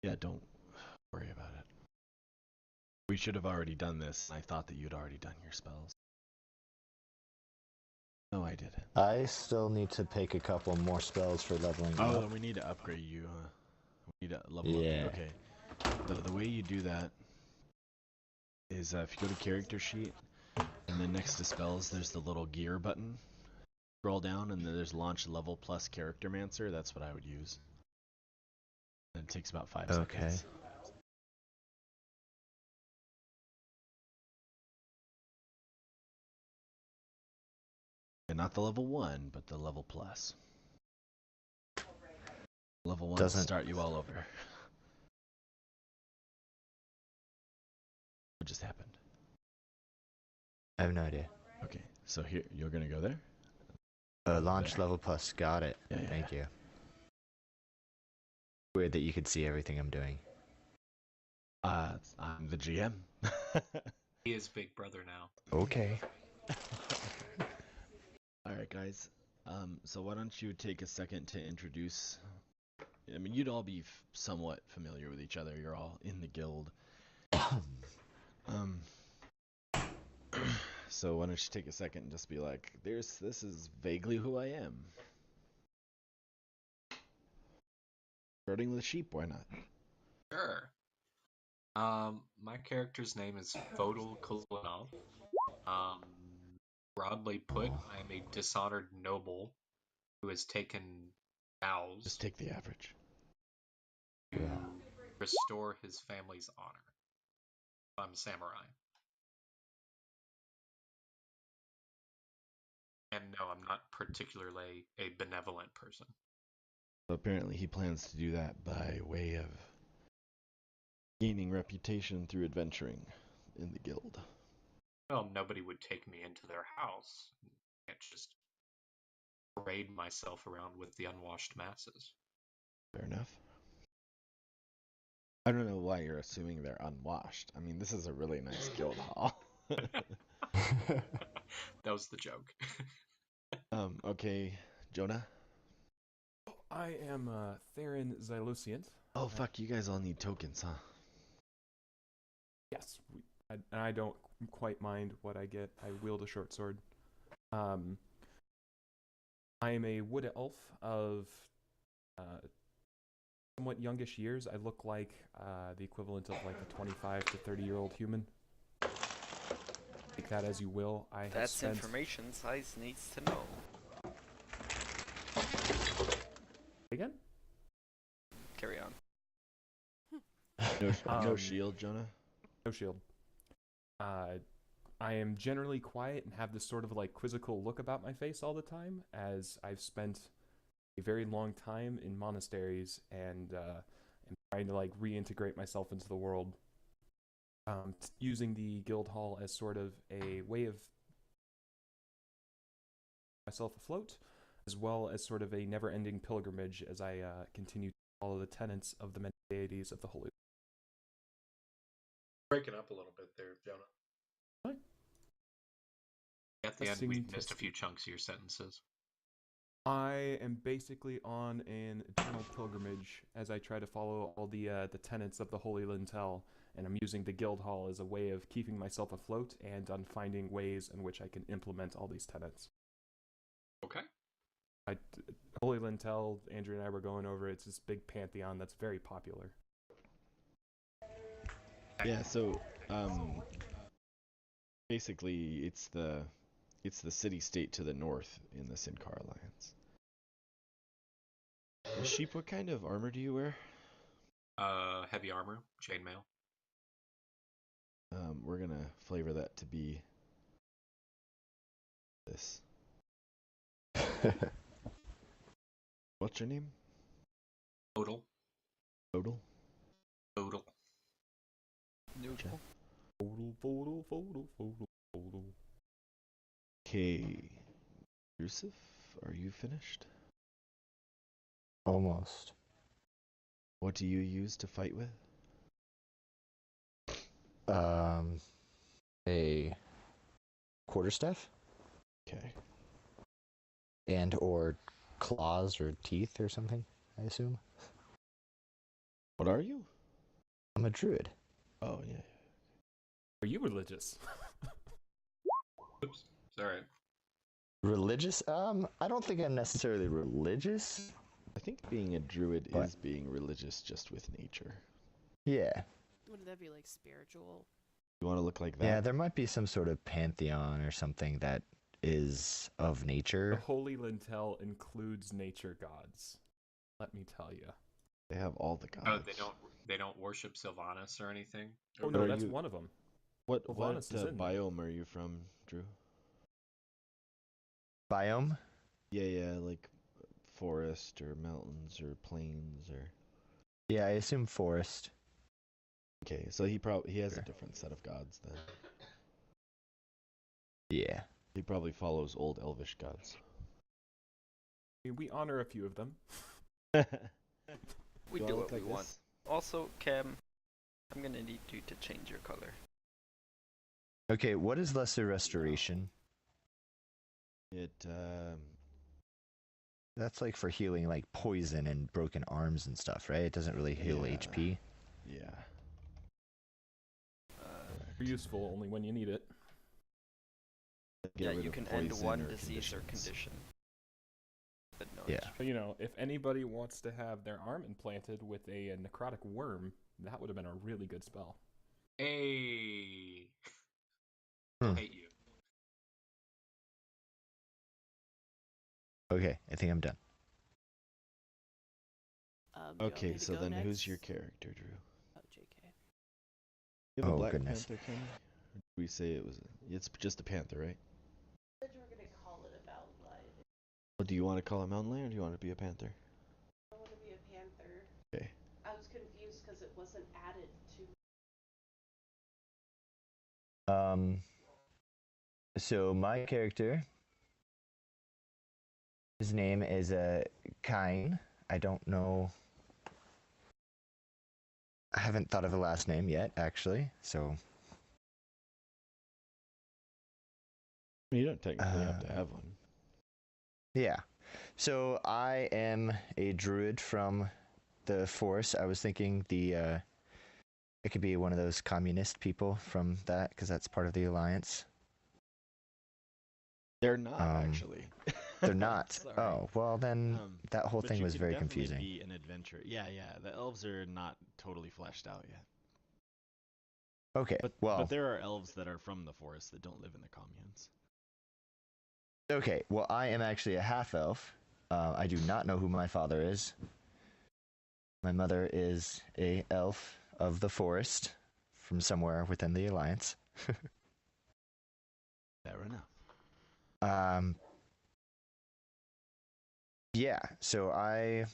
Yeah, don't worry about it. We should have already done this. I thought that you'd already done your spells. No, I didn't. I still need to pick a couple more spells for leveling Oh, up. then we need to upgrade you, huh? We need to level Yeah. up. Okay. The way you do that is if you go to character sheet, and then next to spells, there's the little gear button. Scroll down, and then there's launch level plus character mancer. That's what I would use. And it takes about 5 seconds. And not the level 1, but the level plus. Level 1 will start you all over. What just happened? I have no idea. Okay, so here, you're gonna go there? Launch level plus, got it. Yeah, Thank you. Weird that you could see everything I'm doing. I'm the GM. He is Big Brother now. Okay. Alright guys, so why don't you take a second to introduce... I mean, you'd all be somewhat familiar with each other. You're all in the guild. So why don't you take a second and just be like, this is vaguely who I am. Starting with sheep, why not? Sure. My character's name is Vodal Kulinov. Broadly put, I am a dishonored noble who has taken vows. Just take the average. To restore his family's honor. I'm a samurai. And no, I'm not particularly a benevolent person. So apparently he plans to do that by way of gaining reputation through adventuring in the guild. Well, nobody would take me into their house. I can't just parade myself around with the unwashed masses. Fair enough. I don't know why you're assuming they're unwashed. I mean, this is a really nice guild hall. That was the joke. Okay, Jonah? I am Theron Xylucient. Oh, fuck, you guys all need tokens, huh? Yes, I don't quite mind what I get. I wield a short sword. I am a wood elf of somewhat youngish years. I look like the equivalent of like a 25 to 30-year-old human. Take that as you will. That's information Size needs to know. Again? Carry on. No shield, Jonah? No shield. I am generally quiet and have this sort of like quizzical look about my face all the time, as I've spent a very long time in monasteries and am trying to like reintegrate myself into the world. Using the guild hall as sort of a way of myself afloat, as well as sort of a never-ending pilgrimage as I continue to follow the tenets of the many deities of the Holy. Breaking up a little bit there, Jonah. What? At the end, we missed a few chunks of your sentences. I am basically on an eternal pilgrimage as I try to follow all the tenets of the Holy Lintel, and I'm using the guild hall as a way of keeping myself afloat and on finding ways in which I can implement all these tenets. Okay. Holy Lintel, Andrew and I were going over. It's this big pantheon that's very popular. Yeah, so basically it's the city-state to the north in the Sinkar Alliance. Sheep, what kind of armor do you wear? Heavy armor, chainmail. We're gonna flavor that to be this. What's your name? Total. Total? Total. Neutral. Photo. Okay. Yusuf, are you finished? Almost. What do you use to fight with? A quarterstaff? Okay. And or claws or teeth or something, I assume. What are you? I'm a druid. Oh yeah. Are you religious? Oops. Sorry. Religious? I don't think I'm necessarily religious. I think being a druid But- is being religious just with nature. Yeah. Wouldn't that be like spiritual? You want to look like that? Yeah, there might be some sort of pantheon or something that is of The nature. Holy Lintel includes nature gods. Let me tell you. They have all the gods. Oh, they don't worship Sylvanas or anything? Oh But no, are that's you- one of them. What Sylvanas is in there. biome are you from, Drew? Biome? Yeah, like forest or mountains or plains or. Yeah, I assume forest. Okay, so he has a Sure. different set of gods then. Yeah. He probably follows old elvish gods. I mean, we honor a few of them. We Do I do look what we like want. this? Also, Cam, I'm gonna need you to change your color. Okay, what is lesser restoration? It That's like for healing like poison and broken arms and stuff, right? It doesn't really heal Yeah. HP. yeah. They're useful only when you need it. Get Yeah, rid you of can end poison one or disease or conditions. condition. But no, Yeah. it's- But you know, if anybody wants to have their arm implanted with a necrotic worm, that would have been a really good spell. Hey. Hmm. I hate you. Okay, I think I'm done. You want me Okay, to so go then who's your next? character, Drew? Oh, JK. You have a Oh, Black goodness. Panther, Kenny? Or did we say it's just a panther, right? Said you were gonna call it a mountain lion. Well, do you want to call it Mountain Lion or do you want to be a panther? I want to be a panther. Okay. I was confused because it wasn't added to. So my character, his name is Kine. I don't know. I haven't thought of a last name yet, actually. So You don't technically have to have one. yeah. So I am a druid from the forest. I was thinking it could be one of those communist people from that because that's part of the alliance. They're not Um, actually. They're not. Sorry. Oh well, then that whole But thing you was can very definitely confusing. Be an adventure. Yeah. The elves are not totally fleshed out yet. Okay. But there are elves that are from the forest that don't live in the communes. Okay, well, I am actually a half elf. I do not know who my father is. My mother is a elf of the forest from somewhere within the alliance. Fair enough. Yeah, so I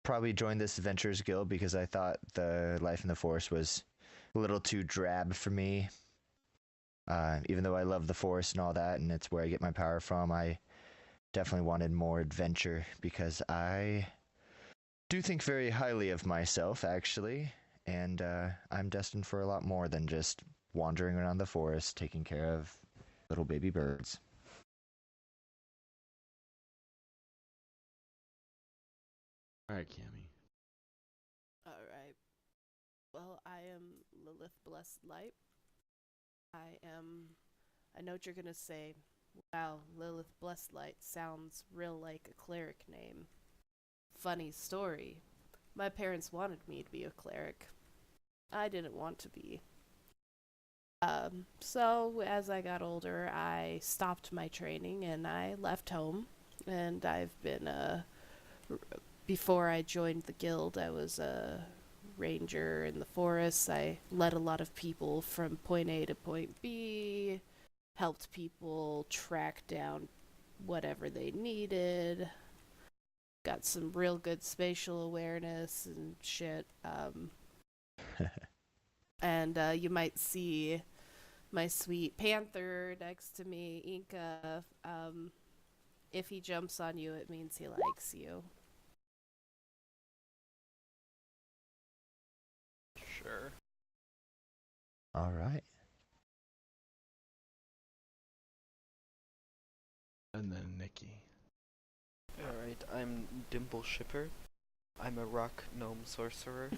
probably joined this Adventurers Guild because I thought the life in the forest was a little too drab for me. Even though I love the forest and all that, and it's where I get my power from, I definitely wanted more adventure because I do think very highly of myself, actually, and I'm destined for a lot more than just wandering around the forest taking care of little baby birds. All right, Cammy. Alright. Well, I am Lilith Blessed Light. I know what you're gonna say. Wow, Lilith Blessed Light sounds real like a cleric name. Funny story. My parents wanted me to be a cleric. I didn't want to be. So as I got older, I stopped my training and I left home. And I've been, before I joined the guild, I was a ranger in the forests. I led a lot of people from point A to point B, helped people track down whatever they needed, got some real good spatial awareness and shit. And you might see my sweet panther next to me, Inca. If he jumps on you, it means he likes you. Sure. All right. And then Nikki. Alright, I'm Dimple Shipper. I'm a rock gnome sorcerer.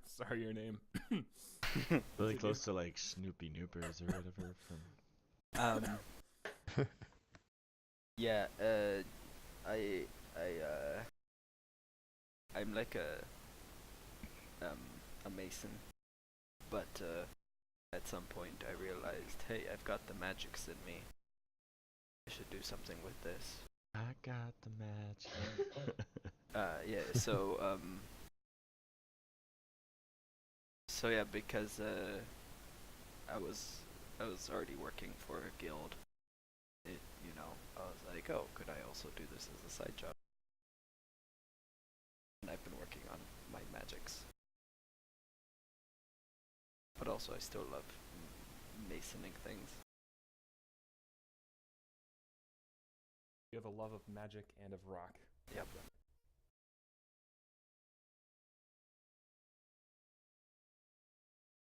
Sorry, your name. Really close to like Snoopy Noopers or whatever from. Yeah, I, I'm like a mason, but at some point I realized, hey, I've got the magics in me. I should do something with this. I got the magic. Yeah, so yeah, because I was already working for a guild. I was like, oh, could I also do this as a side job? And I've been working on my magics. But also I still love masoning things. You have a love of magic and of rock. Yep.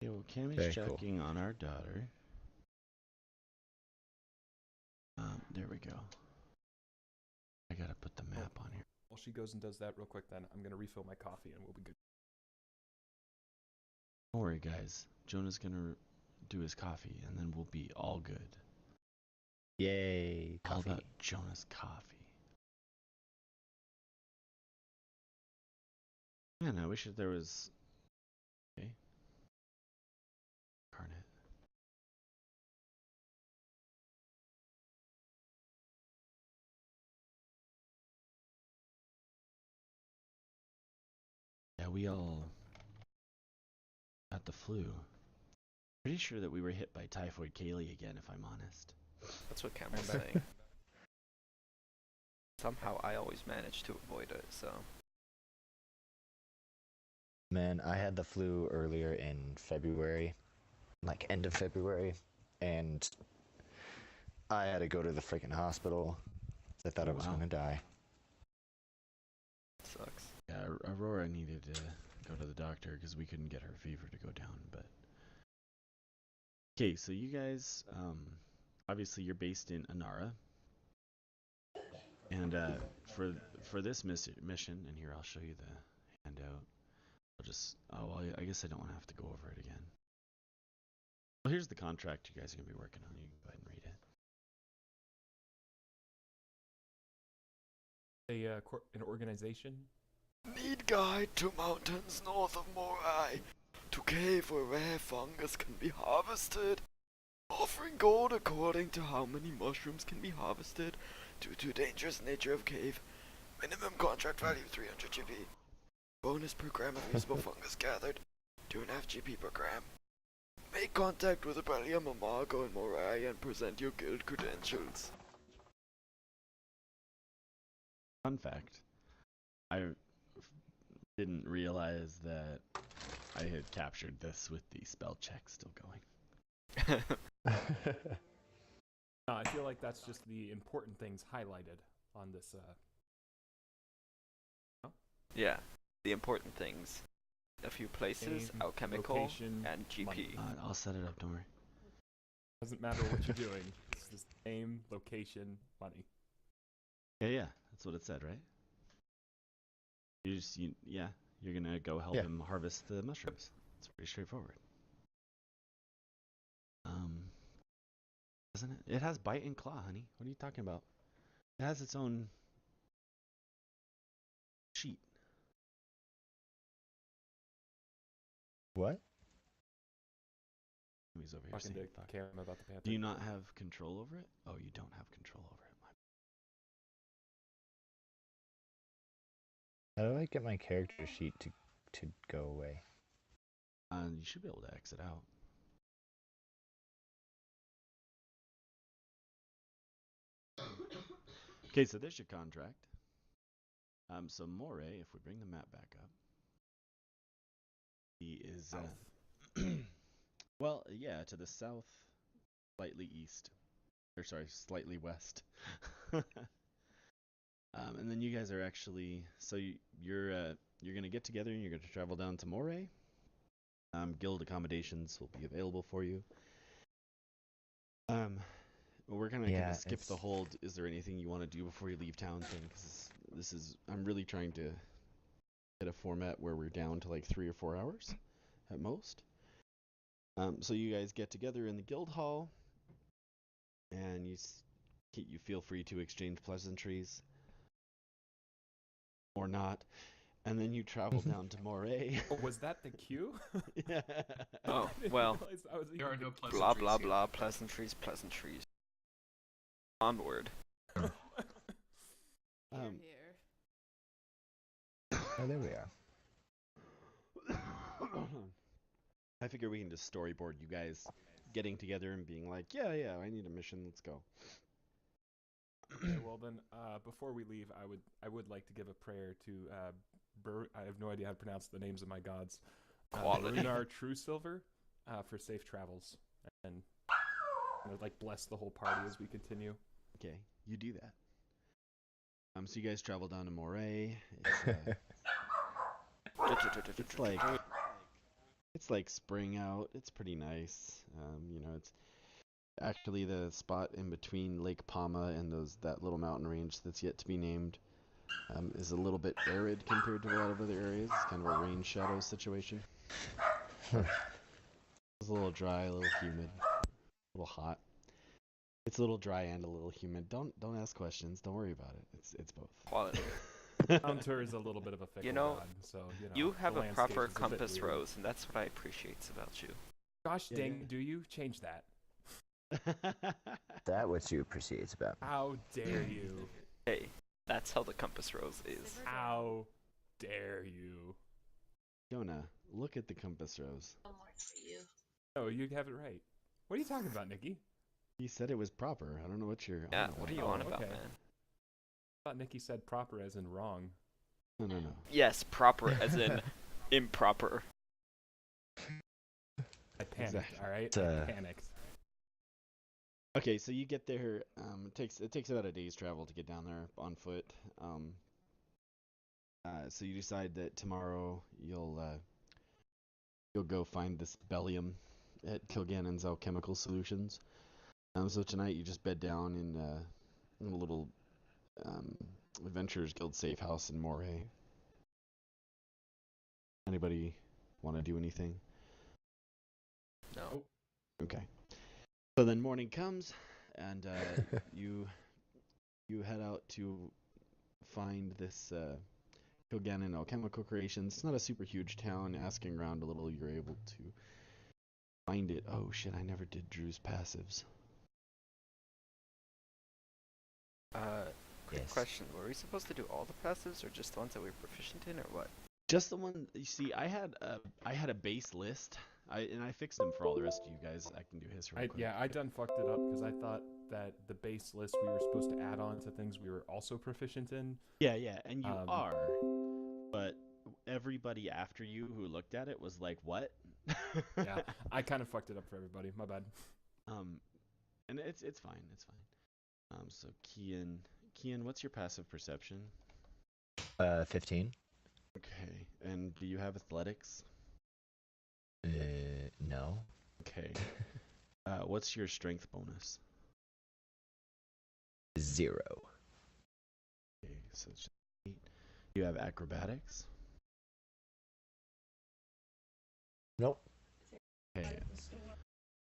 Yeah, well, Cammy's Very cool. checking on our daughter. There we go. I gotta put the map on here. While she goes and does that real quick, then I'm gonna refill my coffee and we'll be good. Don't worry, guys. Jonah's gonna do his coffee, and then we'll be all good. Yay, All coffee. about Jonah's coffee. Man, I wish that there was. Okay. Carnet. Yeah, we all got the flu. Pretty sure that we were hit by typhoid Kaylee again, if I'm honest. That's what Cam was saying. Somehow I always manage to avoid it, so. Man, I had the flu earlier in February, like end of February, and I had to go to the freaking hospital. I thought I was Wow. gonna die. Sucks. Yeah, Aurora needed to go to the doctor because we couldn't get her fever to go down, but. Okay, so you guys, obviously you're based in Anara. And for this mission, and here I'll show you the handout. I guess I don't have to go over it again. Well, here's the contract you guys are going to be working on. You can go ahead and read it. An organization. Need guide to mountains north of Morai, to cave where rare fungus can be harvested. Offering gold according to how many mushrooms can be harvested due to dangerous nature of cave. Minimum contract value 300 GP. Bonus per gram of usable fungus gathered, 2.5 GP per gram. Make contact with Abelia Mamago in Morai and present your guild credentials. Fun fact, I didn't realize that I had captured this with the spell check still going. No, I feel like that's just the important things highlighted on this. Yeah, the important things. A few places, Name, alchemical, location, and GP. money. I'll set it up, don't worry. Doesn't matter what you're doing. It's just name, location, money. Yeah, that's what it said, right? You're gonna go help him harvest the mushrooms. It's pretty straightforward. Doesn't it? It has bite and claw, honey. What are you talking about? It has its own sheet. What? He's over here Talking saying, to fuck. Cam about the panther. Do you not have control over it? Oh, you don't have control over it. How do I get my character sheet to go away? You should be able to exit out. Okay, so there's your contract. So Moray, if we bring the map back up, he is well, yeah, to the south, slightly east, or sorry, slightly west. And then you guys are actually you're gonna get together and you're gonna travel down to Moray. Guild accommodations will be available for you. We're kind of gonna skip the whole. Is there anything you want to do before you leave town thing? Because I'm really trying to at a format where we're down to like 3 or 4 hours at most. So you guys get together in the guild hall, and you feel free to exchange pleasantries or not, and then you travel down to Moray. Oh, was that the cue? Yeah. Oh, I didn't well. realize I was There are even- no Blah pleasantries blah here. blah. Pleasantries, pleasantries. Onward. Here, Um, here. Oh, there we are. I figure we can just storyboard you guys getting together and being like, yeah, I need a mission, let's go. Okay, well then, before we leave, I would like to give a prayer to I have no idea how to pronounce the names of my gods. Quality. Runar True Silver, for safe travels, and like bless the whole party as we continue. Okay, you do that. So you guys travel down to Moray. It's like spring out. It's pretty nice. It's actually the spot in between Lake Palma and that little mountain range that's yet to be named. Is a little bit arid compared to a lot of other areas. It's kind of a rain shadow situation. It's a little dry, a little humid, a little hot. It's a little dry and a little humid. Don't ask questions. Don't worry about it. It's both. Quality. Hunter is a little bit of a fickle You know, god, so You have the a landscape proper is bit compass weird. rose, and that's what I appreciate about you. Gosh Yeah, dang, yeah. do you change that? That what you appreciate about me. How dare you? Hey, that's how the compass rose is. How dare you? Jonah, look at the compass rose. Oh, you have it right. What are you talking about, Nikki? He said it was proper. I don't know what you're Yeah, on what about. are you on about, okay. man? I thought Nikki said proper as in wrong. No. Yes, proper as in improper. I panicked, Exactly. alright? Uh, I panicked. Okay, so you get there. It takes about a day's travel to get down there on foot. So you decide that tomorrow you'll go find this Bellium at Kilgannon's Alchemical Solutions. So tonight you just bed down in a little Adventurers Guild safe house in Moray. Anybody want to do anything? No. Okay. So then morning comes, and you head out to find this Kilgannon Alchemical Creations. It's not a super huge town. Asking around a little, you're able to find it. Oh shit! I never did Drew's passives. Quick Yes. question. Were we supposed to do all the passives, or just the ones that we were proficient in, or what? Just the one. You see, I had a base list. I fixed them for all the rest of you guys. I can do his real quick. I done fucked it up because I thought that the base list we were supposed to add on to things we were also proficient in. Yeah, and you Um, are, but everybody after you who looked at it was like, "What?" Yeah, I kind of fucked it up for everybody. My bad. And it's fine. It's fine. So Kian, what's your passive perception? 15. Okay, and do you have athletics? No. Okay. What's your strength bonus? 0. Okay, so it's 8. Do you have acrobatics? Nope. Okay.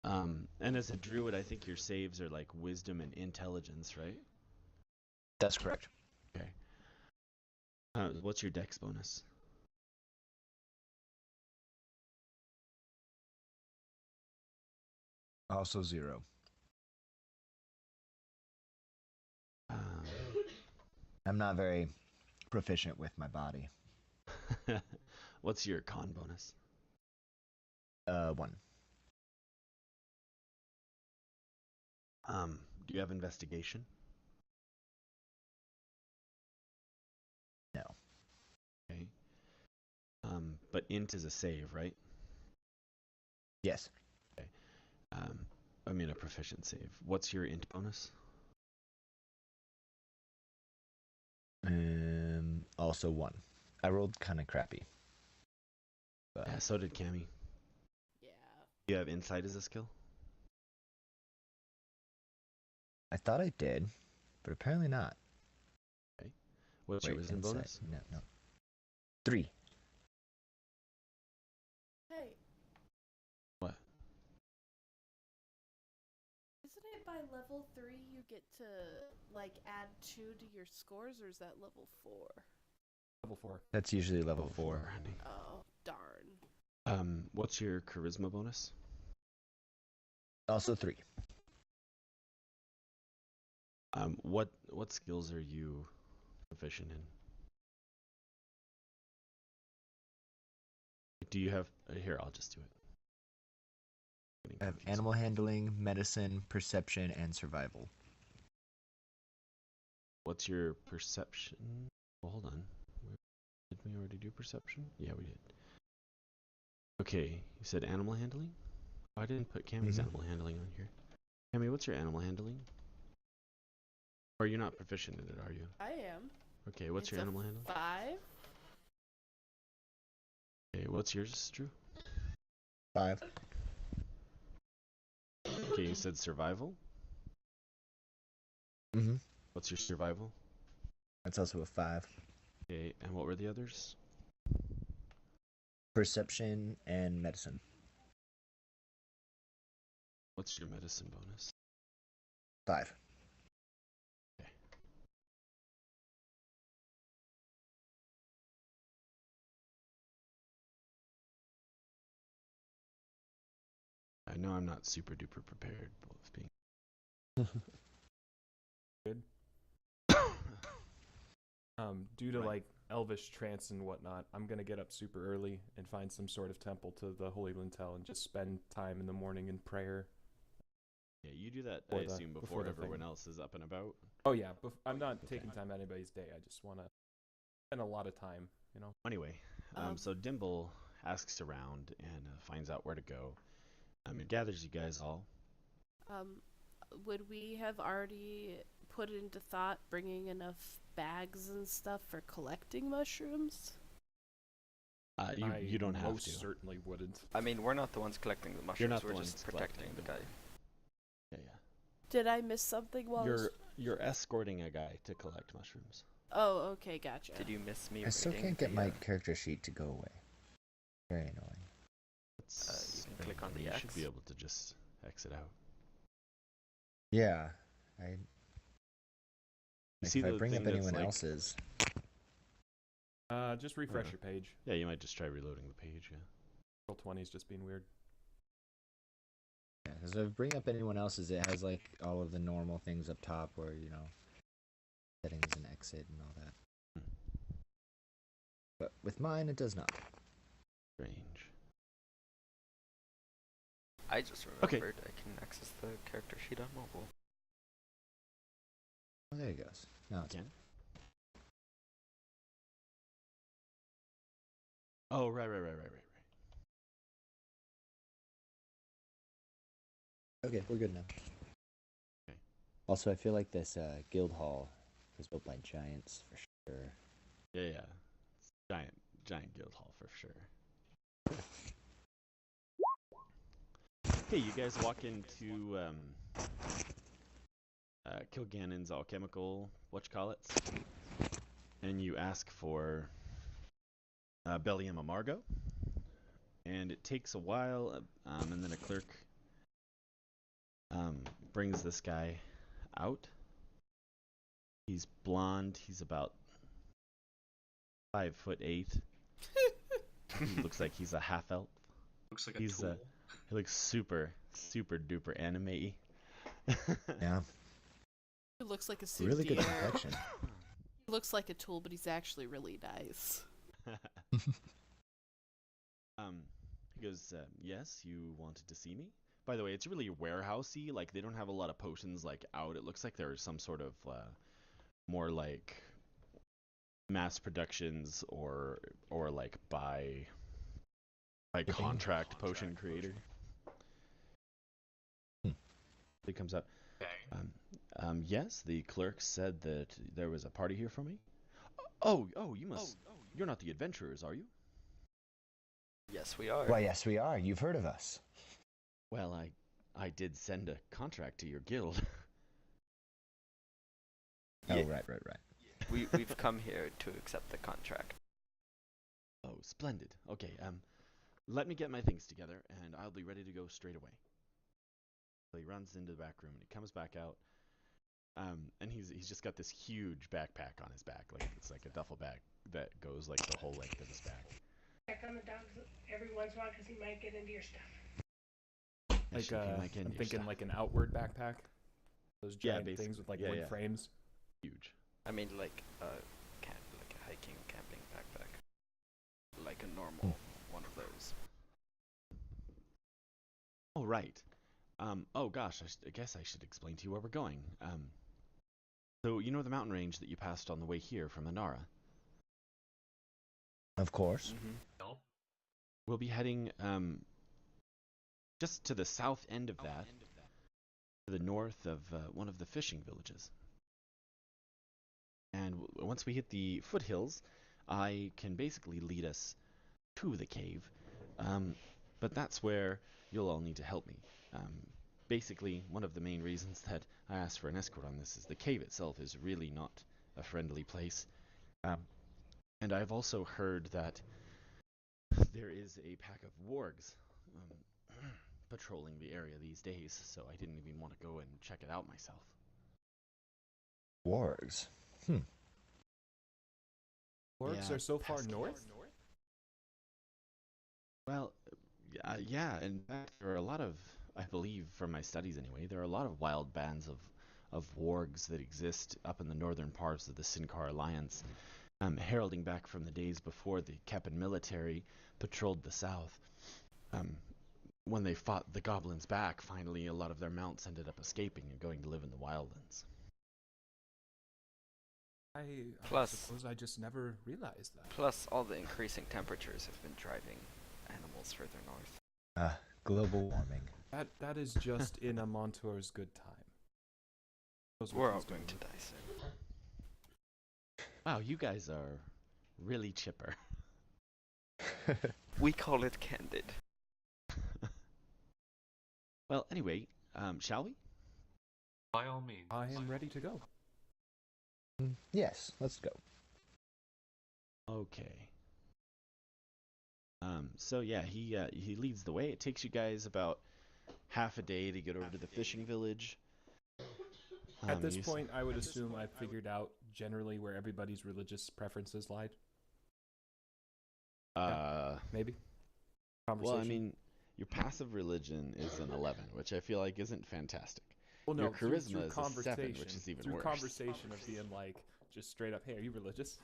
And as a druid, I think your saves are like wisdom and intelligence, right? That's correct. Okay. What's your dex bonus? Also 0. I'm not very proficient with my body. What's your con bonus? 1. Do you have investigation? No. Okay. But int is a save, right? Yes. I mean a proficient save. What's your int bonus? Also 1. I rolled kind of crappy. But Yeah, so did Cammy. Yeah. Do you have insight as a skill? I thought I did, but apparently not. What's your Wait, wisdom insight. bonus? No. 3. Hey, What? isn't it by level 3 you get to, like, add 2 to your scores, or is that level 4? Level 4. That's usually level 4. honey. Oh, darn. What's your charisma bonus? Also 3. What skills are you proficient in? Do you have here? I'll just do it. Getting I have confused. animal handling, medicine, perception, and survival. What's your perception? Well, hold on. Did we already do perception? Yeah, we did. Okay, you said animal handling? Oh, I didn't put Cammy's Mhm. animal handling on here. Cammy, what's your animal handling? Or you're not proficient in it, are you? I am. Okay, what's It's your a animal handling? 5? Okay, what's yours, Drew? 5. Okay, you said survival. Mm-hmm. What's your survival? That's also a 5. Okay, and what were the others? Perception and medicine. What's your medicine bonus? 5. Okay. I know I'm not super duper prepared, both being. Good. Due to Right. like elvish trance and whatnot, I'm gonna get up super early and find some sort of temple to the Holy Lintel and just spend time in the morning in prayer. Yeah, you do that, I Before the- assume, before before the everyone thing. else is up and about. Oh yeah, I'm not Okay. taking time out of anybody's day. I just want to spend a lot of time, you know. Anyway, so Dimble asks around and finds out where to go. It gathers you guys all. Would we have already put into thought bringing enough bags and stuff for collecting mushrooms? You don't have most to. certainly wouldn't. I mean, we're not the ones collecting the mushrooms. You're not we're the just ones protecting collecting the them. guy. Yeah. Did I miss something while I was... You're escorting a guy to collect mushrooms. Oh, okay, gotcha. Did you miss me? I still reading can't get the, my character sheet to go away. Very annoying. you can click on the You X. should be able to just exit out. Yeah. You Like see if I the bring thing up that's anyone like, else's. Just refresh your page. Yeah, you might just try reloading the page. Yeah. Roll 20 is just being weird. Yeah, because if I bring up anyone else's, it has like all of the normal things up top where, you know, settings and exit and all that. But with mine, it does not. Strange. I just Okay. remembered I can access the character sheet on mobile. Oh, there he goes. No, it's Again? Oh, right. okay. We're good now. Okay. Also, I feel like this guild hall was built by giants for sure. Yeah. Giant guild hall for sure. Okay, you guys walk into Kilgannon's alchemical whatchamacallits, and you ask for Bellium Amargo, and it takes a while, and then a clerk brings this guy out. He's blonde. He's about 5'8". He looks like he's a half elf. Looks like a He's tool. he looks super duper anime-y. Yeah. He looks like a Really good souvenir. complexion. He looks like a tool, but he's actually really nice. He goes, yes, you wanted to see me? By the way, it's really warehousey. Like, they don't have a lot of potions, like, out. It looks like there's some sort of, more, like, mass productions or like, by contract potion creator. It comes up. Okay. Yes, the clerk said that there was a party here for me. Oh, you must... You're not the adventurers, are you? Yes, we are. Why, yes, we are. You've heard of us. Well, I did send a contract to your guild. Oh, Yeah. right. We've come here to accept the contract. Oh, splendid. Okay, let me get my things together, and I'll be ready to go straight away. So he runs into the back room, and he comes back out. And he's just got this huge backpack on his back, like it's like a duffel bag that goes like the whole length of his back. Check on the dogs every once in a while because he might get into your stuff. Like I'm thinking like an outward backpack. Those giant things with like wood frames. Huge. I mean, like a hiking, camping backpack, like a normal one of those. Oh right. Oh gosh, I guess I should explain to you where we're going. So you know the mountain range that you passed on the way here from Anara? Of course. No. We'll be heading just to the south end of that, to the north of one of the fishing villages. And once we hit the foothills, I can basically lead us to the cave. But that's where you'll all need to help me. Basically, one of the main reasons that I asked for an escort on this is the cave itself is really not a friendly place. And I've also heard that there is a pack of wargs patrolling the area these days, so I didn't even want to go and check it out myself. Wargs. Orcs Yeah, are so far pesky. north? Well, yeah, in fact, there are a lot of, I believe from my studies anyway, there are a lot of wild bands of wargs that exist up in the northern parts of the Sinkar Alliance, heralding back from the days before the Kepin military patrolled the south. When they fought the goblins back, finally a lot of their mounts ended up escaping and going to live in the wildlands. I Plus- suppose I just never realized that. Plus, all the increasing temperatures have been driving animals further north. Global warming. That is just in a Montour's good time. Knows what We're all he's going doing. to die soon. Wow, you guys are really chipper. We call it candid. Well, anyway, shall we? By all means. I am ready to go. Yes, let's go. Okay. So yeah, he leads the way. It takes you guys about half a day to get over to the fishing village. At this you s- point, I would assume I've figured out generally where everybody's religious preferences lied. Maybe. Well, I mean, your passive religion is an 11, which I feel like isn't fantastic. well, no, your through charisma is a 7, conversation, which is even through worse. conversation of being like just straight up, "Hey, are you religious?"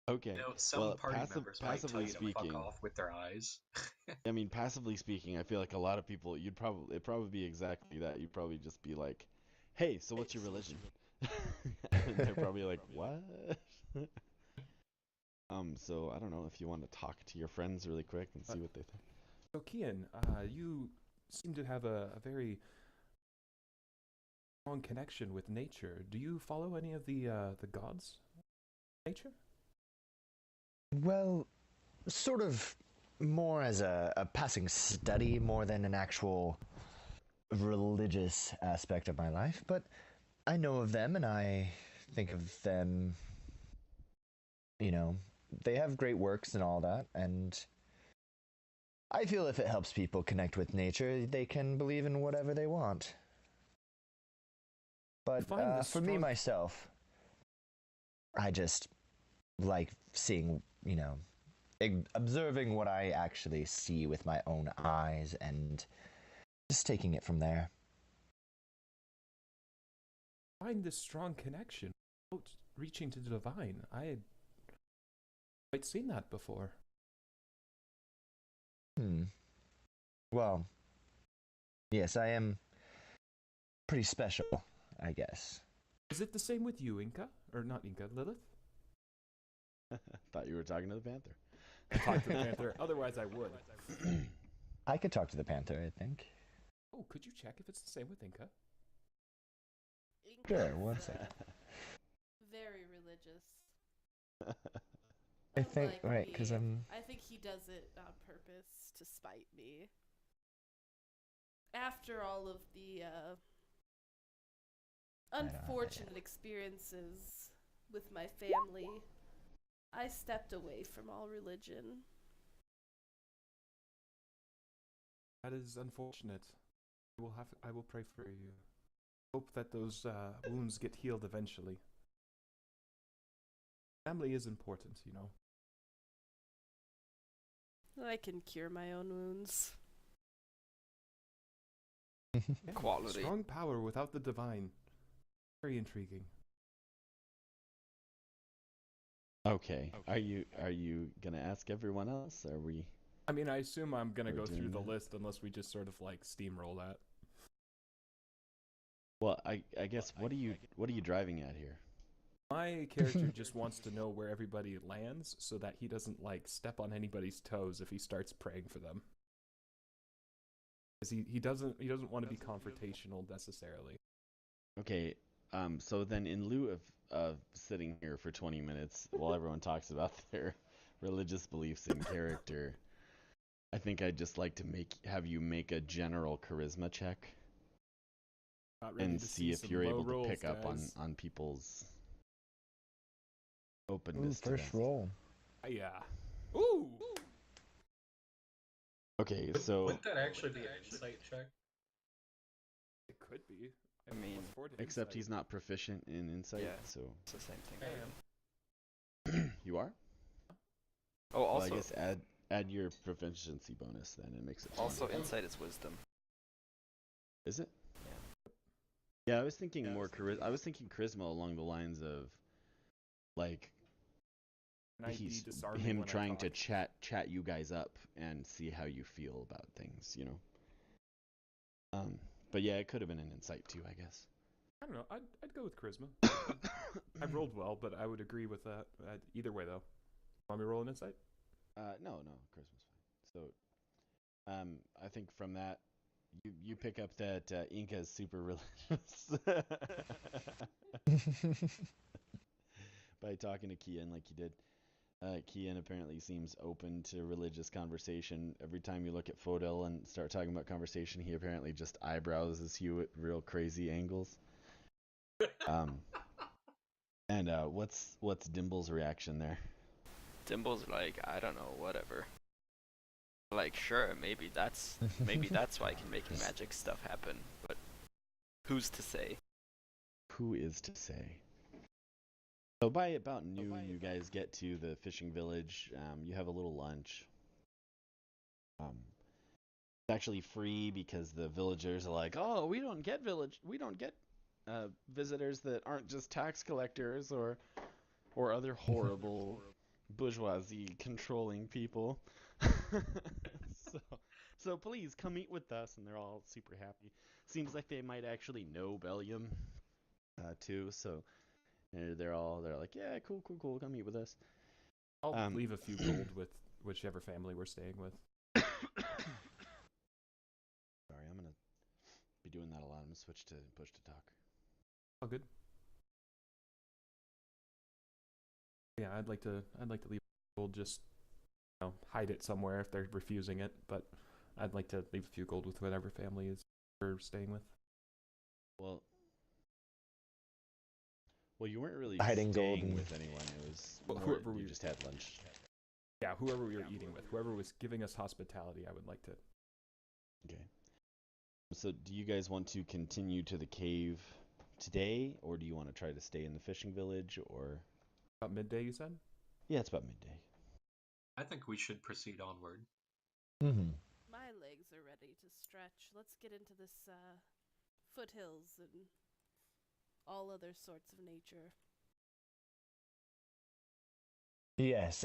Okay. You know, some well, party members might tell passively you to speaking, fuck off with their eyes. I mean, passively speaking, I feel like a lot of people, it'd probably be exactly that. You'd probably just be like, "Hey, so what's your religion?" And they're probably like, "What?" So I don't know if you want to talk to your friends really quick and see what they think. So, Kian, you seem to have a very strong connection with nature. Do you follow any of the gods? Nature? Well, sort of more as a passing study more than an actual religious aspect of my life, but I know of them and I think of them, they have great works and all that, and I feel if it helps people connect with nature, they can believe in whatever they want. But find this for me, strong- myself, I just like seeing, observing what I actually see with my own eyes and just taking it from there. Find this strong connection without reaching to the divine. I had quite seen that before. Well, yes, I am pretty special, I guess. Is it the same with you, Inca? Or not Inca, Lilith? Thought you were talking to the panther. I talked to the panther. Otherwise, I would. I could talk to the panther, I think. Oh, could you check if it's the same with Inca? Sure, one second. Very religious. I think, Unlike right, because me. I'm... I think he does it on purpose to spite me. After all of the know. unfortunate experiences with my family, I stepped away from all religion. That is unfortunate. I will pray for you. Hope that those wounds get healed eventually. Family is important, you know. I can cure my own wounds. Yeah, Quality. Strong power without the divine. Very intriguing. Okay. Are you gonna ask everyone else? Are we? I mean, I assume I'm gonna We're go through doing the that? list unless we just sort of like steamroll that. Well, I guess what are you driving at here? My character just wants to know where everybody lands so that he doesn't like step on anybody's toes if he starts praying for them. Because he doesn't want to be confrontational necessarily. Okay. So then, in lieu of sitting here for 20 minutes while everyone talks about their religious beliefs and character, I think I'd just like to have you make a general charisma check Not ready and to see if some you're low able to rolls, pick up guys. on people's Ooh, openness to first that. roll. Yeah. Ooh. Okay, so Would that actually be an insight check? It could be. I mean, except he's not proficient in insight, Yeah. so it's the same thing. I am. you are? Oh, Well, also, I guess add your proficiency bonus then. It makes it 20. also insight is wisdom. Is it? Yeah. Yeah, I was thinking more charisma. I was thinking charisma along the lines of like Can I be he's disarming him when I trying to talk? chat you guys up and see how you feel about things, you know. But yeah, it could have been an insight too, I guess. I don't know. I'd go with charisma. I rolled well, but I would agree with that. Either way, though. Want me to roll an insight? No, charisma's fine. So, I think from that, you pick up that Inca is super religious by talking to Kian like you did. Kian apparently seems open to religious conversation. Every time you look at Fodel and start talking about conversation, he apparently just eyebrows you at real crazy angles. And what's Dimble's reaction there? Dimble's like, I don't know, whatever. Like, sure, maybe that's why I can make magic stuff happen, but who's to say? Who is to say? So by about noon, you guys get to the fishing village. You have a little lunch. It's actually free because the villagers are like, "Oh, we don't get visitors that aren't just tax collectors or other horrible bourgeoisie controlling people." so please come eat with us, and they're all super happy. Seems like they might actually know Bellium too, so they're like, yeah, cool, come eat with us. I'll leave a few gold with whichever family we're staying with. Sorry, I'm gonna be doing that a lot. I'm gonna switch to push to talk. Oh, good. Yeah, I'd like to leave gold, just hide it somewhere if they're refusing it, but I'd like to leave a few gold with whatever family is we're staying with. Well, you weren't really Hiding gold staying and- with anyone. It was Well, more, whoever you we- just had lunch. Yeah, whoever we were eating with, whoever was giving us hospitality, I would like to. Okay. So, do you guys want to continue to the cave today, or do you want to try to stay in the fishing village, or? About midday, you said? Yeah, it's about midday. I think we should proceed onward. Mm-hmm. My legs are ready to stretch. Let's get into this foothills and all other sorts of nature. Yes,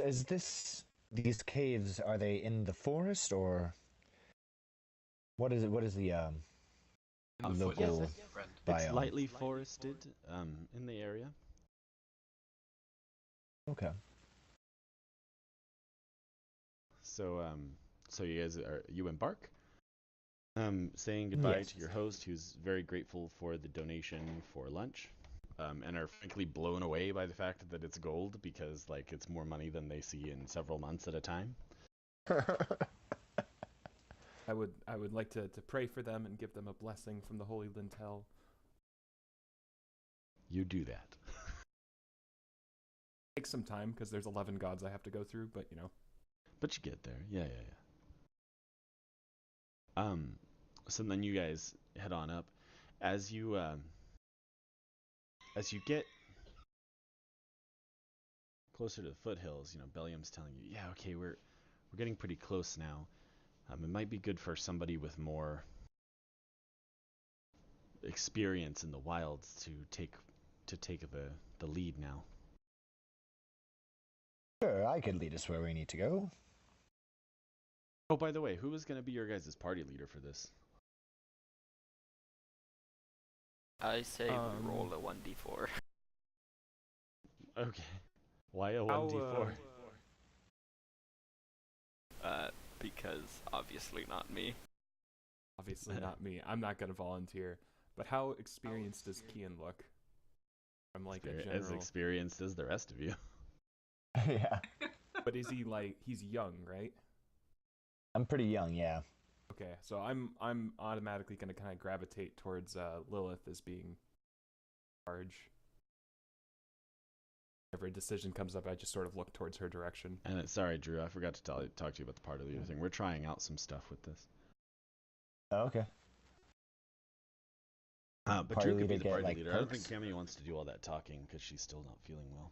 these caves, are they in the forest or what is it? What is the In the local foothills, friend. It's biome? lightly forested in the area. Okay. So you embark, saying goodbye Yes. to your host, who's very grateful for the donation for lunch, and are frankly blown away by the fact that it's gold because like it's more money than they see in several months at a time. I would like to pray for them and give them a blessing from the Holy Lintel. You do that. takes some time because there's 11 gods I have to go through, but you know. But you get there. Yeah. So then you guys head on up. As you get closer to the foothills, Bellium's telling you, yeah, okay, we're getting pretty close now. It might be good for somebody with more experience in the wilds to take the lead now. Sure, I could lead us where we need to go. Oh, by the way, who is going to be your guys' party leader for this? I say we roll a 1d4. Okay. Why a 1d4? Because obviously not me. Obviously not me. I'm not gonna volunteer. But how experienced does Kian look? I'm like a general. As experienced as the rest of you. Yeah. But is he he's young, right? I'm pretty young, yeah. Okay, so I'm automatically gonna kind of gravitate towards Lilith as being large. Whenever a decision comes up, I just sort of look towards her direction. And sorry, Drew, I forgot to talk to you about the party leader thing. We're trying out some stuff with this. Oh, okay. But Drew could be the party like leader. I don't think perks? Cammy wants to do all that talking because she's still not feeling well.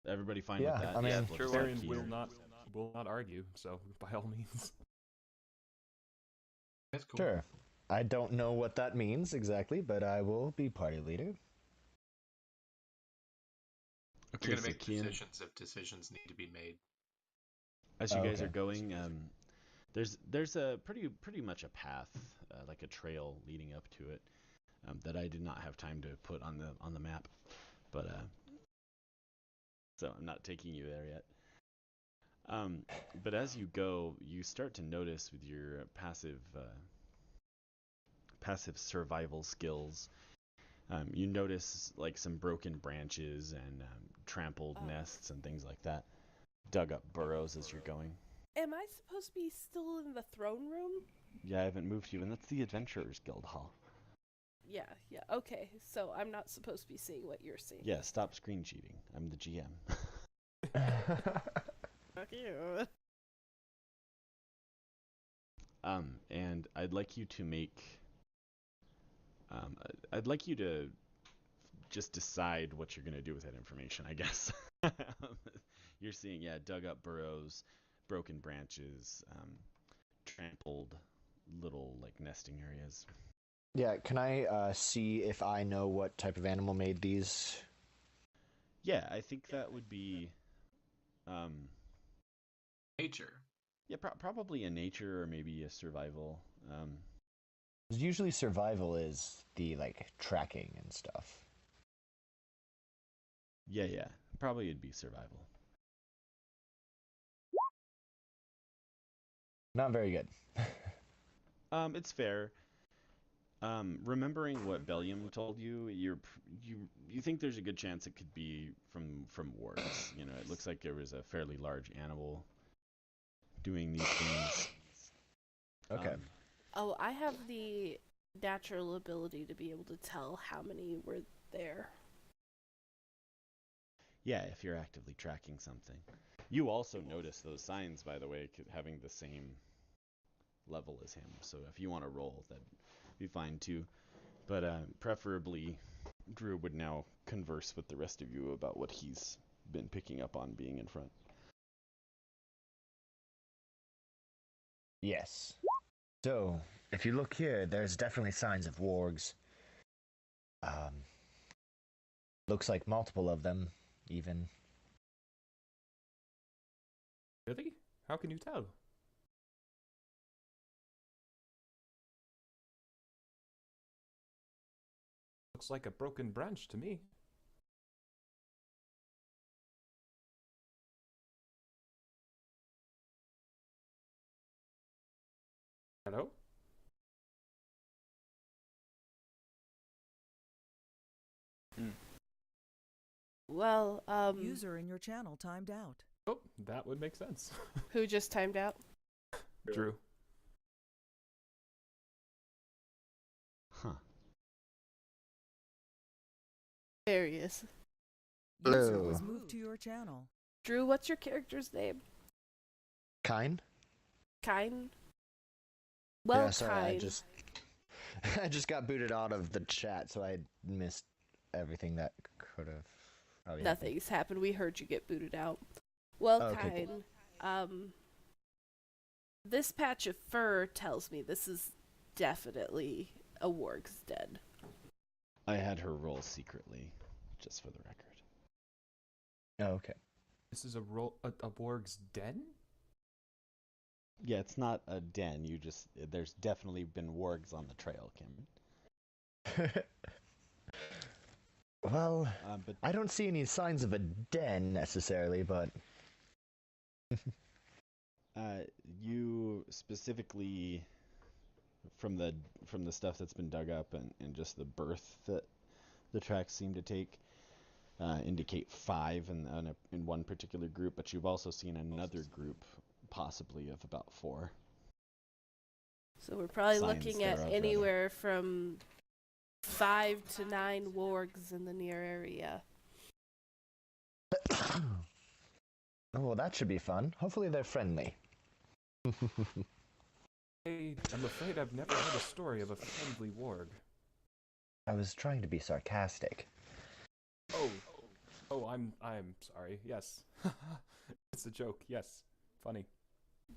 Everybody fine Yeah, with that? I mean, we'll sure, just have Varian Kier. will not argue, so by all means. That's cool. Sure. I don't know what that means exactly, but I will be party leader. Okay, You're gonna so make Kian, decisions if decisions need to be made. as you Oh, guys okay. are going, there's a pretty much a path, like a trail leading up to it, that I did not have time to put on the map, but so I'm not taking you there yet. But as you go, you start to notice with your passive survival skills, you notice like some broken branches and trampled nests and things like that, dug up burrows as you're going. Am I supposed to be still in the throne room? Yeah, I haven't moved you, and that's the Adventurers Guild Hall. Yeah, okay. So I'm not supposed to be seeing what you're seeing. Yeah, stop screen cheating. I'm the GM. Fuck you. And I'd like you to make. I'd like you to just decide what you're gonna do with that information, I guess. You're seeing, yeah, dug up burrows, broken branches, trampled little like nesting areas. Yeah, can I see if I know what type of animal made these? Yeah, I think that would be, Nature. yeah, probably a nature or maybe a survival. 'Cause usually survival is the like tracking and stuff. Yeah, probably it'd be survival. Not very good. It's fair. Remembering what Bellium told you, you think there's a good chance it could be from wargs. It looks like there was a fairly large animal doing these things. Okay. Oh, I have the natural ability to be able to tell how many were there. Yeah, if you're actively tracking something. You also notice those signs, by the way, having the same level as him. So if you want to roll, that'd be fine too. But preferably, Drew would now converse with the rest of you about what he's been picking up on being in front. Yes. So, if you look here, there's definitely signs of wargs. Looks like multiple of them, even. Really? How can you tell? Looks like a broken branch to me. Hello? Well, User in your channel timed out. Oh, that would make sense. who just timed out? Drew. Huh. There he is. User Hello. was moved to your channel. Drew, what's your character's name? Kind? Kine? Well, Yeah, sorry, I Kine. just I just got booted out of the chat, so I missed everything that could have probably happened. Nothing's happened. We heard you get booted out. Well, Oh, okay, Kine, this patch of fur tells me this is definitely a warg's den. I had her roll secretly, just for the record. Oh, okay. This is a Borg's den? Yeah, it's not a den. There's definitely been wargs on the trail, Kim. Well, But I don't see any signs of a den necessarily, but you specifically, from the stuff that's been dug up and just the birth that the tracks seem to take, indicate 5 in one particular group, but you've also seen another group, possibly of about 4. So we're probably Signs looking at thereof, anywhere from 5 to 9 wargs in the near area. oh, well, that should be fun. Hopefully they're friendly. I'm afraid I've never heard a story of a friendly warg. I was trying to be sarcastic. Oh, I'm sorry. Yes. It's a joke. Yes. Funny.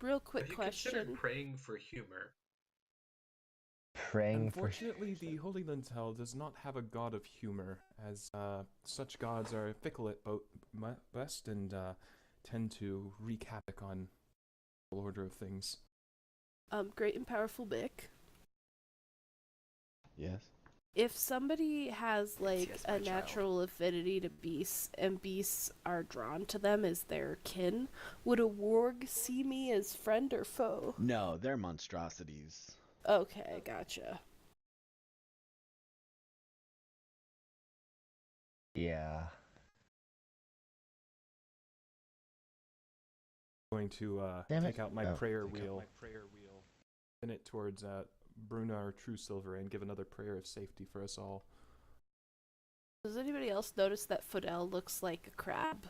Real quick Have you question. considered praying for humor? Praying for... Unfortunately, the Holy Lintel does not have a god of humor, as such gods are fickle at best and tend to wreak havoc on the order of things. Great and powerful Mick. Yes. If somebody has like Yes, a my child. natural affinity to beasts and beasts are drawn to them as their kin, would a warg see me as friend or foe? No, they're monstrosities. Okay, gotcha. Yeah. Going to Damn it. take out my Oh, prayer okay. wheel, spin it towards Bruna, our true silver, and give another prayer of safety for us all. Does anybody else notice that Fidel looks like a crab?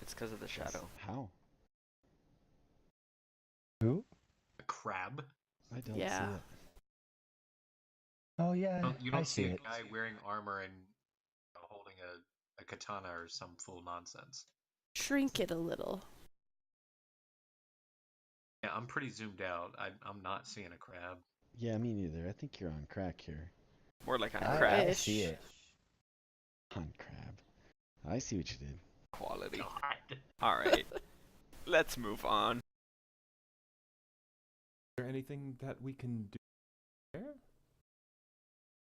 It's because of the shadow. How? Who? A crab? I don't Yeah. see it. Oh, yeah, You I don't see see a it. guy wearing armor and holding a katana or some full nonsense. Shrink it a little. Yeah, I'm pretty zoomed out. I'm not seeing a crab. Yeah, me neither. I think you're on crack here. More like a I crab see it. On crab. I see what you did. quality. God. Alright. Let's move on. Is there anything that we can do there?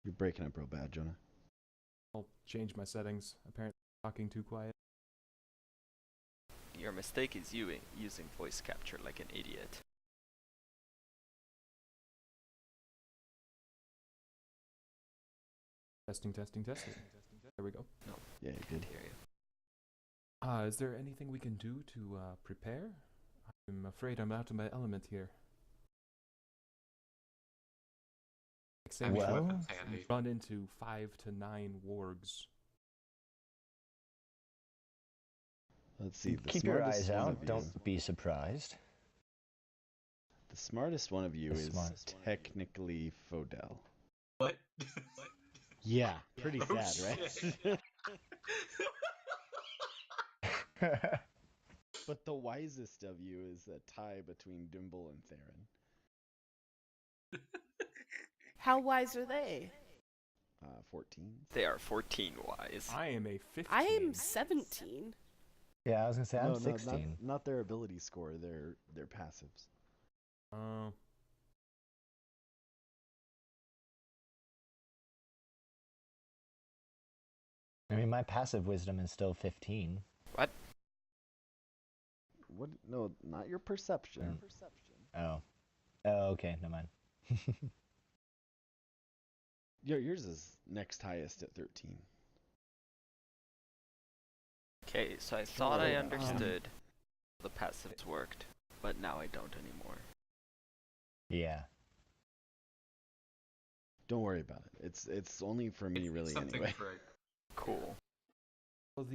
You're breaking up real bad, Jonah. I'll change my settings. Apparently, talking too quiet. Your mistake is you using voice capture like an idiot. Testing. There we go. Yeah, you're good. Hear you. Is there anything we can do to prepare? I'm afraid I'm out of my element here. Like, say Have we your Well- weapons handy. run into 5 to 9 wargs. Let's see. The Keep your smartest eyes one out. of you- Don't be surprised. The smartest one of you The is smart. technically Fodel. What? Yeah, pretty Oh, sad, right? shit. But the wisest of you is a tie between Dimble and Theron. How wise are they? 14. They are 14 wise. I am a 15. I am 17. Yeah, I was gonna say I'm No, 16. not their ability score. Their passives. I mean, my passive wisdom is still 15. What? What? No, not your perception. Oh. Oh, okay, never mind. Yours is next highest at 13. Okay, so I thought I Sure, understood how the passives worked, but now I don't anymore. Yeah. Don't worry about it. It's only for me, really, Something anyway. for Well,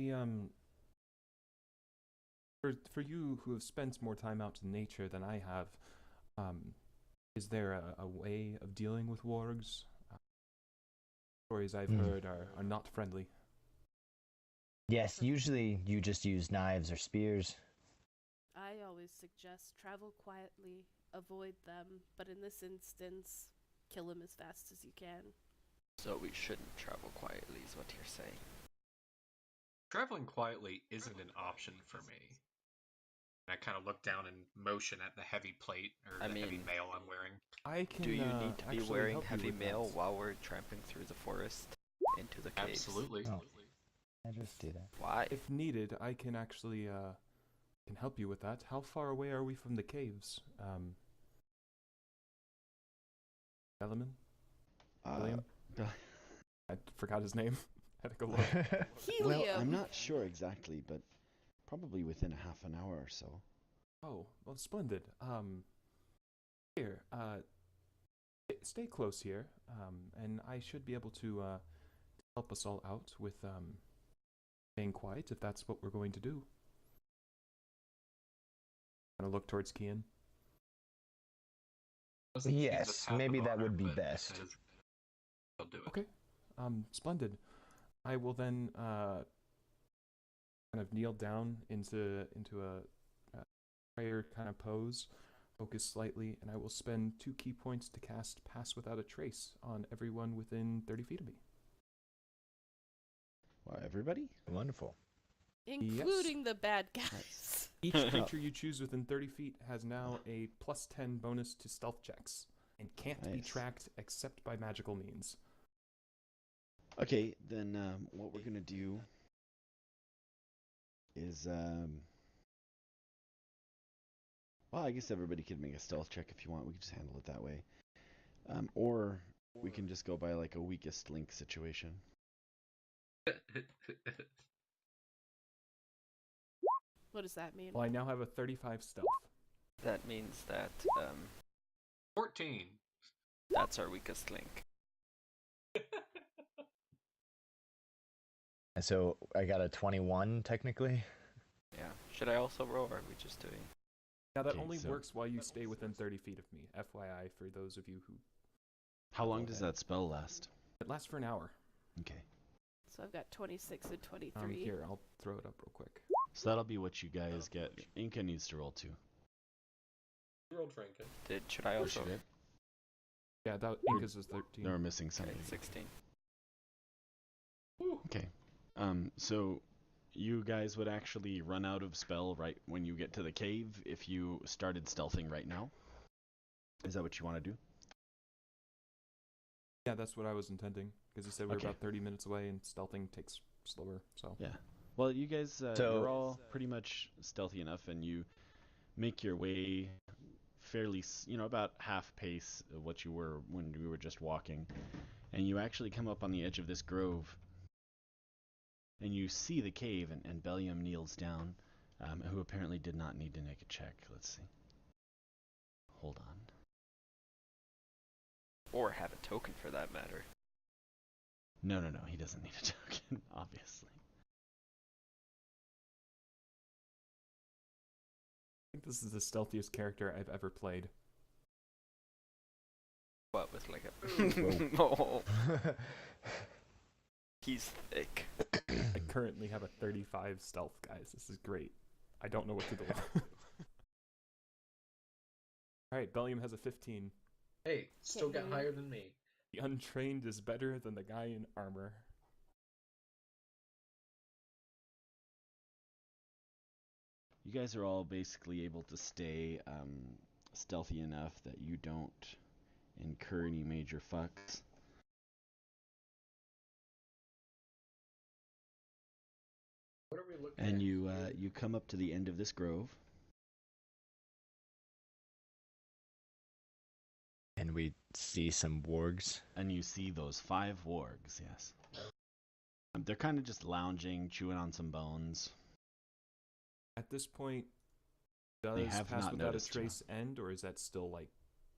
for you who have spent more time out in nature than I have, is there a way of dealing with wargs? Stories I've heard are not friendly. Yes, usually you just use knives or spears. I always suggest travel quietly, avoid them, but in this instance, kill them as fast as you can. So we shouldn't travel quietly, is what you're saying. Traveling quietly isn't an option for me. And I kind of look down and motion at the heavy plate or I the heavy mean, mail I'm wearing. I can. Do you need to be actually wearing help you heavy with mail that. while we're tramping through the forest into the caves? Absolutely. Oh. I just do that. Why? If needed, I can actually can help you with that. How far away are we from the caves? Bellman? William? I forgot his name. Had to go look. Well, Helium! I'm not sure exactly, but probably within a half an hour or so. Oh, well, splendid. Here, stay close here, and I should be able to help us all out with staying quiet if that's what we're going to do. Gonna look towards Kian. Doesn't seem to Yes, have maybe the that honor, would be but best. He'll do it. Okay, splendid. I will then kind of kneel down into a prayer kind of pose, focus slightly, and I will spend 2 key points to cast Pass Without a Trace on everyone within 30 feet of me. Wow, everybody? Wonderful. Including the bad guys. Each creature you choose within 30 feet has now a +10 bonus to stealth checks and can't be Nice. tracked except by magical means. Okay, then what we're gonna do is well, I guess everybody could make a stealth check if you want. We could just handle it that way, or we can just go by like a weakest link situation. What does that mean? Well, I now have a 35 stealth. That means that 14. that's our weakest link. And so I got a 21 technically. Yeah. Should I also roll, or are we just doing? Now that Okay, only so- works while you stay within 30 feet of me. FYI for those of you who... How long does that spell last? It lasts for an hour. Okay, So I've got 26 and 23. Here, I'll throw it up real quick. so that'll be what you guys get. Inca needs to roll too. Roll trinket. Should I also? She did? Yeah, that Inca's was 13. They were missing Okay, something. 16. Okay. So you guys would actually run out of spell right when you get to the cave if you started stealthing right now. Is that what you want to do? Yeah, that's what I was intending, because you said we were Okay. about 30 minutes away and stealthing takes slower, so... Yeah. Well, you guys, So- you're all pretty much stealthy enough, and you make your way fairly, about half pace of what you were when you were just walking, and you actually come up on the edge of this grove, and you see the cave, and Bellium kneels down, who apparently did not need to make a check. Let's see. Hold on. Or have a token for that matter. No, he doesn't need a token, obviously. I think this is the stealthiest character I've ever played. What with like a? Oh, he's thick. I currently have a 35 stealth, guys. This is great. I don't know what to do. Alright, Bellium has a 15. Hey, still got hear you. higher than me. The untrained is better than the guy in armor. You guys are all basically able to stay stealthy enough that you don't incur any major fucks. What are we looking And at? you come up to the end of this grove, And we see some wargs. and you see those 5 wargs. Yes, they're kind of just lounging, chewing on some bones. At this point, They does have Pass not Without a noticed you. Trace end, or is that still like...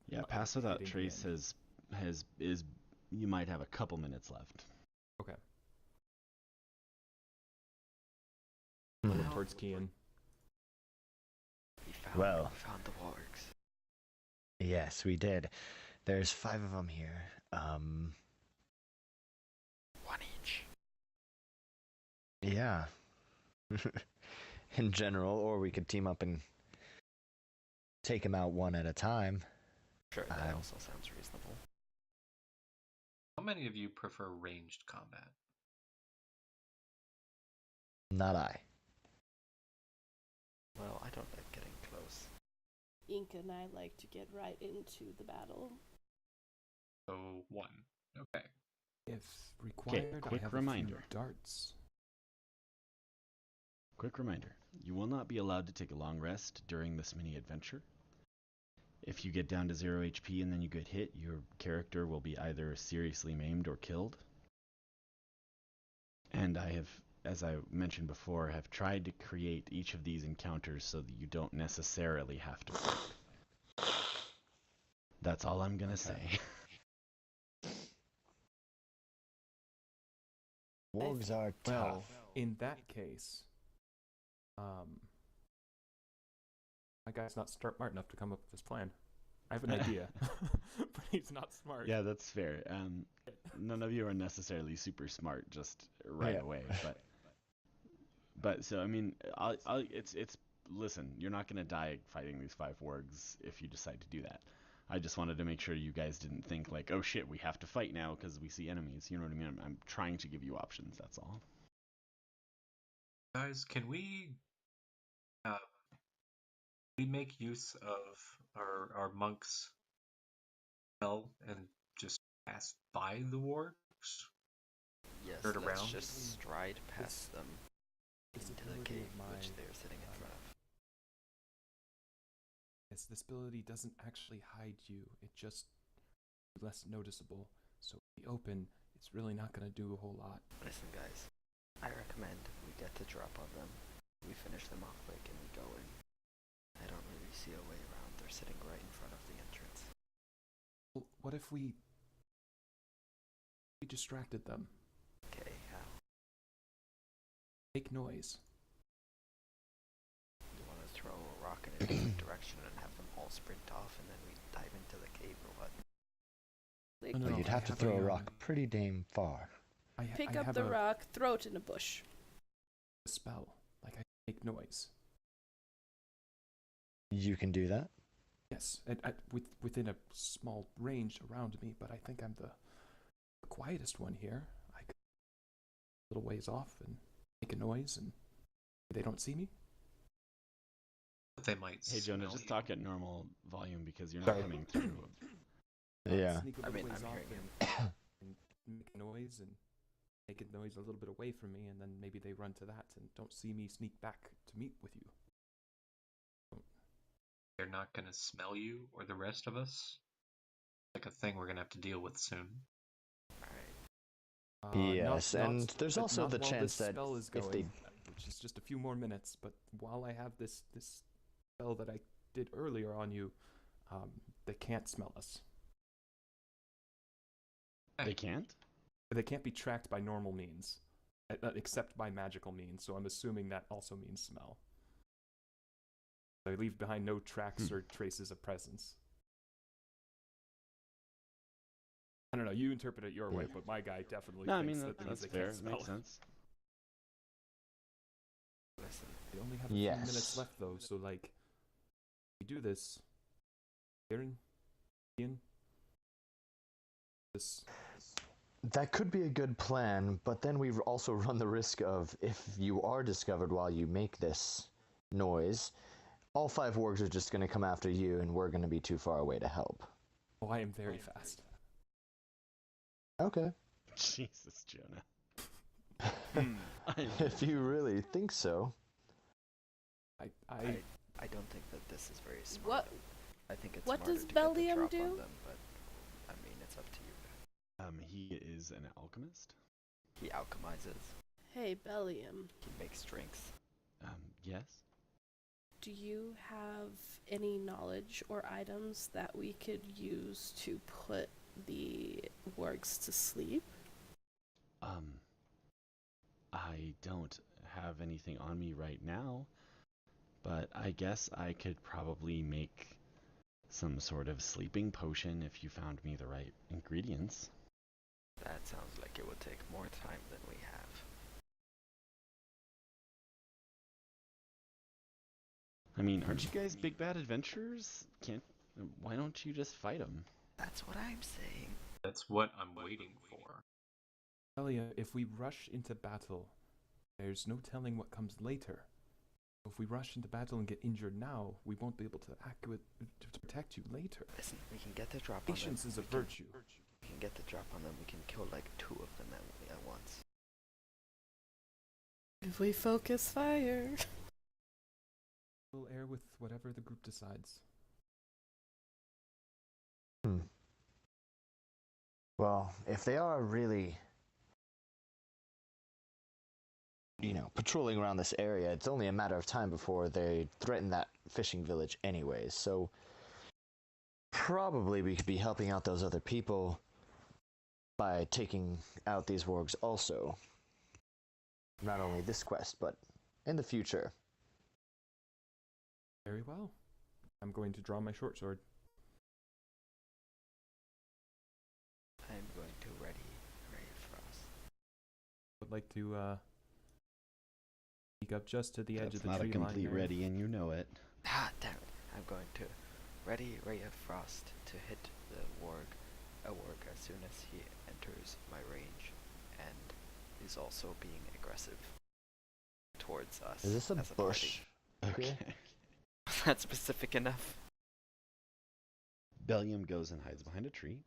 Yeah, pass without hitting the trace end? is you might have a couple minutes left. Okay. towards Kian. We Well. found the wargs. Yes, we did. There's 5 of them here. One each. Yeah. In general, or we could team up and take them out one at a time. Sure, that also sounds reasonable. How many of you prefer ranged combat? Not I. Well, I don't like getting close. Ink and I like to get right into the battle. So 1. Okay. If required, quick I have reminder. a few darts. Quick reminder, you will not be allowed to take a long rest during this mini adventure. If you get down to 0 HP and then you get hit, your character will be either seriously maimed or killed. And I have, as I mentioned before, have tried to create each of these encounters so that you don't necessarily have to fight. That's all I'm gonna say. Wargs are tough. Well, in that case, my guy's not smart enough to come up with this plan. I have an idea, but he's not smart. Yeah, that's fair. None of you are necessarily super smart just right away, but so I mean, it's listen, you're not gonna die fighting these 5 wargs if you decide to do that. I just wanted to make sure you guys didn't think like, oh shit, we have to fight now because we see enemies. You know what I mean? I'm trying to give you options. That's all. Guys, can we make use of our monk's spell and just pass by the wargs? Yes, Turn let's around. just stride past them This into the ability cave of which mine, they're sitting in front of. Yes, this ability doesn't actually hide you. It just less noticeable. So in the open, it's really not going to do a whole lot. Listen, guys, I recommend we get the drop on them. We finish them off quick and we go in. I don't really see a way around. They're sitting right in front of the entrance. Well, what if we distracted them? Okay, how? Make noise. You want to throw a rock in a different direction and have them all sprint off and then we dive into the cave or what? Like, No, no, But no, you'd I have to have throw a, a rock pretty damn far. pick I up have the a rock, throw it in a bush. spell. Like I make noise. You can do that? Yes, within a small range around me, but I think I'm the quietest one here. I could a little ways off and make a noise, and they don't see me. But they might. Hey Jonah, smell just you. talk at normal volume because you're not coming through. Yeah. Sneak a I little mean, ways I'm off hearing and make a noise and make a noise a little bit away from me, and then maybe they run to that and don't see me sneak back to meet with you. They're not going to smell you or the rest of us. Like a thing we're going to have to deal with soon. Alright. Yes, and there's but also not the while chance this that spell is if going, they- which is just a few more minutes. But while I have this spell that I did earlier on you, they can't smell us. They can't? They can't be tracked by normal means, except by magical means. So I'm assuming that also means smell. They leave behind no tracks or traces of presence. I don't know. You interpret it your way, Yeah. but my guy definitely No, I thinks mean that means that's they fair. can't It smell. makes sense. Listen, We only have a few minutes Yes. left, though. So like, we do this. Ian, this. That could be a good plan, but then we also run the risk of, if you are discovered while you make this noise, all 5 wargs are just going to come after you and we're going to be too far away to help. Oh, I am very fast. Okay. Jesus, Jonah. If you really think so. I I don't think that this is very smart. What? I think it's what smarter does to get the Bellium drop do? on them, but I mean, it's up to you. He is an alchemist. He alchemizes. Hey, Bellium, He makes drinks. Yes. do you have any knowledge or items that we could use to put the wargs to sleep? I don't have anything on me right now, but I guess I could probably make some sort of sleeping potion if you found me the right ingredients. That sounds like it would take more time than we have. I mean, aren't you guys big bad adventurers? Why don't you just fight them? That's what I'm saying. That's what I'm waiting for. Elia, if we rush into battle, there's no telling what comes later. If we rush into battle and get injured now, we won't be able to protect you later. Listen, we can get the drop on them. Patience is a virtue. We can get the drop on them. We can kill like 2 of them at once. If we focus fire. We'll air with whatever the group decides. Well, if they are really, patrolling around this area, it's only a matter of time before they threaten that fishing village anyways, so probably we could be helping out those other people by taking out these wargs also. Not only this quest, but in the future. Very well. I'm going to draw my short sword. I'm going to ready Ray of Frost. Would like to sneak up just to the edge of the That's tree not a line complete there. ready, and you know it. Ah, damn it. I'm going to ready Ray of Frost to hit the a warg as soon as he enters my range and is also being aggressive towards us. Is this a as bush? party. Okay. Was that specific enough? Bellium goes and hides behind a tree.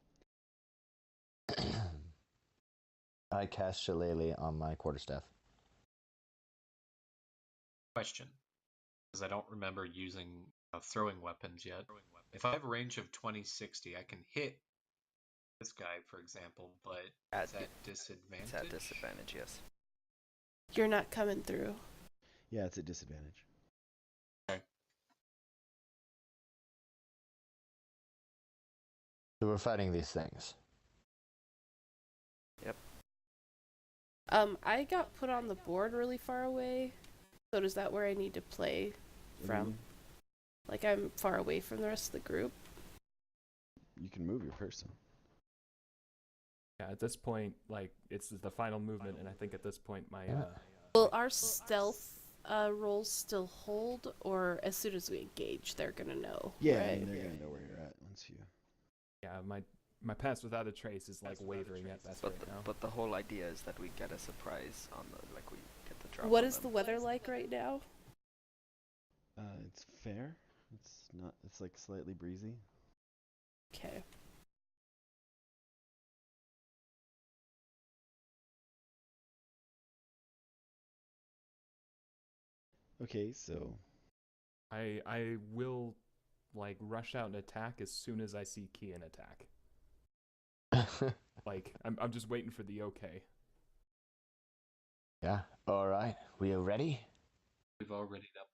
I cast Shillelagh on my quarterstaff. Question, because I don't remember using throwing weapons yet. If I have a range of 20-60, I can hit this guy, for example, but is that disadvantage? It's at disadvantage, yes. You're not coming through. Yeah, it's a disadvantage. So we're fighting these things. Yep. I got put on the board really far away. So is that where I need to play from? Like I'm far away from the rest of the group? You can move your person. Yeah, at this point, like, it's the final movement, and I think at this point my... Will our stealth rolls still hold, or as soon as we engage, they're gonna know? Yeah, right? I mean, they're gonna know where you're at once you. Yeah, my pass without a trace is like wavering at best right now. But the whole idea is that we get a surprise on the we get the drop. What on is them. the weather like right now? It's fair. It's not. It's like slightly breezy. Okay. Okay, so I will like rush out and attack as soon as I see Kian attack. Like I'm just waiting for the okay. Yeah. All right. We are ready. We've all readied up.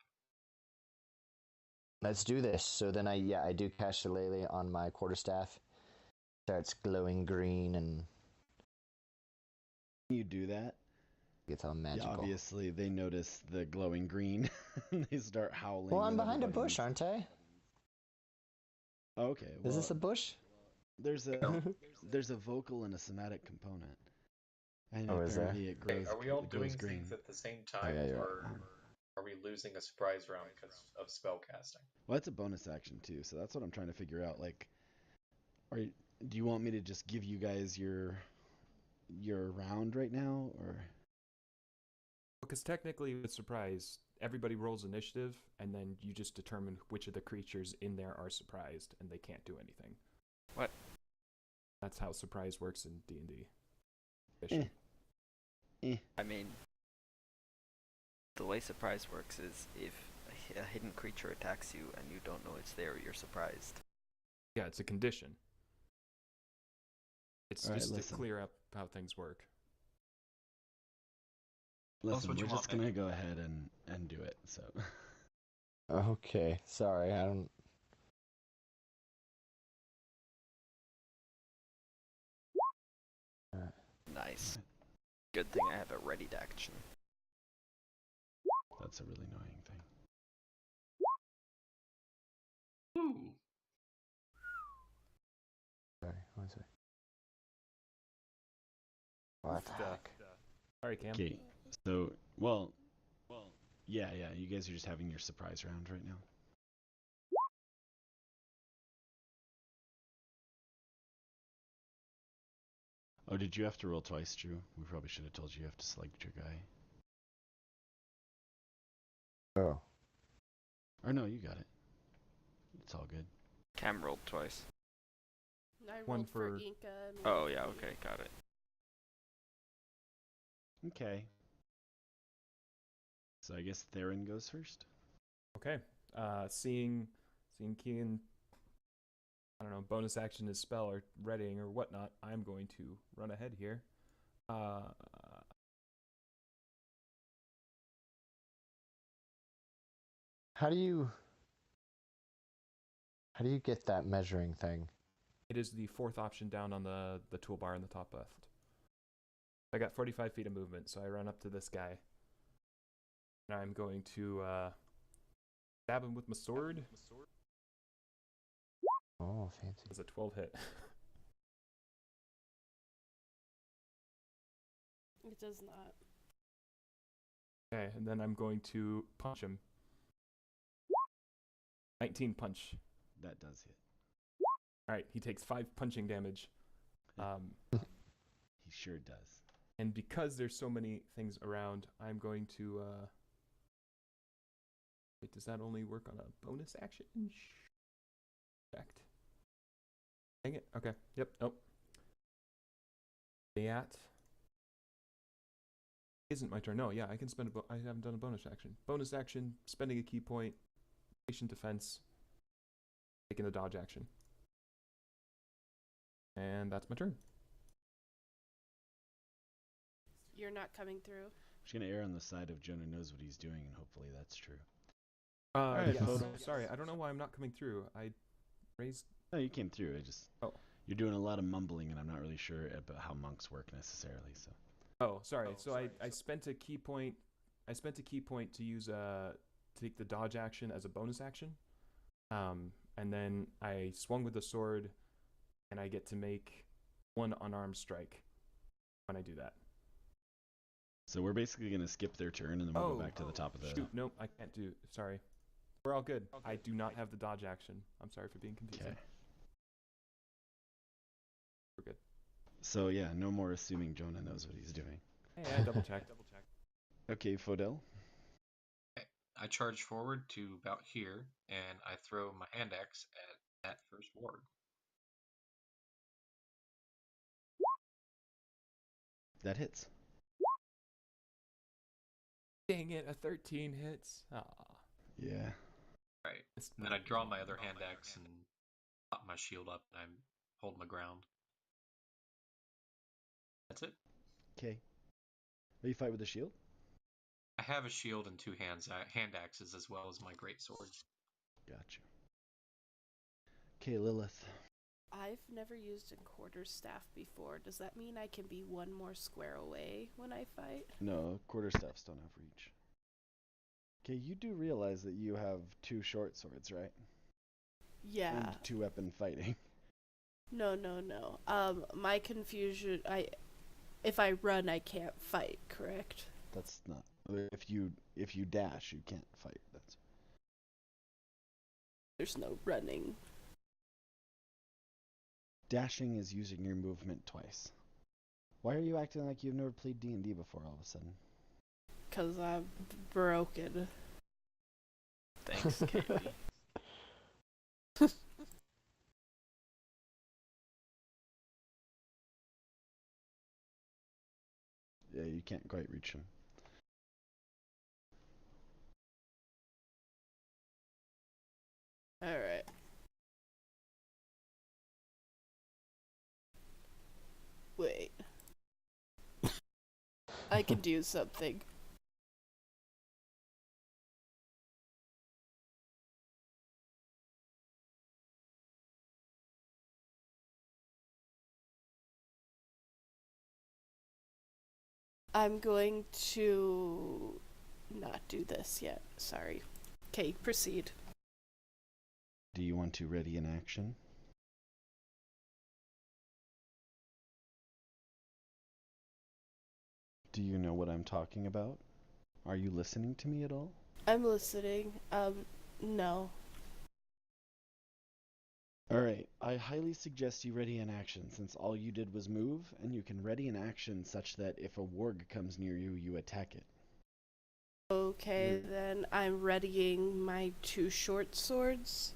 Let's do this. So then I do cast Shillelagh on my quarterstaff. Starts glowing green and you do that. gets all magical. Yeah, obviously, they notice the glowing green. And they start howling. Well, I'm and behind a everybody bush, aren't I? Okay. Is this a bush? There's a vocal and a somatic component. And Oh, is there? apparently it grows. Are we all it doing goes green. things at the same time, yeah, you're or are we losing a surprise round because of spell casting? Well, that's a bonus action too, so that's what I'm trying to figure out. Like, do you want me to just give you guys your round right now, or? Because technically with surprise, everybody rolls initiative, and then you just determine which of the creatures in there are surprised, and they can't do anything. What? That's how surprise works in D&D. I mean, the way surprise works is if a hidden creature attacks you and you don't know it's there, you're surprised. Yeah, it's a condition. It's All right, just to listen. clear up how things work. Listen, what we're you just want, gonna go ahead and do it. So. Okay. Sorry, I don't. Nice. Good thing I have a ready action. That's a really annoying thing. Ooh. Sorry, one sec. What the heck? Sorry, Cam. Okay, so well, yeah. You guys are just having your surprise round right now. Oh, did you have to roll twice, Drew? We probably should have told you have to select your guy. Oh. Or no, you got it. It's all good. Cam rolled twice. I One rolled for for- Inca. And Oh, one yeah, for okay, got it. Okay. So I guess Theron goes first. Okay. Seeing Kean, I don't know, bonus action his spell or readying or whatnot, I'm going to run ahead here. How do you get that measuring thing? It is the fourth option down on the toolbar in the top left. I got 45 feet of movement, so I run up to this guy. And I'm going to stab him with my sword. Oh, fancy. It's a 12 hit. It does not. Okay, and then I'm going to punch him. 19 punch. That does hit. Alright, he takes 5 punching damage. He sure does. And because there's so many things around, I'm going to... Wait, does that only work on a bonus action? Checked. Dang it. Okay. Yep. Nope. That isn't my turn. No, yeah, I can spend I haven't done a bonus action. Bonus action, spending a key point, patient defense, taking the dodge action. And that's my turn. You're not coming through. I'm just gonna err on the side of Jonah knows what he's doing, and hopefully that's true. Yes. Photo. Sorry, I don't know why I'm not coming through. I raised... No, you came through. Oh. You're doing a lot of mumbling, and I'm not really sure about how monks work necessarily. So. Oh, sorry. I spent a key point. I spent a key point to use to take the dodge action as a bonus action. And then I swung with the sword, and I get to make one unarmed strike when I do that. So we're basically gonna skip their turn, and then we'll go back to the top of the. Shoot, nope, I can't do. Sorry, we're all good. I do not have the dodge action. I'm sorry for being confusing. Okay. We're good. So yeah, no more assuming Jonah knows what he's doing. Hey, I double checked. Okay, Fodel. I charge forward to about here, and I throw my hand axe at that first ward. That hits. Dang it, a 13 hits. Aw. Yeah. Right. And then I draw my other hand axe and pop my shield up, and I hold my ground. That's it. Okay. Will you fight with a shield? I have a shield and 2 hand axes as well as my great sword. Gotcha. Okay, Lilith. I've never used a quarterstaff before. Does that mean I can be one more square away when I fight? No, quarterstaffs don't have reach. Okay, you do realize that you have 2 short swords, right? Yeah. And 2-weapon fighting. No. My confusion. If I run, I can't fight. Correct? That's not. If you dash, you can't fight. That's. There's no running. Dashing is using your movement twice. Why are you acting like you've never played D&D before all of a sudden? 'Cause I'm broken. Thanks, Kaylee. Yeah, you can't quite reach him. Alright. Wait. I can do something. I'm going to not do this yet. Sorry. Okay, proceed. Do you want to ready an action? Do you know what I'm talking about? Are you listening to me at all? I'm listening. No. Alright, I highly suggest you ready an action since all you did was move, and you can ready an action such that if a warg comes near you, you attack it. Okay, then I'm readying my 2 short swords.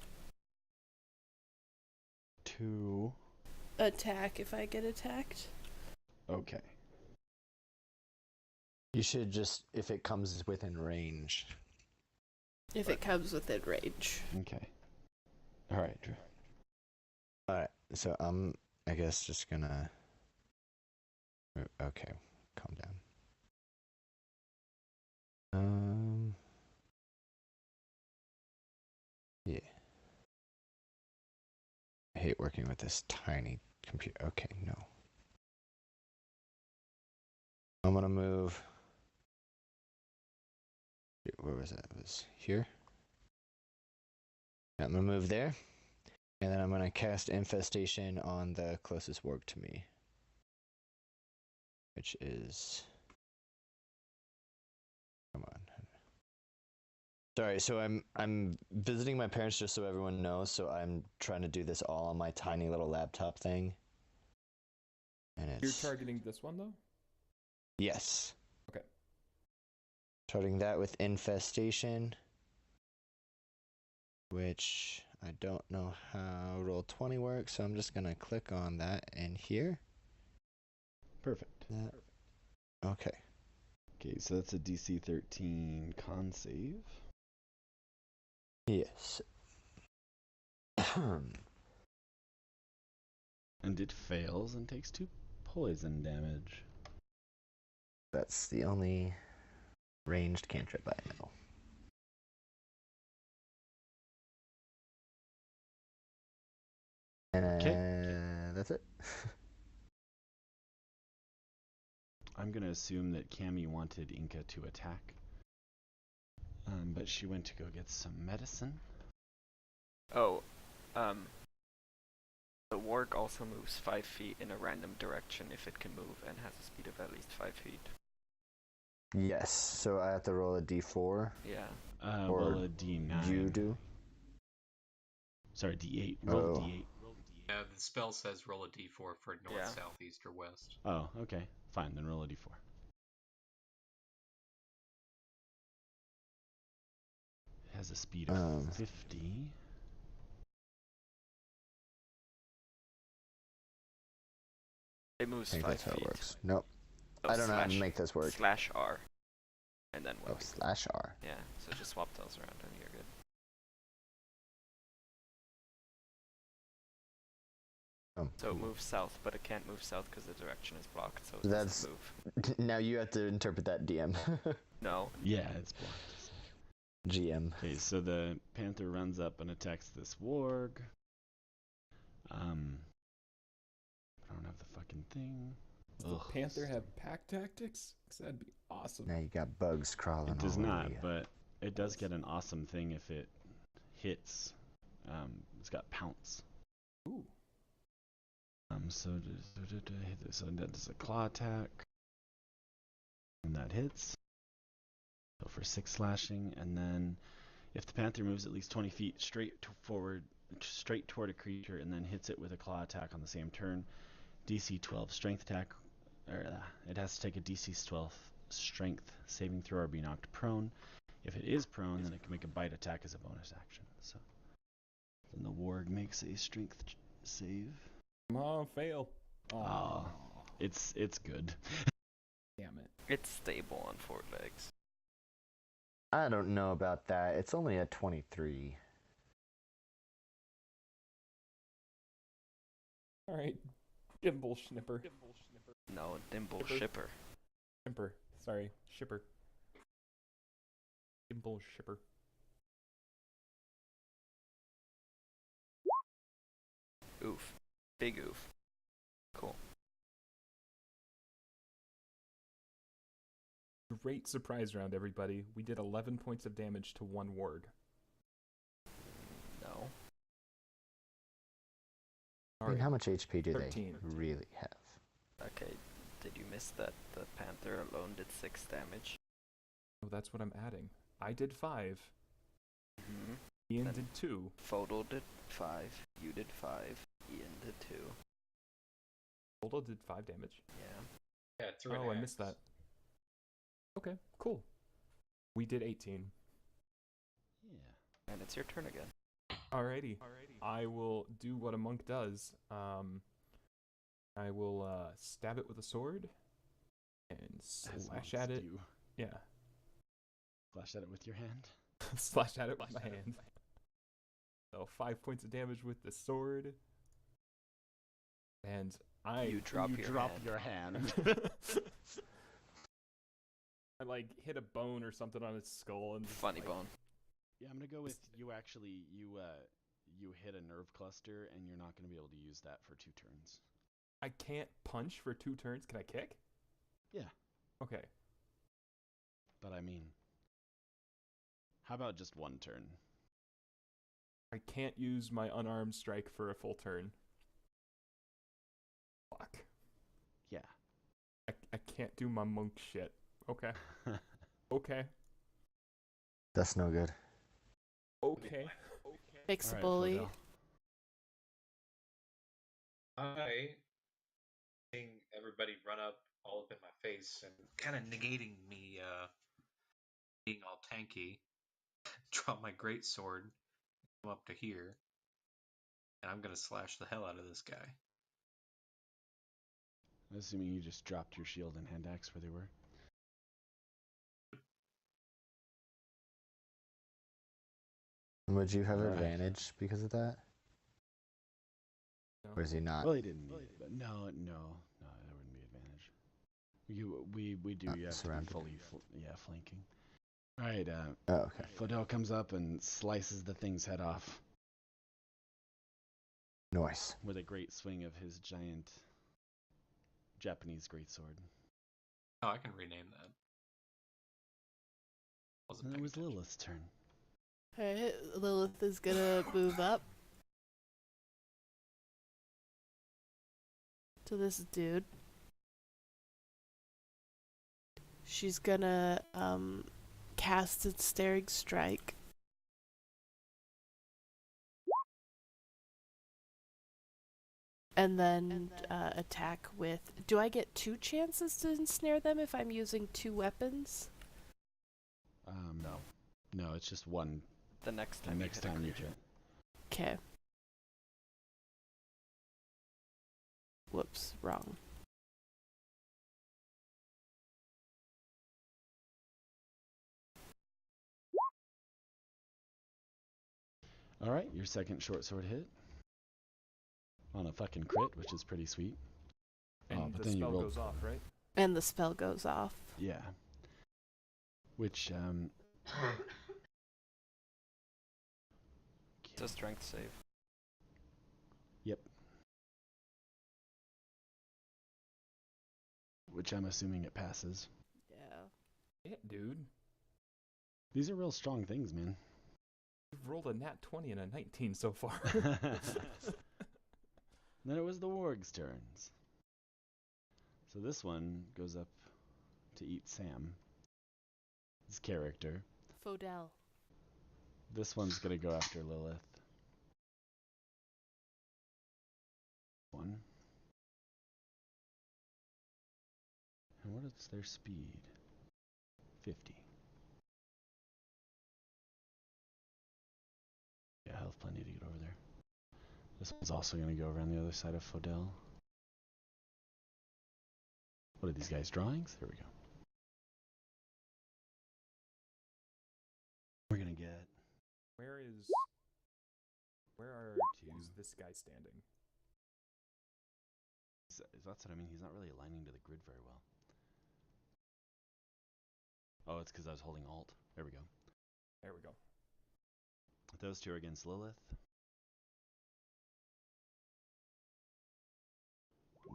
To... Attack if I get attacked. Okay. You should just, if it comes within range. If it comes within range. Okay. Alright, Drew. Alright, so I'm, I guess, just gonna... Okay, calm down. Yeah. I hate working with this tiny computer. Okay, no. I'm gonna move... Where was that? It was here? Yeah, I'm gonna move there. And then I'm gonna cast Infestation on the closest warg to me. Which is... Come on. Sorry, so I'm visiting my parents just so everyone knows, so I'm trying to do this all on my tiny little laptop thing. And it's... You're targeting this one, though? Yes. Okay. Starting that with Infestation. Which I don't know how Roll20 works, so I'm just gonna click on that in here. Perfect. That. Okay. Okay, so that's a DC 13 con save. Yes. And it fails and takes 2 poison damage. That's the only ranged cantrip I know. And that's it. I'm gonna assume that Cammy wanted Inca to attack. But she went to go get some medicine. Oh, the warg also moves 5 feet in a random direction if it can move and has a speed of at least 5 feet. Yes, so I have to roll a d4. Yeah. Roll a D9. You do? Sorry, D8. Roll a Oh. D8. Yeah, the spell says roll a d4 for north, Yeah. south, east, or west. Oh, okay. Fine, then roll a D4. It has a speed of 50. It moves I think 5 that's how feet. it works. Nope. So I don't know how to make this work. Slash R. And then Oh, slash R. Yeah, so just swap those around and you're good. So it moves south, but it can't move south because the direction is blocked, so it That's- doesn't move. Now you have to interpret that, DM. No. Yeah, it's blocked. GM. Okay, so the panther runs up and attacks this warg. I don't have the fucking thing. Does the panther have pack tactics? 'Cause that'd be awesome. Now you got bugs crawling It does all over not, you. but it does get an awesome thing if it hits. It's got pounce. Ooh. So that does a claw attack, and that hits. So for 6 slashing, and then if the panther moves at least 20 feet straight forward, straight toward a creature, and then hits it with a claw attack on the same turn, DC 12 strength attack, it has to take a DC 12 strength saving throw or be knocked prone. If it is prone, then it can make a bite attack as a bonus action. So then the warg makes a strength save. Come on, fail. Oh, it's good. Damn it. It's stable on 4 legs. I don't know about that. It's only a 23. Alright. Dimble Schnipper. No, Dimble Shipper. Shipper. Shipper. Sorry. Shipper. Dimble Shipper. Oof. Big oof. Cool. Great surprise round, everybody. We did 11 points of damage to one ward. No. I mean, how much HP do 13. they really have? Okay, did you miss that the Panther alone did 6 damage? Oh, that's what I'm adding. I did 5. Mm-hmm. Ian Then- did 2. Photo did 5, you did 5, Ian did 2. Goldo did 5 damage. Yeah. Yeah, through an Oh, I axe. missed that. Okay, cool. We did 18. Yeah. And it's your turn again. Alrighty. I will do what a monk does. I will stab it with a sword and As slash monks at it. do. Yeah, Slash at it with your hand. slash at it with my hand. So 5 points of damage with the sword. And You drop your hand. I like hit a bone or something on its skull and just, Funny like, bone. Yeah, I'm gonna go with you. Actually, you hit a nerve cluster, and you're not gonna be able to use that for 2 turns. I can't punch for 2 turns. Can I kick? Yeah, Okay. but I mean, how about just 1 turn? I can't use my unarmed strike for a full turn. Fuck. Yeah. I can't do my monk shit. Okay. Okay. That's no good. Okay. Fix All right, bully. Fodell. I seeing everybody run up all up in my face and kind of negating me being all tanky. Draw my great sword, come up to here, and I'm gonna slash the hell out of this guy. Assuming you just dropped your shield and hand axe where they were. Would you have Alright. advantage because of that? No. Or is he not? Well, he didn't need it, but no, that wouldn't be advantage. We do. Not You have surrounded. to be fully, flanking. All right. Oh, okay. Fodell comes up and slices the thing's head off Nice. with a great swing of his giant Japanese greatsword. Oh, I can rename that. Wasn't And it paying was attention. Lilith's turn. Alright, Lilith is gonna move up to this dude. She's gonna cast its staring strike. And then attack with. Do I get 2 chances to ensnare them if I'm using 2 weapons? No. No, it's just one. The next The time next time you hit. hit. Okay. Whoops, wrong. All right, your second short sword hit on a fucking crit, which is pretty sweet. And but the then you spell rolled. goes off, right? And the spell goes off. Yeah. Which It's a strength save. Yep. Which I'm assuming it passes. Yeah. Yeah, dude. These are real strong things, man. You've rolled a nat 20 and a 19 so far. Then it was the warg's turns. So this one goes up to eat Sam. His character. Fodell. This one's gonna go after Lilith. 1. And what is their speed? 50. Yeah, health plenty to get over there. This one's also gonna go over on the other side of Fodell. What are these guys' drawings? There we go. We're gonna get Where is this guy standing? That's what I mean. He's not really aligning to the grid very well. Oh, it's because I was holding Alt. There we go. There we go. Those two are against Lilith.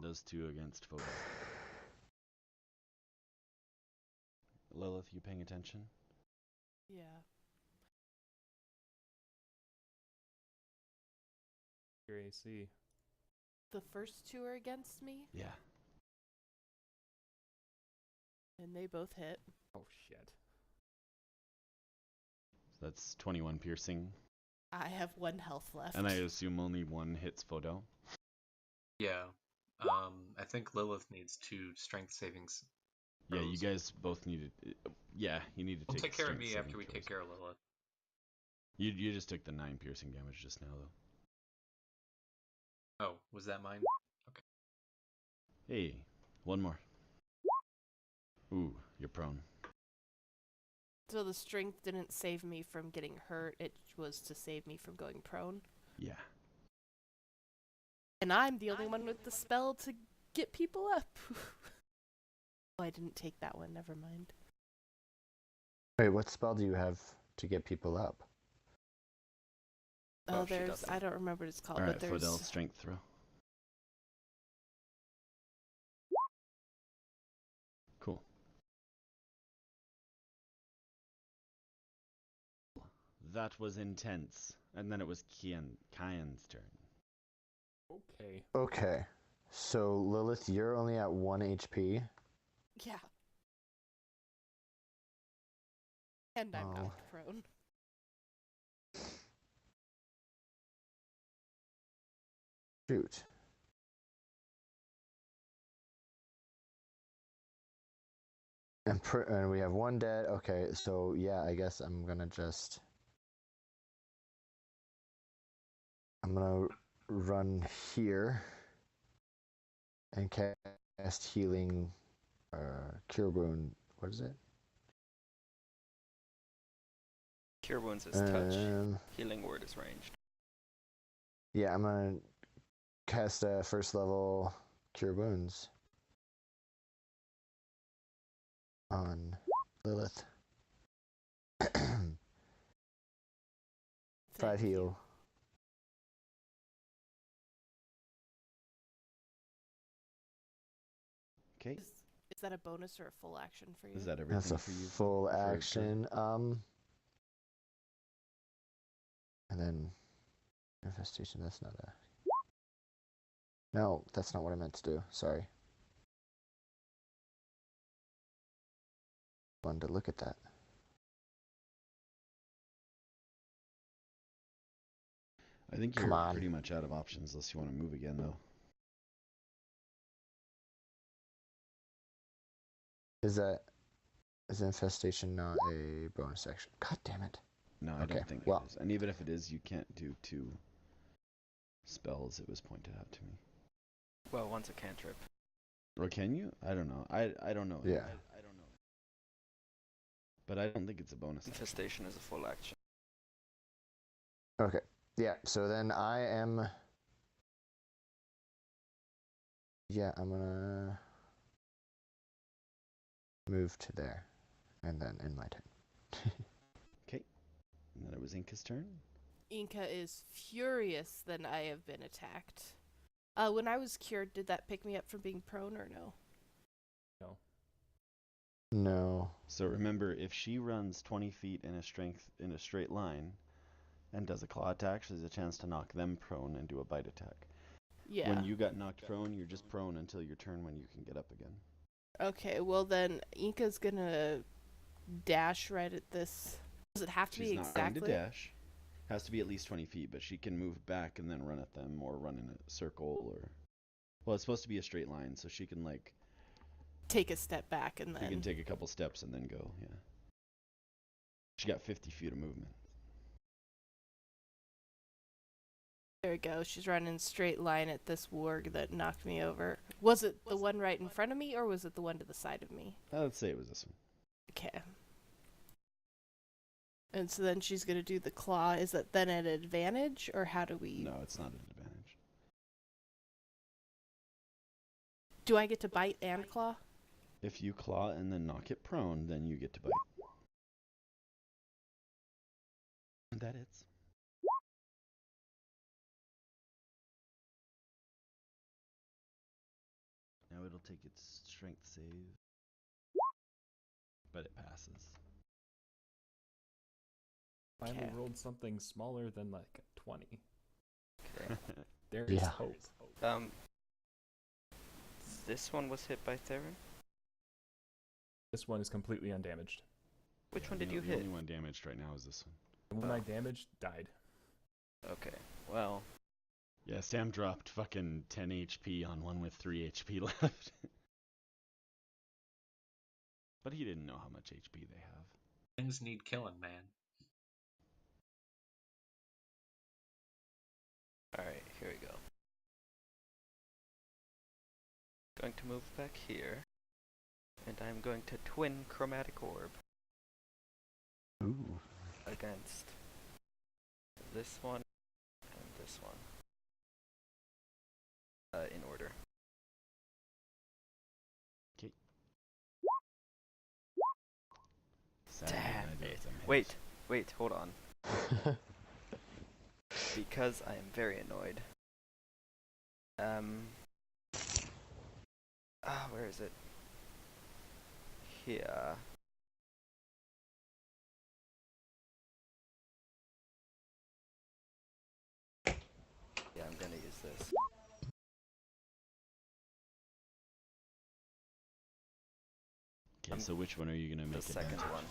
Those two against Fodell. Lilith, you paying attention? Yeah. Your AC. The first two are against me, Yeah. and they both hit. Oh shit. That's 21 piercing. I have 1 health left. And I assume only one hits Photo. Yeah. I think Lilith needs 2 strength savings. Yeah, you throws. guys both need to. Yeah, you need to We'll take. take care of strength me after saving we take throws. care of Lilith. You just took the 9 piercing damage just now, though. Oh, was that mine? Okay. Hey, one more. Ooh, you're prone. So the strength didn't save me from getting hurt, it was to save me from going prone. Yeah. And I'm the only one with the spell to get people up. Oh, I didn't take that one, never mind. Wait, what spell do you have to get people up? Oh, she there's, doesn't. I don't remember what it's called, All right, but there's... Fidel, strength throw. Cool. That was intense. And then it was Kian's turn. Okay. Okay. So, Lilith, you're only at 1 HP. Yeah. And I'm Oh. knocked prone. Shoot. And we have 1 dead. Okay, so yeah, I guess I'm gonna run here and cast healing, cure wound. What is it? Cure wounds is touch. Healing word is ranged. Yeah, I'm gonna cast a first level cure wounds on Lilith. 5 Thank you. heal. Okay. Is that a bonus or a full action for you? Is that everything That's a for you? full for a turn? action. And then infestation. That's not a. No, that's not what I meant to do. Sorry. Fun to look at that. I think Come you're on. pretty much out of options unless you want to move again, though. Is infestation not a bonus action? God damn it. No, I Okay, don't think well- it is. And even if it is, you can't do 2 spells. It was pointed out to me. Well, one's a cantrip. Or can you? I don't know. I don't know. Yeah. I don't know. But I don't think it's a bonus action. Infestation is a full action. Okay. Yeah, so then I am. Yeah, I'm gonna move to there. And then end my turn. Okay. And then it was Inca's turn. Inca is furious that I have been attacked. When I was cured, did that pick me up from being prone or no? No. No. So remember, if she runs 20 feet in a straight line and does a claw attack, she has a chance to knock them prone and do a bite attack. Yeah. When you got knocked prone, you're just prone until your turn when you can get up again. Okay, well then Inca's gonna dash right at this. Does it have to She's be not exactly? going to dash. Has to be at least 20 feet, but she can move back and then run at them or run in a circle or... Well, it's supposed to be a straight line, so she can like... Take a step back and She then. can take a couple steps and then go, yeah. She got 50 feet of movement. There we go. She's running straight line at this warg that knocked me over. Was it the one right in front of me, or was it the one to the side of me? Let's say it was this one. Okay. And so then she's gonna do the claw. Is that then at advantage, or how do we? No, it's not an advantage. Do I get to bite and claw? If you claw and then knock it prone, then you get to bite. And that hits. Now it'll take its strength save. but it passes. Finally Okay. rolled something smaller than like a 20. Okay. There is Yeah. hope. This one was hit by Theron? This one is completely undamaged. Which one did The you the hit? only one damaged right now is this one. The one I damaged died. Okay, well, Yeah, Sam dropped fucking 10 HP on one with 3 HP left. But he didn't know how much HP they have. Things need killing, man. alright, here we go. Going to move back here. And I'm going to twin chromatic orb Ooh. against this one and this one. In order. Sadly, Damn neither of it. them hit. Wait, hold on. Because I am very annoyed. Where is it? Here. Yeah, I'm gonna use this. Okay, so which one are you gonna The make second advantage? one.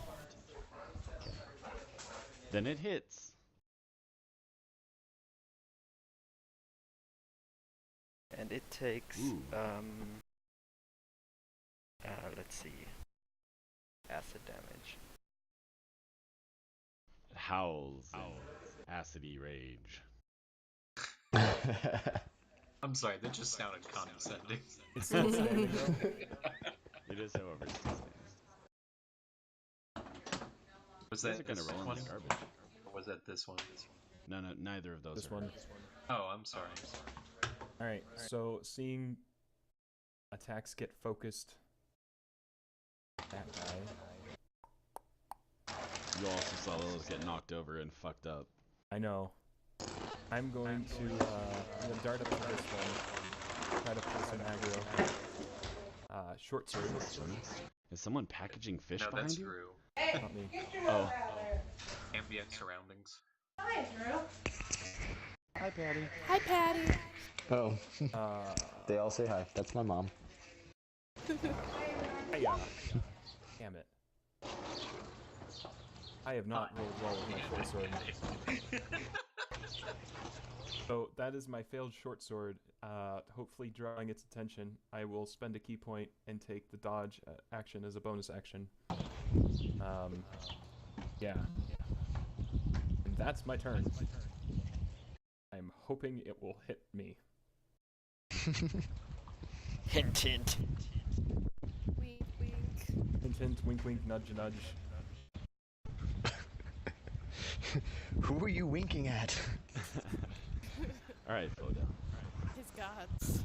Okay. Then it hits. And it takes, Ooh. let's see. Acid damage. It howls in acidy rage. I'm sorry, that just sounded condescending. It's still standing though. It is, however, still standing. Was Those that are gonna this roll in one? the garbage. Or was that this one? No, neither of those This are one. hurt. Oh, I'm sorry. Alright, so seeing attacks get focused. That guy. You also saw those get knocked over and fucked up. I know. I'm going to I'm gonna dart up to this one. Try to pull some aggro. Short sword. Is someone packaging fish No, behind that's you? Drew. Not me. Oh. Ambient surroundings. Hi, Drew. Hi, Patty. Hi, Patty. Oh. Uh, They all say hi. That's my mom. Hiya. Damn it. I have not rolled well with my short sword. So that is my failed short sword. Hopefully drawing its attention. I will spend a key point and take the dodge action as a bonus action. Yeah. And that's my turn. I'm hoping it will hit me. Hint, hint. Wink, wink. Hint, hint, wink, wink, nudge, nudge. Who are you winking at? Alright, Foda. His gods.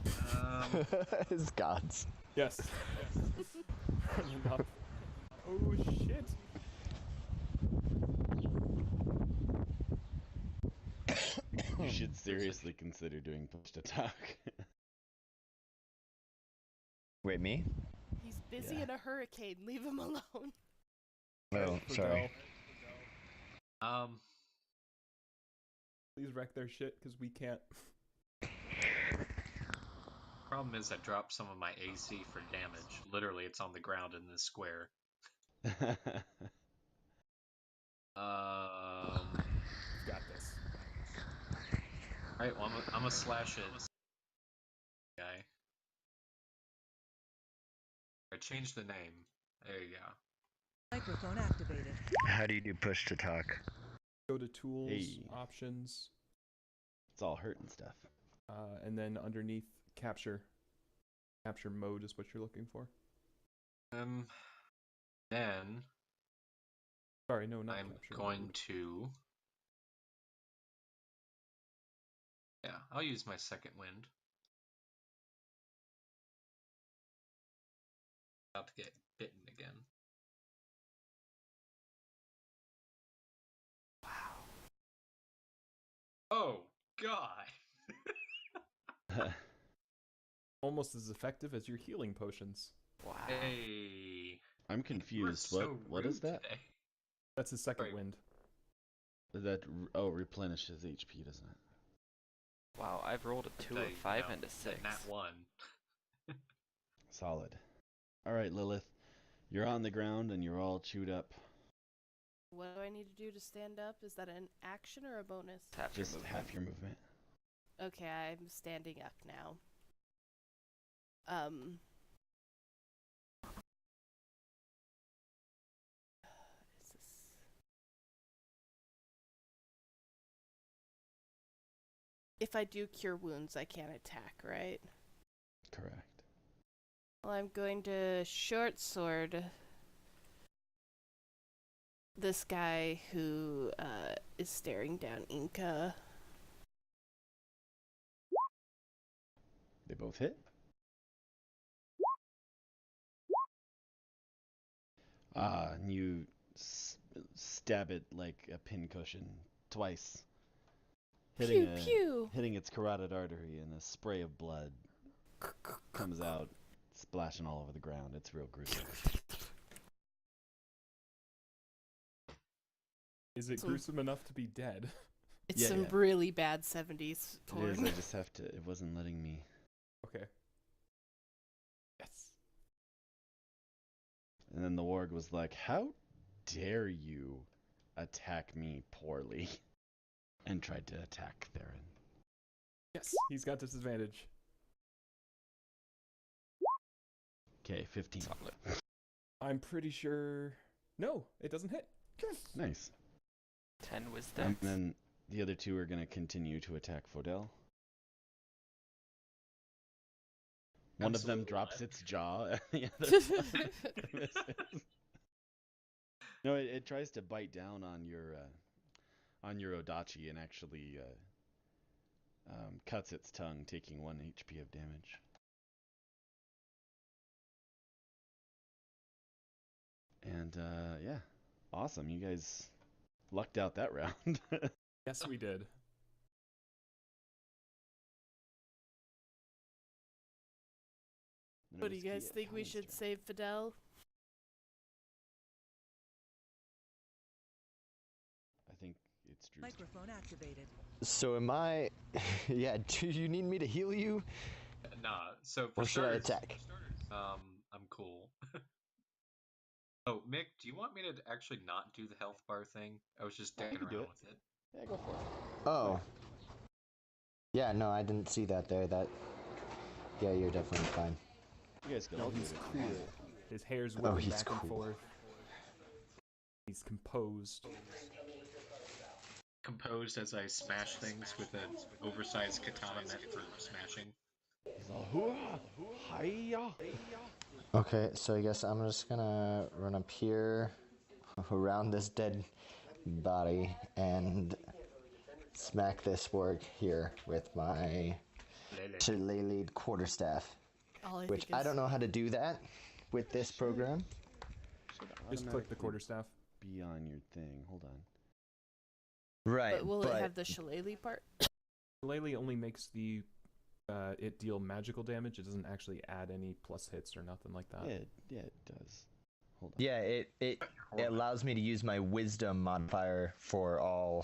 His gods. Yes. Running up. Oh shit. You should seriously consider doing pushed attack. Wait, me? He's busy Yeah. in a hurricane. Leave him alone. Oh, sorry. Please wreck their shit, because we can't. Problem is I dropped some of my AC for damage. Literally, it's on the ground in this square. Got this. Alright, well, I'm gonna slash it. Guy. I changed the name. There you go. Microphone activated. How do you do push to talk? Go to tools, Hey. options, It's all hurt and stuff. and then underneath capture. Capture mode is what you're looking for. Then Sorry, no, not I'm capture going mode. to. Yeah, I'll use my second wind. About to get bitten again. Wow. Oh, God. Almost as effective as your healing potions. Wow. Hey. I'm You are confused. so What is rude that? today. That's his second Sorry. wind. That replenishes HP, doesn't it? Wow, I've rolled a 2, a 5, and a 6. Nat 1. Solid. All right, Lilith, you're on the ground and you're all chewed up. What do I need to do to stand up? Is that an action or a bonus? Half your Just movement. half your movement. Okay, I'm standing up now. Is this... If I do cure wounds, I can't attack, right? Correct. Well, I'm going to short sword this guy who is staring down Inca. They both hit. And you stab it like a pincushion twice, Pew pew! hitting its carotid artery, and a spray of blood comes out, splashing all over the ground. It's real gruesome. Is it gruesome enough to be dead? It's Yeah, some yeah. really bad 70s It is. porn. I just have to. It wasn't letting me. Okay. Yes. And then the warg was like, "How dare you attack me poorly?" and tried to attack Theron. Yes, he's got disadvantage. Okay, 15. Solid. I'm pretty sure... No, it doesn't hit. Nice. 10 was And dex. then the other two are going to continue to attack Fodel. One of them Absolutely drops not. its jaw. And the other one misses. No, it tries to bite down on your Odachi and actually cuts its tongue, taking 1 HP of damage. And yeah, awesome. You guys lucked out that round. Yes, we did. What do you guys think we should save Fidel? I think it's Drew's. Microphone activated. So am I? Yeah. Do you need me to heal you, Nah, so for or should I starters, attack? I'm cool. Oh, Mick, do you want me to actually not do the health bar thing? I was just Yeah, you dicking can do around it. with it. Yeah, go for it. Oh. Yeah. No, I didn't see that there. Yeah, you're definitely fine. You guys go. No, I'll do he's it. cool. His hair's Oh, whipping he's back and cool. forth. He's composed. Composed as I smash things with an oversized katana meant for smashing. He's all hooah, hiya. Okay, so I guess I'm just gonna run up here, around this dead body, and smack this warg here with my shillelagh'd quarterstaff. All I Which think I is- don't know how to do that with this program. Just click the quarterstaff. Be on your thing. Hold on. Right, But will it have the shillelagh part? Shillelagh only makes the it deal magical damage. It doesn't actually add any plus hits or nothing like that. Yeah, it does. Hold on. Yeah, it allows me to use my wisdom modifier for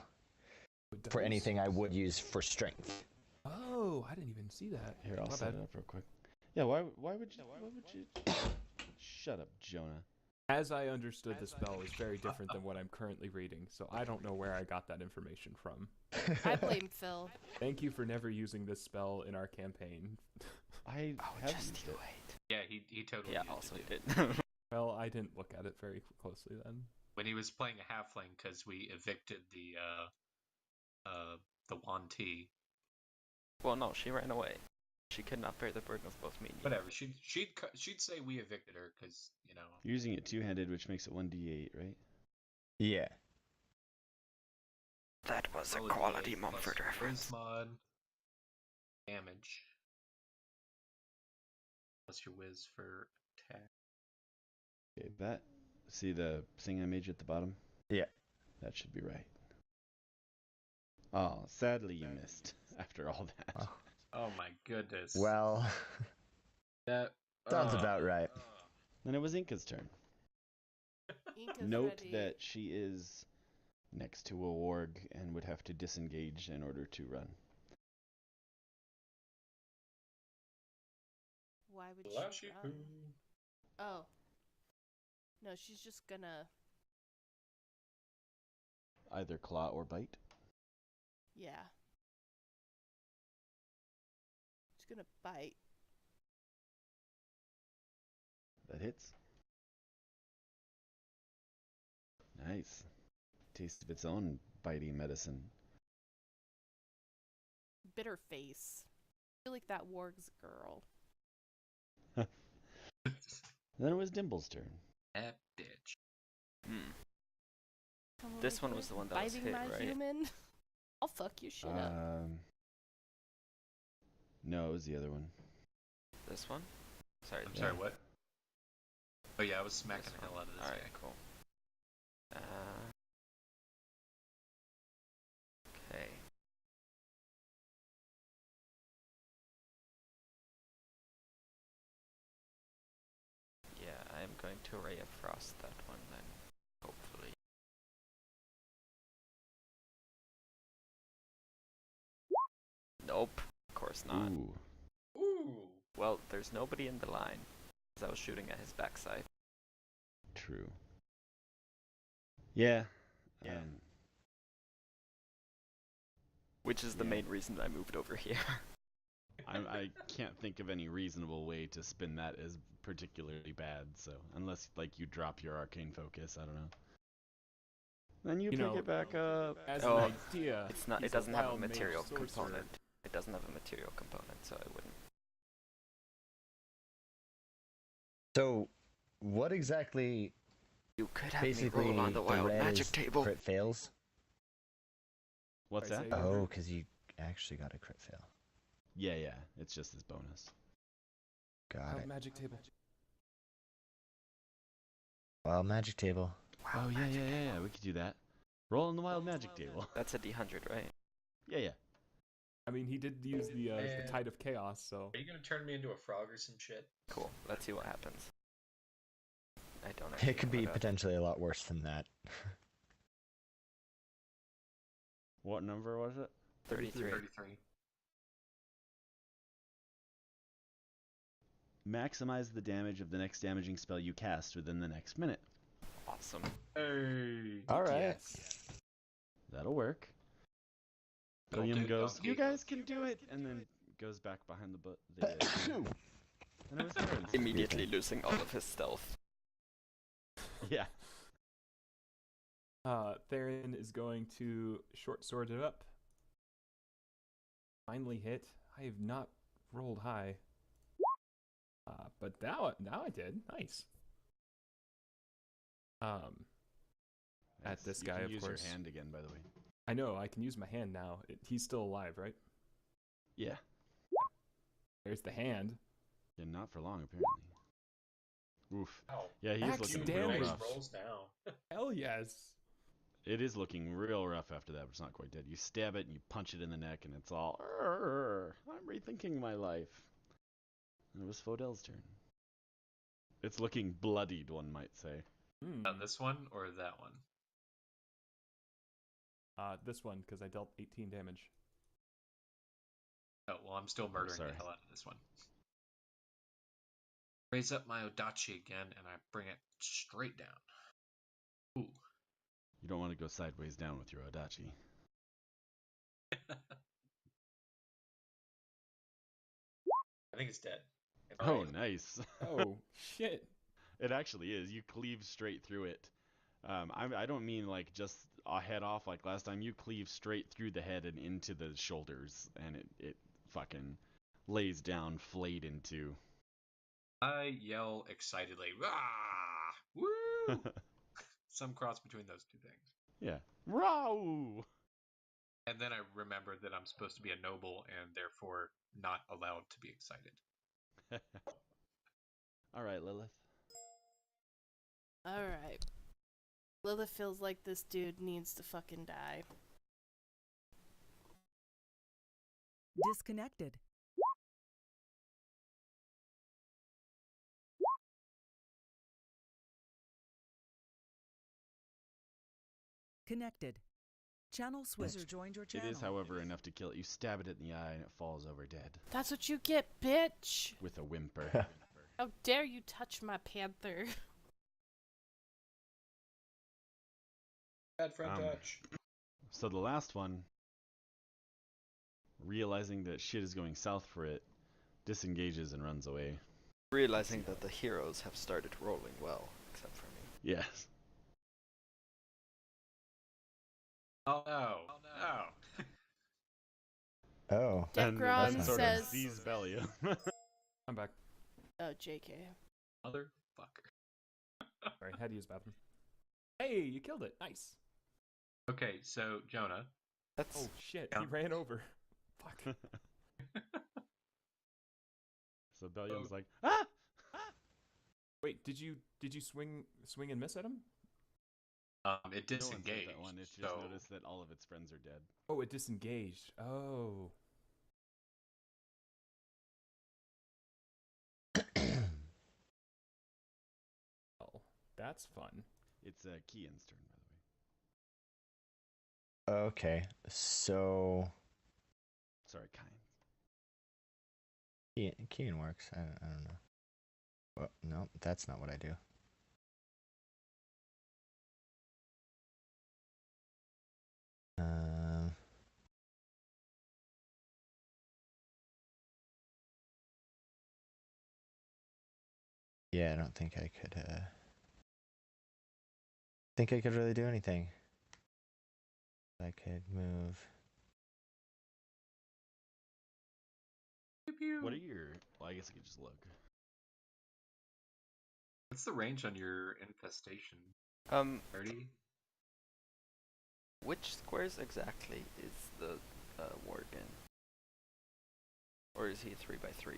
It for does. anything I would use for strength. Oh, I didn't even see that. Here, I'll My set bad. it up real quick. Yeah, why would you? Shut up, Jonah. As I understood, the spell is very different than what I'm currently reading, so I don't know where I got that information from. I blame Phil. Thank you for never using this spell in our campaign. I have used it. Yeah, he totally Yeah, used also it. he did. Well, I didn't look at it very closely then. When he was playing a halfling, because we evicted the Wanti. Well, no, she ran away. She could not bear the burden of both me and you. Whatever. She'd say we evicted her because You're using it two-handed, which makes it 1d8, right? Yeah. That was a Solid quality D8 Mumford plus reference. Mod damage. Plus your whiz for attack. Okay, see the thing I made you at the bottom? Yeah. That should be right. Oh, sadly you missed after all that. Oh. Oh my goodness. Well, That sounds about right. Then it was Inca's turn. Inka's Note ready. that she is next to a warg and would have to disengage in order to run. Why would Bless she you. run? Oh. No, she's just gonna... Either claw or bite. Yeah. She's gonna bite. That hits. Nice. Taste of its own bitey medicine. Bitter face. I feel like that warg's a girl. Then it was Dimble's turn. That bitch. Hmm. Come over This one here, was the one that was biting hit, my right? human. I'll fuck your shit up. No, it was the other one. This one? Sorry. I'm the- sorry, what? Oh yeah, I was smacking this the hell one. out of this Alright, guy. cool. Okay. Yeah, I'm going to Ray of Frost that one then, hopefully. Nope, of course not. Ooh. Ooh. Well, there's nobody in the line, because I was shooting at his backside. True. Yeah. Which is the Yeah. main reason I moved over here. I can't think of any reasonable way to spin that as particularly bad. So unless like you drop your arcane focus, I don't know. Then you You pick know, it back up. As Oh, an idea, It's not. he's It doesn't a have a wild mage material sorcerer. component. It doesn't have a material component, so I wouldn't. So, what exactly You could have basically me roll on the wild red magic is table. crit fails? What's Sorry, that? say- Oh, because you actually got a crit fail. Yeah. It's just this bonus. Got Wild it. magic table. Well, magic table. Oh yeah. We could do that. Roll on the wild magic table. That's a D100, right? Yeah. I mean, he did use the Man. Tide of Chaos, so... Are you gonna turn me into a frog or some shit? Cool. Let's see what happens. I don't actually It could know be that. potentially a lot worse than that. What number was it? 33. 33. Maximize the damage of the next damaging spell you cast within the next minute. Awesome. Hey. All right. Yes. That'll work. Don't William do goes, donkey. "You guys can do it," and then goes back behind the and it was Theron's. Immediately losing all of his stealth. Yeah. Theron is going to short sword it up. Finally hit. I have not rolled high. But now I did. Nice. At this You guy, can of use course. your hand again, by the way. I know, I can use my hand now. He's still alive, right? Yeah. There's the hand. Yeah, not for long, apparently. Oof. Ow. Yeah, he's Max looking damage. real Nice rough. rolls now. Hell yes. It is looking real rough after that, but it's not quite dead. You stab it and you punch it in the neck, and it's all, "Arr, I'm rethinking my life." And it was Fodel's turn. It's looking bloodied, one might say. On this one or that one? This one, because I dealt 18 damage. Oh, well, I'm still murdering sorry. the hell out of this one. Raise up my Odachi again, and I bring it straight down. Ooh. You don't want to go sideways down with your Odachi. I think it's dead. Oh, nice. Oh, shit. It actually is. You cleave straight through it. I don't mean like just a head off like last time. You cleave straight through the head and into the shoulders, and it fucking lays down, flayed in two. I yell excitedly, "Rah! Woo!" Some cross between those two things. Yeah. Row! And then I remember that I'm supposed to be a noble and therefore not allowed to be excited. All right, Lilith. Alright. Lilith feels like this dude needs to fucking die. Disconnected. Connected. Channel switch. User joined your It channel. is, however, enough to kill it. You stab it in the eye and it falls over dead That's what you get, bitch! with a whimper. How dare you touch my panther? Bad friend Um, touch. So the last one, realizing that shit is going south for it, disengages and runs away. Realizing that the heroes have started rolling well, except for me. Yes. Oh no. Oh no. Oh. And Dekron then sort says- of sees Bellium. I'm back. Oh, JK. Motherfucker. Sorry, had to use the bathroom. Hey, you killed it. Nice. Okay, so Jonah. That's Oh shit, Yeah. he ran over. Fuck. So Bellium's like, ah! Wait, did you swing and miss at him? It No one said disengaged. that one. It just so noticed that all of its friends are dead. Oh, it disengaged. Oh. Oh, that's fun. It's Kian's turn, by the way. Okay, so Sorry, Kine. Keen works. I don't know. Well, no, that's not what I do. Yeah, I don't think I could. Think I could really do anything. I could move. What are your... Well, I guess I could just look. What's the range on your infestation? 30? which squares exactly is the Worgen? Or is he 3x3?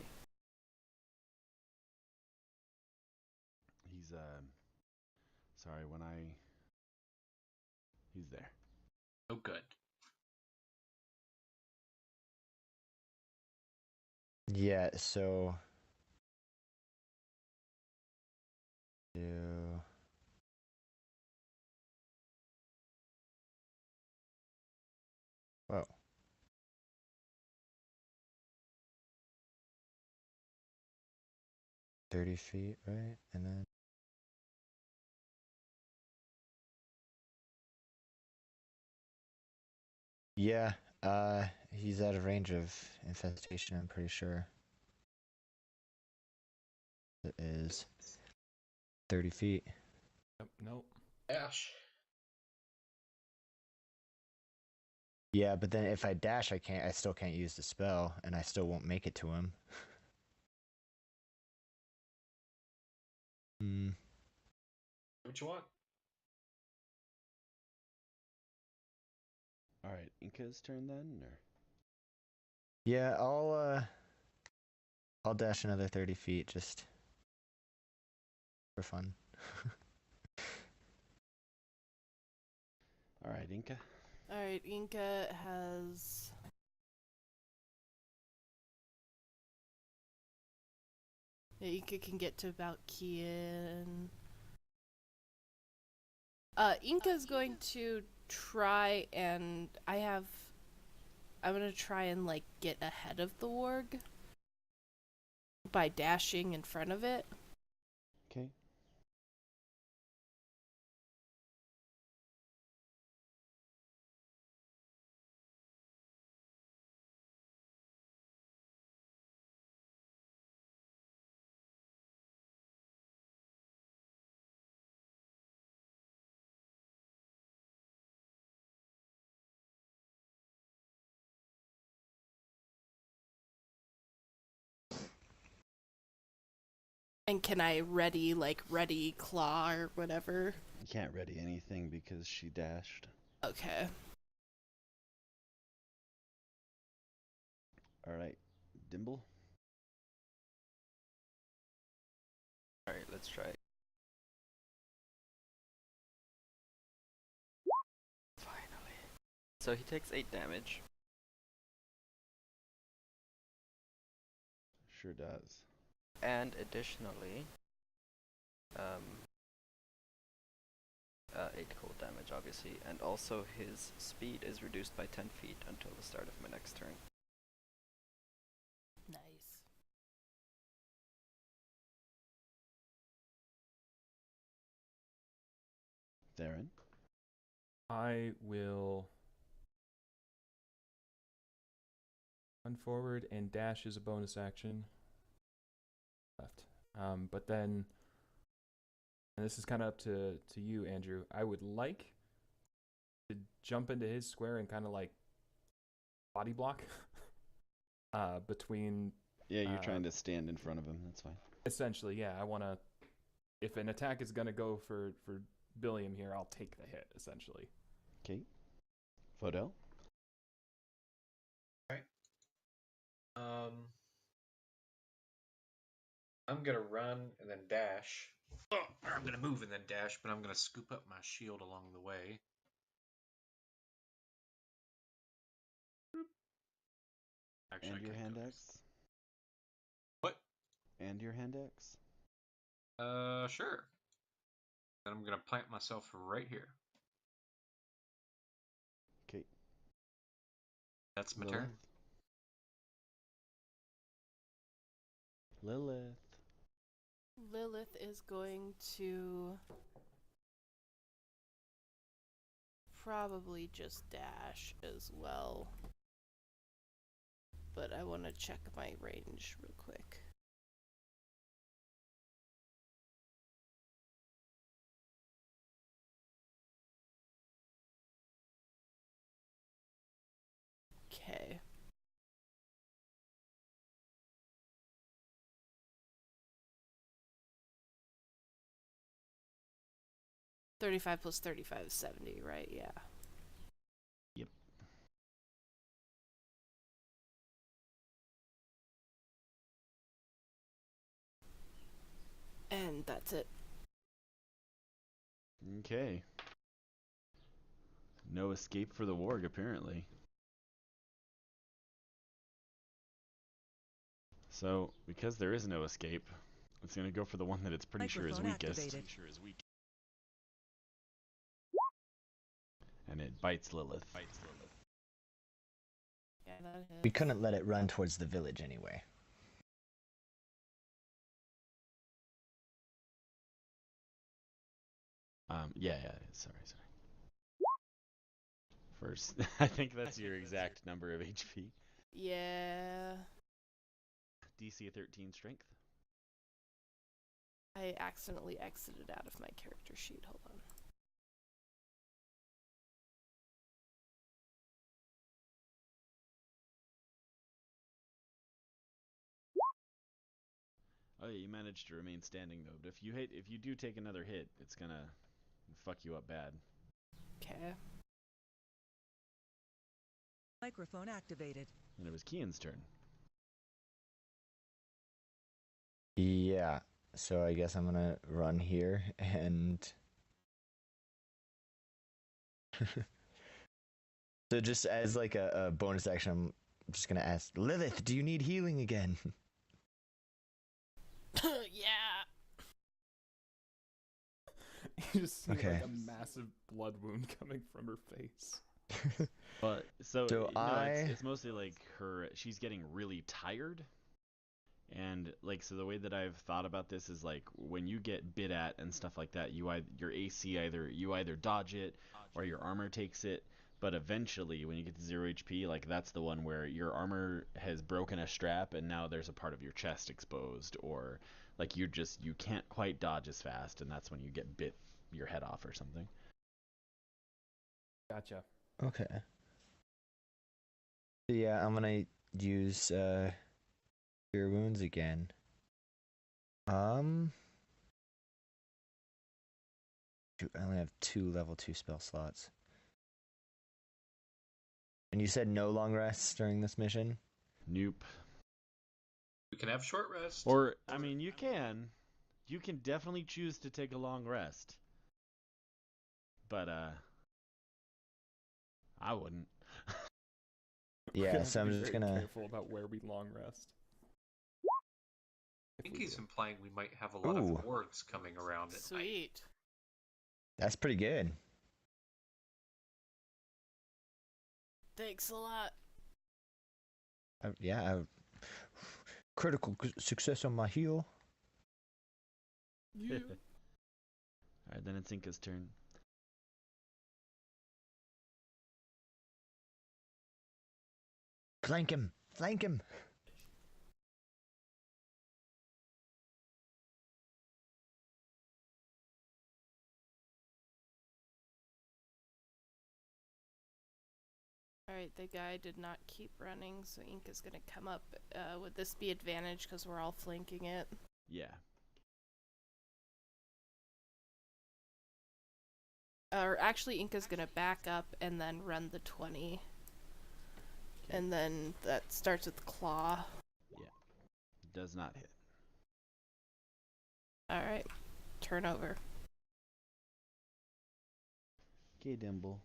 He's, sorry, when I... He's there. Oh, good. Yeah, so. Do. Whoa. $30 right? And then. Yeah, he's out of range of infestation, I'm pretty sure. It is 30 feet. Nope. Dash. Yeah, but then if I dash, I still can't use the spell, and I still won't make it to him. Hmm. What you want? Alright, Inca's turn then, or... Yeah, I'll dash another 30 feet just for fun. Alright, Inca. Alright, Inca has... Yeah, Inca can get to about Kian. Inca's going to try and... I'm gonna try and, like, get ahead of the warg by dashing in front of it. Okay. And can I ready claw or whatever? You can't ready anything because she dashed. Okay. Alright, Dimble. Alright, let's try it. Finally. So he takes 8 damage. Sure does. And additionally, 8 cold damage, obviously, and also his speed is reduced by 10 feet until the start of my next turn. Nice. Theron. I will run forward, and dash is a bonus action. Left. But then, and this is kind of up to you, Andrew. I would like to jump into his square and kind of like body block between. Yeah, you're trying to stand in front of him. That's fine. Essentially, yeah. I want to. If an attack is gonna go for Billiam here, I'll take the hit. Essentially. Okay. Fodell. Alright. I'm gonna run and then dash. Oh, I'm gonna move and then dash, but I'm gonna scoop up my shield along the way. Actually, And I your could hand go axe. What? And your hand axe. Sure. Then I'm gonna plant myself right here. Okay. That's my turn. Lilith. Lilith is going to probably just dash as well. But I want to check my range real quick. Okay. $35 plus 35 is 70, right? Yeah. Yep. And that's it. Okay. No escape for the warg, apparently. So, because there is no escape, it's going to go for the one that it's pretty sure is weakest. And it bites Lilith. Yeah, that hits. We couldn't let it run towards the village anyway. Yeah, sorry. First, I think that's your exact number of HP. Yeah. DC 13 strength. I accidentally exited out of my character sheet. Hold on. Oh yeah, you managed to remain standing though. But if you do take another hit, it's gonna fuck you up bad. Okay. Microphone activated. And it was Kian's turn. Yeah, so I guess I'm gonna run here and... So just as like a bonus action, I'm just gonna ask, Lilith, do you need healing again? Yeah. You just see Okay. like a massive blood wound coming from her face. But So it's mostly like she's getting really tired. And like so the way that I've thought about this is like when you get bit at and stuff like that, your AC either dodge it or your armor takes it. But eventually, when you get to 0 HP, like that's the one where your armor has broken a strap and now there's a part of your chest exposed, or like you can't quite dodge as fast, and that's when you get bit your head off or something. Gotcha. Okay. So yeah, I'm gonna use Cure Wounds again. Shoot, I only have 2 level 2 spell slots. And you said no long rests during this mission? Nope. We can have short rest. Or I mean, you can definitely choose to take a long rest. But I wouldn't. Yeah, so I'm just gonna... careful about where we long rest. I think he's implying we might have a lot of wargs coming around at night. Sweet. That's pretty good. Thanks a lot. Yeah, critical success on my heal. Yeah. Alright, then it's Inca's turn. Flank him! Flank him! Alright, the guy did not keep running, so Inca's gonna come up. Would this be advantage because we're all flanking it? Yeah. Or actually, Inca's gonna back up and then run the 20. And then that starts with claw. Yeah. Does not hit. Alright, turnover. Okay, Dimble.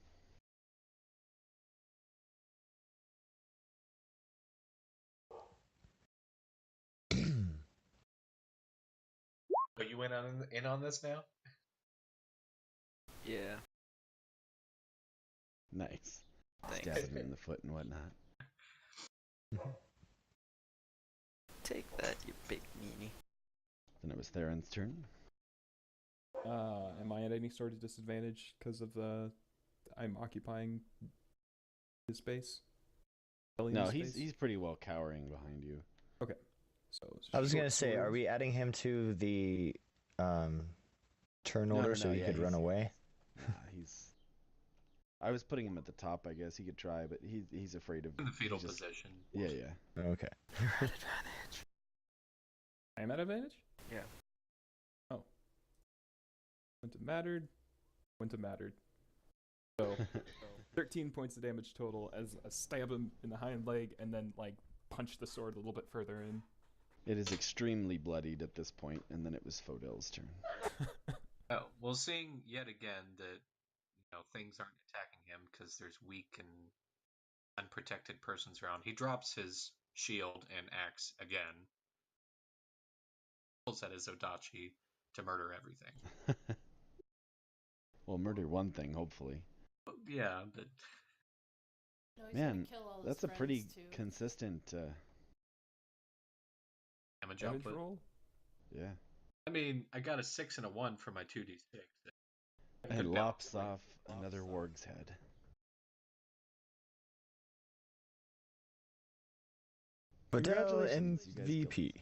Are you in on this now? Yeah. Nice. Thanks. Stab him in the foot and whatnot. Take that, you big meanie. Then it was Theron's turn. Am I at any sort of disadvantage because of I'm occupying his space? No, Space? he's pretty well cowering behind you. Okay. So I was gonna short say, are sword. we adding him to the turn No, order no, so no, he yeah, could run he's- away? Nah, I was putting him at the top, I guess. He could try, but he's afraid of... In the fetal he's just- position. Yeah, yeah. Okay. Advantage. I'm at advantage? Yeah. Oh. Wouldn't have mattered. Wouldn't have mattered. So, 13 points of damage total as I stab him in the hind leg and then, like, punch the sword a little bit further in. It is extremely bloodied at this point, and then it was Fodel's turn. Oh, well, seeing yet again that things aren't attacking him because there's weak and unprotected persons around, he drops his shield and axe again. Pulls out his Odachi to murder everything. Well, murder one thing, hopefully. Yeah, but No, he's gonna Man, kill all his that's a friends, pretty too. consistent... damage Damage output. roll? yeah. I mean, I got a 6 and a 1 for my 2d6. And it lops off another warg's head. Badell Congratulations, you guys killed MVP.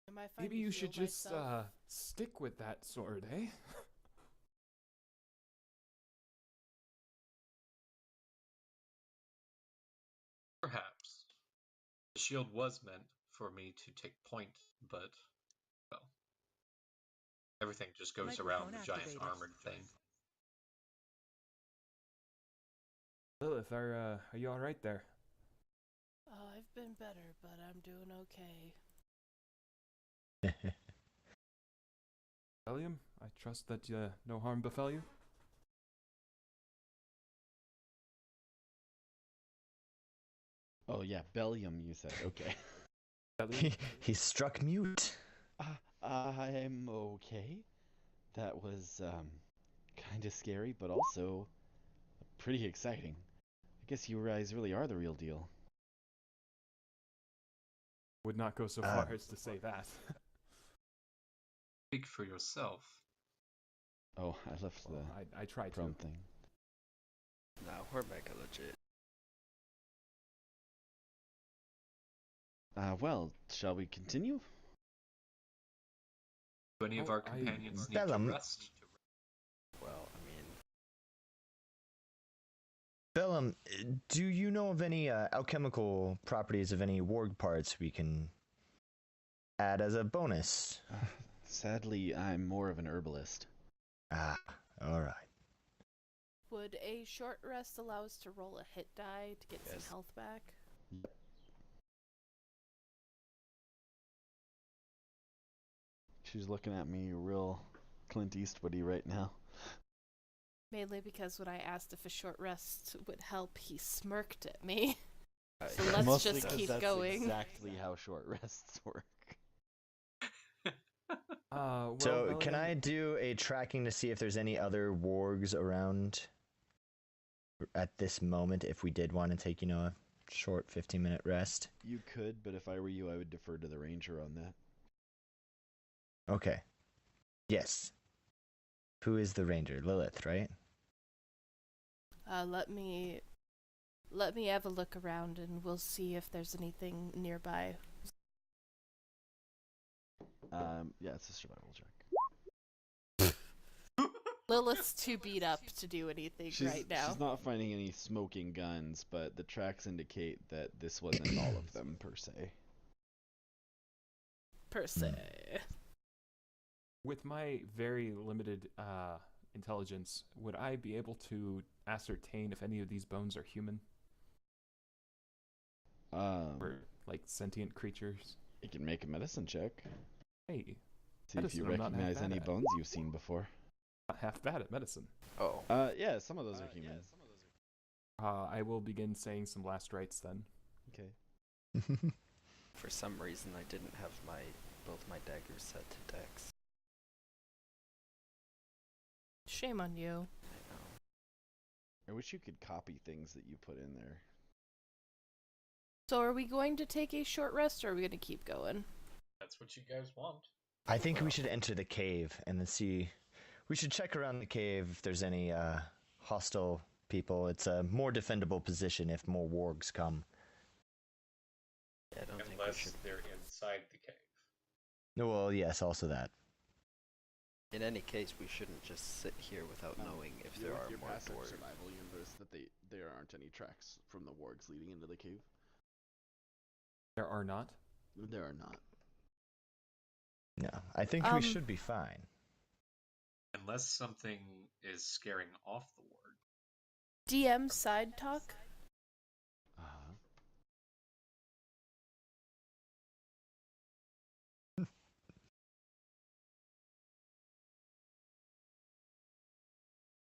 Am I fine Maybe to you heal should just myself? stick with that sword, eh? Perhaps. The shield was meant for me to take point, but, well, everything just goes around the Microphone giant activated. armored thing. Lilith, are you alright there? Oh, I've been better, but I'm doing okay. Bellium, I trust that no harm befell you? Oh, yeah, Bellium, you said. Okay. Bellium? He struck mute. I'm okay. That was, kind of scary, but also pretty exciting. I guess you guys really are the real deal. Would not go so far as to say that. Speak for yourself. Oh, I left the Well, I tried to. prom thing. No, we're mega legit. Well, shall we continue? Do any of Oh, our companions need to Bellum. rest? Well, I mean, Bellum, do you know of any alchemical properties of any warg parts we can add as a bonus? Sadly, I'm more of an herbalist. Ah, alright. Would a short rest allow us to roll a hit die to get Yes. some health back? She's looking at me real Clint Eastwoody right now. Mainly because when I asked if a short rest would help, he smirked at me. I- So let's Mostly just 'cause keep that's going. exactly how short rests work. Well, So, can Bellion, I do a tracking to see if there's any other wargs around at this moment if we did want to take, a short 15-minute rest? You could, but if I were you, I would defer to the ranger on that. Okay. Yes. Who is the ranger? Lilith, right? Let me have a look around, and we'll see if there's anything nearby. Yeah, it's a survival check. Lilith's too beat up to do anything right now. She's not finding any smoking guns, but the tracks indicate that this wasn't all of them per se. Per se. with my very limited intelligence, would I be able to ascertain if any of these bones are human or like sentient creatures? You can make a medicine check. Hey, See if you recognize any bones you've seen before. Not half bad at medicine. Oh. Yeah, some of those are human. I will begin saying some last rites then. Okay. For some reason, I didn't have both my daggers set to dex. Shame on you. I know. I wish you could copy things that you put in there. So are we going to take a short rest, or are we going to keep going? That's what you guys want. I think we should enter the cave and then see. We should check around the cave if there's any hostile people. It's a more defendable position if more wargs come. Yeah, I don't think we Unless should. they're inside the cave. No, well, yes, also that. In any case, we shouldn't just sit here without knowing if there are your more passive dwarves. survival, you notice that there aren't any tracks from the wargs leading into the cave. There are not? There are not. No, I think we should be fine. Unless something is scaring off the ward. DM side talk?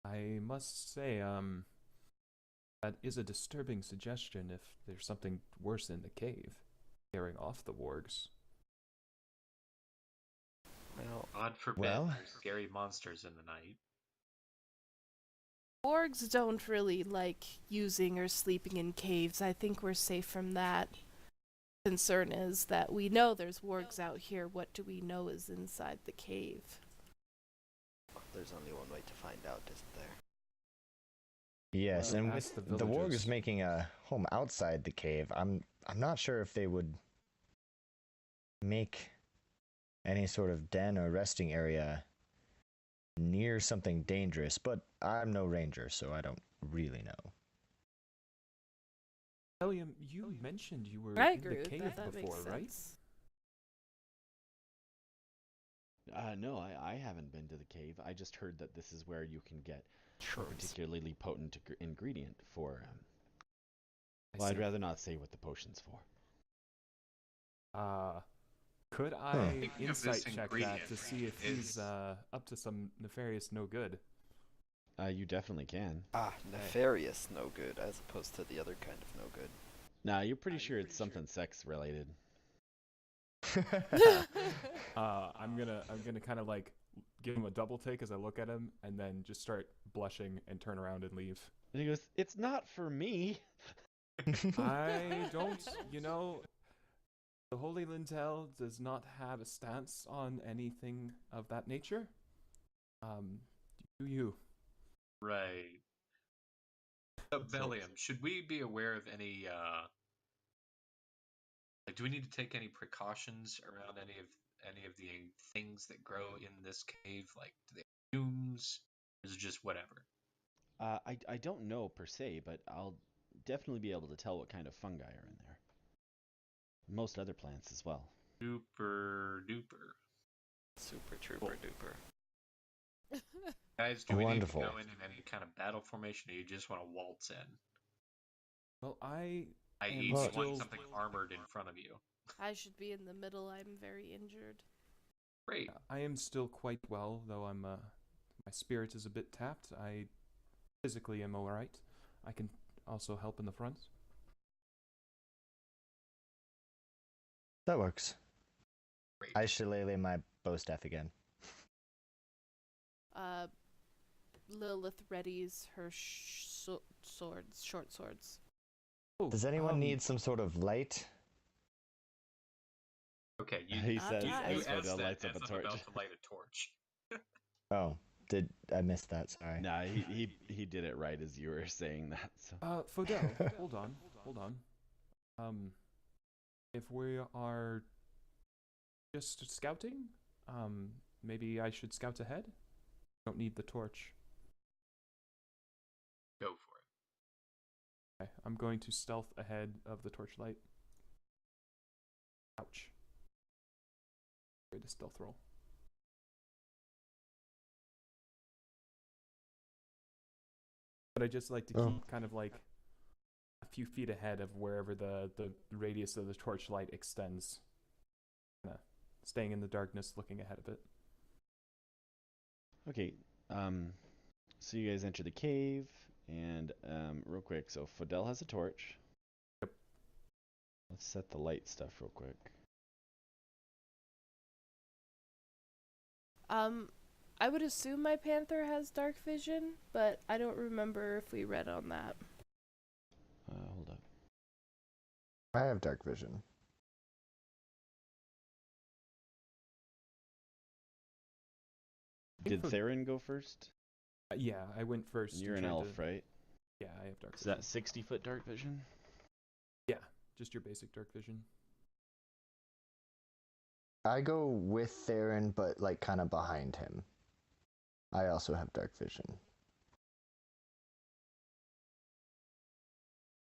I must say, that is a disturbing suggestion if there's something worse in the cave, scaring off the wargs. Well, God forbid there's scary monsters in the night. Wargs don't really like using or sleeping in caves. I think we're safe from that. Concern is that we know there's wargs out here. What do we know is inside the cave? there's only one way to find out, isn't there? Yes, Well, and ask with the the wargs villagers. making a home outside the cave, I'm not sure if they would make any sort of den or resting area near something dangerous, but I'm no ranger, so I don't really know. William, you mentioned you were I in agree the with cave that. That before, makes right? sense. No, I haven't been to the cave. I just heard that this is where you can get a Shrooms. particularly potent ingredient for. I Well, I'd see. rather not say what the potion's for. Could I Speaking of insight this check that ingredient, to see if he's up to some nefarious no good? You definitely can. Ah, nefarious no good, as opposed to the other kind of no good. Nah, you're pretty sure it's something sex related. I'm gonna kind of like give him a double take as I look at him, and then just start blushing and turn around and leave. And he goes, "It's not for me." I don't, the Holy Lintel does not have a stance on anything of that nature. Do you? Right. Velium, should we be aware of any, do we need to take any precautions around any of the things that grow in this cave? Like, do they have fumes? Or is it just whatever? I don't know per se, but I'll definitely be able to tell what kind of fungi are in there. Most other plants as well. Super duper. Super trooper duper. Guys, do we Wonderful. need to go in any kind of battle formation, or you just want to waltz in? Well, I I.e., am do you still. want something armored in front of you? I should be in the middle. I'm very injured. Great. I am still quite well, though I'm my spirit is a bit tapped. I physically am all right. I can also help in the front. That works. Great. I shillelagh my bow staff again. Lilith readies her swords, short swords. Oh, Does anyone need some sort of light? Okay, He says you as asked Fidel that lights up as a I'm torch. about to light a torch. Oh, did I miss that? Sorry. Nah, he did it right as you were saying that. So. Fidel, hold on. If we are just scouting, maybe I should scout ahead? Don't need the torch. Go for it. Okay, I'm going to stealth ahead of the torchlight. Ouch. Great a stealth roll. But I just like to keep kind of like a few feet ahead of wherever the radius of the torchlight extends. Kinda staying in the darkness, looking ahead of it. Okay, so you guys enter the cave, and real quick, so Fidel has a torch. Yep. Let's set the light stuff real quick. I would assume my panther has dark vision, but I don't remember if we read on that. Hold up. I have dark vision. Did Theron go first? Yeah, I went first. You're an elf, right? Yeah, I have dark Is vision. that 60-foot dark vision? Yeah, just your basic dark vision. I go with Theron, but like kind of behind him. I also have dark vision.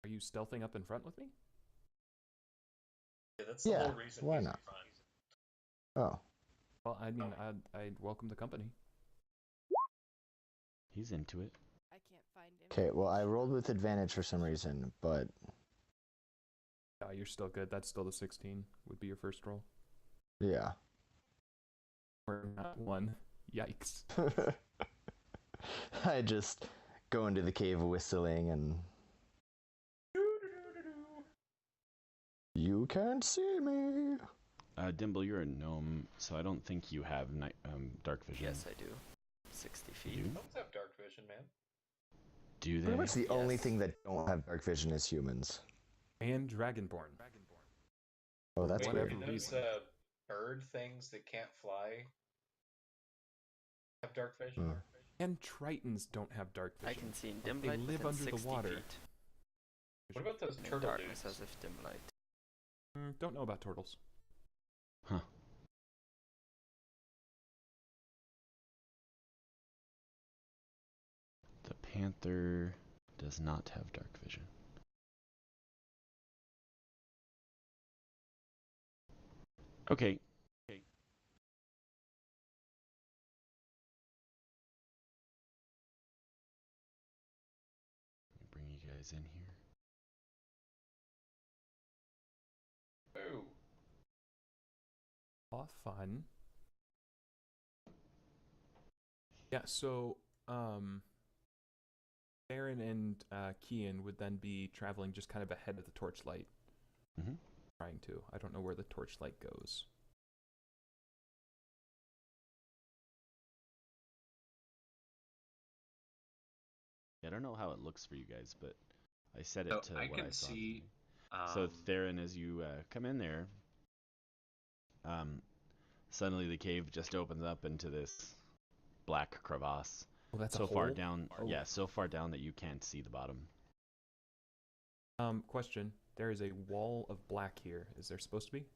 Are you stealthing up in front with me? Yeah, that's the whole reason. Why not? Oh. Well, I mean, I'd welcome the company. He's into it. I can't find him. Okay, well, I rolled with advantage for some reason, but... You're still good. That's still the 16 would be your first roll. Yeah. Or not one. Yikes. I just go into the cave whistling and... You can't see me. Dimble, you're a gnome, so I don't think you have dark vision. Yes, I do. 60 feet. You do? Gnomes have dark vision, man. Do they? Pretty much the only thing that don't have dark vision is humans. And Dragonborn. Oh, that's Wait, weird. do those bird things that can't fly have dark vision? Hmm. And Tritons don't have dark vision. I can see in dim They light live within under 60 the water. feet. What about those And in turtle darkness dudes? as if dim light. Don't know about turtles. Huh. The panther does not have dark vision. Okay. Let me bring you guys in here. Ooh. Aw, fun. Yeah, so, Aaron and Kian would then be traveling just kind of ahead of the torchlight. Mm-hmm. Trying to. I don't know where the torchlight goes. I don't know how it looks for you guys, but I set it So to I what can I saw. see. So Theron, as you come in there, suddenly the cave just opens up into this black crevasse. Oh, that's so a far hole? down. Oh. Yeah, so far down that you can't see the bottom. Question. There is a wall of black here. Is there supposed to be?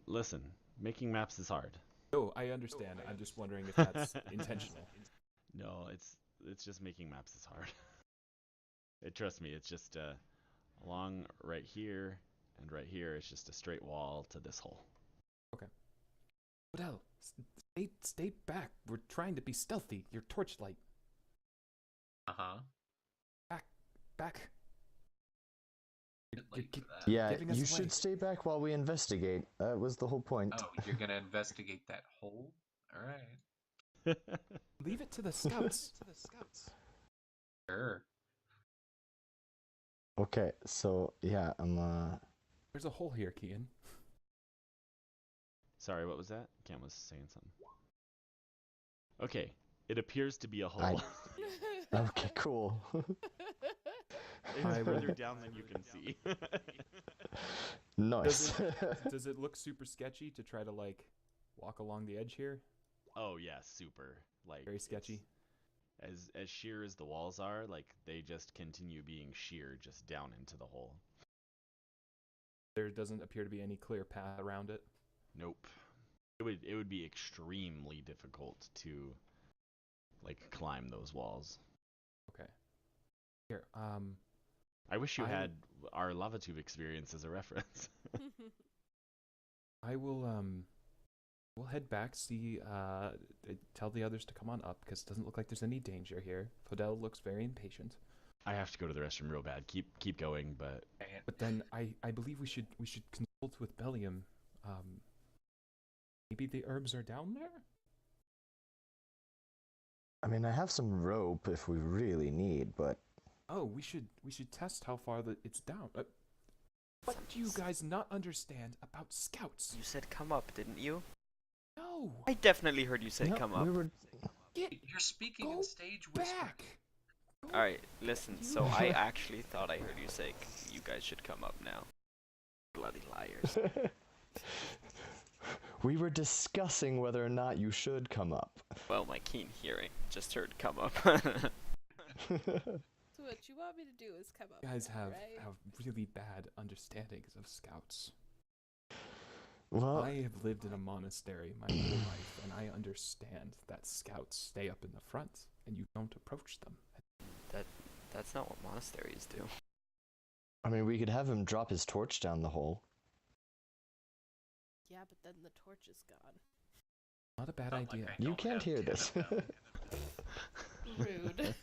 Listen, making maps is hard. Oh, I understand. I'm just wondering if that's intentional. No, it's just making maps is hard. Trust me, it's just along right here and right here. It's just a straight wall to this hole. Okay. Odell, stay back. We're trying to be stealthy. Your torchlight. Uh-huh. Back. Yeah, giving us you away. should stay back while we investigate. That was the whole point. Oh, you're gonna investigate that hole? All right. Leave it to the scouts. Sure. Okay, so yeah, I'm There's a hole here, Kian. Sorry, what was that? Cam was saying something. Okay, it appears to be a hole. Okay, cool. It's further down than you can see. Nice. Does it look super sketchy to try to like walk along the edge here? Oh yeah, super. Like Very sketchy. As sheer as the walls are, like they just continue being sheer just down into the hole. There doesn't appear to be any clear path around it. Nope. It would be extremely difficult to like climb those walls. Okay. Here, I wish you had our lava tube experience as a reference. I will we'll head back, see tell the others to come on up because it doesn't look like there's any danger here. Fidel looks very impatient. I have to go to the restroom real bad. Keep going, but then I believe we should consult with Bellium. Maybe the herbs are down there? I mean, I have some rope if we really need, but Oh, we should test how far it's down. What do you guys not understand about scouts? You said come up, didn't you? No. I definitely heard you say no, come up. we were. You're speaking in stage whisper. Back. Alright, listen, so I actually thought I heard you say you guys should come up now. Bloody liars. We were discussing whether or not you should come up. Well, my keen hearing just heard come up. So what you want me to do is come up. You guys here, have right? really bad understandings of scouts. Well, I have lived in a monastery my whole life, and I understand that scouts stay up in the front, and you don't approach them. That's not what monasteries do. I mean, we could have him drop his torch down the hole. Yeah, but then the torch is gone. Not a bad Not like idea. I You don't can't have hear this. cannon Rude.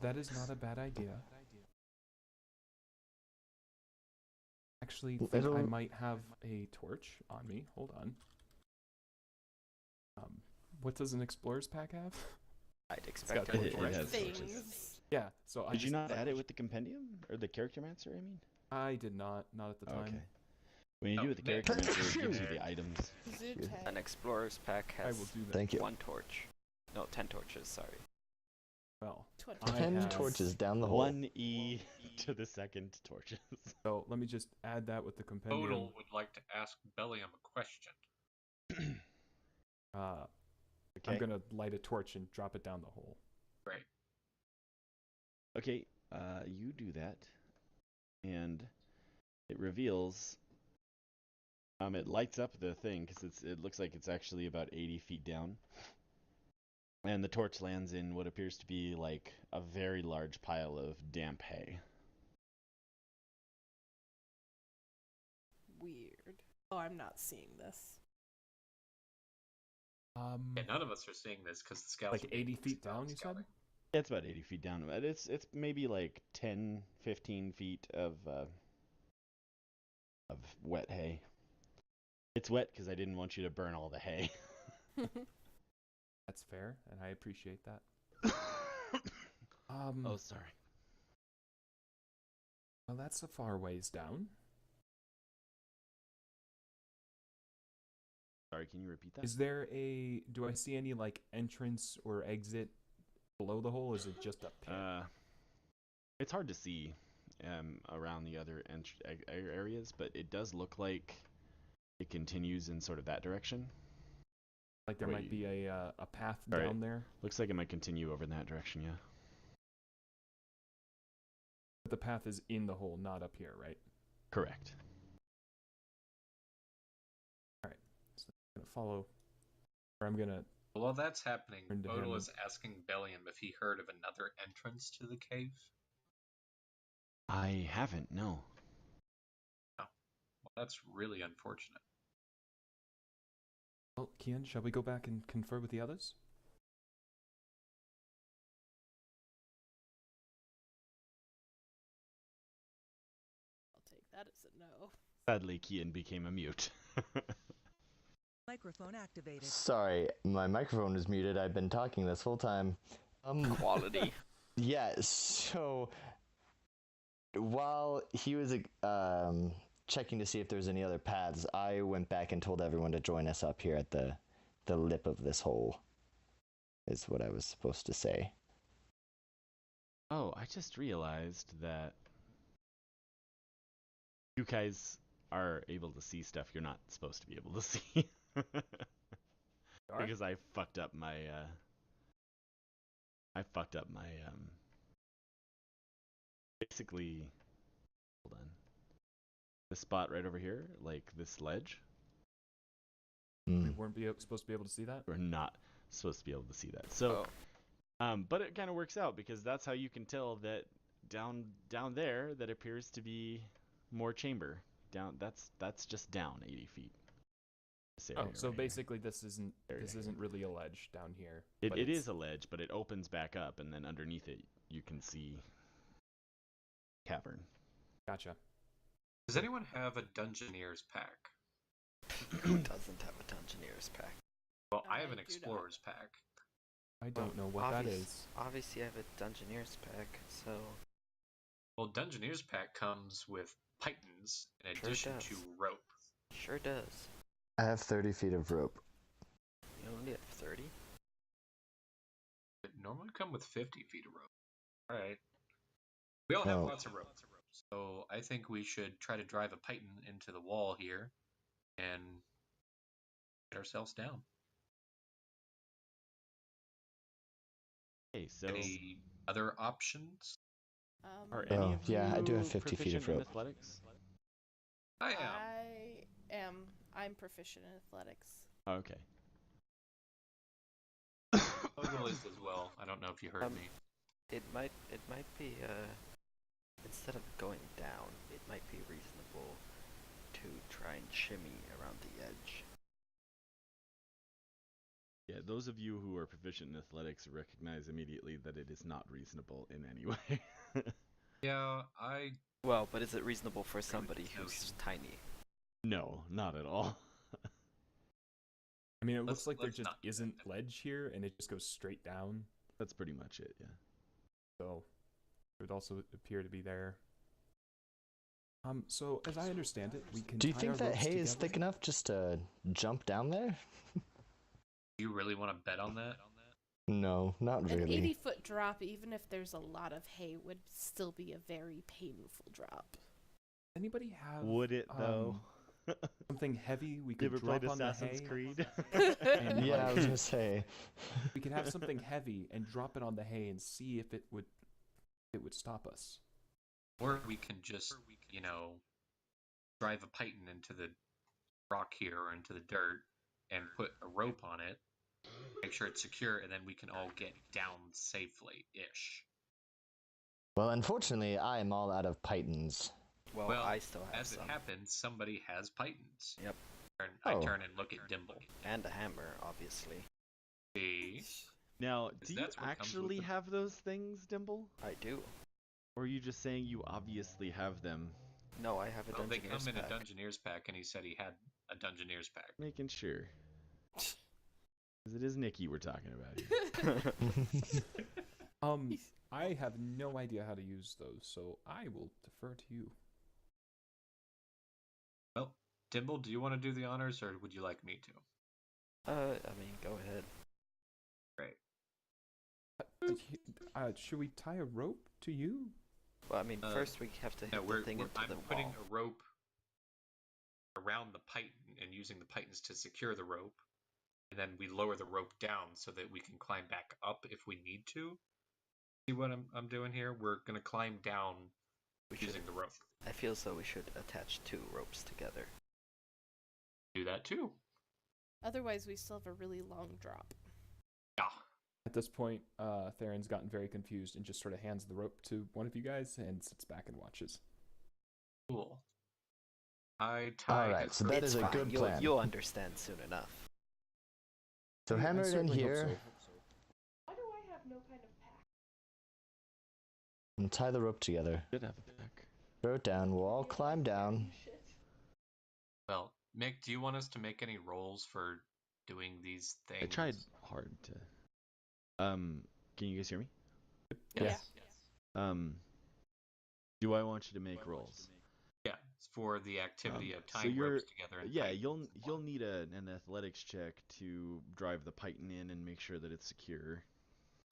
That is not a bad idea. Actually, think I might have a torch on me. Hold on. What does an explorer's pack have? I'd expect got it. it has Things. torches. Yeah, so I Did you just- not add it with the compendium or the character mancer? I mean. I did not at the time. Okay. When you Oh, do it with the man. character mancer, it gives you the items. An explorer's pack I has will do that. Thank you. 1 torch. No, 10 torches, sorry. Well, 20. I 10 have- torches down the hole. 1 to the second torches. so let me just add that with the compendium. Total would like to ask Bellium a question. Okay. I'm gonna light a torch and drop it down the hole. Great. Okay, you do that, and it reveals. It lights up the thing because it looks like it's actually about 80 feet down, and the torch lands in what appears to be like a very large pile of damp hay. Weird. Oh, I'm not seeing this. Yeah, none of us are seeing this because the scouts Like are being 80 feet down, you scouting. said? Yeah, it's about 80 feet down, but it's maybe like 10, 15 feet of wet hay. It's wet because I didn't want you to burn all the hay. That's fair, and I appreciate that. Oh, sorry. Well, that's a far ways down. Sorry, can you repeat that? Is there do I see any like entrance or exit below the hole? Or is it just a pit? It's hard to see around the other areas, but it does look like it continues in sort of that direction. Like there might be a path Alright. down there? Looks like it might continue over in that direction, yeah. But the path is in the hole, not up here, right? Correct. Alright. So I'm gonna follow. Or I'm gonna While that's happening, Turn to Bodil him. is asking Bellium if he heard of another entrance to the cave. I haven't, no. Well, that's really unfortunate. Well, Kian, shall we go back and confer with the others? I'll take that as a no. Sadly, Kian became a mute. Microphone activated. Sorry, my microphone was muted. I've been talking this whole time. Quality. Yeah, so while he was checking to see if there's any other paths, I went back and told everyone to join us up here at the lip of this hole. Is what I was supposed to say. Oh, I just realized that you guys are able to see stuff you're not supposed to be able to see. Because I fucked up my basically, hold on. This spot right over here, like this ledge. We weren't supposed to be able to see that? We're not supposed to be able to see that. So but it kind of works out because that's how you can tell that down there that appears to be more chamber. That's just down 80 feet. So right basically this isn't really a ledge down here. It is a ledge, but it opens back up, and then underneath it you can see cavern. Gotcha. Does anyone have a Dungeoneer's pack? Who doesn't have a Dungeoneer's pack? Well, I have an Explorer's pack. I don't know what that is. Obviously, I have a Dungeoneer's pack, so... Well, Dungeoneer's pack comes with pythons in addition to rope. Sure does. I have 30 feet of rope. You only have 30? It normally come with 50 feet of rope. Alright. We all have lots of rope. So I think we should try to drive a python into the wall here and get ourselves down. Okay, so any other options? Are any of you I do have 50 feet of proficient in rope. athletics? I am. I'm proficient in athletics. Oh, okay. I'll list as well. I don't know if you heard me. It might be instead of going down, it might be reasonable to try and shimmy around the edge. Yeah, those of you who are proficient in athletics recognize immediately that it is not reasonable in any way. Yeah, Well, but is it reasonable for somebody who's tiny? No, not at all. I mean, it looks like there just isn't ledge here, and it just goes straight down. That's pretty much it, yeah. So, it would also appear to be there. So, as I understand it, we can Do you tie think our that ropes hay together. is thick enough just to jump down there? Do you really want to bet on that? No, not An really. 80-foot drop, even if there's a lot of hay, would still be a very painful drop. Anybody have... Would it, though? Something heavy we You could ever drop played on the Assassin's hay? Creed? And, Yeah, I was gonna say. We could have something heavy and drop it on the hay and see if it would stop us. Or we can just, drive a python into the rock here or into the dirt and put a rope on it, make sure it's secure, and then we can all get down safely-ish. Well, unfortunately, I am all out of pythons. Well, I still have as some. it happens, somebody has pythons. Yep. I turn and look at Dimble. And a hammer, obviously. See? Now, do you That's what comes with actually them. have those things, Dimble? I do. Or are you just saying you obviously have them? No, I have a They Dungeoneer's come in pack. a Dungeoneer's pack, and he said he had a Dungeoneer's pack. Making sure. Because it is Nikki we're talking about here. I have no idea how to use those, so I will defer to you. Well, Dimble, do you want to do the honors, or would you like me to? I mean, go ahead. Great. Should we tie a rope to you? Well, I mean, first we have to hit the thing into I'm the putting wall. a rope around the python and using the pythons to secure the rope, and then we lower the rope down so that we can climb back up if we need to. See what I'm doing here? We're gonna climb down using the rope. I feel as though we should attach 2 ropes together. Do that too. Otherwise, we still have a really long drop. Yeah. At this point, Theron's gotten very confused and just sort of hands the rope to one of you guys and sits back and watches. Cool. I tie. Alright, so that is a good plan. You'll understand soon enough. So hammer it in here Why do I have no kind of pack? and tie the rope together. Should have a pack. Throw it down. We'll all climb down. Well, Mick, do you want us to make any rolls for doing these things? I tried hard to. Can you guys hear me? Yes. Do I want you to make rolls? Yeah. for the activity of So tying you're ropes together. And yeah, tightening you'll one. need an athletics check to drive the python in and make sure that it's secure.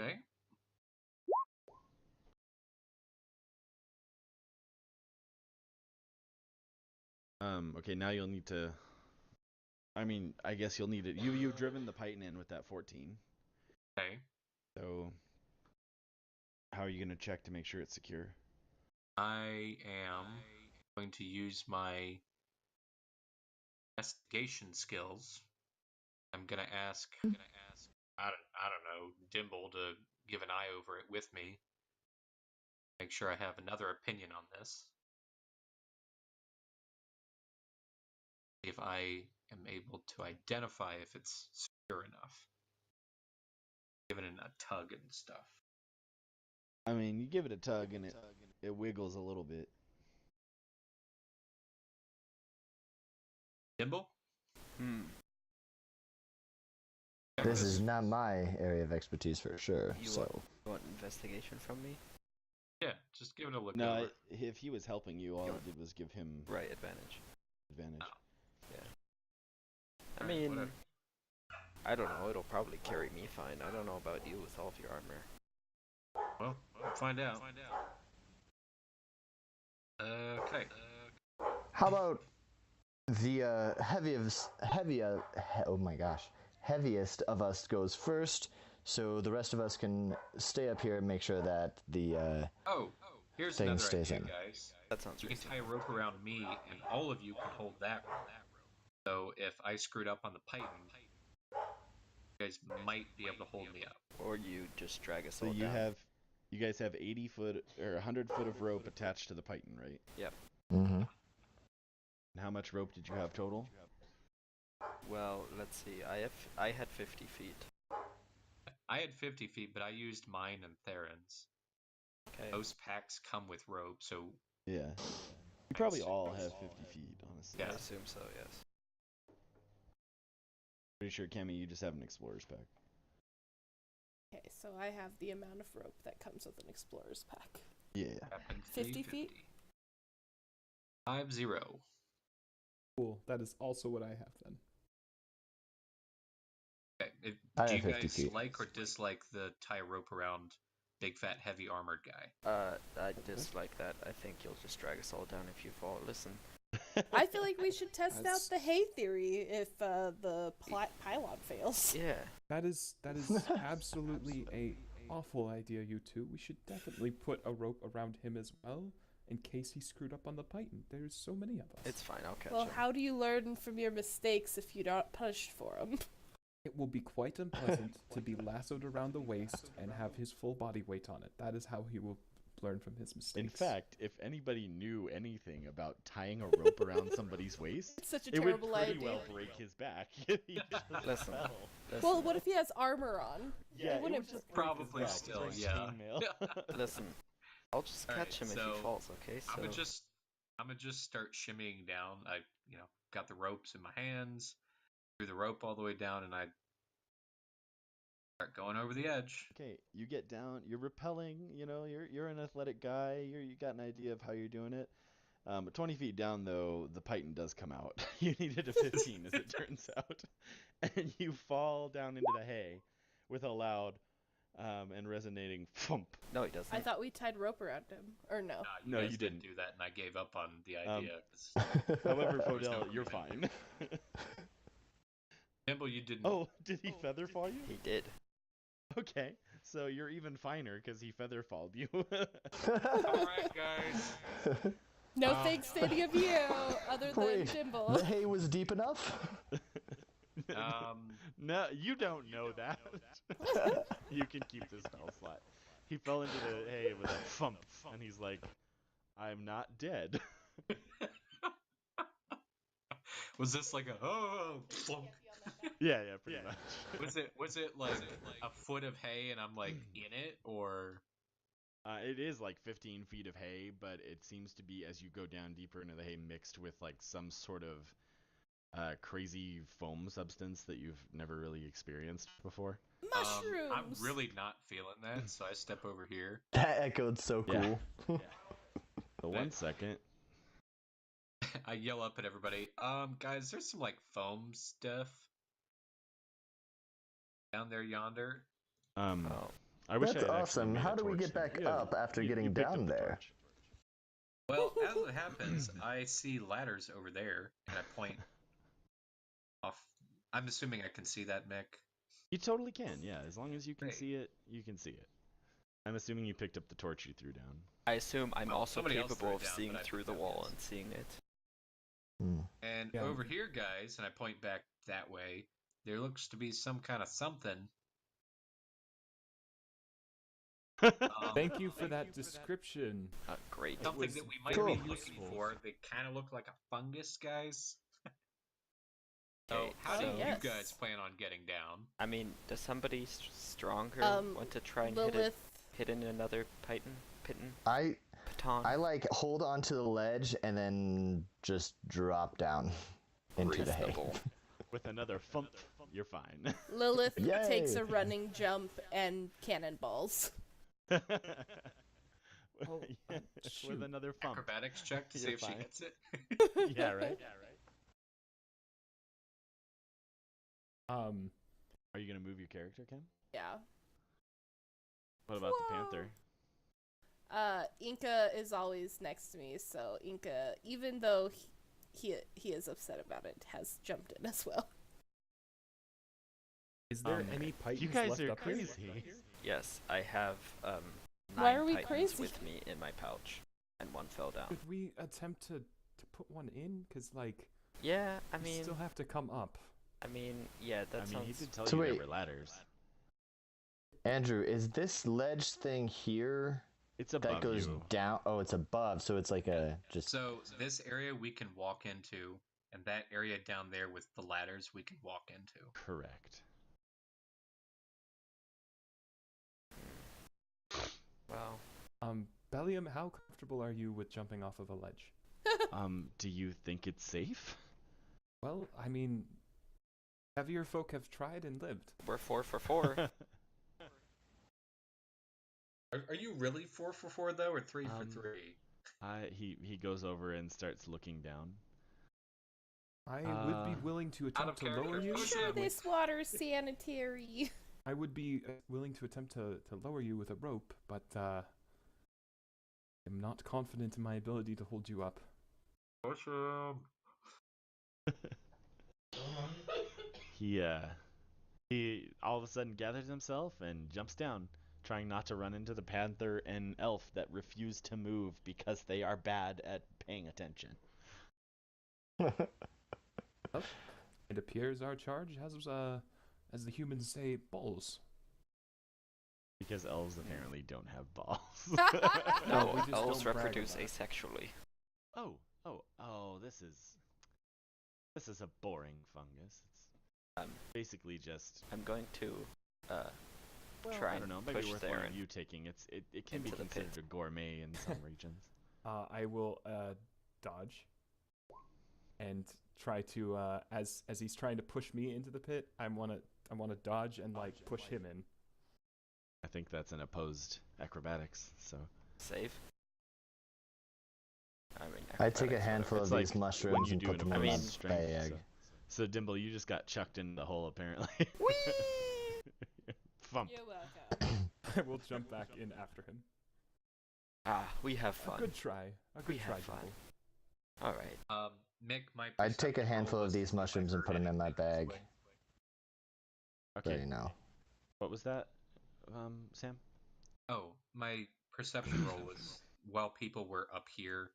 Okay. Okay, now you'll need to. I mean, I guess you'll need it. You've driven the python in with that 14. Okay. So, how are you gonna check to make sure it's secure? I am going to use my investigation skills. I'm gonna ask. I don't know, Dimble to give an eye over it with me. Make sure I have another opinion on this. See if I am able to identify if it's secure enough. Giving it a tug and stuff. I mean, you give it a tug and it wiggles a little bit. Dimble? This is not my area of expertise for sure. You So want investigation from me? Yeah, just give it a look No, over. if he was helping you, all it did was give him Right, advantage. advantage. Yeah. I Alright, mean, whatever. I don't know. It'll probably carry me fine. I don't know about you with all of your armor. Well, we'll find out. Okay. how about the heaviest of us goes first, so the rest of us can stay up here and make sure that the Here's thing another stays idea, in. guys. That sounds You can reasonable. tie a rope around me, and all of you can hold that rope. So if I screwed up on the python, you guys might be able to hold me up. Or you just drag us So all down. you guys have 80 foot or 100 foot of rope attached to the python, right? Yep. Mm-hmm. And how much rope did you have total? Well, let's see. I had 50 feet. I had 50 feet, but I used mine and Theron's. Okay. Most packs come with rope, so Yeah. You probably all have 50 feet, honestly. I Yeah. assume so. Yes. Pretty sure, Cammy, you just have an explorer's pack. Okay, so I have the amount of rope that comes with an explorer's pack. Yeah. weapon 50 feet? 5-0. Cool. That is also what I have then. Okay. I Do you have 50 guys feet. like or dislike the tie rope around big fat heavy armored guy? I dislike that. I think you'll just drag us all down if you fall. Listen. I feel like we should test out That's- the hay theory if the pylon fails. Yeah. That is absolutely a awful idea, you two. We should definitely put a rope around him as well, in case he screwed up on the python. There's so many of us. It's fine. I'll catch Well, him. how do you learn from your mistakes if you're not punished for them? It will be quite unpleasant to be lassoed around the waist and have his full body weight on it. That is how he will learn from his mistakes. In fact, if anybody knew anything about tying a rope around somebody's waist, It's such a it would terrible pretty idea. well break his back. if he just Listen. fell. Well, what if he has armor on? Yeah, it wouldn't would just Probably break his back. still, It's yeah. like chainmail. Listen. I'll just Alright, catch him if so he falls. Okay. So. I'm gonna just start shimmying down. I got the ropes in my hands, threw the rope all the way down, and I start going over the edge. Okay, you get down. You're rappelling. You're an athletic guy. You got an idea of how you're doing it. But 20 feet down, though, the python does come out. You needed a 15, as it turns out, and you fall down into the hay with a loud and resonating thump. No, he doesn't. I thought we tied rope around him. Or no. No, guys you didn't. do that, and I gave up on the idea. 'cause However, there was no Fodell, you're commitment. fine. Nimble, you didn't. Oh, did he feather fall you? He did. Okay, so you're even finer because he feather falled you. All right, guys. No thanks to any of you, other than Wait, Dimble. the hay was deep enough? No, you don't know that. You can keep this spell slot. He fell into the hay with a thump, and he's like, "I'm not dead." Was this like a plunk? Yeah, pretty much. Was it like a foot of hay and I'm like in it, or? It is like 15 feet of hay, but it seems to be, as you go down deeper into the hay, mixed with like some sort of crazy foam substance that you've never really experienced before. Mushrooms! I'm really not feeling that, so I step over here. That echoed so cool. So 1 second. I yell up at everybody. Guys, there's some like foam stuff down there yonder. Oh, I wish That's I had actually awesome. made How a do we torch get then. back Yeah, up after you getting picked up down the there? torch. Well, as it happens, I see ladders over there, and I point off. I'm assuming I can see that, Mick. You totally can, yeah. As long as you can Great. see it, you can see it. I'm assuming you picked up the torch you threw down. I assume I'm Well, also somebody else threw capable it of down, seeing but I through picked the up wall his. and seeing it. Hmm. And Yeah. over here, guys, and I point back that way, there looks to be some kind of something. Thank you for that description. Great. Something was that we might very be looking useful. for. They kind of look like a fungus, guys. So, Okay, how do so- you Yes. guys plan on getting down? I mean, does somebody Um, stronger want to try and Lilith. hit in another python? I Baton? like hold onto the ledge and then just drop down into the hay. Reasonable. With another thump, you're fine. Lilith takes Yay. a running jump and cannonballs. Yeah, shoot. with another thump. Acrobatics check to see You're if she fine. hits it. Yeah, right? Are you gonna move your character, Ken? Yeah. What about the panther? Inca is always next to me, so Inca, even though he is upset about it, has jumped in as well. Is there any pythons You guys left are up here? crazy. Yes, I have 9 Why are we pythons crazy? with me in my pouch, and one fell down. Could we attempt to put one in? Cause like, Yeah, I we mean, still have to come up. yeah, that I mean, sounds. he did tell So you there wait. were ladders. Andrew, is this ledge thing here It's that above goes you. down? Oh, it's above, so it's like a just. So, this area we can walk into, and that area down there with the ladders we can walk into. Correct. Well, Bellium, how comfortable are you with jumping off of a ledge? Do you think it's safe? Well, I mean, heavier folk have tried and lived. we're 4 for 4. Are you really 4 for 4 though, or 3 for 3? He goes over and starts looking down. I would be willing to Out of attempt to lower character. you. Oh, Sure, this water's sanitary. I would be willing to attempt to lower you with a rope, but I'm not confident in my ability to hold you up. Push him. He all of a sudden gathers himself and jumps down, trying not to run into the panther and elf that refuse to move because they are bad at paying attention. It appears our charge has, as the humans say, balls. Because elves apparently don't have balls. No, We just elves don't brag reproduce about it. asexually. Oh, this is a boring fungus. It's basically just I'm going to well, try I and don't know, maybe push worth one Theron of you taking. It can be into the pit. considered a gourmet in some regions. I will dodge and try to as he's trying to push me into the pit, I wanna dodge and like push him in. I think that's an opposed acrobatics, so save. I mean, I take a acrobatics, handful It's of like these when mushrooms you and do put an them in I my mean, opposed strength. bag. So Dimble, you just got chucked in the hole apparently. Thump. You're welcome. I will jump back in after him. we have fun. A good try. We have fun. All right. Mick, my I'd take a perception handful roll of was these to mushrooms and put them in my anything this bag. way. So Okay. you know. What was that, Sam? Oh, my perception roll was while people were up here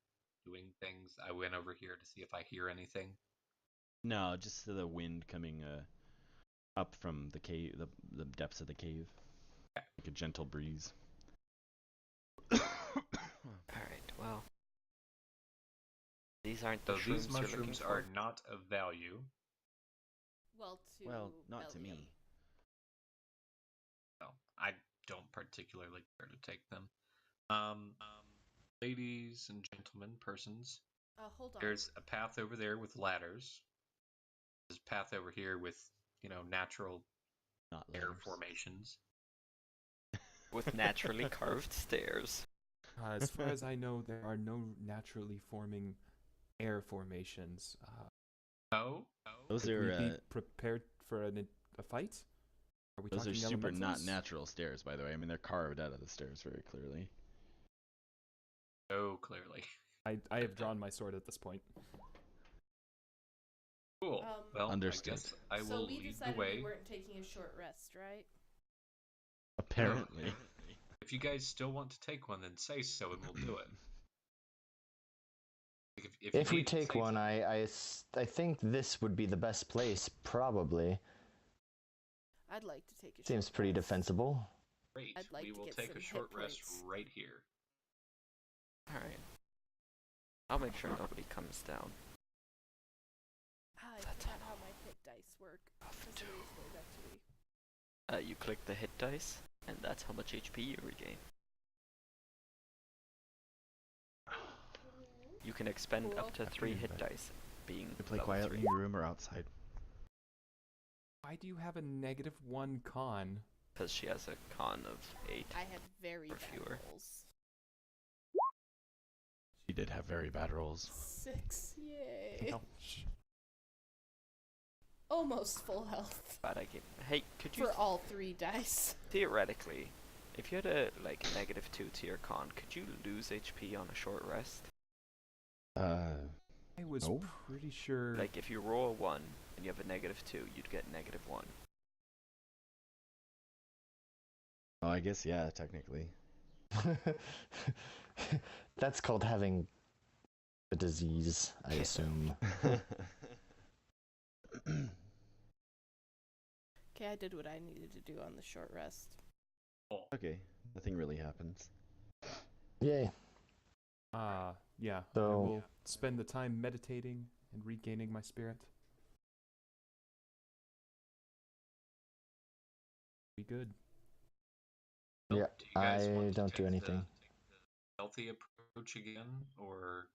doing things, I went over here to see if I hear anything. No, just the wind coming up from the cave, the depths of the cave, like a gentle breeze. All right. Well, these aren't the So shrooms these you're looking mushrooms for. are not of value. Well, not to me. No, I don't particularly care to take them. Ladies and gentlemen, persons, Hold on. there's a path over there with ladders. There's a path over here with, natural Not air ladders. formations. With naturally carved stairs. As far as I know, there are no naturally forming air formations. No. Those Should we are be prepared for a fight? Are we those are talking super not elementals? natural stairs, by the way. I mean, they're carved out of the stairs very clearly. Oh, clearly. I have drawn my sword at this point. Cool. Well, Understood. I guess I So will we lead the decided way. we weren't taking a short rest, right? Apparently. If you guys still want to take one, then say so, and we'll do it. Like, If you we need to take say one, something, I think this would be the best place, probably. I'd like to take a Seems short pretty rest. defensible. great. I'd like We to will get take some a short hit rest points. right here. Alright. I'll make sure nobody comes down. I forgot how my hit dice work. Somebody explain that to me. You click the hit dice, and that's how much HP you regain. You can expend Cool. up to 3 hit dice, being You play level quietly 3. in your room or outside. Why do you have a -1 con? Because she has a con of 8. I had very Or bad fewer. rolls. She did have very bad rolls. 6, yay. Ouch. Almost full health But I give. Hey, could you for all 3 dice. theoretically, if you had a like -2 to your con, could you lose HP on a short rest? I was No. pretty sure. Like if you roll a 1 and you have a -2, you'd get -1. Oh, I guess yeah, technically. That's called having a disease, I Yeah. assume. Okay, I did what I needed to do on the short rest. Okay, nothing really happens. Yay. Yeah. I So- will spend the time meditating and regaining my spirit. Be good. Well, Yeah, do you guys I want to don't do take anything. the stealthy approach again, or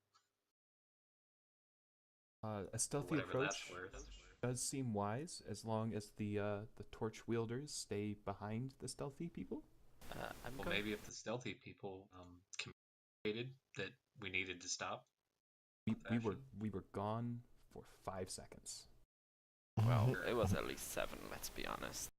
A stealthy whatever approach that's worth? does seem wise as long as the torch wielders stay behind the stealthy people. I'm Well, going. maybe if the stealthy people communicated that we needed to stop. We were gone for 5 seconds. Well, it was at least 7. Let's be honest.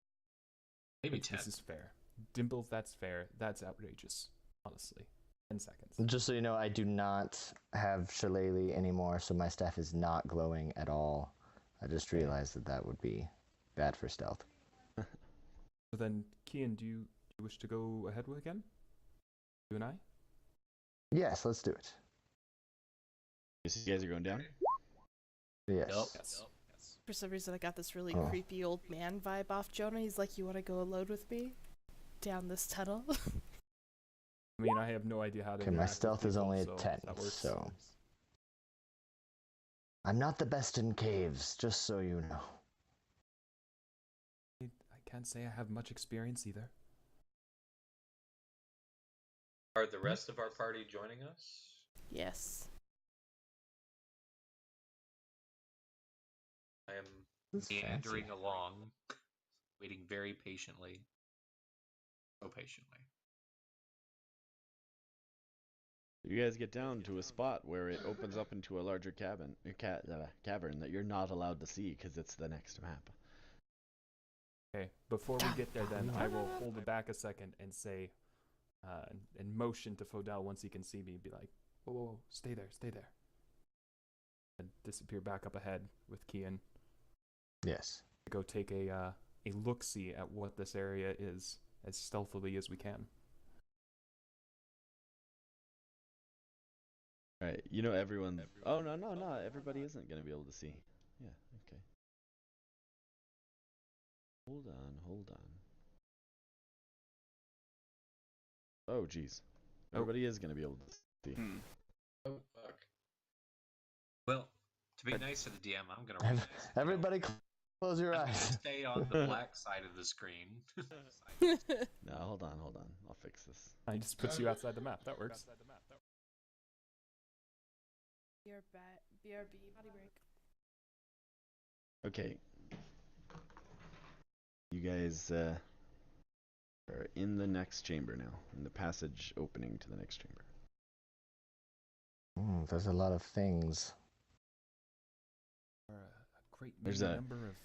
Maybe This 10. is fair. Dimples, that's fair. That's outrageous. Honestly. 10 seconds. Just so you know, I do not have Shillelagh anymore, so my staff is not glowing at all. I just realized that that would be bad for stealth. So then, Kian, do you wish to go ahead with again? You and I? Yes, let's do it. You guys are going down? Yes. Yes. For some reason, I got this really Oh. creepy old man vibe off Jonah. He's like, "You want to go alone with me down this tunnel?" I mean, I have no idea how to. Okay, my interact with stealth is people, only so a 10, that works. so... I'm not the best in caves, just so you know. I can't say I have much experience either. Are the rest of our party joining us? Yes. I am This is meandering fancy. along, waiting very patiently. So patiently. You guys get down to a spot where it opens up into a larger cavern that you're not allowed to see because it's the next map. Okay, before we get there, then I will hold it back a second and say, and motion to Fodel once he can see me, be like, "Whoa, whoa, whoa, stay there, stay there," and disappear back up ahead with Kian. Yes. Go take a look-see at what this area is as stealthily as we can. Alright, you know everyone... Oh, no, everybody isn't going to be able to see. Yeah, okay. Hold on. Oh, jeez. Everybody is going to be able to see. Oh, fuck. Well, to be nice to the DM, I'm gonna roll this. Everybody close your I'm gonna eyes. stay on the black side of the screen. No, hold on. I'll fix this. I just puts you outside the map. That works. BRB, body break. Okay. You guys are in the next chamber now. In the passage opening to the next chamber. There's a lot of things. great There's many a- number of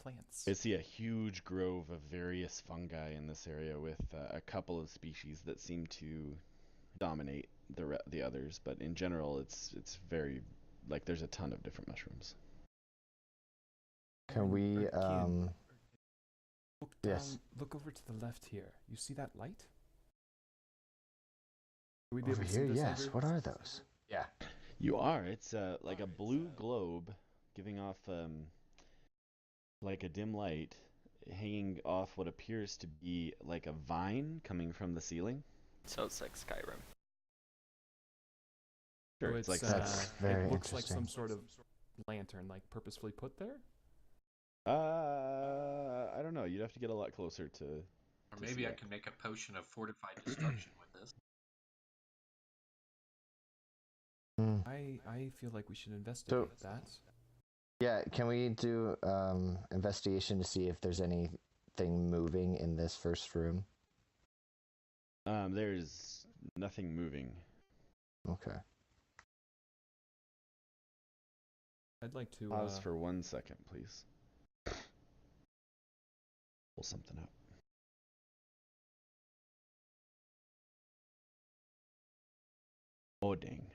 plants. I see a huge grove of various fungi in this area with a couple of species that seem to dominate the others, but in general, it's very like there's a ton of different mushrooms. Can we Look yes. down, look over to the left here. You see that light? Will we be Over able to see here, this, yes. Andrew? What are those? Yeah. You are. It's like a blue globe giving off like a dim light hanging off what appears to be like a vine coming from the ceiling. So it's like Skyrim. Sure, So it's like That's very it looks like some interesting. sort of lantern, like purposefully put there. I don't know. You'd have to get a lot closer to. Or to maybe see I that. can make a potion of fortified destruction with this. Hmm. I feel like we should investigate that. Yeah, can we do investigation to see if there's anything moving in this first room? There's nothing moving. Okay. I'd like to Pause for 1 second, please. Pull something up. Oh, dang.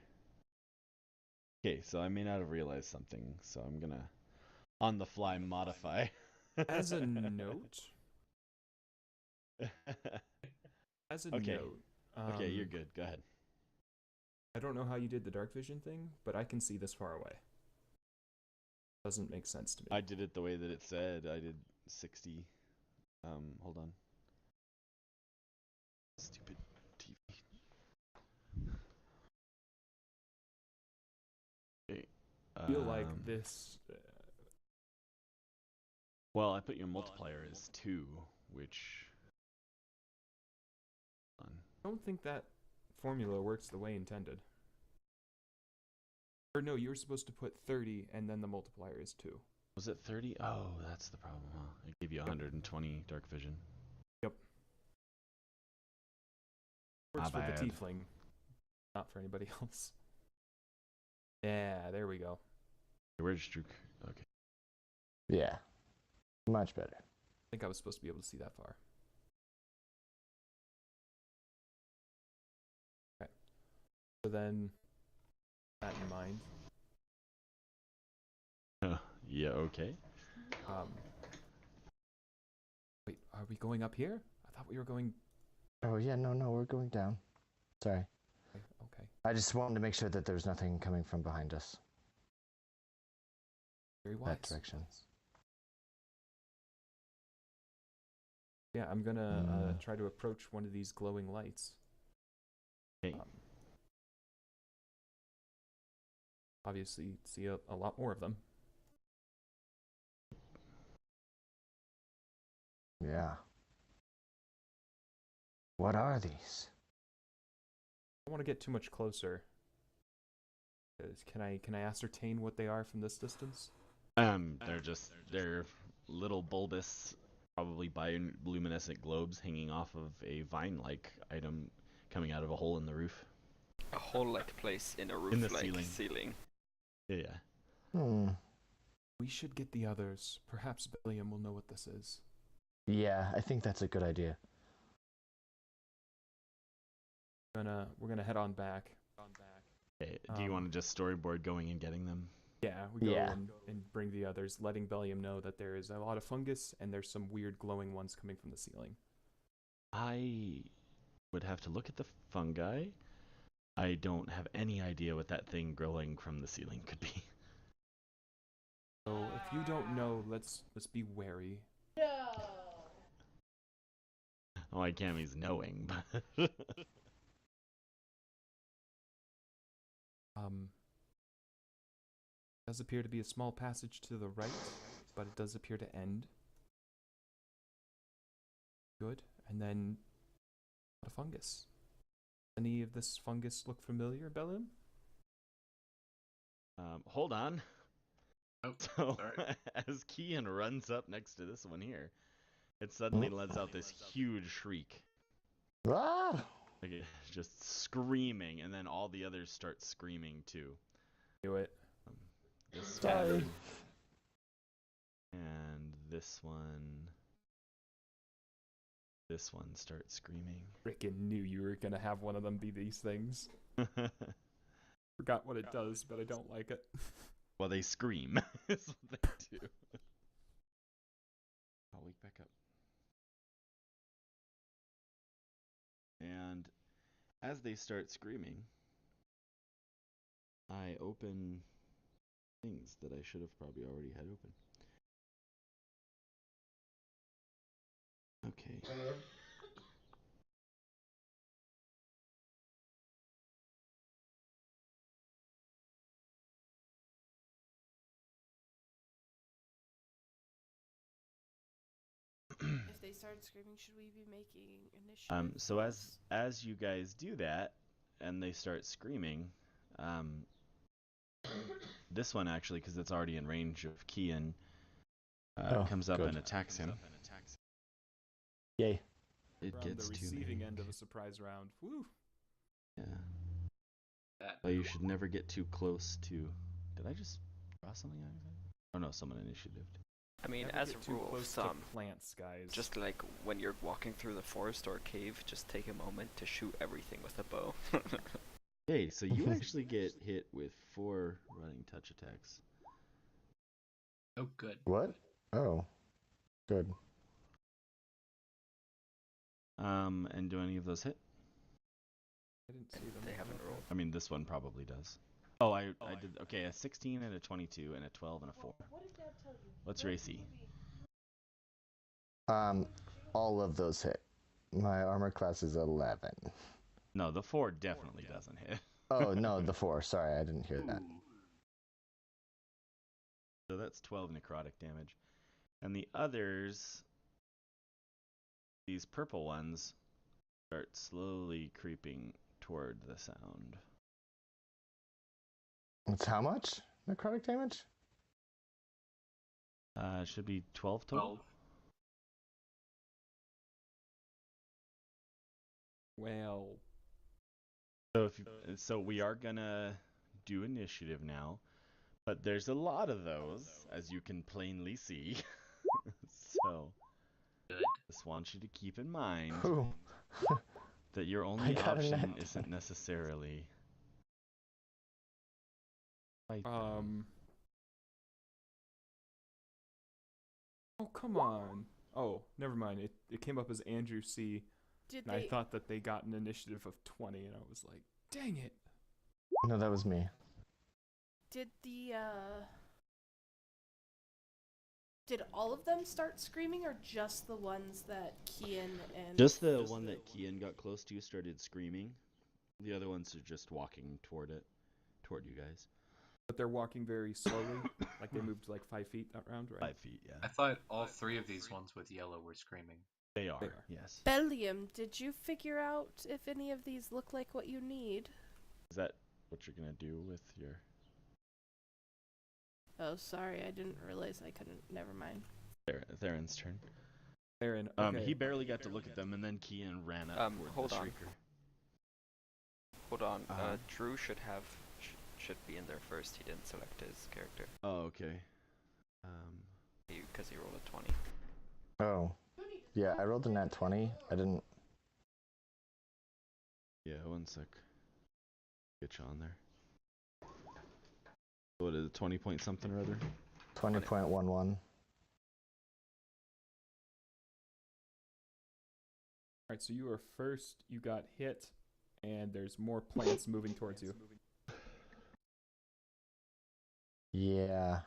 Okay, so I may not have realized something, so I'm gonna, on the fly, modify. as a note. As a Okay. note. Okay, you're good. Go ahead. I don't know how you did the dark vision thing, but I can see this far away. Doesn't make sense to me. I did it the way that it said. I did 60. Hold on. Stupid TV. Okay. I feel like this. Well, I put your multiplier as 2, which. I don't think that formula works the way intended. Or no, you were supposed to put 30 and then the multiplier is 2. Was it 30? Oh, that's the problem, huh? It gave you 120 dark vision. Yep. Works My for the bad. tiefling, not for anybody else. Yeah, there we go. Where's Strook? Okay. Yeah. Much better. I think I was supposed to be able to see that far. Okay. So then, that in mind. Yeah, okay. Wait, are we going up here? I thought we were going. Oh yeah, no, we're going down. Sorry. Okay. I just wanted to make sure that there's nothing coming from behind us. Very wise. That direction. Yeah, I'm gonna try to approach one of these glowing lights. Okay. Obviously, see a lot more of them. Yeah. What are these? I don't want to get too much closer. Can I ascertain what they are from this distance? They're little bulbous, probably bioluminescent globes hanging off of a vine-like item coming out of a hole in the roof. A hole-like place in a In the roof-like ceiling. Yeah. We should get the others. Perhaps Billiam will know what this is. Yeah, I think that's a good idea. We're gonna head on back. Okay, do you want to just storyboard going and getting them? Yeah, we go and bring the others, letting Bellium know that there is a lot of fungus and there's some weird glowing ones coming from the ceiling. I would have to look at the fungi. I don't have any idea what that thing growing from the ceiling could be. So if you don't know, let's be wary. Oh, I can't mean knowing, but does appear to be a small passage to the right, but it does appear to end. Good, and then a fungus. Any of this fungus look familiar, Bellium? hold on. Oh, So, sorry. as Kian runs up next to this one here, it suddenly lets out this huge shriek. Ah! Like it's just screaming, and then all the others start screaming too. Do it. This Sorry. And this one starts screaming. Frickin' knew you were gonna have one of them be these things. Forgot what it does, but I don't like it. Well, they scream. Is what they do. I'll wake back up. And as they start screaming, I open things that I should have probably already had open. Okay. If they start screaming, should we be making initiative? So as you guys do that, and they start screaming, this one actually, because it's already in range of Kian, comes up and attacks him. Yay. It We're on gets the too receiving big. end of a surprise round. Woo! Yeah. That Well, you should never get too close to. Did I just draw something out of that? Oh no, someone initiative. I mean, Never as get a too rule of close thumb, to plants, guys. just like when you're walking through the forest or cave, just take a moment to shoot everything with a bow. Okay, so you actually get hit with 4 running touch attacks. oh good. What? Oh. Good. And do any of those hit? I didn't see them. They haven't rolled. I mean, this one probably does. Oh, I did. Okay, a 16 and a 22 and a 12 and a 4. What did Dad tell you? What's your AC? All of those hit. My armor class is 11. No, the 4 definitely doesn't hit. Oh, no, the 4. Sorry, I didn't hear that. So that's 12 necrotic damage. And the others, these purple ones, start slowly creeping toward the sound. It's how much necrotic damage? It should be 12 total. 12. Well, So we are gonna do initiative now, but there's a lot of those, as you can plainly see. So Good. just want you to keep in mind Ooh. that your I only got a option net isn't necessarily fight them. oh come on. Oh, never mind. It came up as Andrew C. Did And I thought that they got an initiative of 20, and I was like, dang it. No, that was me. Did did all of them start screaming, or just the ones that Kian and... Just the one that Kian got close to started screaming. The other ones are just walking toward you guys. But they're walking very slowly, like they moved like 5 feet that round, right? 5 feet, yeah. I thought all 3 of these ones with yellow were screaming. They are, They are. yes. Bellium, did you figure out if any of these look like what you need? Is that what you're gonna do with your... Oh, sorry, I didn't realize I couldn't. Never mind. Theron's turn. Theron, okay. He barely got to look at them, and then Kian ran up toward hold the on. Shrieker. Hold on. Uh-huh. Drew should be in there first. He didn't select his character. Oh, okay. Because he rolled a 20. Oh. Yeah, I rolled a nat 20. I didn't... Yeah, 1 sec. Get you on there. What is it, 20 point something or other? 20.11. Alright, so you were first, you got hit, and there's more plants moving towards you. Yeah.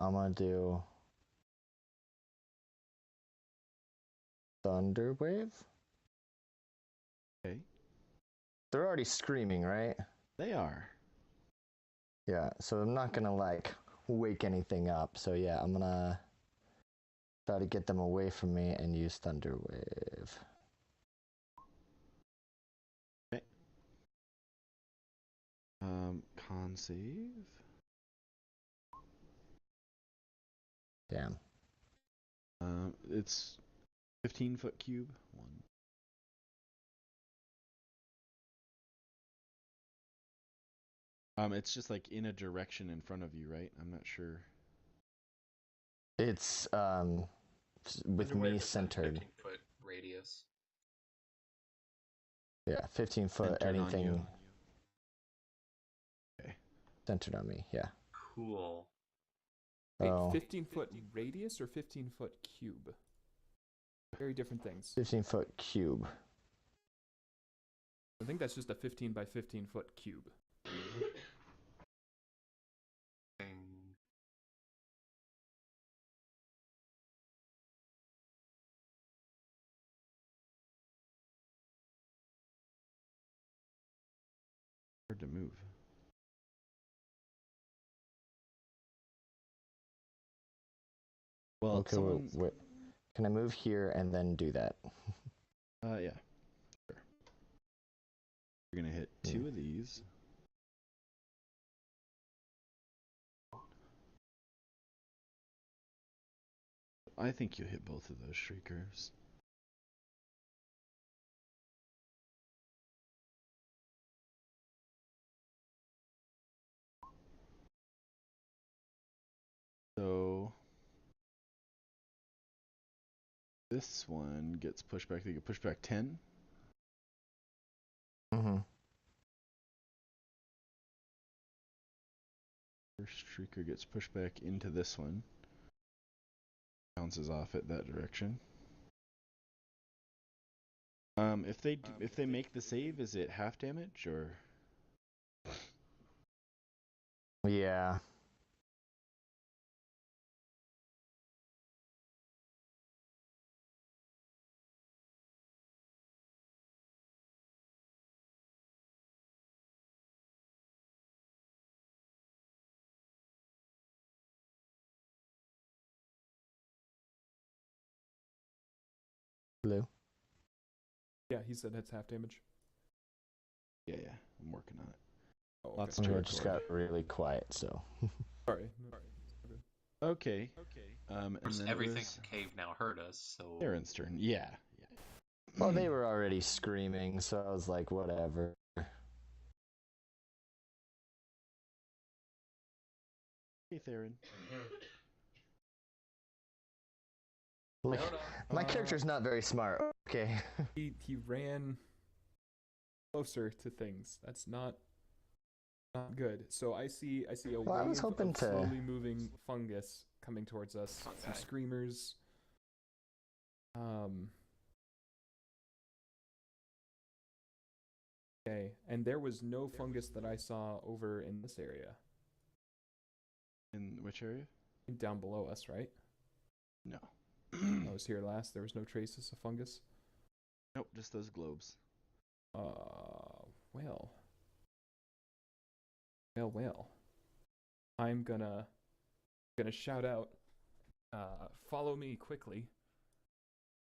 I'm gonna do Thunder Wave. Okay. They're already screaming, right? They are. Yeah, so I'm not gonna like wake anything up. So yeah, I'm gonna try to get them away from me and use Thunder Wave. Okay. Con save. Damn. It's 15-foot cube. 1, It's just like in a direction in front of you, right? I'm not sure. It's with Underway me within centered. 15-foot radius. Yeah, 15 foot, Centered on anything you. Okay. centered on me. Yeah. Cool. Wait, Oh, 15-foot radius or 15-foot cube? Very different things. 15-foot cube. I think that's just a 15 by 15-foot cube. Hard to move. Well, Okay, wait. Can I move here and then do that? Yeah. Sure. You're gonna hit 2 of these. I think you hit both of those shriekers. So this one gets pushed back. They get pushed back 10. Mm-hmm. First shrieker gets pushed back into this one. Bounces off at that direction. If they make the save, is it half damage or? Yeah. Blue. Yeah, he said it's half damage. Yeah, I'm working on it. Oh, Lots Okay, to it just record. got really quiet, so. Sorry. Okay. And Of course, then everything it was in the cave now heard us, so... Aaron's turn. Yeah. Well, they were already screaming, so I was like, whatever. Hey, Theron. Like, my character's not very smart. Okay. He ran closer to things. That's not good. So I see a Well, I wave was hoping of to- slowly moving fungus coming towards us. Some Fungi. screamers. Okay, and there was no fungus that I saw over in this area. In which area? Down below us, right? No. I was here last. There was no traces of fungus. Nope, just those globes. Well. I'm gonna shout out, follow me quickly.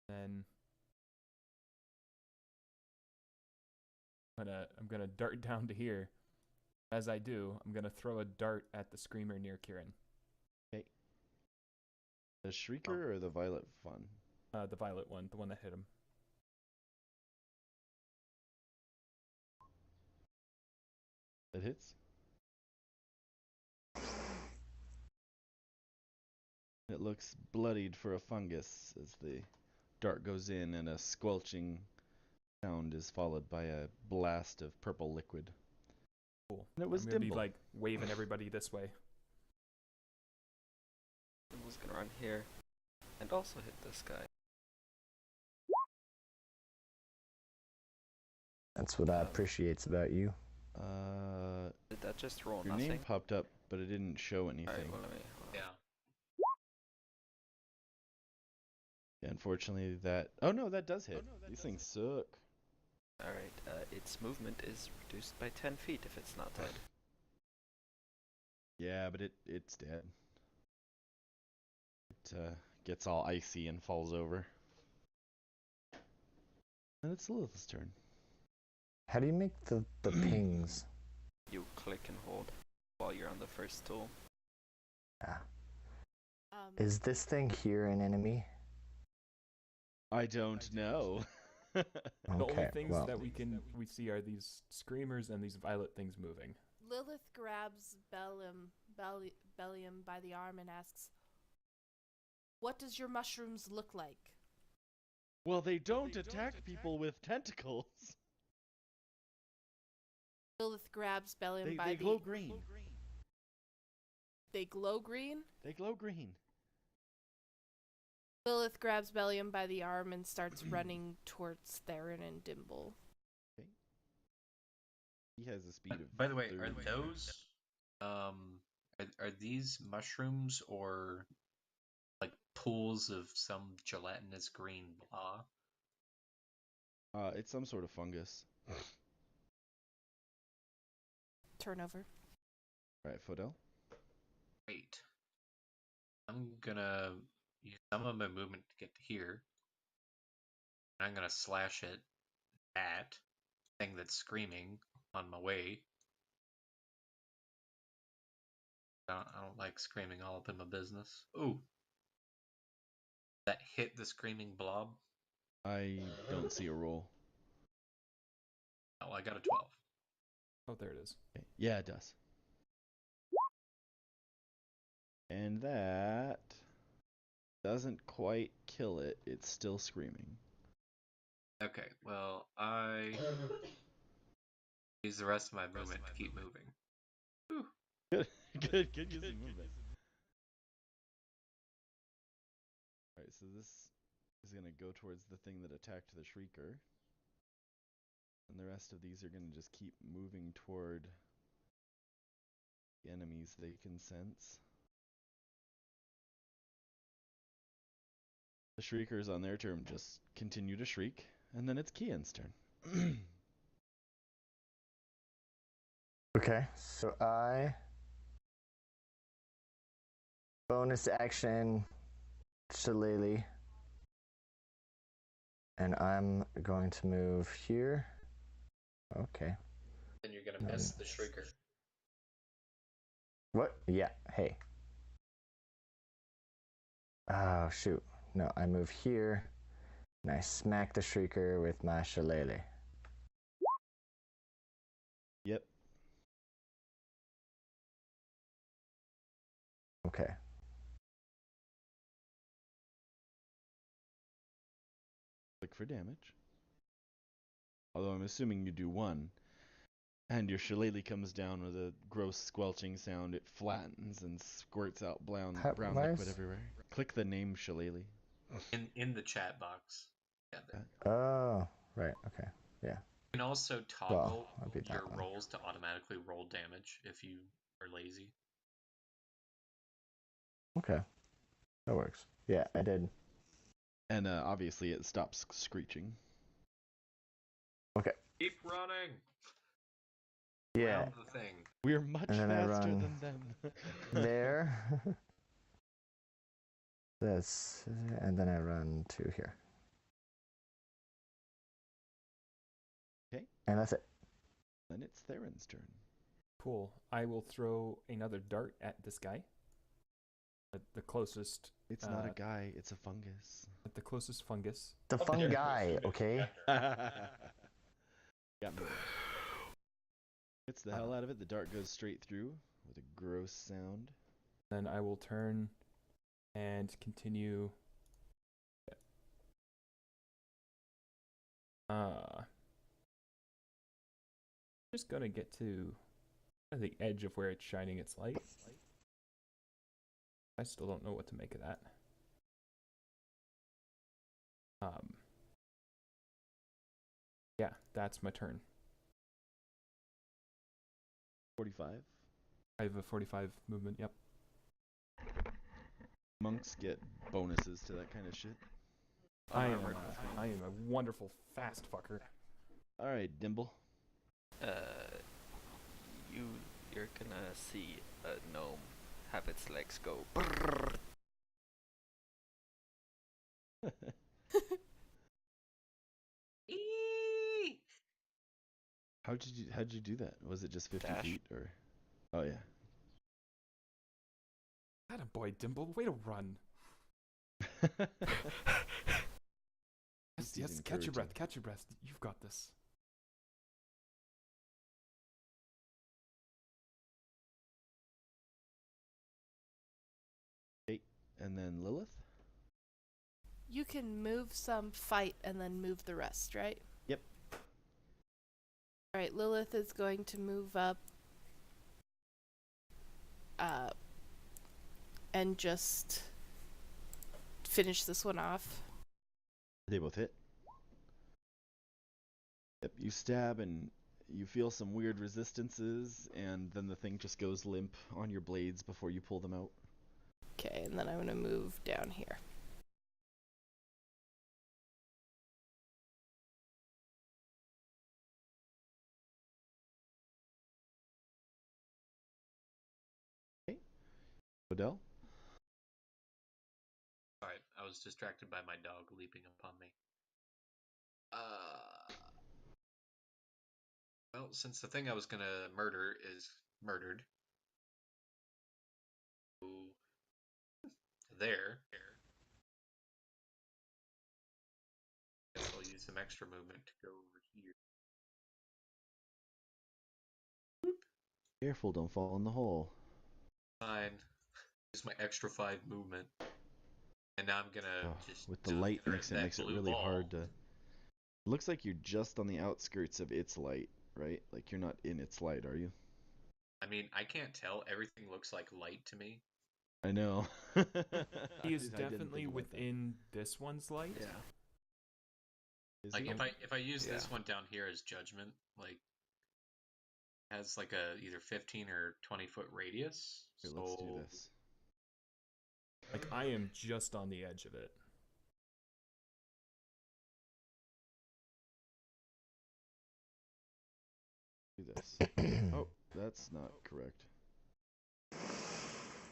Then I'm gonna dart down to here. As I do, I'm gonna throw a dart at the screamer near Kieran. Okay. The shrieker or the violet one? The violet one, the one that hit him. That hits. It looks bloodied for a fungus as the dart goes in and a squelching sound is followed by a blast of purple liquid. Cool. And it was I'm gonna Dimble. be like waving everybody this way. Dimble's gonna run here and also hit this guy. That's what I appreciates about you. Did that just roll Your nothing? name popped up, but it didn't show anything. Alright, well, let me. Yeah. Yeah, unfortunately, that. Oh no, that does hit. These things suck. Alright, its movement is reduced by 10 feet if it's not dead. Yeah, but it's dead. It gets all icy and falls over. And it's Lilith's turn. How do you make the pings? You click and hold while you're on the first tool. Ah. Is this thing here an enemy? I don't know. The only Okay, things well. that we see are these screamers and these violet things moving. Lilith grabs Bellium by the arm and asks, "What does your mushrooms look like?" Well, they don't attack people with tentacles. Lilith grabs Bellium by They the... glow green. They glow green? They glow green. Lilith grabs Bellium by the arm and starts running towards Theron and Dimble. Okay. He has a speed of. By the way, 30. are those are these mushrooms or like pools of some gelatinous green blah? It's some sort of fungus. Turnover. All right, Fodel. Great. I'm gonna use some of my movement to get to here. And I'm gonna slash at that thing that's screaming on my way. I don't like screaming all up in my business. Ooh. That hit the screaming blob? I don't see a roll. Oh, I got a 12. Oh, there it is. Okay. Yeah, it does. And that doesn't quite kill it. It's still screaming. Okay, well, I use the rest of my movement to keep moving. Whew. Good use of movement. Alright, so this is going to go towards the thing that attacked the Shrieker. And the rest of these are going to just keep moving toward the enemies they can sense. The Shriekers on their turn just continue to shriek, and then it's Kian's turn. Okay, so I bonus action Shillelagh, and I'm going to move here. Okay. Then you're gonna miss the Shrieker. What? Yeah, hey. Oh, shoot. No, I move here, and I smack the Shrieker with my Shillelagh. Yep. Okay. Click for damage. Although I'm assuming you do one. And your shillelagh comes down with a gross squelching sound. It flattens and squirts out brown liquid everywhere. Click the name shillelagh. In the chat box. Yeah, there. Oh, right. Okay. Yeah. You can also toggle I'll beat that your one. rolls to automatically roll damage if you are lazy. Okay. That works. Yeah, I did. And obviously it stops screeching. Okay. Keep running! Yeah. Around the thing. We're much And then I faster run than them. there. This, and then I run to here. Okay. And that's it. Then it's Theron's turn. Cool. I will throw another dart at this guy. At the closest. It's not a guy, it's a fungus. At the closest fungus. The fun guy, okay? Got me. Hits the hell out of it. The dart goes straight through with a gross sound. Then I will turn and continue. Just gonna get to the edge of where it's shining its light. I still don't know what to make of that. Yeah, that's my turn. 45. I have a 45 movement, yep. Monks get bonuses to that kind of shit. I am a wonderful fast fucker. Alright, Dimble. You're gonna see a gnome have its legs go. How'd you do that? Was it just 50 Dash. feet or? Oh yeah. Attaboy, Dimble, way to run. Yes, catch your breath, catch your breath. You've got this. and then Lilith. You can move some, fight, and then move the rest, right? Yep. Alright, Lilith is going to move up and just finish this one off. They both hit. Yep, you stab and you feel some weird resistances, and then the thing just goes limp on your blades before you pull them out. Okay, and then I'm going to move down here. Odell? Alright, I was distracted by my dog leaping upon me. Well, since the thing I was gonna murder is murdered. There. Guess I'll use some extra movement to go over here. Careful, don't fall in the hole. Fine. Use my extra 5 movement. And now I'm gonna just with the light thread makes it that blue really ball. hard to. It looks like you're just on the outskirts of its light, right? Like you're not in its light, are you? I mean, I can't tell. Everything looks like light to me. I know. He is I didn't definitely think about that. within this one's light. Yeah. Is Like he? if I use this Yeah. one down here as judgment, like it has like a either 15 or 20-foot radius. Here, So let's do this. Like, I am just on the edge of it. Do this. Oh, that's not correct.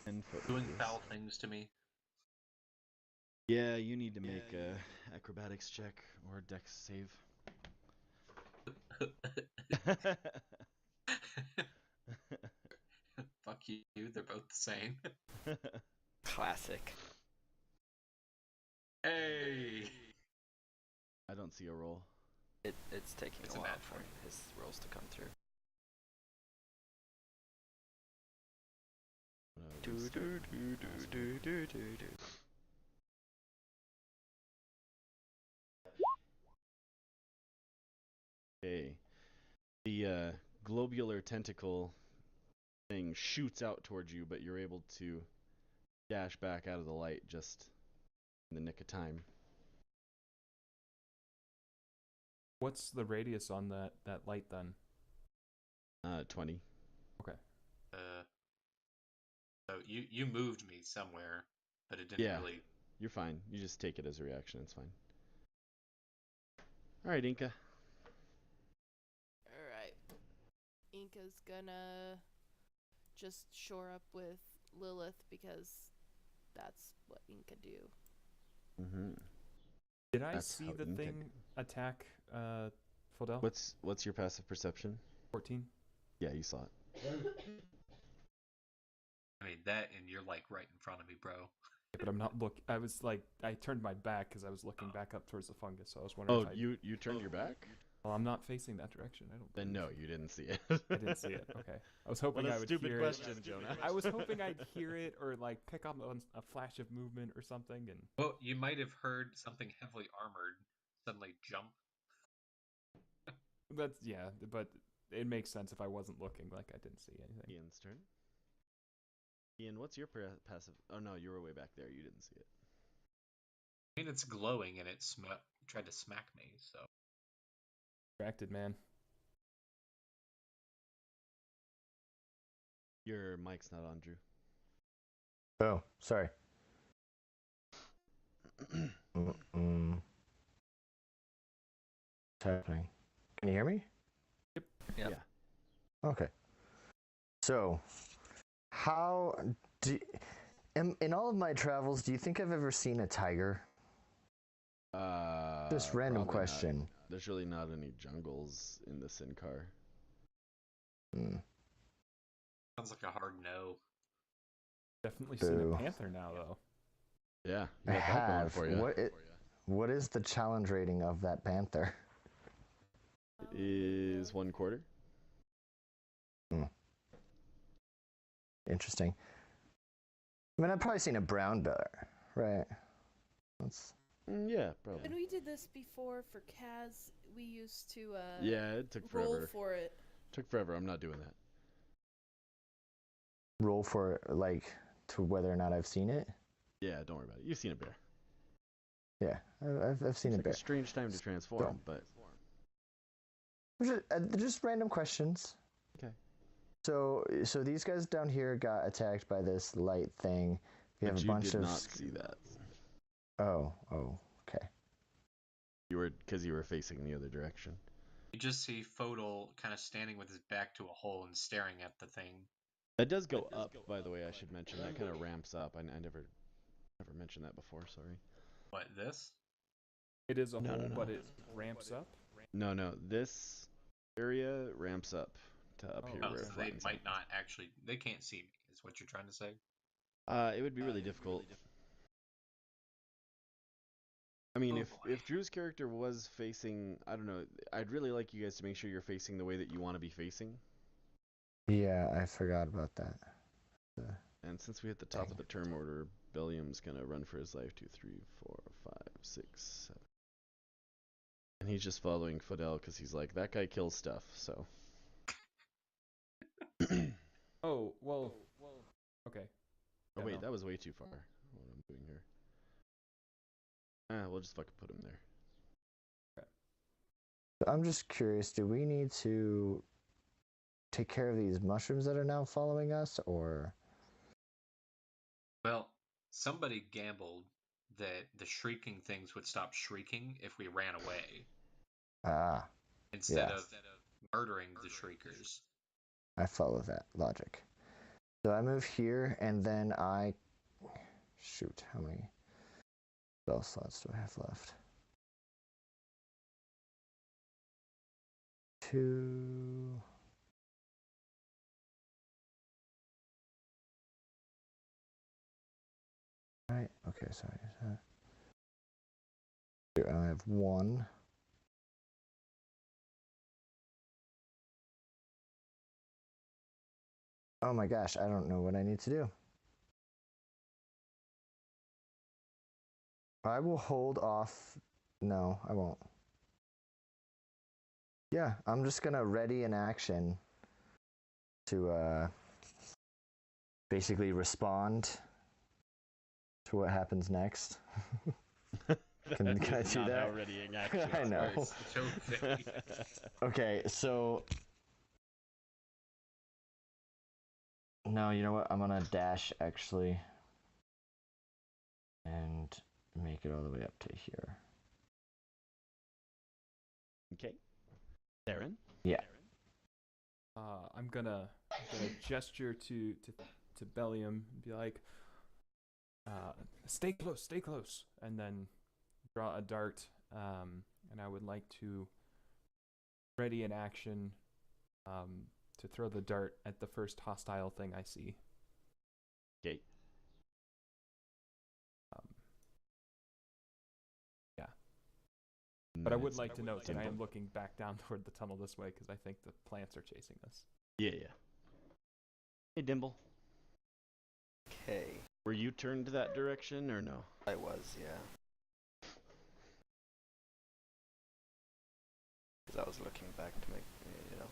10-foot. doing radius. foul things to me. Yeah, you need to make a acrobatics check or a dex save. Fuck you, they're both the same. Classic. Hey! I don't see a roll. It's taking It's a a while natural. for his rolls to come through. Do do do do do do do do. Okay. The globular tentacle thing shoots out towards you, but you're able to dash back out of the light just in the nick of time. What's the radius on that light then? 20. Okay. So you moved me somewhere, but it didn't Yeah. really. You're fine. You just take it as a reaction. It's fine. All right, Inca. Alright. Inca's gonna just shore up with Lilith because that's what Inca do. Mm-hmm. Did I That's see how the Inca thing attack Fodell? What's your passive perception? 14? Yeah, you saw it. I mean that, and you're like right in front of me, bro. But I'm not I was like, I turned my back because I was looking back up towards the fungus, so I was wondering Oh, if you turned your back? Well, I'm not facing that direction. I don't. Then no, you didn't see it. I didn't see it. Okay. I was hoping What a I would stupid hear question, it. Jonah. I was hoping I'd hear it or like pick up on a flash of movement or something. And Well, you might have heard something heavily armored suddenly jump. that's but it makes sense if I wasn't looking. Like I didn't see anything. Ian's turn. Ian, what's your passive? Oh no, you were way back there. You didn't see it. I mean, it's glowing, and it tried to smack me. So Distracted, man. Your mic's not on, Drew. Oh, sorry. What's happening? Can you hear me? Yep. Yeah. Okay. So, how in all of my travels, do you think I've ever seen a tiger? Just random probably question. not. There's really not any jungles in the Sincar. sounds like a hard no. Definitely seen Boo. a panther now though. Yeah, I you got that going have. for you. What is the challenge rating of that panther? It is 1/4. Interesting. I mean, I've probably seen a brown bear, right? That's... Yeah, probably. When we did this before for Kaz, we used to Yeah, it took roll forever. for it. Took forever. I'm not doing that. Roll for, like, to whether or not I've seen it? Yeah, don't worry about it. You've seen a bear. Yeah, I've seen It's a like bear. a strange time to transform, but Just random questions. okay. So these guys down here got attacked by this light thing. We have But a you bunch did of. not see that. Oh, okay. Because you were facing the other direction. You just see Fodal kind of standing with his back to a hole and staring at the thing. That does go up, by the way. I should mention that kind of ramps up. I never mentioned that before. Sorry. What, this? It is a No, hole, no, but no. it ramps up. No. This area ramps up to up here Oh, Oh, where so it they flattens might not actually. They can't see me, is what you're trying to say? out. It would be really difficult. I mean, if Drew's character was facing, I don't know, I'd really like you guys to make sure you're facing the way that you want to be facing. Yeah, I forgot about that. And since we hit the top of the turn order, Billiam's gonna run for his life. 2, 3, 4, 5, 6, 7. And he's just following Fidel because he's like, that guy kills stuff, so. Oh, well. Okay. Oh Yeah, wait, no. that was way too far. What I'm doing here. We'll just fucking put him there. I'm just curious, do we need to take care of these mushrooms that are now following us, or? Well, somebody gambled that the shrieking things would stop shrieking if we ran away. Ah. Instead yeah. of murdering the shriekers. I follow that logic. So I move here, and then I... Shoot, how many spell slots do I have left? 2... Right, okay, sorry. Here, I have 1. Oh my gosh, I don't know what I need to do. I will hold off. No, I won't. Yeah, I'm just gonna ready an action to basically respond to what happens next. Can I do that? Already in action. I know. Okay, so no, you know what? I'm gonna dash actually, and make it all the way up to here. Okay. Darren? Yeah. I'm gonna gesture to Bellium and be like, stay close, and then draw a dart. And I would like to ready an action to throw the dart at the first hostile thing I see. Okay. Yeah. But I would like to note that I am looking back down toward the tunnel this way because I think the plants are chasing us. Yeah. Hey, Dimble. Okay. Were you turned that direction or no? I was, yeah. Because I was looking back to make,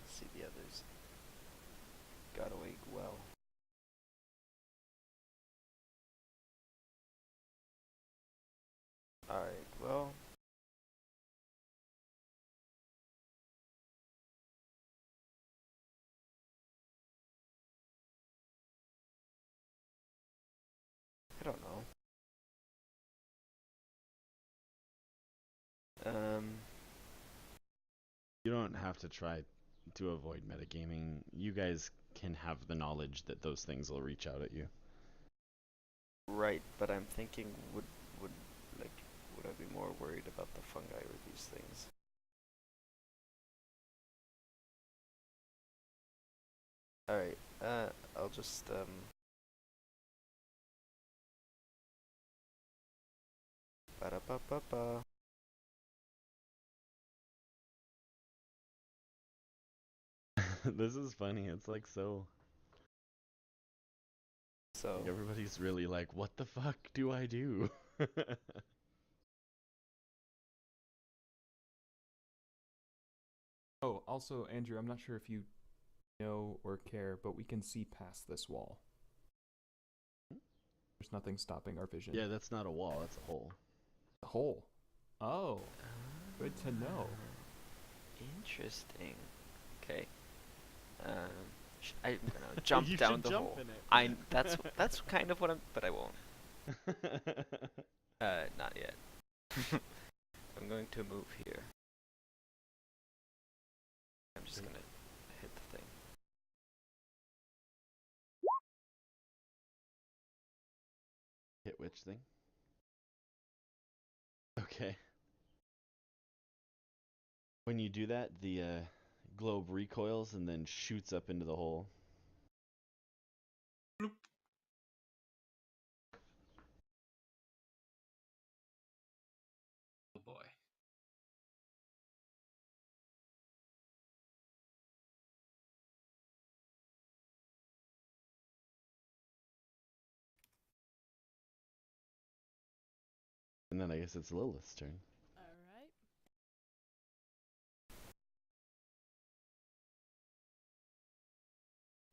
see the others. Got away well. Alright, well. I don't know. You don't have to try to avoid metagaming. You guys can have the knowledge that those things will reach out at you. Right, but I'm thinking, would I be more worried about the fungi or these things? Alright, I'll just, ba-da-ba-ba-ba. This is funny. It's like so. So Everybody's really like, what the fuck do I do? Oh, also, Andrew, I'm not sure if you know or care, but we can see past this wall. There's nothing stopping our vision. Yeah, that's not a wall, that's a hole. A hole. Oh, good to know. Interesting. Okay. I'm gonna jump You down should the jump hole. in it. That's kind of what I'm, but I won't. Not yet. I'm going to move here. I'm just gonna hit the thing. Hit which thing? Okay. When you do that, the globe recoils and then shoots up into the hole. Bloop. Oh boy. And then I guess it's Lilith's turn. Alright.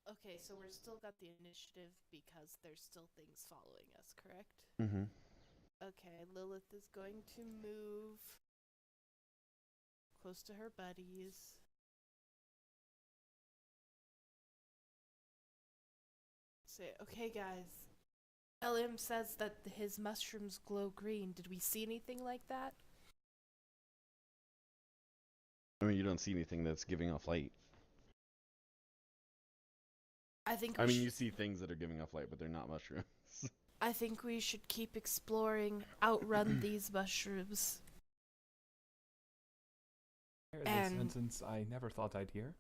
Okay, so we're still got the initiative because there's still things following us, correct? Mm-hmm. Okay, Lilith is going to move close to her buddies. Say, okay, guys. LM says that his mushrooms glow green. Did we see anything like that? I mean, you don't see anything that's giving off light. I think. I mean, you see things that are giving off light, but they're not mushrooms. I think we should keep exploring, outrun these mushrooms. There's a And- sentence I never thought I'd hear.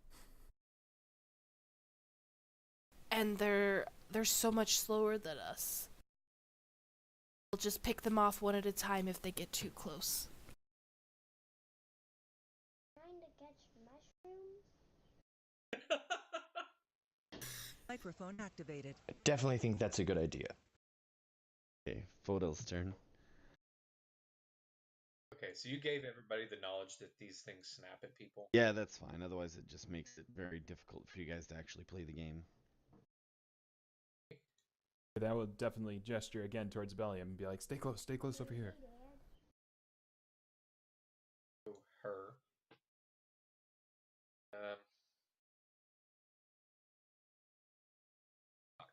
And they're so much slower than us. We'll just pick them off one at a time if they get too close. Trying to catch mushrooms? Microphone activated. I definitely think that's a good idea. Okay, Fodel's turn. Okay, so you gave everybody the knowledge that these things snap at people. Yeah, that's fine. Otherwise, it just makes it very difficult for you guys to actually play the game. That would definitely gesture again towards Bellium and be like, stay close over here. To her. Fuck.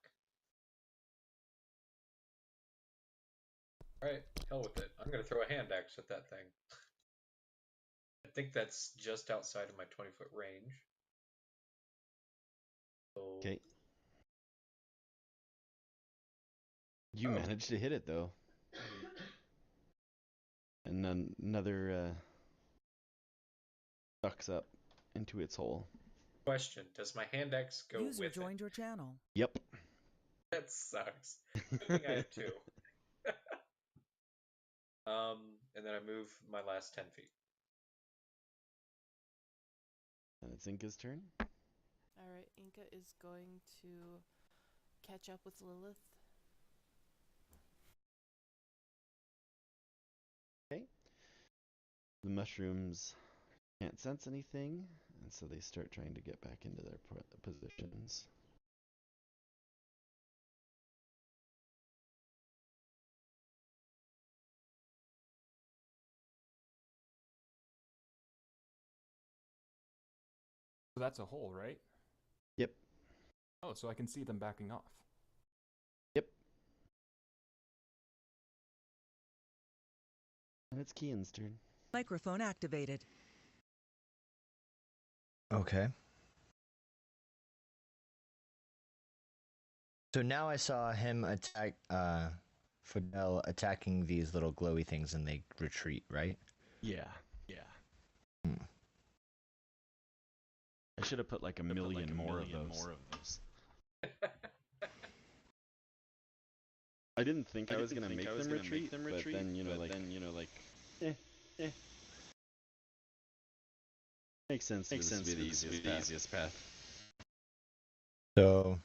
Alright, hell with it. I'm gonna throw a hand axe at that thing. I think that's just outside of my 20-foot range. So, Okay. You Oh. managed to hit it, though. And then another sucks up into its hole. question, does my hand axe go User with joined it? your channel. Yep. That sucks. Good thing I have two. And then I move my last 10 feet. And it's Inca's turn. Alright, Inca is going to catch up with Lilith. Okay. The mushrooms can't sense anything, and so they start trying to get back into their positions. So that's a hole, right? Yep. Oh, so I can see them backing off. Yep. And it's Kian's turn. Microphone activated. Okay. So now I saw him attack, Fidel attacking these little glowy things and they retreat, right? Yeah. Yeah. Hmm. I should have put like a million more of those. I didn't think I was gonna make them retreat, but then you know, like, makes sense. Makes sense. Be the easiest path. So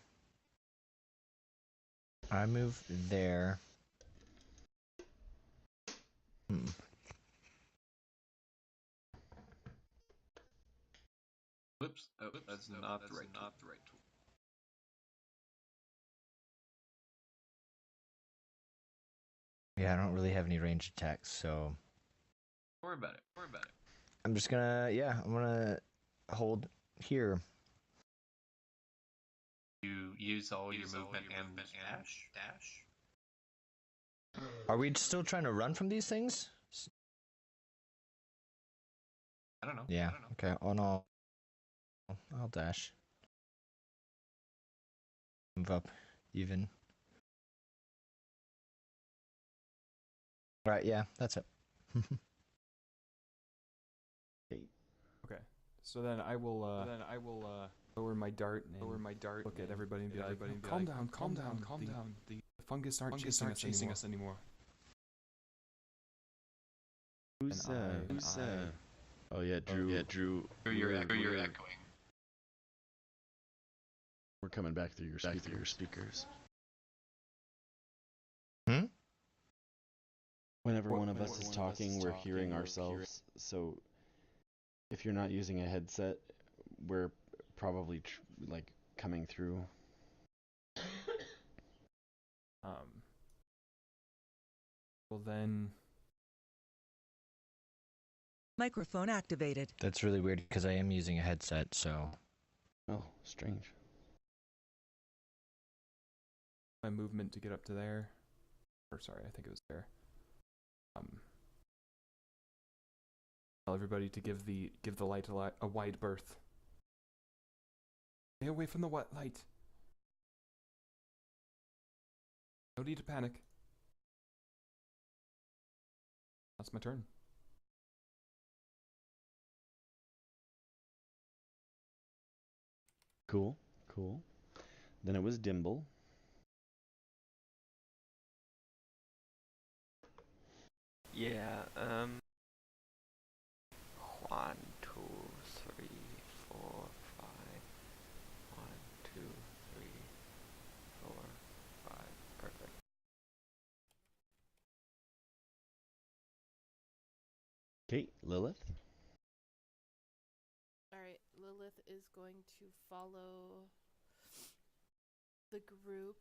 I move there. Whoops. Oh, that's not the right tool. Yeah, I don't really have any range attacks, so Don't worry about it. I'm just gonna, I'm gonna hold here. You use all your movement and dash. Are we still trying to run from these things? I don't know. Yeah. Okay. Oh no. I'll dash. Move up, even. Right. Yeah. That's it. Okay. So then I will lower my dart and look at everybody and be like, calm down. The fungus aren't chasing us anymore. Who's Oh yeah, Drew. You're echoing. We're coming back through your speakers. Whenever one of us is talking, we're hearing ourselves. So if you're not using a headset, we're probably like coming through. Well then. Microphone activated. That's really weird because I am using a headset, so. Oh, strange. My movement to get up to there. Or sorry, I think it was there. Tell everybody to give the light a wide berth. Stay away from the light. No need to panic. That's my turn. Cool. Then it was Dimble. Yeah, 1, 2, 3, 4, 5. 1, 2, 3, 4, 5. Perfect. Okay, Lilith. Alright, Lilith is going to follow the group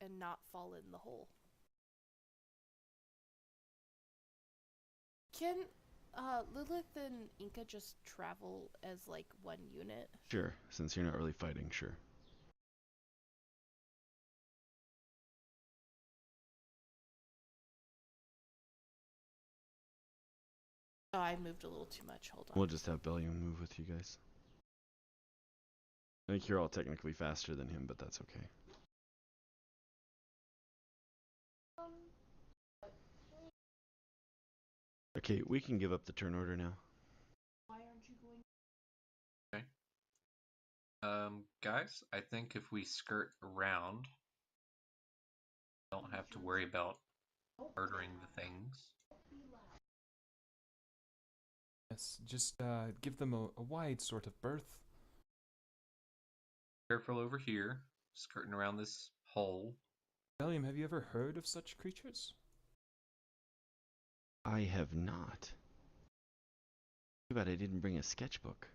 and not fall in the hole. Can Lilith and Inca just travel as like one unit? Sure, since you're not really fighting, sure. Oh, I moved a little too much. Hold on. We'll just have Bellium move with you guys. I think you're all technically faster than him, but that's okay. Okay, we can give up the turn order now. Why aren't you going? Okay. Guys, I think if we skirt around, don't have to worry about murdering the things. Yes, just give them a wide sort of berth. Careful over here, skirting around this hole. Bellium, have you ever heard of such creatures? I have not. Too bad I didn't bring a sketchbook.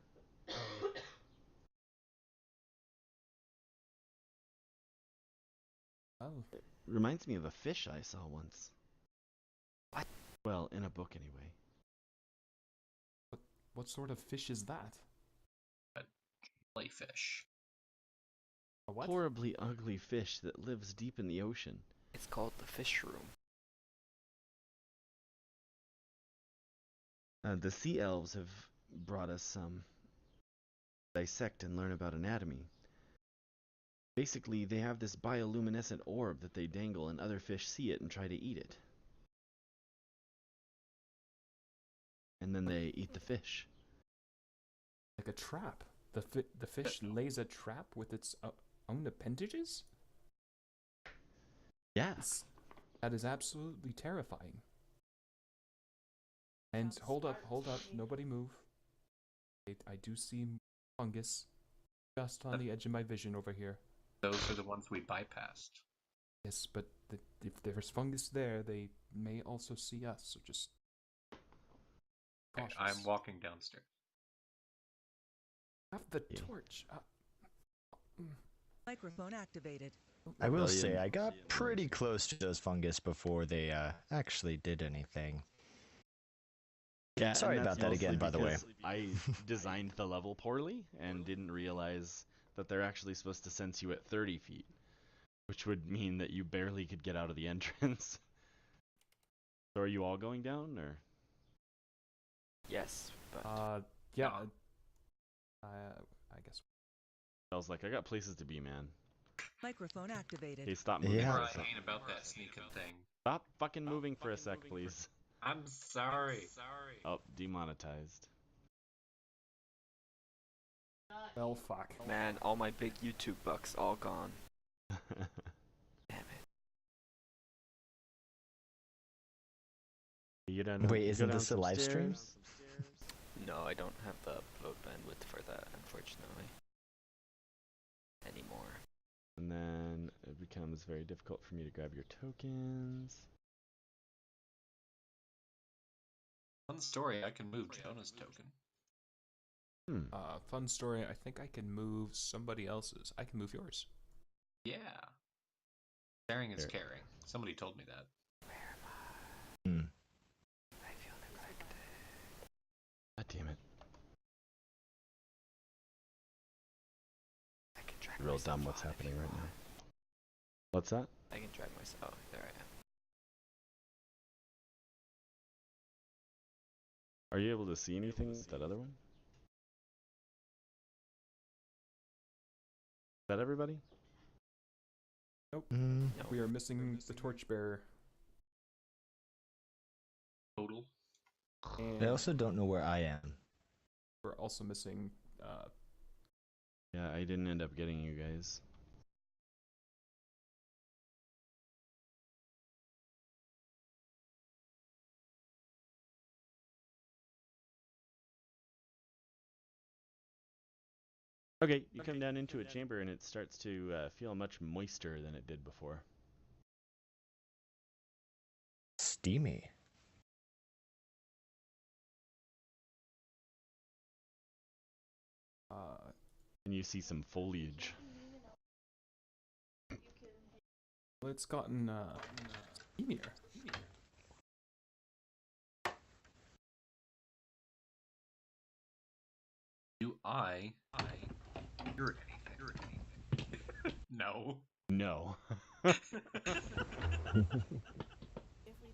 Oh. Reminds me of a fish I saw once. What? Well, in a book anyway. What sort of fish is that? A jellyfish. A what? Horribly ugly fish that lives deep in the ocean. It's called the fish room. The sea elves have brought us some dissect and learn about anatomy. Basically, they have this bioluminescent orb that they dangle, and other fish see it and try to eat it. And then they eat the fish. Like a trap. The fish lays a trap with its own appendages? Yes. That is absolutely terrifying. And hold up, nobody move. I do see fungus just on the edge of my vision over here. Those are the ones we bypassed. Yes, but if there's fungus there, they may also see us. So just Okay, cautious. I'm walking downstairs. Have the torch. Microphone activated. I will say Rebellion. I got pretty close to those fungus before they actually did anything. Yeah, Sorry and about that's that again, by the way. mostly because I designed the level poorly and didn't realize that they're actually supposed to sense you at 30 feet, which would mean that you barely could get out of the entrance. So are you all going down, or? Yes, but Yeah. No. I guess. I was like, I got places to be, man. Microphone activated. Hey, stop moving Yeah. for a Right, sec. ain't about that sneaking thing. Stop fucking moving for a sec, please. I'm sorry. Oh, demonetized. Well, fuck. man, all my big YouTube bucks all gone. Damn it. You done, Wait, you isn't go this a down live some stream? stairs? No, I don't have the upload bandwidth for that, unfortunately. Anymore. And then it becomes very difficult for me to grab your tokens. Fun story, I can move Jonah's token. Fun story. I think I can move somebody else's. I can move yours. Yeah. Sharing is There. caring. Somebody told me that. Hmm. I feel neglected. God damn it. I can track Real myself dumb what's out if happening you right now. want. What's that? I can track myself. Oh, there I am. Are you able to see anything with that other one? Is that everybody? Nope. Mm, No. We are missing the torchbearer. Total. And I also don't know where I am. we're also missing. Yeah, I didn't end up getting you guys. Okay, you come down into a chamber and it starts to feel much moister than it did before. Steamy. And you see some foliage. Well, it's gotten steamier. Do I hear anything? No. No. If we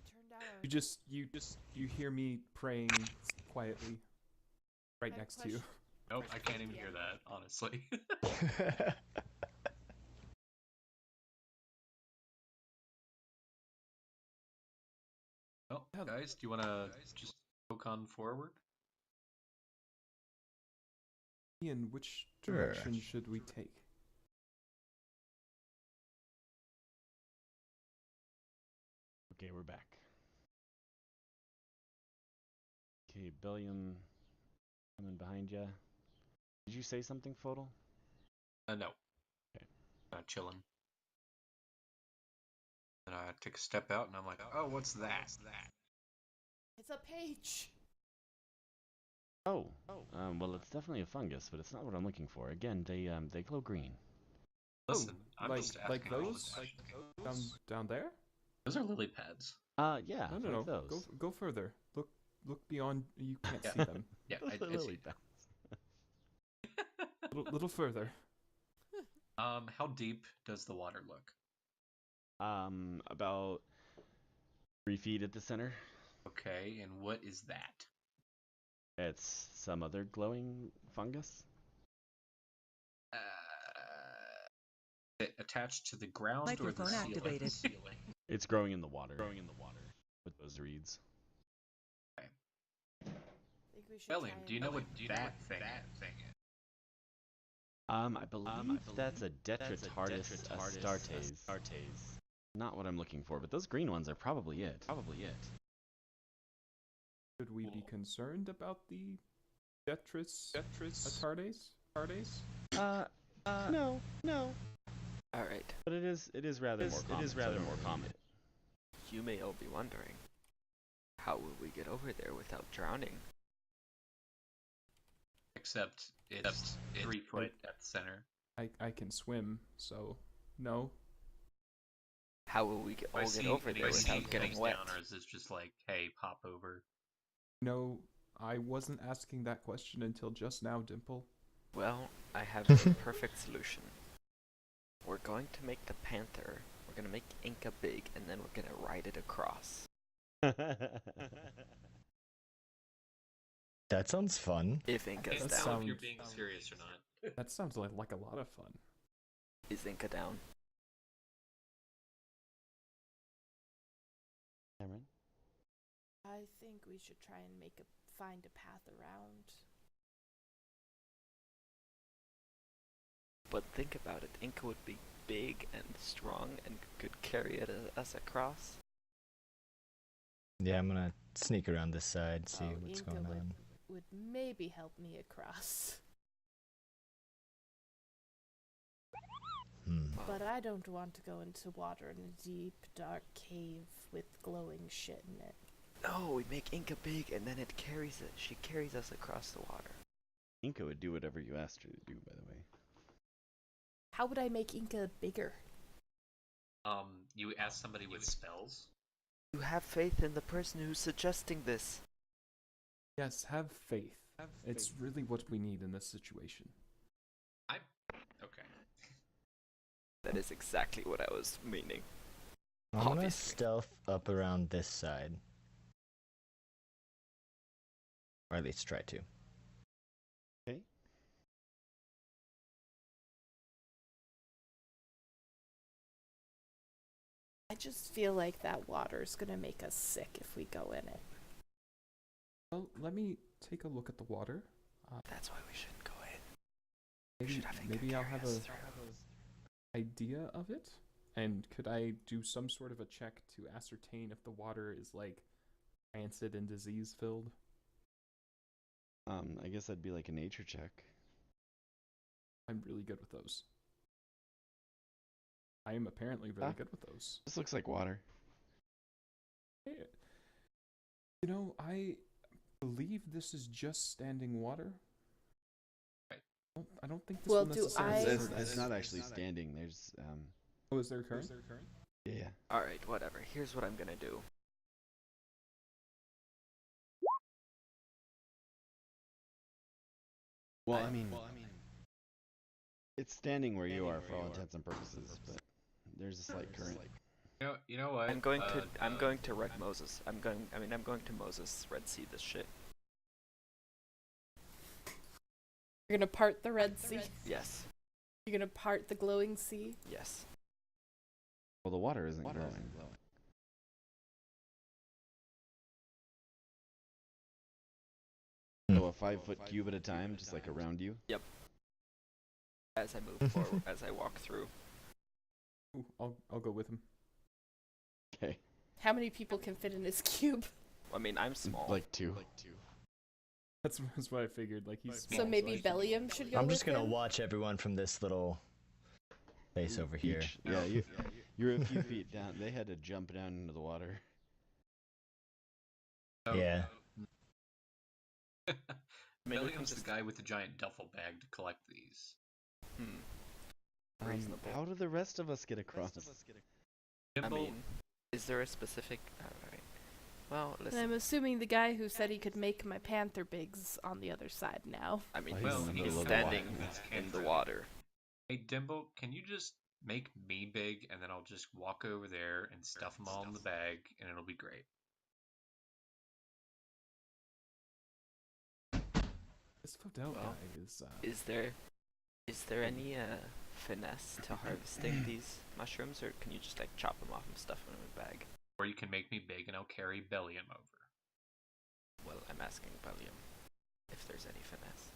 turned out our You hear me praying quietly right I have a next to you. Nope, I can't even hear that, honestly. Well, guys, do you want to just poke on forward? Ian, which Sure. direction should we take? Okay, we're back. Okay, Bellium coming behind you. Did you say something, Photo? No. Okay. Chilling. And I take a step out and I'm like, oh, what's that? It's a page. Oh. Well, it's definitely a fungus, but it's not what I'm looking for. Again, they glow green. Listen, I'm like just asking like all the those questions. down there? Those are lily pads. Yeah, No. like those. Go further. Look beyond. You can't Yeah. see them. Yeah, Those are I lily see. pads. Little further. How deep does the water look? About 3 feet at the center. Okay, and what is that? It's some other glowing fungus. Is it attached to the ground or the Microphone ceiling? activated. It's growing in the water. With those reeds. I think we should Bellium, try do you and- know what that thing is? I believe that's a Detratardus astartes. Not what I'm looking for, but those green ones are probably it. Should we be concerned about the Detris Atardes? No. Alright. But it is rather more common. You may all be wondering, how will we get over there without drowning? Except it's 3 foot at the center. I can swim, so no. How will we all get over there without getting wet? Down, or is this just like, hey, pop over? No, I wasn't asking that question until just now, Dimple. Well, I have the perfect solution. We're going to make the panther, we're going to make Inca big, and then we're going to ride it across. That sounds fun. If Inca's That down. I don't know if you're sounds- being serious or not. That sounds like a lot of fun. Is Inca down? Cameron? I think we should try and find a path around. But think about it, Inca would be big and strong and could carry us across. Yeah, I'm gonna sneak around this side, see Oh, what's Inca going on. would maybe help me across. But I don't want to go into water in a deep, dark cave with glowing shit in it. No, we make Inca big and then she carries us across the water. Inca would do whatever you asked her to do, by the way. How would I make Inca bigger? You ask somebody with spells? You have faith in the person who's suggesting this. Yes, have faith. It's really what we need in this situation. Okay. That is exactly what I was meaning. I'm gonna Obviously. stealth up around this side. Or at least try to. Okay. I just feel like that water's gonna make us sick if we go in it. Well, let me take a look at the water. That's why we shouldn't go in. Maybe I'll have a idea of it. And could I do some sort of a check to ascertain if the water is like rancid and disease filled? I guess that'd be like a nature check. I'm really good with those. I am apparently really good with those. This looks like water. You know, I believe this is just standing water. I don't think this Well, will do necessarily... It's not actually standing. There's Oh, is there a current? yeah. Alright, whatever. Here's what I'm gonna do. Well, I mean, it's standing where you are for all intents and purposes, but there's a slight current. You know what? I'm going to Red Moses. I'm going to Moses Red Sea this shit. You're gonna part the Red Sea? Yes. You're gonna part the glowing sea? Yes. Well, the water isn't glowing. So a 5-foot cube at a time, just like around you? Yep. As I move forward, as I walk through. Ooh, I'll go with him. Okay. How many people can fit in his cube? I mean, I'm small. Like two. That's what I figured. Like he's small, So maybe Bellium should go I'm with just gonna him? watch everyone from this little place over here. Yeah, you're a few feet down. They had to jump down into the water. Yeah. William's the guy with the giant duffel bag to collect these. Reasonable. How do the rest of us get across? I mean, is there a specific... Alright. Well, And listen. I'm assuming the guy who said he could make my panther big's on the other side now. I mean, Well, he's he's standing underwater. in the water. Hey, Dimble, can you just make me big, and then I'll just walk over there and stuff them all in the bag, and it'll be great. This Fodell Well, guy is. Is there any finesse to harvesting these mushrooms, or can you just like chop them off and stuff them in a bag? Or you can make me big, and I'll carry Bellium over. Well, I'm asking Bellium if there's any finesse.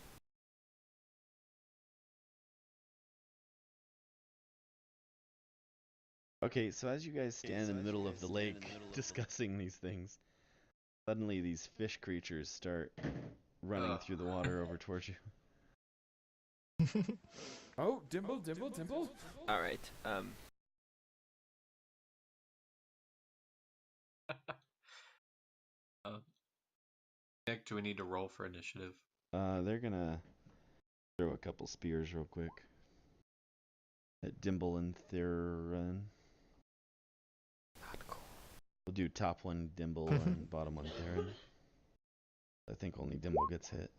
Okay, so as you guys stand in the middle of the lake discussing these things, suddenly these fish creatures start running through the water over towards you. Oh, Dimble, Dimble, Dimble. All right. Nick, do we need to roll for initiative? They're gonna throw a couple spears real quick at Dimble and Theron. Not cool. We'll do top one Dimble and bottom one Theron. I think only Dimble gets hit.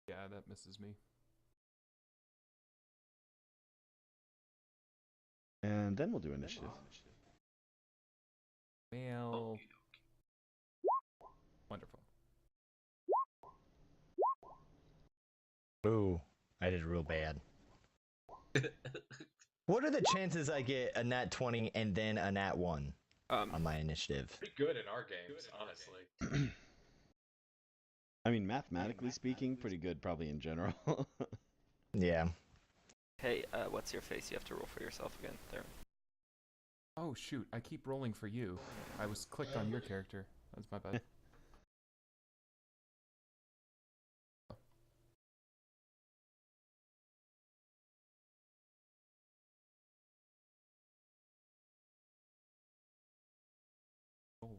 Yeah, that misses me. And then we'll do initiative. Fail. Wonderful. Ooh, I did real bad. What are the chances I get a nat 20 and then a nat 1 on my initiative? Pretty good in our games, honestly. I mean, mathematically speaking, pretty good probably in general. Yeah. Hey, what's your face? You have to roll for yourself again. There. Oh shoot, I keep rolling for you. I was clicked on your character. That's my bad.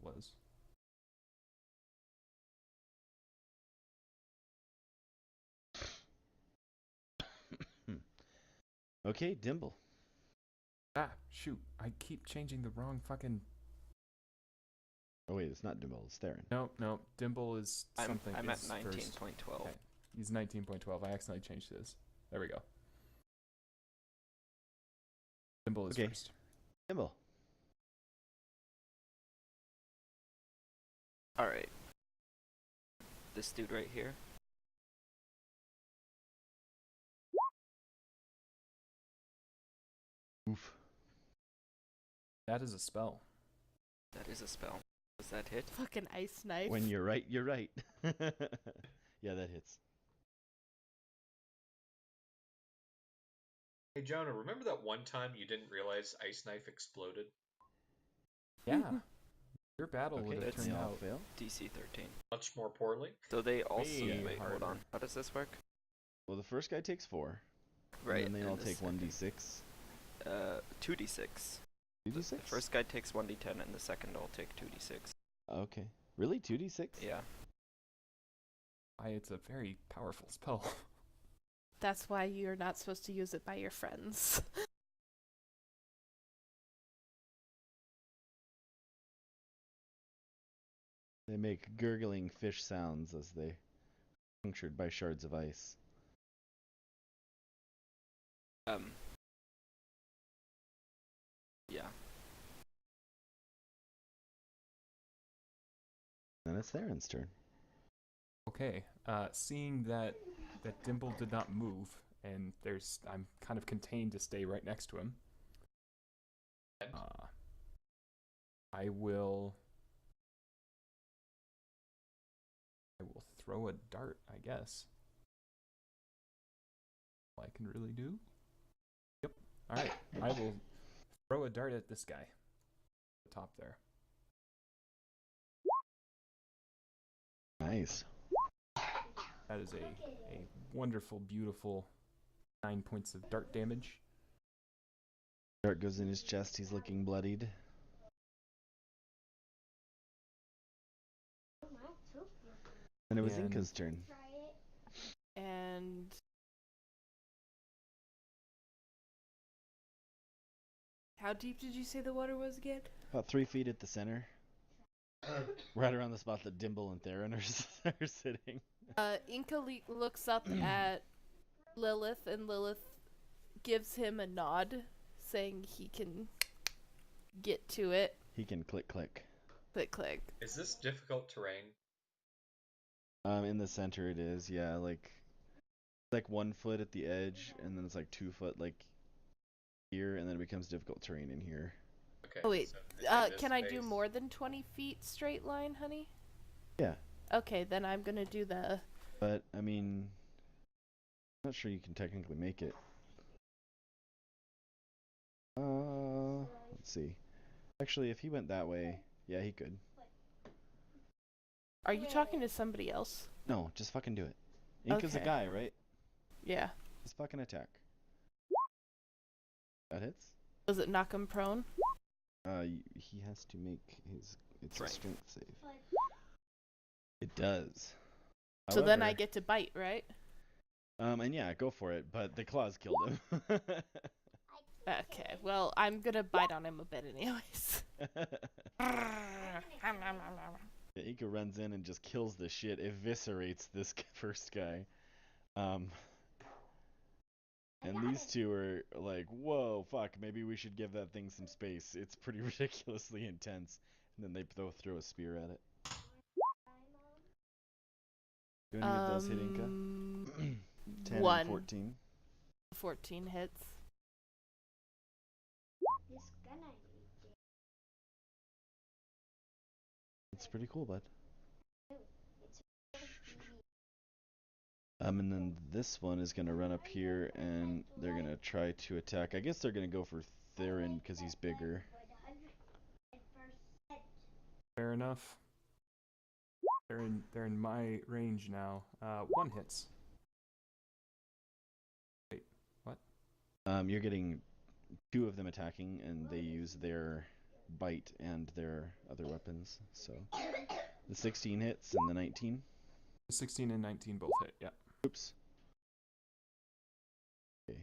Was. Okay, Dimble. Ah, shoot. I keep changing the wrong fucking... Oh wait, it's not Dimble, it's Theron. No, Dimble is something. I'm at is 19.12. Okay. He's 19.12. I accidentally changed his. There we go. Dimble is first. Dimble. Alright. This dude right here. Oof. That is a spell. That is a spell. Does that hit? Fucking ice knife. When you're right, you're right. Yeah, that hits. Hey, Jonah, remember that one time you didn't realize Ice Knife exploded? Yeah. Your battle Okay, would have that's turned they all out... fail. DC 13. Much more poorly? So they also... Way Wait, hold harder. on. How does this work? Well, the first guy takes 4. Right. And then they all the take second- 1d6. 2d6. 2d6? The first guy takes 1d10 and the second will take 2d6. Okay. Really? 2d6? Yeah. It's a very powerful spell. That's why you're not supposed to use it by your friends. They make gurgling fish sounds as they punctured by shards of ice. Yeah. Then it's Theron's turn. Okay. Seeing that Dimple did not move, and I'm kind of contained to stay right next to him. I will throw a dart, I guess. All I can really do. Yep. All right. I will throw a dart at this guy. The top there. Nice. That is a wonderful, beautiful 9 points of dart damage. Dart goes in his chest. He's looking bloodied. And it was And- Inka's turn. And how deep did you say the water was again? About 3 feet at the center. Right around the spot that Dimble and Theron are sitting. Inca looks up at Lilith, and Lilith gives him a nod, saying he can get to it. He can click. Click, click. Is this difficult terrain? In the center it is, yeah, like 1 foot at the edge, and then it's like 2 foot like here, and then it becomes difficult terrain in here. Okay. Oh wait, so in this can I do space- more than 20 feet straight line, honey? Yeah, Okay, then I'm gonna do the... but I mean, I'm not sure you can technically make it. Let's see. Actually, if he went that way, yeah, he could. Are you talking to somebody else? No, just fucking do it. Inka's a Okay. guy, right? Yeah. Just fucking attack. That hits. Does it knock him prone? He has to make it's a Strength. strength save. It does. So then I However, get to bite, right? and yeah, go for it. But the claws killed him. Okay, well, I'm gonna bite on him a bit anyways. Yeah, Ika runs in and just kills the shit, eviscerates this first guy. And these two are like, whoa, fuck, maybe we should give that thing some space. It's pretty ridiculously intense. And then they both throw a spear at it. Do any of those hit Inca? 10 One. and 14. 14 hits. It's pretty cool, bud. And then this one is gonna run up here, and they're gonna try to attack. I guess they're gonna go for Theron because he's bigger. Fair enough. They're in my range now. One hits. Wait, what? You're getting 2 of them attacking, and they use their bite and their other weapons. So the 16 hits and the 19. 16 and 19 both hit. Yeah. Oops. Okay.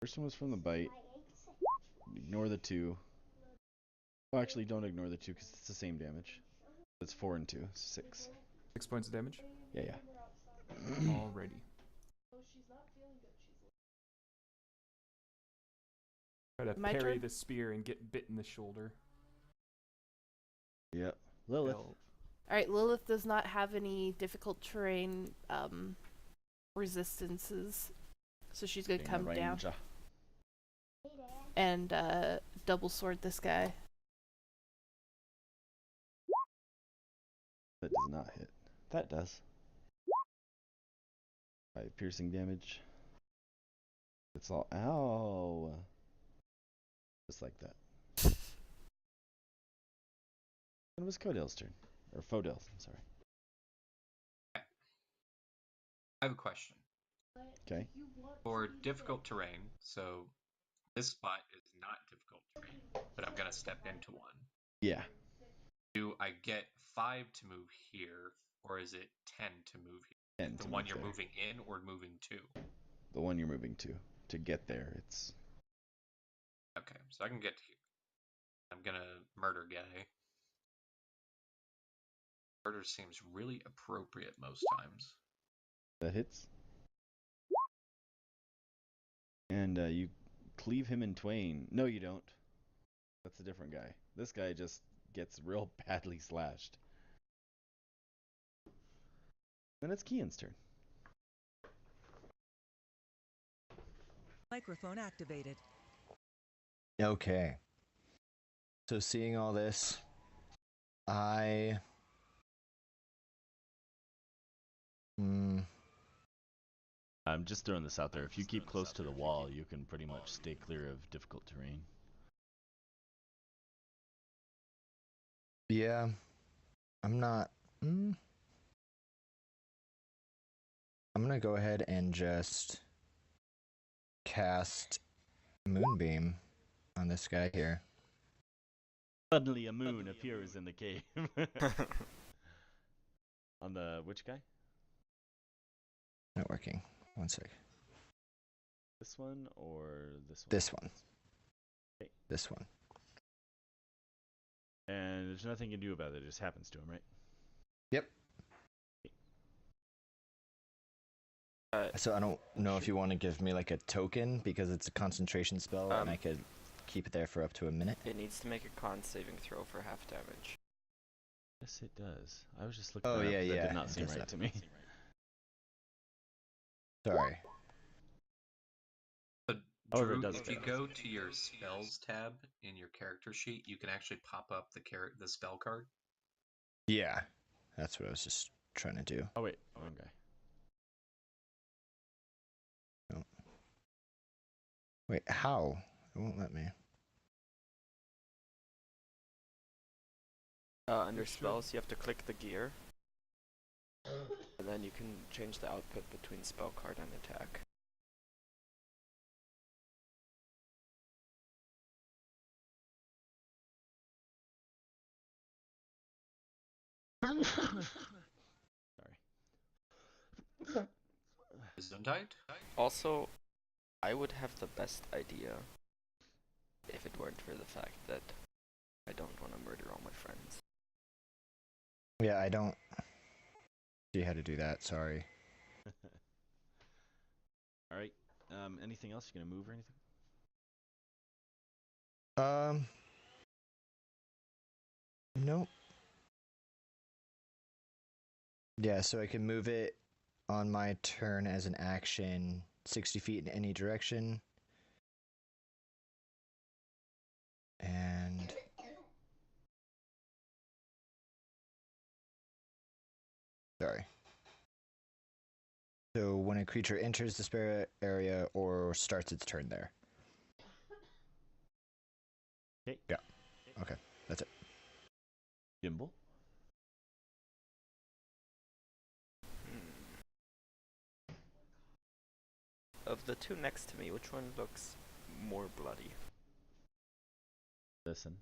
First one was from the bite. Ignore the 2. Well, actually, don't ignore the 2 because it's the same damage. It's 4 and 2, 6. 6 points of damage. Yeah. Alrighty. Try to My parry turn? the spear and get bit in the shoulder. Yep. Lilith. Hell, Alright, Lilith does not have any difficult terrain resistances. So she's gonna Being a come down ranger. and double sword this guy. That does not hit. That does. 5 piercing damage. It's all ow. Just like that. And it was Codale's turn. Or Fodale's, I'm sorry. I have a question. Okay. For difficult terrain, so this spot is not difficult terrain, but I'm gonna step into one. Yeah. Do I get 5 to move here, or is it 10 to move here? 10 The to one move you're there. moving in or moving to? The one you're moving to. To get there, it's Okay, so I can get to here. I'm gonna murder guy. Murder seems really appropriate most times. that hits. And you cleave him in twain. No, you don't. That's a different guy. This guy just gets real badly slashed. Then it's Kian's turn. Microphone activated. Okay. So seeing all this, I'm just throwing this out there. If you keep close to the wall, you can pretty much stay clear of difficult terrain. yeah. I'm not. I'm gonna go ahead and just cast Moonbeam on this guy here. Suddenly a moon appears in the cave. On the which guy? Not working. One sec. This one or this one? This one. Okay. This one. And there's nothing you can do about it. It just happens to him, right? Yep. So I don't know if you want to give me like a token because it's a concentration spell and I could keep it there for up to a minute. It needs to make a con saving throw for half damage. Yes, it does. I was just looking. Oh, that up. yeah, That yeah, did not it seem does right that. to me. Sorry. But However, it Drew, does if you fail. go to your spells tab in your character sheet, you can actually pop up the spell card. Yeah. That's what I was just trying to do. Oh wait, wrong guy. Wait, how? It won't let me. Under spells, you have to click the gear, and then you can change the output between spell card and attack. Sorry. Gesundheit? Also, I would have the best idea if it weren't for the fact that I don't want to murder all my friends. Yeah, I don't see how to do that. Sorry. All right. Anything else? You gonna move or anything? Nope. Yeah, so I can move it on my turn as an action 60 feet in any direction. And sorry. So when a creature enters the spare area or starts its turn there. Okay. Yeah. Okay, that's it. Gimbal. Of the two next to me, which one looks more bloody? Listen.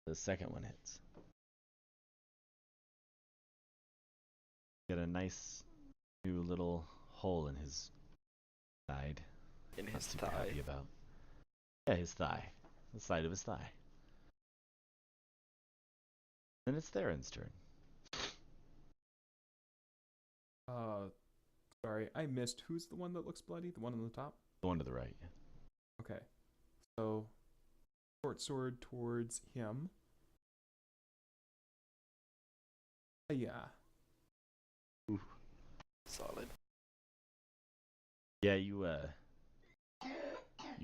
The second one hits. Got a nice new little hole in his side. In Not his super thigh. happy about. Yeah, his thigh. The side of his thigh. Then it's Theron's turn. Sorry, I missed. Who's the one that looks bloody? The one on the top? The one to the right. Okay. So, short sword towards him. Yeah. Solid. Yeah, you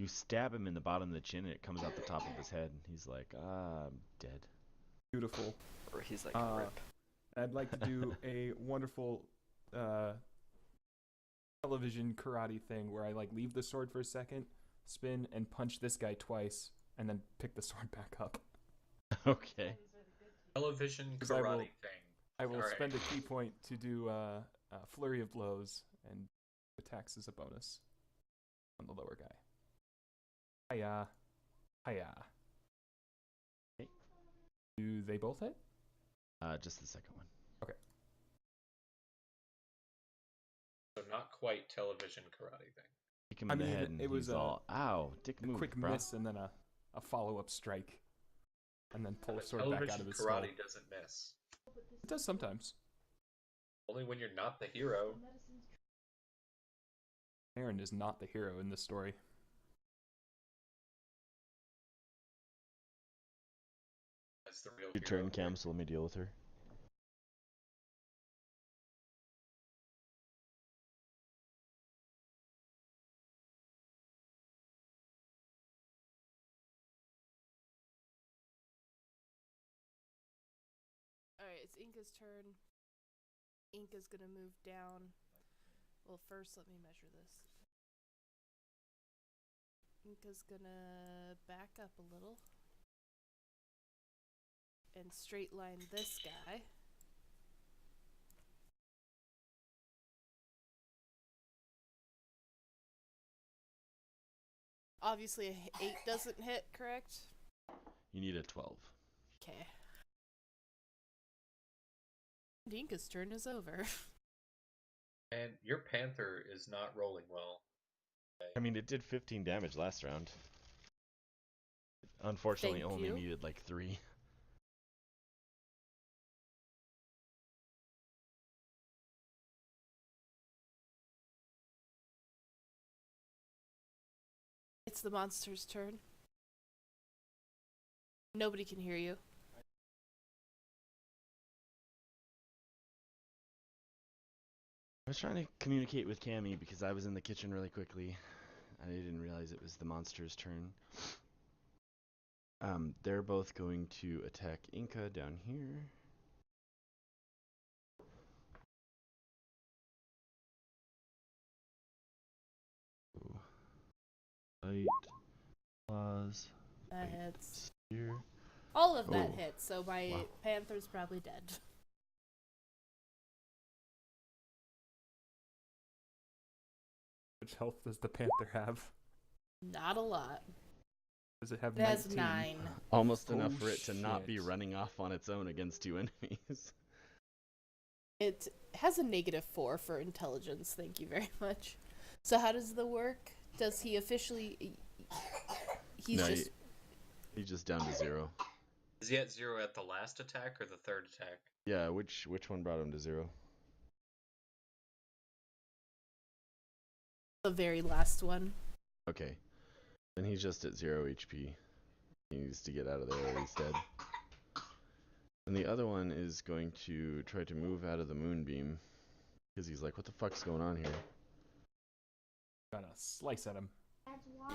stab him in the bottom of the chin and it comes out the top of his head. He's like, I'm dead. Beautiful. Or he's like, rip. I'd like to do a wonderful television karate thing where I like leave the sword for a second, spin, and punch this guy twice, and then pick the sword back up. Okay. Television 'Cause karate thing. I will Alright. spend a key point to do a flurry of blows and attacks as a bonus on the lower guy. Hiya. Hiya. Okay. Do they both hit? Just the second one. Okay. So not quite television karate thing. Kick him I in the mean, head and it was he's all, ow, dick a move, quick brah." miss and then a follow-up strike. And then pull But the sword back out television of his skull. karate doesn't miss. It does sometimes. Only when you're not the hero. Aaron is not the hero in this story. That's the real Good hero. turn, Cam, so let me deal with her. Alright, it's Inka's turn. Inka's gonna move down. Well, first let me measure this. Inka's gonna back up a little. And straight line this guy. Obviously, a 8 doesn't hit, correct? You need a 12. Okay. Inka's turn is over. And your panther is not rolling well. I mean, it did 15 damage last round. Unfortunately, Thank only you. needed like 3. It's the monster's turn. Nobody can hear you. I was trying to communicate with Cammy because I was in the kitchen really quickly. I didn't realize it was the monster's turn. They're both going to attack Inka down here. Ooh. Bite, claws, That hits. spear. All of that Oh. hits, so my Wow. panther's probably dead. much health does the panther have? Not a lot. Does it have It has 19? 9. Almost Oh, enough for it to not be shit. running off on its own against 2 enemies. It has a -4 for intelligence. Thank you very much. So how does the work? Does he officially? He's No, just. he's just down to 0. Is he at 0 at the last attack or the third attack? Yeah, which one brought him to 0? The very last one. Okay. Then he's just at 0 HP. He needs to get out of there or he's dead. And the other one is going to try to move out of the moonbeam. Because he's like, what the fuck's going on here? Gonna slice at him.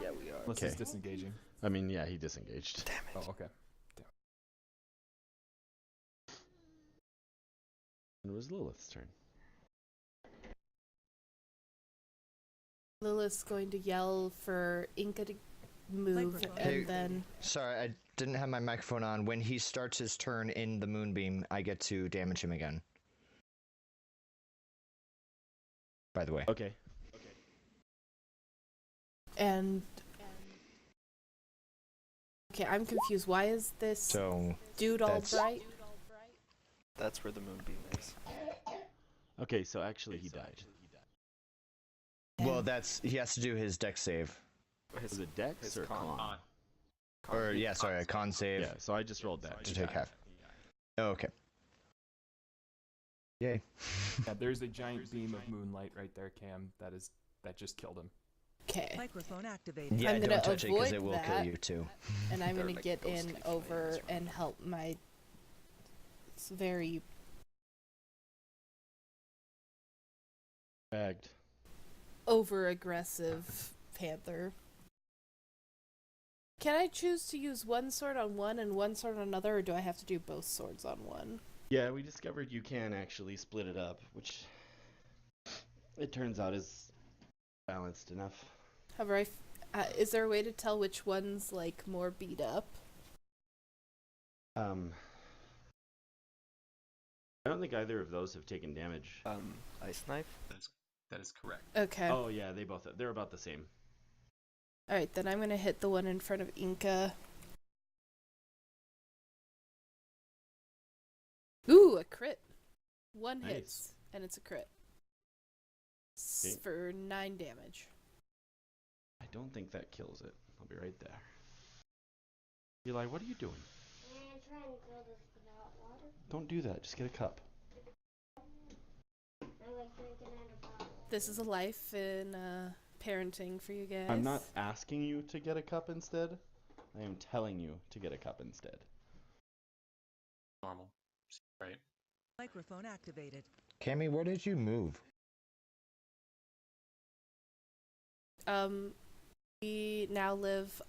Yeah, we are. Unless he's disengaging. I mean, yeah, he disengaged. Damn it. Oh, okay. And it was Lilith's turn. Lilith's going to yell for Inca to move, Microphone. and Hey. then Sorry, I didn't have my microphone on. When he starts his turn in the moonbeam, I get to damage him again. By the way. Okay. and. Okay, I'm confused. Why is this So dude all that's- bright? That's where the moonbeam is. Okay, so actually he died. well, that's he has to do his dex save. Was it Dex his or con. Con? Or yeah, sorry, a con save Yeah, so I just rolled that. to He take died. half. Oh, okay. Yay. Yeah, there's a giant beam of moonlight right there, Cam. That just killed him. Okay, Microphone activated. Yeah, I'm gonna don't touch it because avoid it will kill that. you too. and I'm They're gonna like get ghostly in over flames, right? and help my. It's very Bagged. over aggressive panther. Can I choose to use one sword on one and one sword on another, or do I have to do both swords on one? Yeah, we discovered you can actually split it up, which it turns out is balanced enough. However, is there a way to tell which one's like more beat up? I don't think either of those have taken damage. Ice knife. That is correct. Okay. Oh yeah, they're about the same. All right, then I'm gonna hit the one in front of Inca. Ooh, a crit. One Nice. hits, and it's a crit. Okay. For 9 damage. I don't think that kills it. I'll be right there. Eli, what are you doing? I'm trying to fill this without water. Don't do that. Just get a cup. I like drinking out of bottle. This is a life in parenting for you guys. I'm not asking you to get a cup instead. I am telling you to get a cup instead. Normal. Right. Microphone activated. Cammy, where did you move? We now live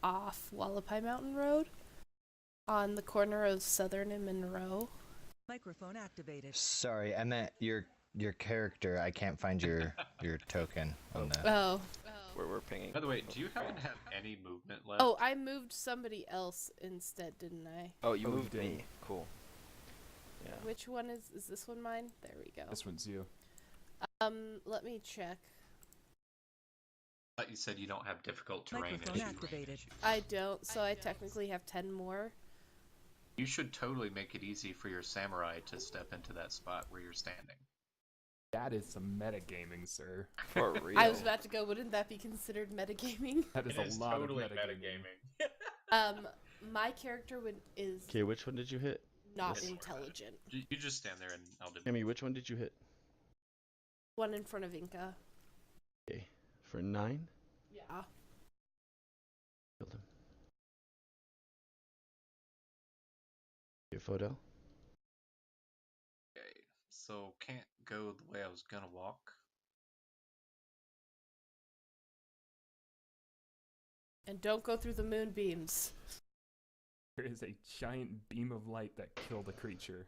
off Wallapai Mountain Road on the corner of Southern and Monroe. Microphone activated. Sorry, I meant your character. I can't find your token on that. Oh. Where we're pinging. By the way, do you happen to have any movement left? Oh, I moved somebody else instead, didn't I? Oh, you Oh, you moved did. me. Cool. Yeah. Which one is this one mine? There we go. This one's you. Let me check. I thought you said you don't have difficult terrain Microphone issues. activated. I don't, so I technically have 10 more. You should totally make it easy for your samurai to step into that spot where you're standing. That is some metagaming, sir. For real. I was about to go, wouldn't that be considered metagaming? That is a lot of metagaming. My character is Okay, which one did you hit? not Yes. intelligent. You just stand there and I'll do. Cammy, which one did you hit? One in front of Inca. Okay, for 9. Yeah. Killed him. Your photo. Okay, so can't go the way I was gonna walk. And don't go through the moonbeams. There is a giant beam of light that killed a creature.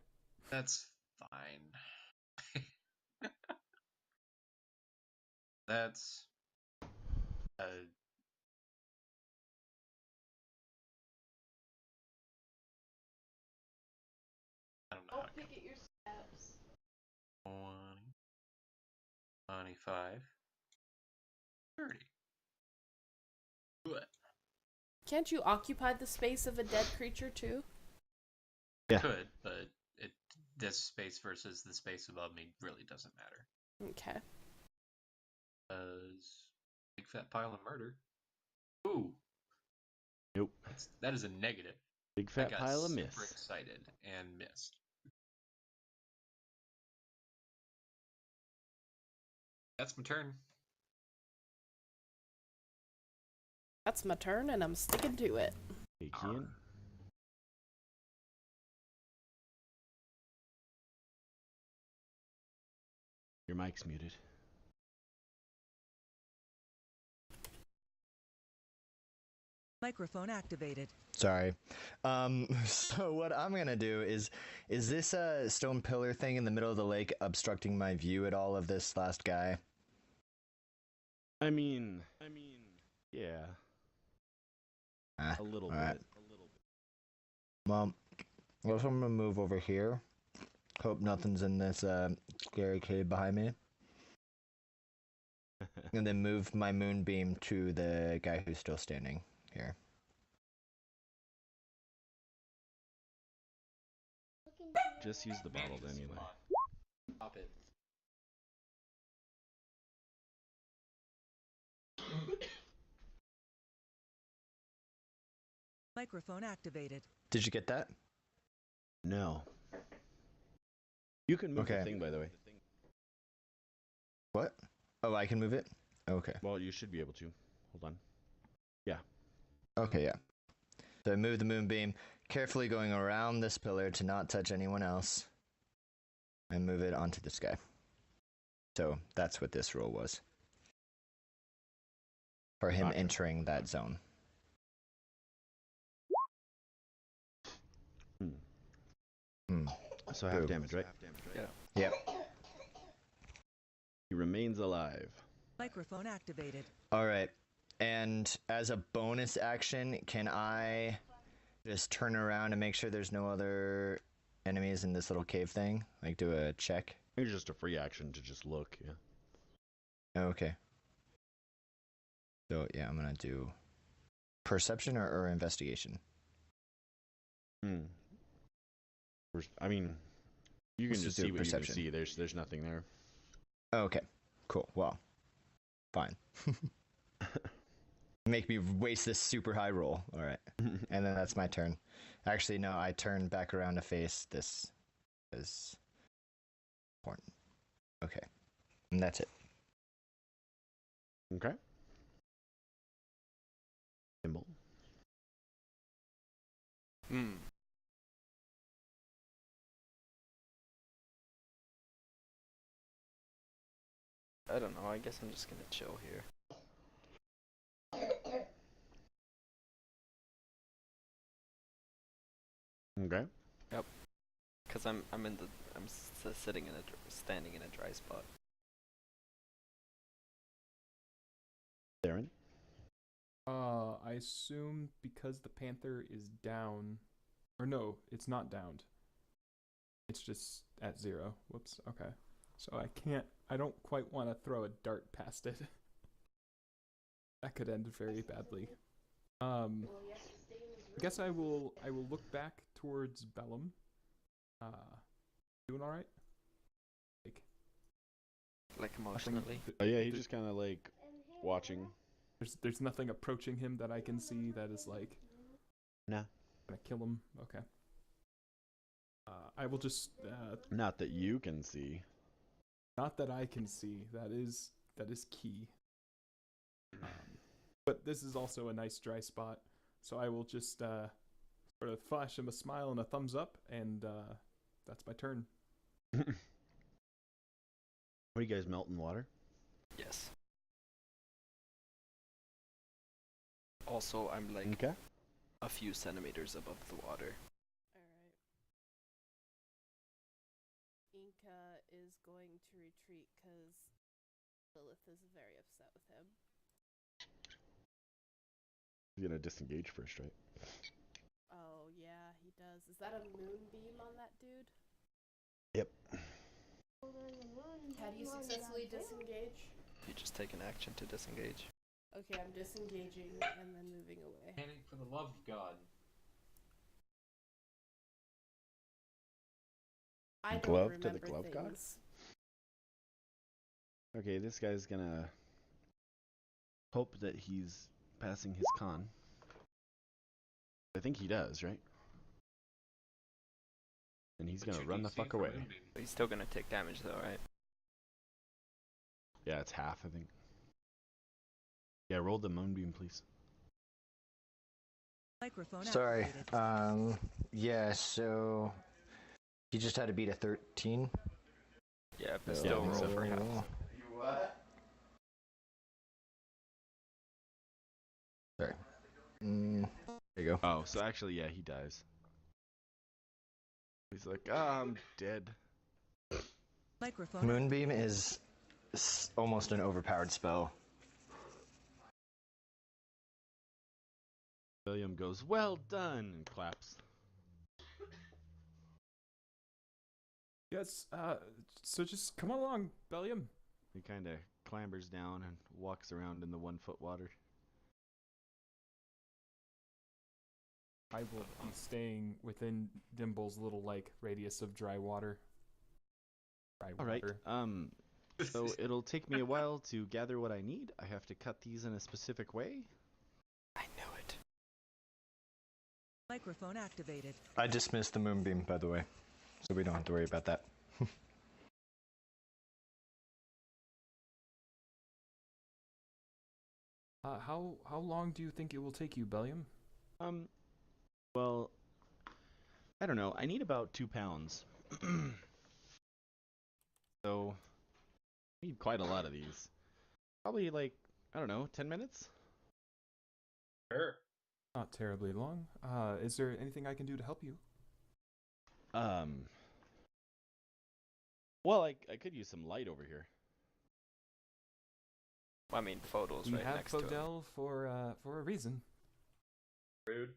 That's fine. That's I don't know. How to Pick at your steps. 20, 25, 30. What? Can't you occupy the space of a dead creature too? Yeah. Could, but this space versus the space above me really doesn't matter. Okay. Big fat pile of murder. Ooh. Nope. That is a negative. Big I fat got pile of super myths. excited and missed. That's my turn. That's my turn, and I'm sticking to it. Hey, Kian. Your mic's muted. Microphone activated. Sorry. So what I'm gonna do is this stone pillar thing in the middle of the lake obstructing my view at all of this last guy? I mean, yeah. A little bit. Alright. Well, I guess I'm gonna move over here. Hope nothing's in this scary cave behind me. And then move my moonbeam to the guy who's still standing here. Just use the bottle anyway. Stop it. Microphone activated. Did you get that? No. You can move the Okay. thing, by the way. What? Oh, I can move it? Okay. Well, you should be able to. Hold on. Yeah. Okay, yeah. So I move the moonbeam, carefully going around this pillar to not touch anyone else, and move it onto this guy. So that's what this rule was. For him Gotcha. entering that zone. So half Boo. damage, right? Yeah. Yep. He remains alive. Microphone activated. Alright. And as a bonus action, can I just turn around and make sure there's no other enemies in this little cave thing? Like do a check? It's just a free action to just look, yeah. Okay. So yeah, I'm gonna do perception or investigation. I mean, you can Let's just just do see what perception. you can see. There's nothing there. Okay. Cool. Well, fine. Make me waste this super high roll. All right. And then that's my turn. Actually, no, I turn back around to face this. Is important. Okay. And that's it. Okay. Symbol. I don't know, I guess I'm just gonna chill here. Okay. Yep. Cause I'm sitting in standing in a dry spot. Darren. I assume because the panther is down, or no, it's not downed. It's just at 0. Whoops. Okay. So I don't quite want to throw a dart past it. That could end very badly. I guess I will look back towards Bellum. Doing all right? Like emotionally. Oh yeah, he's just kind of like watching. There's nothing approaching him that I can see that is like Nah. gonna kill him. Okay. I will just Not that you can see. not that I can see. That is key. But this is also a nice dry spot, so I will just sort of flash him a smile and a thumbs up, and that's my turn. What are you guys melting water? Yes. Also, I'm like Okay. a few centimeters above the water. Alright. Inca is going to retreat because Lilith is very upset with him. He's gonna disengage first, right? Oh, yeah, he does. Is that a moonbeam on that dude? Yep. How do you successfully disengage? You just take an action to disengage. Okay, I'm disengaging and then moving away. Panic for the love of God. I don't Glove to the remember glove god? things. Okay, this guy's gonna hope that he's passing his con. I think he does, right? And he's What's gonna your run the DC fuck for away. Moonbeam? But he's still gonna take damage though, right? Yeah, it's half, I think. Yeah, roll the moonbeam, please. Microphone Sorry. activated. Yeah, so he just had to beat a 13. Yeah, but Yeah, still I think roll so. for half. Sorry. There you go. Oh, so actually, yeah, he dies. He's like, I'm dead. Microphone Moonbeam is almost an overpowered spell. William goes, well done, and claps. Yes, so just come along, Bellium. He kind of clambers down and walks around in the 1 foot water. I will be staying within Dimble's little, like, radius of dry water. All right. So it'll take me a while to gather what I need. I have to cut these in a specific way. I knew it. Microphone activated. I dismissed the moonbeam, by the way, so we don't have to worry about that. How long do you think it will take you, Bellium? Well, I don't know. I need about 2 pounds. So, I need quite a lot of these. Probably like, I don't know, 10 minutes? Sure. Not terribly long. Is there anything I can do to help you? Well, I could use some light over here. Well, I mean, Fodel's We right have next to him. Fodel for a reason. Rude.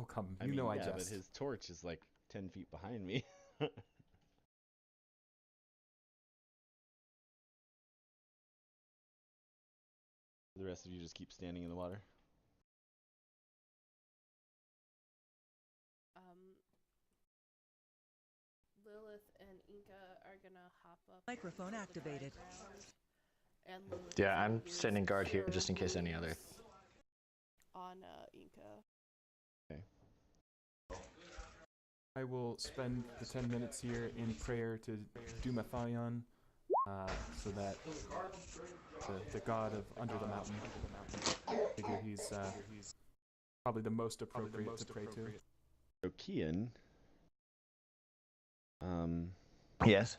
Oh, come. I You mean, know I yeah, but jest. his torch is like 10 feet behind me. The rest of you just keep standing in the water. Lilith and Inca are gonna hop up. Microphone onto the activated. ground, and Lilith Yeah, is gonna I'm use standing guard here Cure just in case any other. Wounds on Inca. Okay. I will spend the 10 minutes here in prayer to Dumathalion, so that the god of Under the Mountain, I figure he's probably the most appropriate to pray to. So Kian, Yes.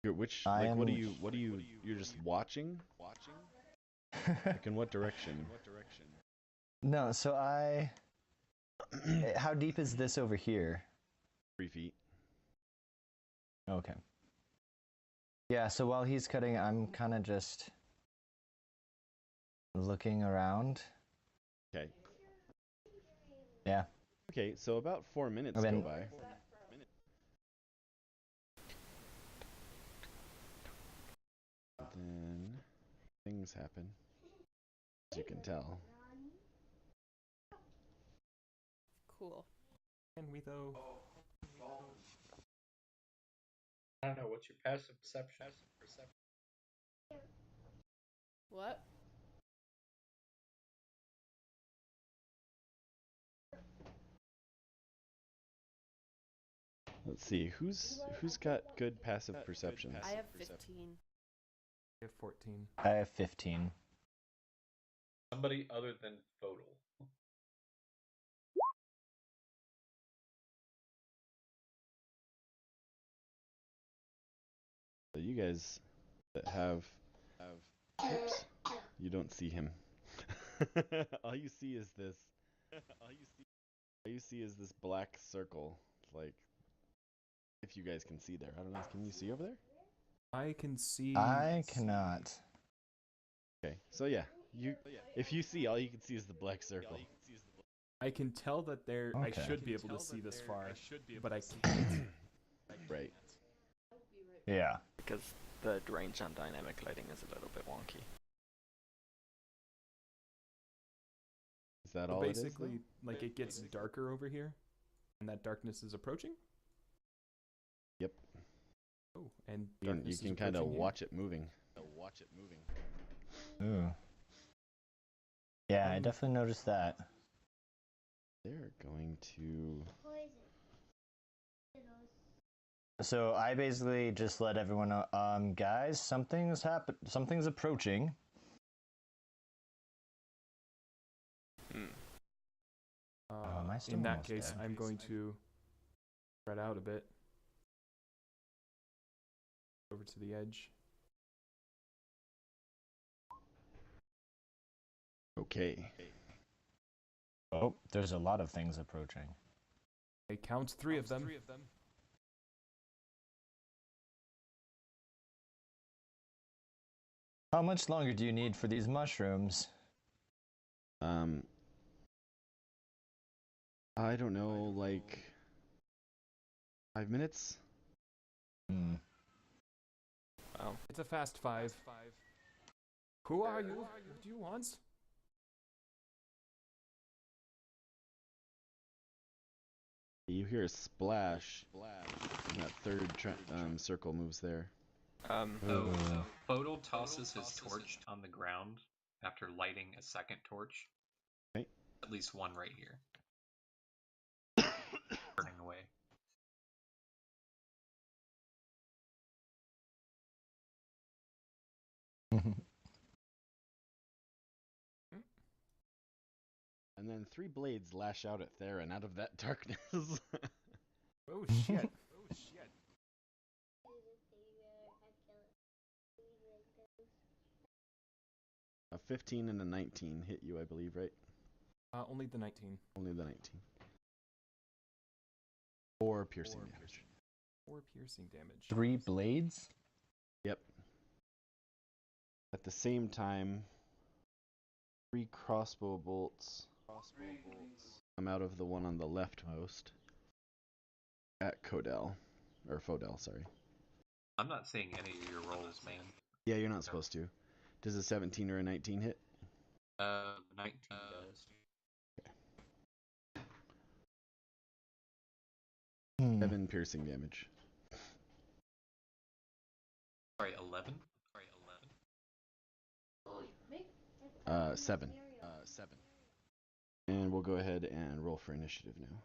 which I like what do am- you you're just watching? Like in what direction? No, so how deep is this over here? 3 feet. Okay. Yeah, so while he's cutting, I'm kind of just looking around. Okay. Yeah. Okay, so about 4 minutes And then- go by. Then things happen, as you can tell. Cool. Can we though? I don't know. What's your passive perception? What? Let's see, who's got good passive perception? I have 15. I have 14. I have 15. Somebody other than Fodel. So you guys that have oops, you don't see him. All you see is this. All you see is this black circle. Like, if you guys can see there, I don't know. Can you see over there? I can see. I cannot. Okay, so yeah, if you see, all you can see is the black circle. I can tell that there. Okay. I should be able to see this far, but I can't. Right. Yeah. Because the range on dynamic lighting is a little bit wonky. Is that So all basically, it is? like it gets darker over here, and that darkness is approaching. Yep. Oh, and You darkness can is kind of approaching here. watch it moving. Ooh. Yeah, I definitely noticed that. They're going to. So I basically just let everyone know, guys, something's approaching. Am I still In that almost case, dead? I'm going to spread out a bit over to the edge. Okay. Oh, there's a lot of things approaching. I count three of them. How much longer do you need for these mushrooms? I don't know, like 5 minutes? Wow. It's a fast 5. Who are you? What do you want? You hear a splash. And that third circle moves there. So Bodil tosses his torch on the ground after lighting a second torch. Okay. At least one right here. Burning away. And then 3 blades lash out at Theron out of that darkness. Oh shit. A 15 and a 19 hit you, I believe, right? Only the 19. Only the 19. 4 piercing damage. 4 piercing damage. 3 blades? Yep. At the same time, 3 crossbow bolts come out of the one on the leftmost at Codell. Or Fodell, sorry. I'm not seeing any of your rolls, man. Yeah, you're not supposed to. Does a 17 or a 19 hit? 19 does. 7 piercing damage. Sorry, 11? 7. 7. And we'll go ahead and roll for initiative now.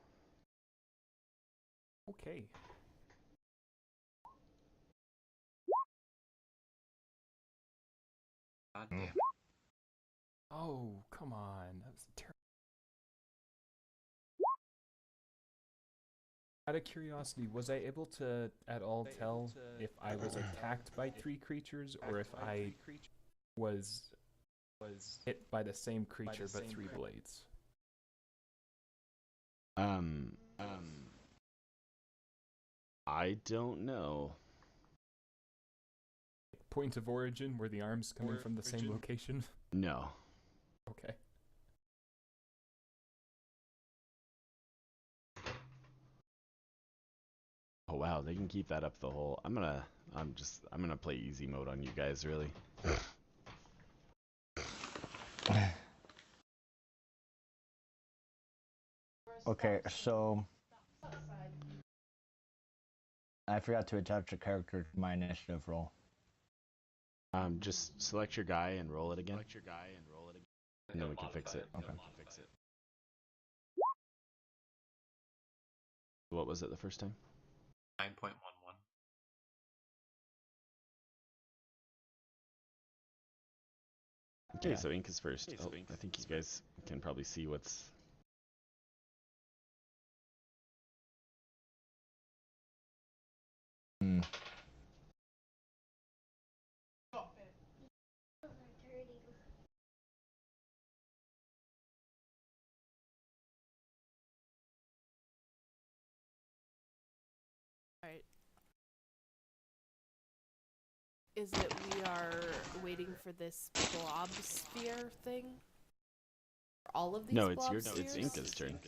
Okay. God damn. Oh, come on. That was terrible. Out of curiosity, was I able to at all tell if I was attacked by 3 creatures or if I was hit by the same creature but 3 blades? I don't know. Point of origin, were the arms coming from the same location? No. Okay. Oh wow, they can keep that up the whole. I'm gonna play easy mode on you guys, really. Okay, so I forgot to attach a character to my initiative roll. Just select your guy and roll it again. And then we can fix it. Okay. What was it the first time? 9.11. Okay, Yeah. so ink is first. I think you guys can probably see what's. Alright. Is it we are waiting for this blob sphere thing? All of these No, blob it's spheres? Inka's turn.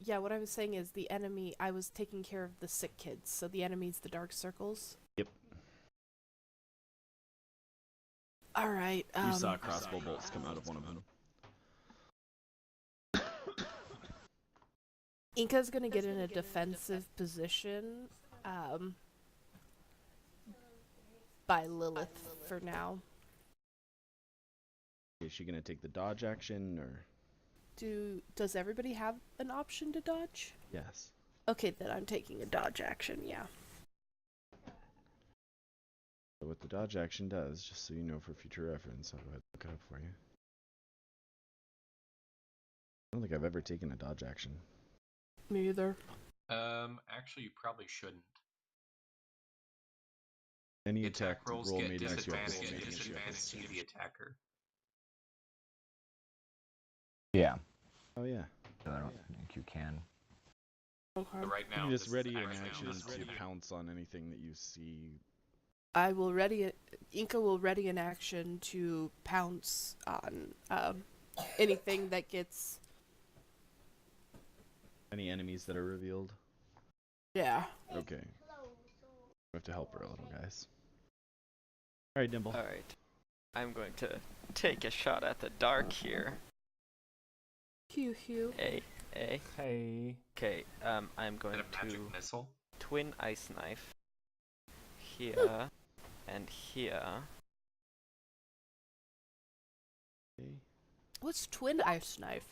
Yeah, what I was saying is the enemy. I was taking care of the sick kids, so the enemy's the dark circles. Yep. All right. You saw crossbow bolts come out of one of them. Inka's gonna get in a defensive position by Lilith for now. Is she gonna take the dodge action or? Does everybody have an option to dodge? Yes. Okay, then I'm taking a dodge action, yeah. So what the dodge action does, just so you know for future reference, I'll go ahead and look it up for you. I don't think I've ever taken a dodge action. Me either. Actually, you probably shouldn't. Any The attack rolls roll get made against you have disadvantage to the attacker. Yeah. Oh yeah. I don't think you can. Okay. So right now, You just this ready is an actually action on this to roll. pounce on anything that you see. I will ready it. Inka will ready an action to pounce on anything that gets. Any enemies that are revealed. Yeah. Okay. We have to help her a little, guys. All right, Dimple. Alright. I'm going to take a shot at the dark here. Hugh. A. Hey. Okay, I'm going Is it a magic to missile? twin ice knife here and here. Okay. What's twin ice knife?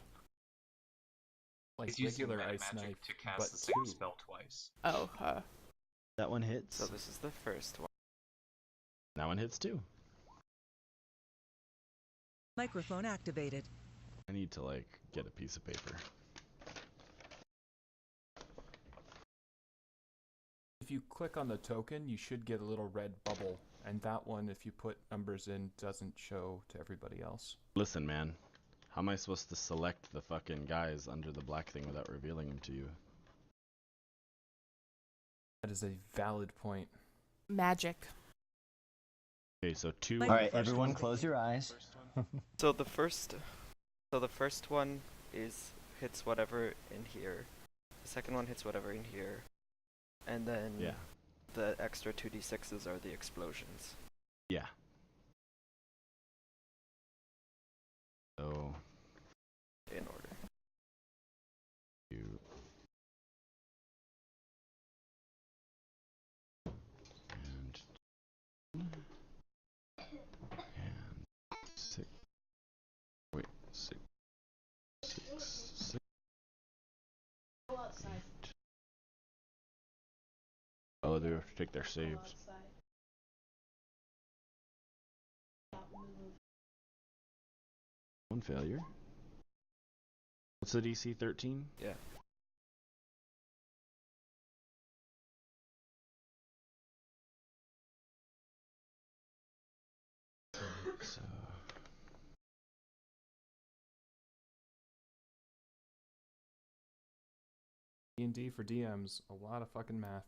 Like He's using regular red ice magic knife, to cast but the same two. spell twice. Oh, That one hits. So this is the first one. That one hits too. Microphone activated. I need to like get a piece of paper. If you click on the token, you should get a little red bubble, and that one, if you put numbers in, doesn't show to everybody else. Listen, man. How am I supposed to select the fucking guys under the black thing without revealing them to you? That is a valid point. magic. Okay, so two. All Alright, everyone close your eyes. So the first one hits whatever in here. The second one hits whatever in here. And then Yeah. the extra 2d6s are the explosions. Yeah. So In order. you and six. Wait, six. Oh, they have to take their saves. One failure. What's the DC? 13? Yeah. So D&D for DMs, a lot of fucking math.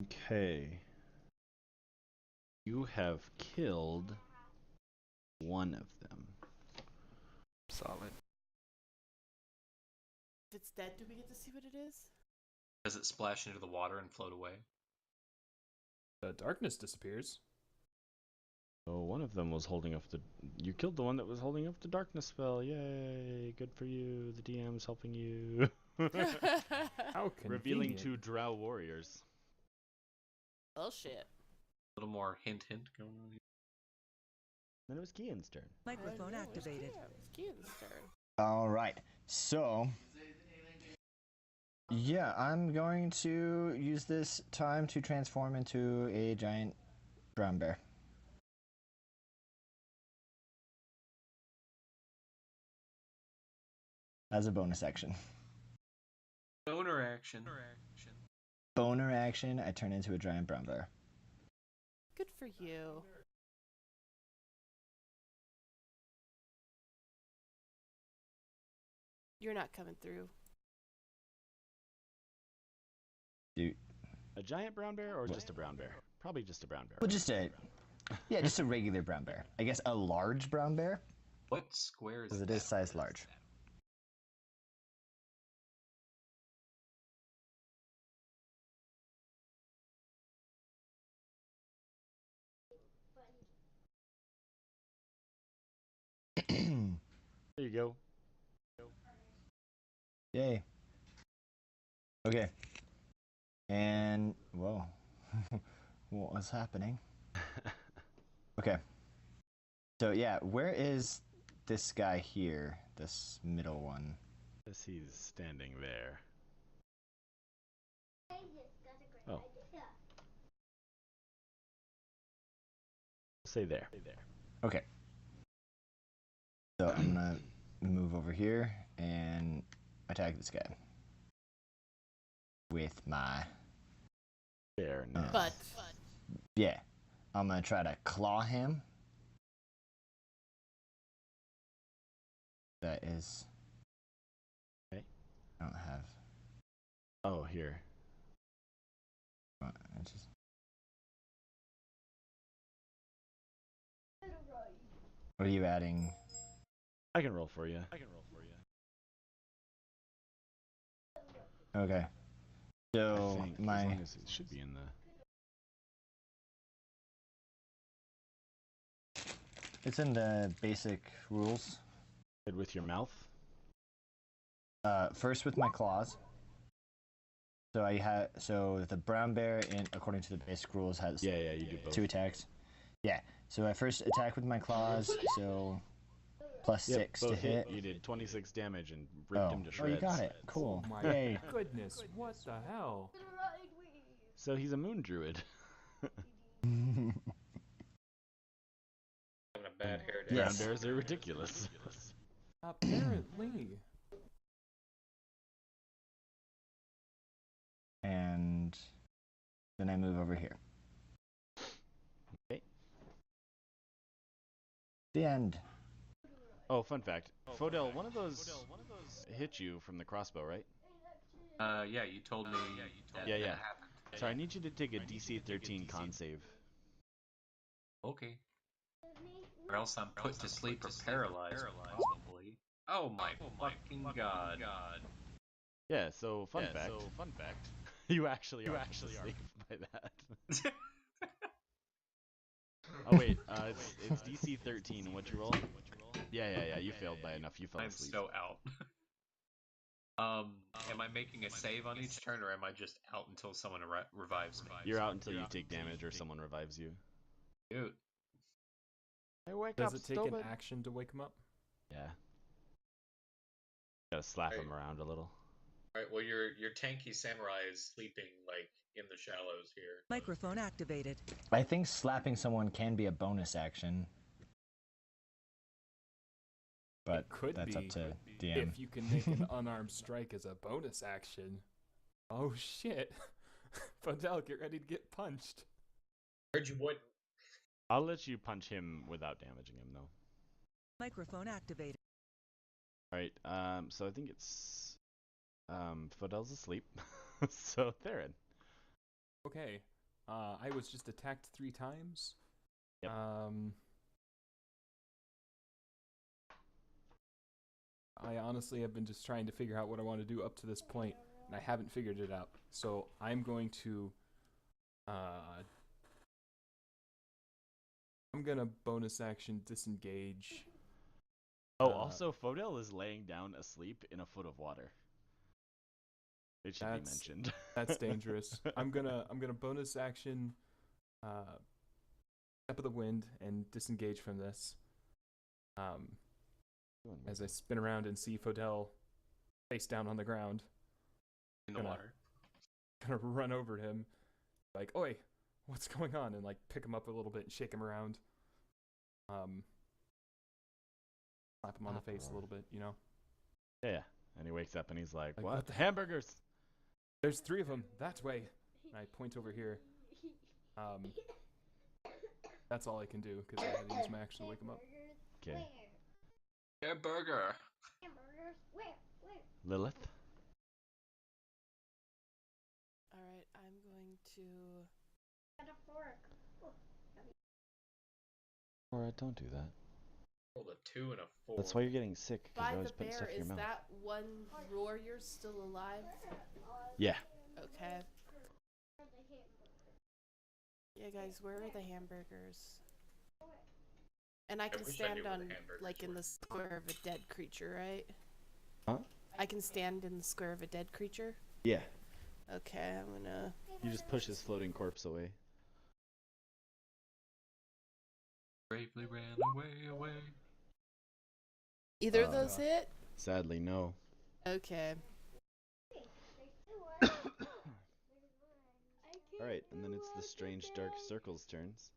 okay. You have killed one of them. Solid. If it's dead, do we get to see what it is? Does it splash into the water and float away? The darkness disappears. So one of them was holding up the. You killed the one that was holding up the darkness spell. Yay! Good for you. The DM's helping you. How Revealing convenient. two drow warriors. Oh shit. A little more hint going on here. Then it was Kian's turn. Microphone activated. It's Kian's turn. Alright, so. Yeah, I'm going to use this time to transform into a giant brown bear. As a bonus action. Boner action. Boner action, I turn into a giant brown bear. Good for you. You're not coming through. Dude. A giant brown bear or just a brown bear? Probably just a brown bear. Well, just a regular brown bear. I guess a large brown bear. What square is Because it that? is size large. There you go. Yay. Okay. And whoa. What was happening? Okay. So yeah, where is this guy here? This middle one. Yes, he's standing there. Oh. Say there. Okay. So I'm gonna move over here and attack this guy with my There now. But yeah. I'm gonna try to claw him. That is. Okay. I don't have. Oh, here. I just. What are you adding? I can roll for you. Okay. I So think, my. as long as it should be in the. It's in the basic rules. Hit with your mouth. First with my claws. So so the brown bear, according to the basic rules, has Yeah, you do both. 2 attacks. Yeah. So I first attack with my claws. So plus Yep, 6 to both hit. You did 26 damage and ripped him to Oh, shreds. you got it. Cool. Oh my Yay. goodness, what the hell? So he's a moon druid. Having a bad hair day. Yes. Brown bears are ridiculous. Apparently. And then I move over here. Okay. The end. Oh, fun fact. Fodel, one of those hit you from the crossbow, right? Yeah, you told me that Yeah. happened. So I need you to take a DC 13 con save. Okay. Or else I'm put to sleep or paralyzed, probably. Oh my fucking god. Yeah, so fun fact. You actually are asleep by that. Oh wait, it's DC 13. What'd you roll? Yeah. You failed by enough. You fell I'm asleep. so out. Am I making a save on each turn, or am I just out until someone revives me? You're out until you take damage or someone revives you. Dude. Hey, wake Does up, it take an stupid. action to wake him up? Yeah. Gotta slap him around a little. Alright, well your tanky samurai is sleeping like in the shallows here. Microphone activated. I think slapping someone can be a bonus action. But It could that's be, up to DM. if you can make an unarmed strike as a bonus action. Oh shit. Fodel, get ready to get punched. Heard you wouldn't. I'll let you punch him without damaging him, though. Microphone activated. Alright, so I think it's... Fodel's asleep. So, Theron. Okay. I was just attacked 3 times. Yep. I honestly have been just trying to figure out what I want to do up to this point, and I haven't figured it out. So I'm going to... I'm gonna bonus action disengage. Oh, also, Fodel is laying down asleep in a foot of water. It should be mentioned. That's dangerous. I'm gonna bonus action Step of the Wind and disengage from this. As I spin around and see Fodel face down on the ground. In the water. Gonna run over to him, like, "Oi, what's going on?" and like pick him up a little bit and shake him around. Slap him on the face a little bit, you know. Yeah. And he wakes up and he's like, Like, what? what the- Hamburgers! There's 3 of them that way. And I point over here. That's all I can do because I had to use my action to wake him up. Okay. Hamburger. Lilith? Alright, I'm going to... Alright, don't do that. Rolled a 2 and a 4. That's why you're getting sick, because By you're always the putting bear, stuff in your is mouth. that one warrior still alive? Yeah. Okay. Yeah, guys, where are the hamburgers? And I can wish I stand knew where the on, hamburgers like, in were. the square of a dead creature, right? Huh? I can stand in the square of a dead creature? Yeah. Okay, I'm gonna... You just push his floating corpse away. Bravely ran away. Either of those hit? Sadly, no. Okay. Alright, and then it's the strange dark circle's turns.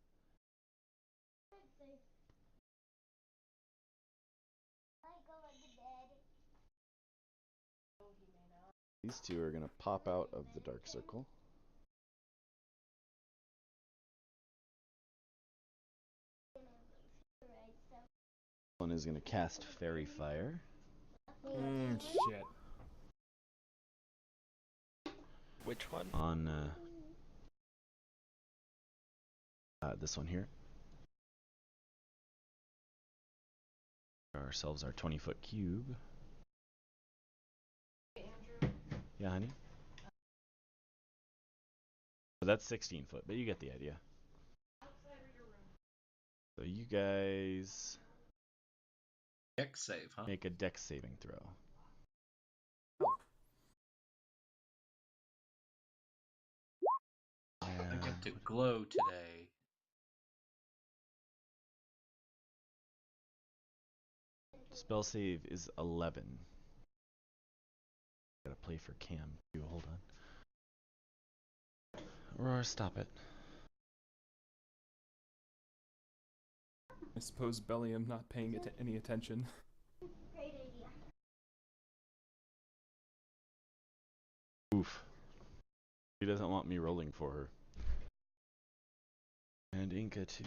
These two are gonna pop out of the dark circle. One is gonna cast Fairy Fire. Shit. Which one? On this one here. Ourselves our 20-foot cube. Yeah, honey. So that's 16 foot, but you get the idea. So you guys Dex save, huh? make a dex saving throw. I get to glow today. Spell save is 11. Gotta play for Cam too. Hold on. Aurora, stop it. I suppose Bellium not paying any attention. Oof. She doesn't want me rolling for her. And Inca too.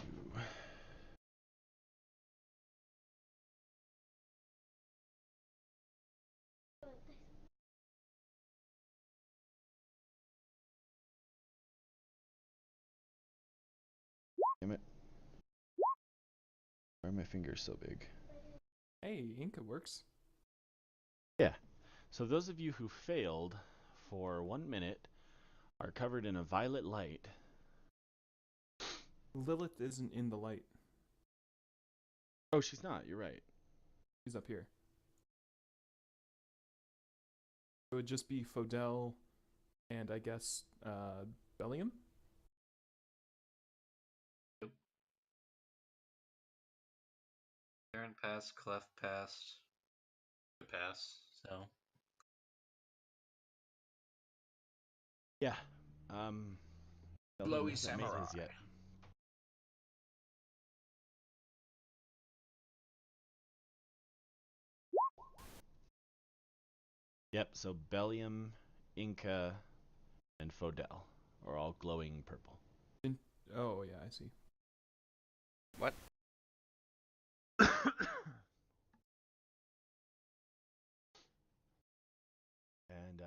Damn it. Why are my fingers so big? Hey, Inca works. Yeah. So those of you who failed for 1 minute are covered in a violet light. Lilith isn't in the light. Oh, she's not. You're right. She's up here. It would just be Fodel and I guess Bellium? Aaron passed, Clef passed. Pass, so. Yeah. Belgium Glowy hasn't made Samurai. his yet. Yep, so Bellium, Inca, and Fodel are all glowing purple. Oh, yeah, I see. What? And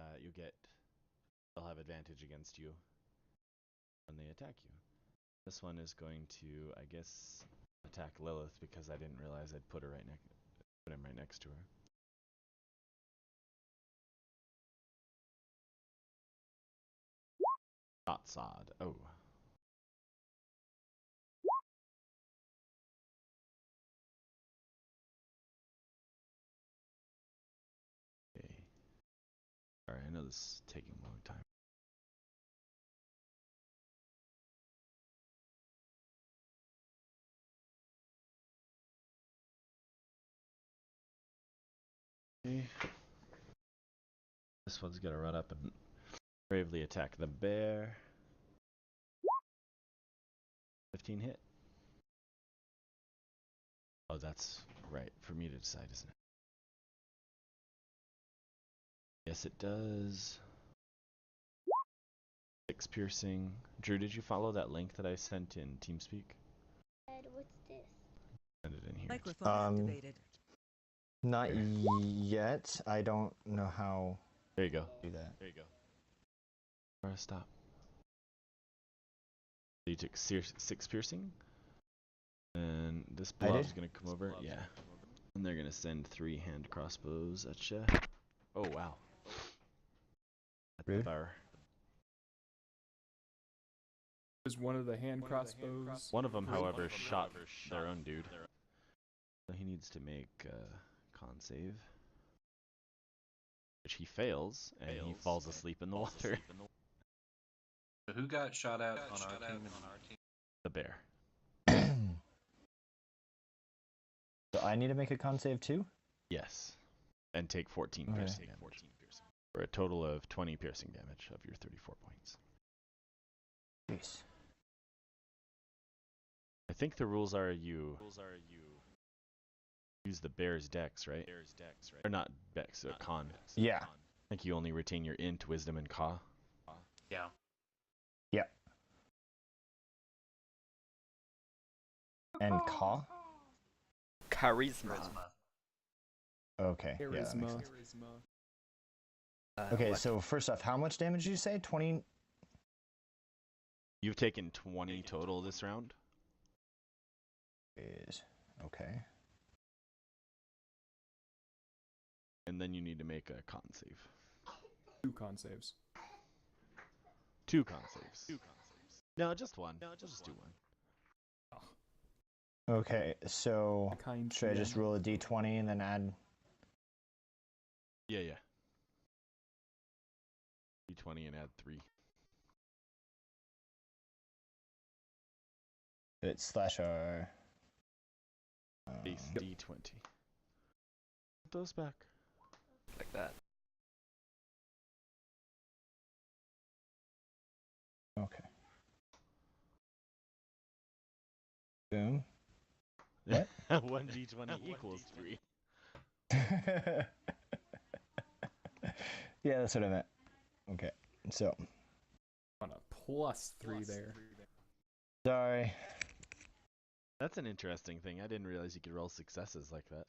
they'll have advantage against you when they attack you. This one is going to, I guess, attack Lilith because I didn't realize I'd put him right next to her. Not sod. Oh. Okay. Alright, I know this is taking a long time. Okay. This one's gonna run up and bravely attack the bear. 15 hit. Oh, that's right for me to decide, isn't it? Yes, it does. 6 piercing. Drew, did you follow that link that I sent in TeamSpeak? What's this? Send it in here. Microphone activated. Not yet. I don't know how There you go. to do that. There you go. Alright, stop. So you took 6 piercing? And this I did? blob's gonna come over. Yeah. And they're gonna send 3 hand crossbows at you. Oh wow. At the Rude. bar. Is one of the hand crossbows. One of them, however, shot their own dude. So he needs to make a con save. Which he fails, and he falls asleep in the water. So who got shot at on our team? The bear. So I need to make a con save too? Yes. And take 14 Okay. piercing damage. For a total of 20 piercing damage of your 34 points. Jeez. I think the rules are you use the bear's dex, right? Or not dex, con. Yeah. I think you only retain your int, wisdom, and caw. Yeah. Yep. And caw? Charisma. Okay. Yeah, that makes Charisma. sense. Okay, so first off, how much damage did you say? 20? You've taken 20 total this round. Is okay. And then you need to make a con save. 2 con saves. 2 con saves. No, just one. Just do one. Okay, so The kind should I just GM. roll a d20 and then add? Yeah. D20 and add 3. It's /r. Base D20. Put those back. Like that. Okay. Boom. What? 1 D20 equals 3. Yeah, that's what I meant. Okay, so On a +3 there. sorry. That's an interesting thing. I didn't realize you could roll successes like that.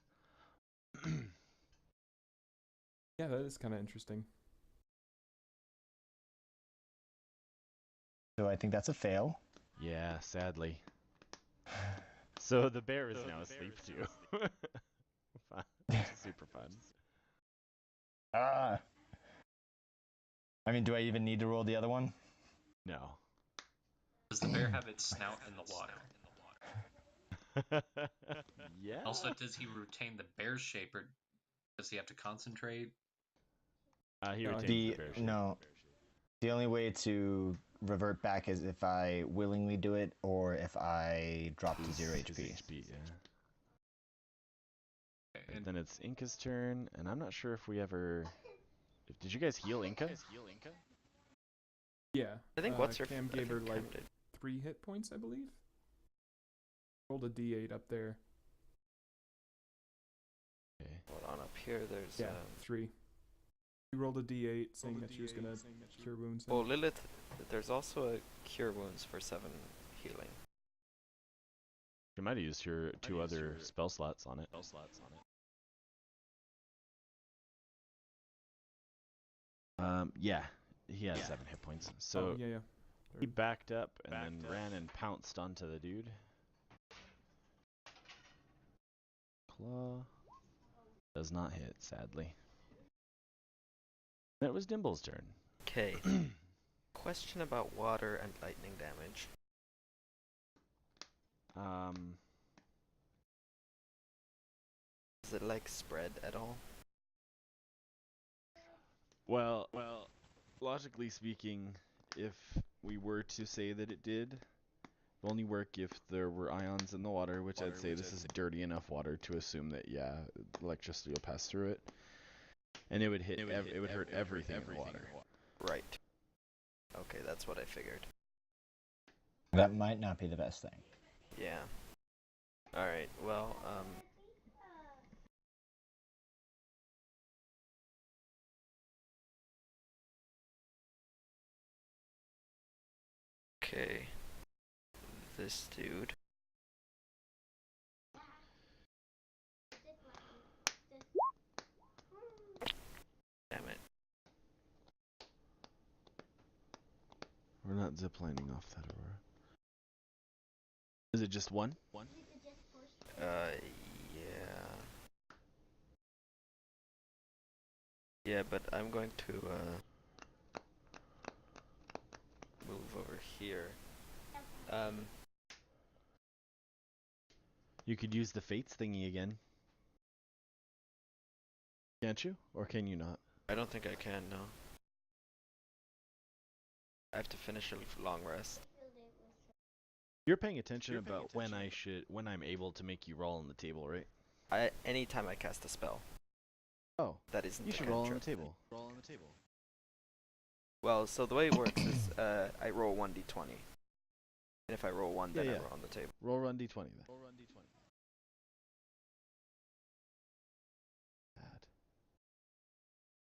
Yeah, that is kind of interesting. So I think that's a fail. Yeah, sadly. So the bear is now asleep too. Fun. Super fun. Ah. I mean, do I even need to roll the other one? No. Does the bear have its snout in the water? Yeah. Also, does he retain the bear shape, or does he have to concentrate? He No, retains The the bear shape. no. The only way to revert back is if I willingly do it, or if I drop to 0 His HP. HP, yeah. Okay, and Then it's Inca's turn, and I'm not sure if we ever. Did you guys heal Inca? Yeah. I think what's her Cam I gave her think like Cam did. 3 hit points, I believe. Rolled a d8 up there. Okay. Hold on, up here there's Yeah, 3. You rolled a d8 saying that she was gonna cure wounds. well, Lilith, there's also a cure wounds for 7 healing. You might have used your 2 other spell slots on it. Yeah, he has 7 hit points. So Oh, yeah. he backed up and then ran and pounced onto the dude. Claw does not hit, sadly. Then it was Dimble's turn. Okay. Question about water and lightning damage. Does it like spread at all? Well, logically speaking, if we were to say that it did, it'd only work if there were ions in the water, which I'd say this is dirty enough water to assume that, yeah, electricity will pass through it. And it would hit, it would hurt everything in the water. Right. Okay, that's what I figured. That might not be the best thing. Yeah. Alright, well, okay. This dude. Damn it. We're not ziplining off that aurora. Is it just one? Yeah. Yeah, but I'm going to move over here. You could use the fates thingy again. Can't you? Or can you not? I don't think I can, no. I have to finish a long rest. You're paying attention about when I'm able to make you roll on the table, right? Anytime I cast a spell. Oh, that isn't you a should roll on the cantrip. table. Well, so the way it works is I roll 1d20. And if I roll 1, then I roll on the table. Roll run d20 then. Bad.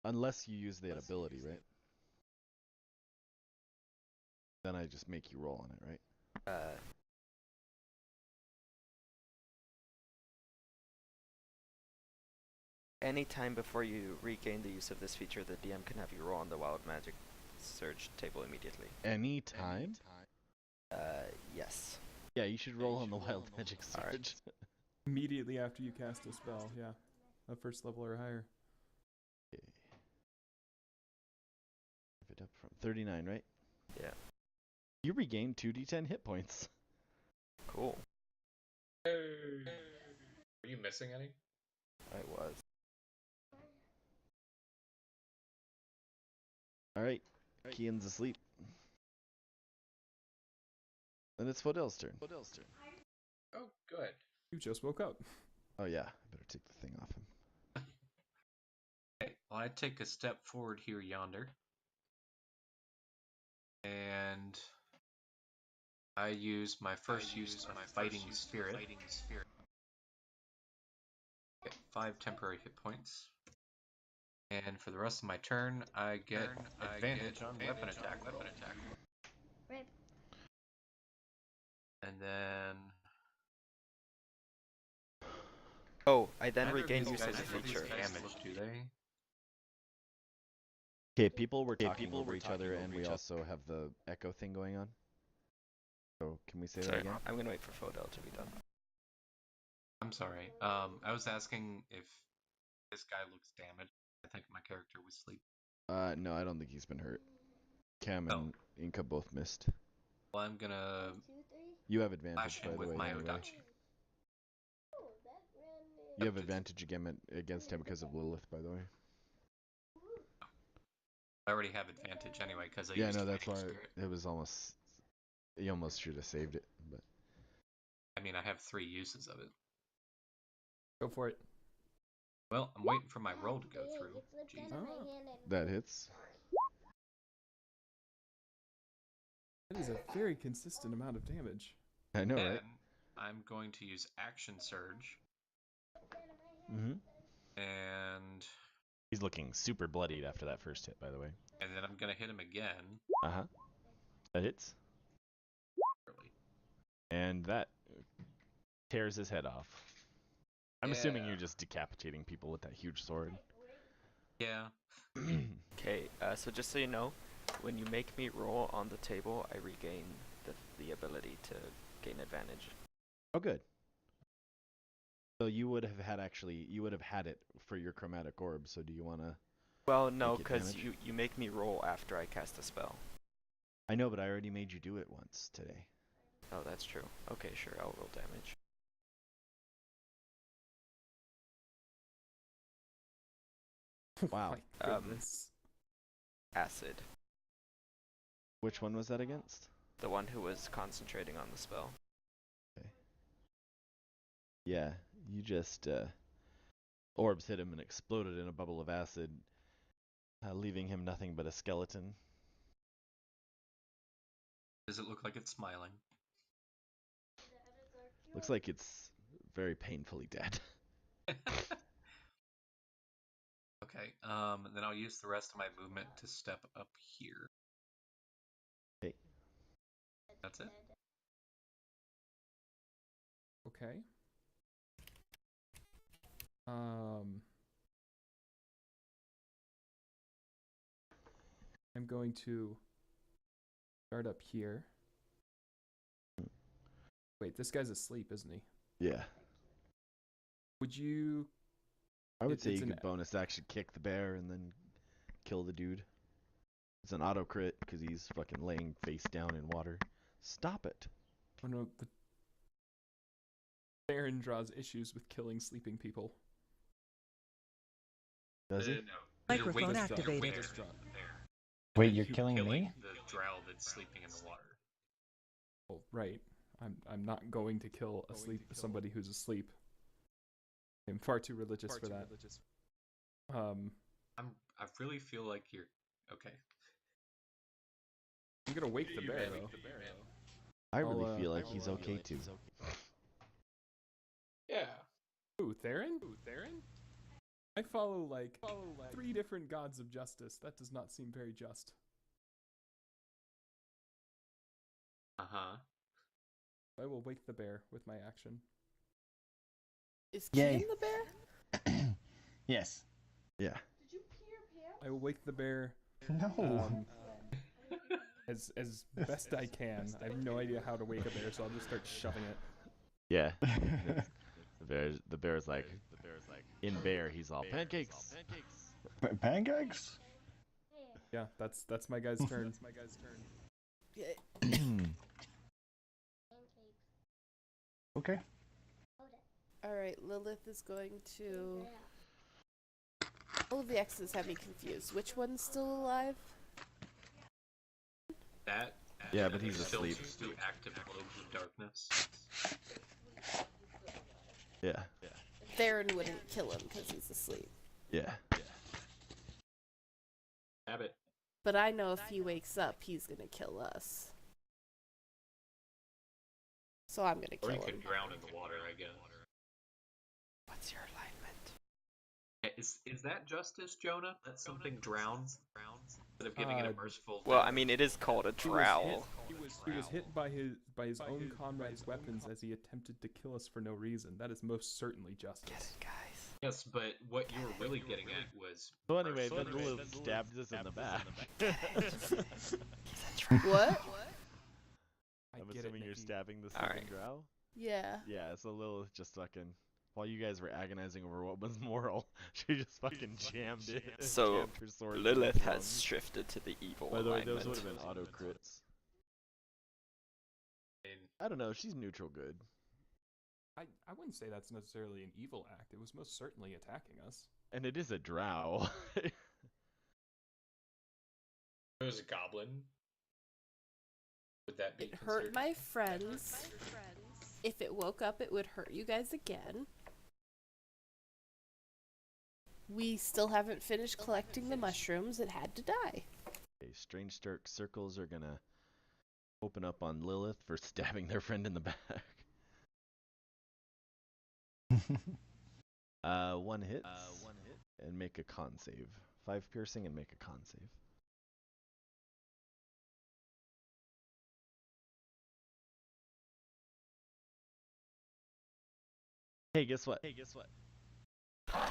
Unless you use that ability, right? Then I just make you roll on it, right? Anytime before you regain the use of this feature, the DM can have you roll on the Wild Magic Surge table immediately. Anytime? Yes. Yeah, you should roll on the Wild Magic Surge. Alright. Immediately after you cast a spell, yeah. A first level or higher. Okay. Give it up from 39, right? Yeah. You regain 2d10 hit points. Cool. Hey. Are you missing any? I was. Alright, Kian's asleep. Then it's Fodel's turn. Oh, good. You just woke up. Oh yeah, I better take the thing off him. Okay, well, I take a step forward here yonder. And I use my first use of my fighting spirit. Get 5 temporary hit points. And for the rest of my turn, I get advantage on weapon attack. Rip. And then... Oh, I then neither of regain these use of guys the have these feature. damage, do they? Okay, people were talking over each other, and we also have the echo thing going on. So, can we say that Sorry, again? I'm gonna wait for Fodel to be done. I'm sorry. I was asking if this guy looks damaged. I think my character was asleep. No, I don't think he's been hurt. Cam and Inka both missed. Well, I'm gonna You have advantage, flash by him the with way, my anyway. Odachi. You have advantage against him because of Lilith, by the way. I already have advantage anyway because I Yeah, used no, that's Fighting why Spirit. it was almost... You almost should have saved it, but... I mean, I have 3 uses of it. Go for it. Well, I'm waiting for my roll to go through. Jeez. That hits. That is a very consistent amount of damage. I know, Then right? I'm going to use Action Surge. Mm-hmm. And He's looking super bloodied after that first hit, by the way. then I'm going to hit him again. Uh-huh. That hits. Early. And that tears his head off. I'm assuming you're just decapitating people with that huge sword. Yeah. Okay, so just so you know, when you make me roll on the table, I regain the ability to gain advantage. Oh, good. So you would have had it for your chromatic orb. So do you want to? Well, no, make it because damage? you make me roll after I cast a spell. I know, but I already made you do it once today. Oh, that's true. Okay, sure, I'll roll damage. Wow. My goodness. Acid. Which one was that against? The one who was concentrating on the spell. Okay. Yeah, you just orbs hit him and exploded in a bubble of acid, leaving him nothing but a skeleton. Does it look like it's smiling? Looks like it's very painfully dead. Okay, then I'll use the rest of my movement to step up here. Okay. That's it. Okay. I'm going to start up here. Wait, this guy's asleep, isn't he? Yeah. Would you? I would It's say you an- could bonus action kick the bear and then kill the dude. It's an auto crit because he's fucking laying face down in water. Stop it. Oh no, the Baron draws issues with killing sleeping people. Does he? No. Microphone You're activated. waiting for the bear. Wait, you're You killing me? The drow that's sleeping in the water. Oh, right. I'm not going to kill somebody who's asleep. I'm far too religious for that. I really feel like you're okay. I'm gonna wake the bear though. I really I'll, feel like he's okay too. Yeah. Ooh, Theron? I follow like 3 different gods of justice. That does not seem very just. Uh-huh. I will wake the bear with my action. Is Yay. Kian the bear? Yes. Yeah. I will wake the bear No. as best I can. I have no idea how to wake a bear, so I'll just start shoving it. Yeah. The bear's like in bear. He's all pancakes. Pancakes? Yeah, that's my guy's turn. Yeah. Okay. Alright, Lilith is going to... All of the X's have me confused. Which one's still alive? That. Yeah, but he's still asleep. 2 active globes of darkness. Yeah. Theron wouldn't kill him because he's asleep. Yeah. Habit. But I know if he wakes up, he's gonna kill us. So I'm gonna Or kill he him. could drown in the water, I guess. What's your alignment? Is that justice, Jonah? That's something drowns? Instead of giving it a merciful Well, death? I mean, it is called a He was drow. hit by his own comrade's weapons as he attempted to kill us for no reason. That is most certainly justice. Yes, but what you were really getting at was... So anyway, then mercy. Lilith stabbed us in the back. What? I'm get it, assuming you're Nikki. stabbing the Alright. sleeping drow? Yeah. Yeah, so Lilith just fucking... While you guys were agonizing over what was moral, she just fucking jammed it. So, jammed her sword through Lilith his has lungs. shifted to the evil By the way, alignment. those would have been auto crits. I don't know, she's neutral good. I wouldn't say that's necessarily an evil act. It was most certainly attacking us. And it is a drow. There's a goblin. Would that be It hurt considered- my friends. If it woke up, it would hurt you guys again. We still haven't finished collecting the mushrooms. It had to die. Okay, strange dark circles are gonna open up on Lilith for stabbing their friend in the back. One hit. And make a con save. 5 piercing and make a con save. Hey, guess what?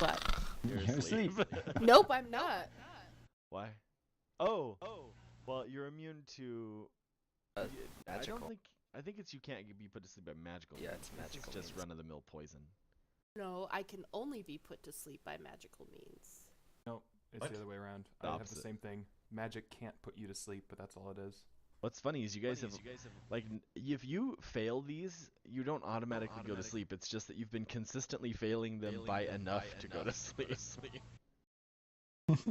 But You're asleep. nope, I'm not. Why? Oh. Well, you're immune to. Magical. I think it's you can't be put to sleep by magical. Yeah, means. it's This magical is just means. run-of-the-mill poison. No, I can only be put to sleep by magical means. No, it's What? the other way around. The I have the opposite. same thing. Magic can't put you to sleep, but that's all it is. What's funny is you guys have like if you fail these, you don't automatically go to sleep. It's just that you've been consistently failing them by enough to go to sleep. And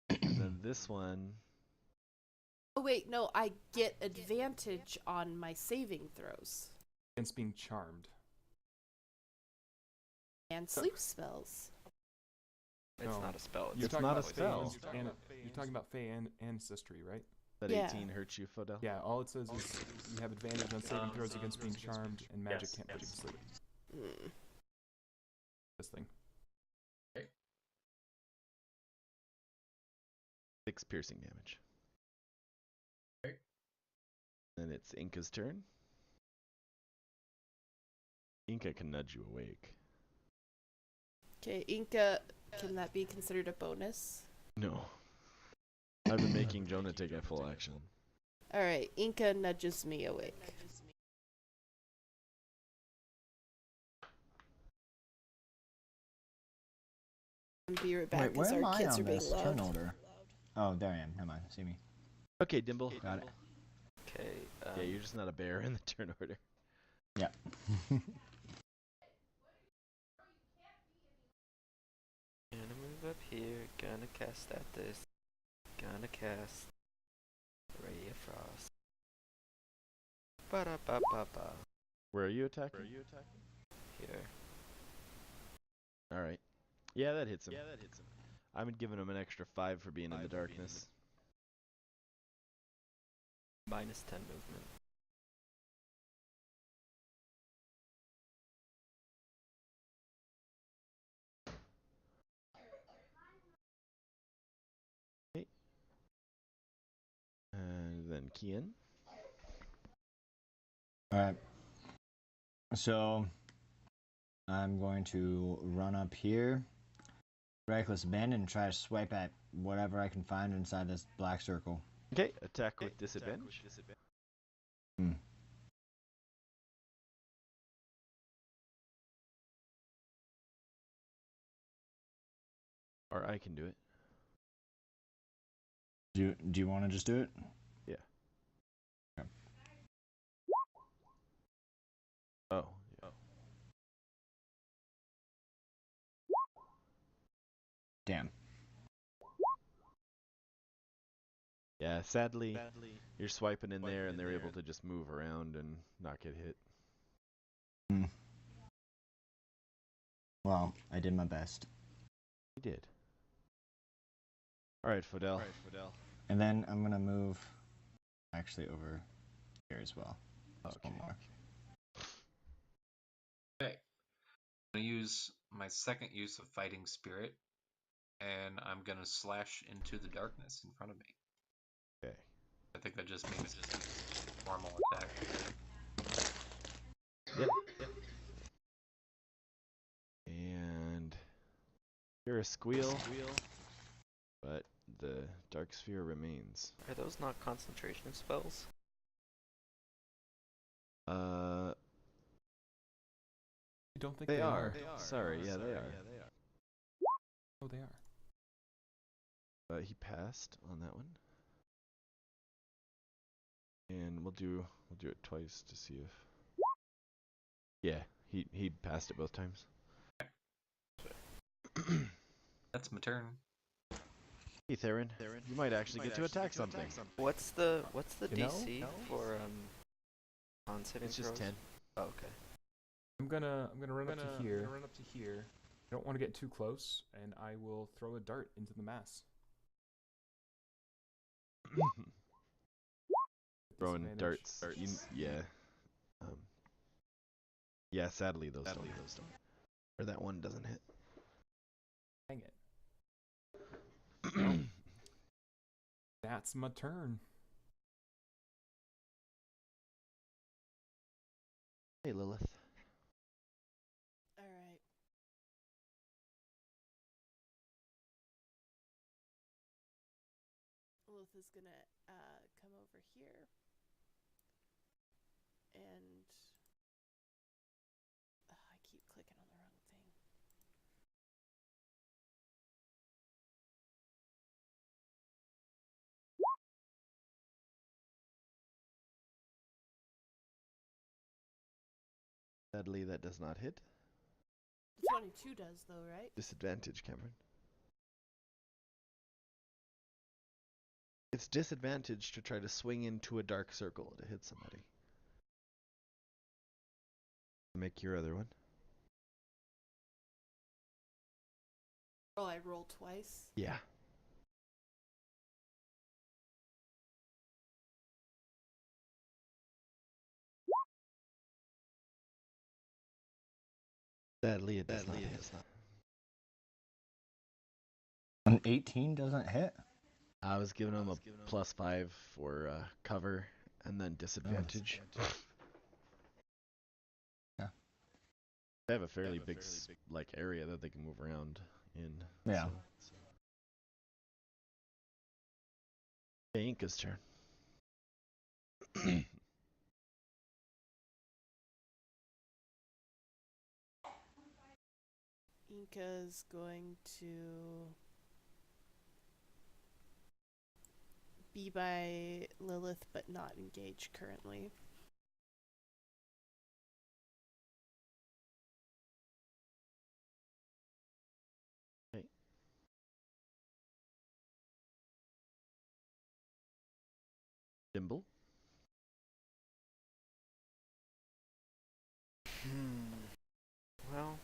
then this one, Oh wait, no, I get advantage on my saving throws Against being charmed. and sleep spells. It's No. not a spell. You're It's talking not a about spell. You're talking about Fey and ancestry, right? that Yeah. 18 hurts you, Fodel. Yeah, all it says is you have advantage on saving throws against being charmed, and magic Yes, can't put you to yes. sleep. Mm. This thing. 6 piercing damage. Okay. Then it's Inca's turn. Inca can nudge you awake. Okay, Inca, can that be considered a bonus? No. I've been making Jonah take a full action. Alright, Inca nudges me awake. And be right back Wait, because where am our I kids on are being this loud. turn order? Oh, there I am. Never mind. See me. Okay, Dimble. Got it. Okay. Yeah, you're just not a bear in the turn order. Yeah. Gonna move up here. Gonna cast at this. Gonna cast Ray of Frost. Ba-da-ba-ba-ba. Where are you attacking? Here. All right. Yeah, that hits him. I'm giving him an extra 5 for being in the darkness. Minus 10 movement. And then Kian. Alright. So, I'm going to run up here, reckless abandon, and try to swipe at whatever I can find inside this black circle. Okay, attack with disadvantage. Hmm. Or I can do it. Do you want to just do it? Yeah. Okay. Oh, yeah. Damn. Yeah, sadly, you're swiping in there and they're able to just move around and not get hit. Hmm. Well, I did my best. You did. Alright, Fidel. And then I'm gonna move actually over here as well. Just one more. Okay. I'm going to use my second use of Fighting Spirit, and I'm going to slash into the darkness in front of me. Okay. I think that just means normal attack. Yep. And hear a squeal, but the dark sphere remains. Are those not concentration spells? I don't think They are. Sorry, yeah, they are. Oh, they are. He passed on that one. And we'll do it twice to see if. Yeah, he passed it both times. That's my turn. Hey Theron, you might actually get to attack something. What's the You know? DC for on saving It's just throws? 10. Oh, okay. I'm gonna run up to here. I don't want to get too close, and I will throw a dart into the mass. Throwing Disadvantage. darts. Yeah. Yeah, sadly those don't. Or that one doesn't hit. Dang it. That's my turn. Hey Lilith. Alright. Lilith is gonna come over here. And I keep clicking on the wrong thing. Sadly that does not hit. 22 does though, right? Disadvantage, Cameron. It's disadvantage to try to swing into a dark circle to hit somebody. Make your other one. Oh, I rolled twice. Yeah. Sadly it does not hit. An 18 doesn't hit? I was giving him a +5 for cover and then disadvantage. Yeah. They have a fairly big like area that they can move around in. Yeah. So. Okay, Inca's turn. Inka's going to be by Lilith but not engage currently. Okay. Dimble. Well,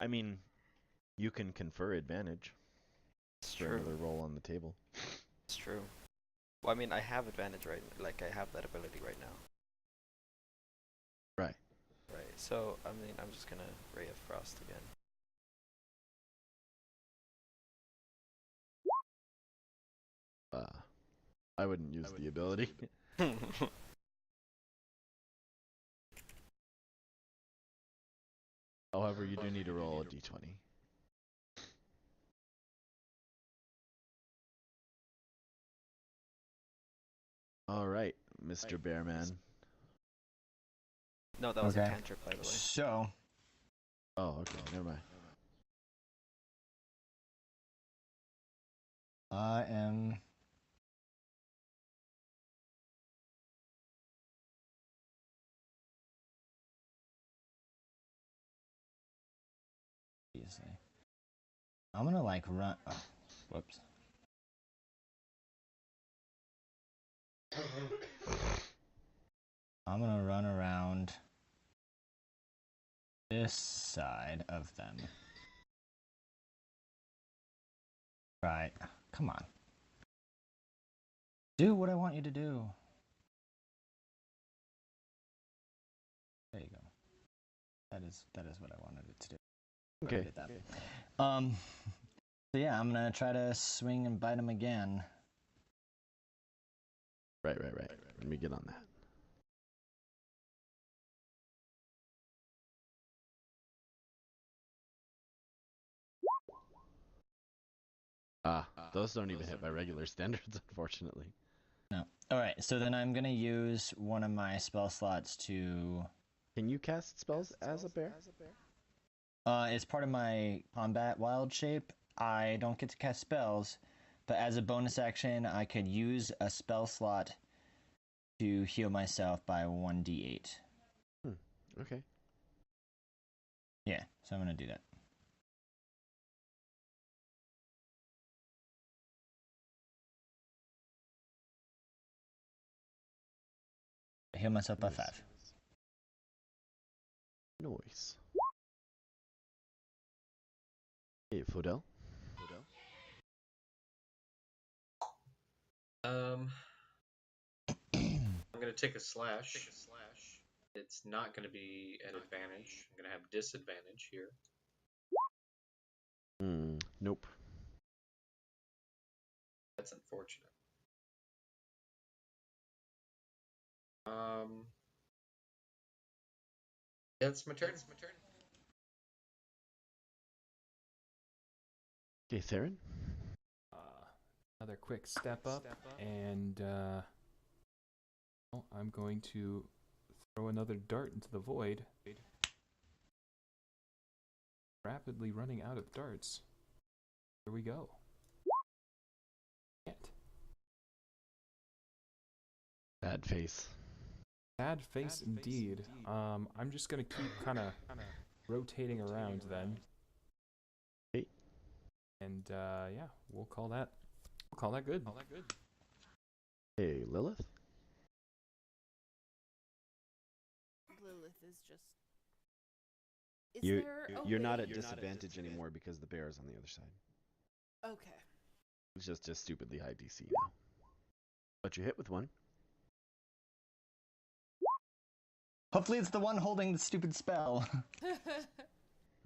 I mean, you can confer advantage it's for true. another roll on the table. It's true. Well, I mean, I have advantage like I have that ability right now. Right. Right. So, I mean, I'm just gonna Ray of Frost again. I wouldn't use the ability. However, you do need to roll a d20. All right, Mr. Bearman. No, that was a Okay. cantrip, by the way. So, Oh, okay, never mind. I am obviously. I'm gonna like run. Oh, whoops. I'm gonna run around this side of them. Right. Come on. Do what I want you to do. There you go. That is what I wanted it to do. Okay. I did that. So yeah, I'm gonna try to swing and bite him again. Right. Let me get on that. Those don't even hit by regular standards, unfortunately. No. Alright, so then I'm gonna use one of my spell slots to... Can you cast spells as a bear? It's part of my combat wild shape. I don't get to cast spells, but as a bonus action, I could use a spell slot to heal myself by 1d8. Okay. Yeah, so I'm gonna do that. I heal myself by 5. Noise. Hey, Fodel. I'm gonna take a slash. It's not gonna be an advantage. I'm gonna have disadvantage here. Nope. That's unfortunate. Yeah, it's my turn. Okay, Theron. Another quick step up, and well, I'm going to throw another dart into the void. Rapidly running out of darts. Here we go. Can't. Bad face. Sad face indeed. I'm just gonna keep kind of rotating around then. Okay. And yeah, we'll call that good. Hey, Lilith. Lilith is just. You're not at disadvantage anymore because the bear is on the other side. Okay. It's just a stupidly high DC now. But you hit with one. Hopefully it's the one holding the stupid spell.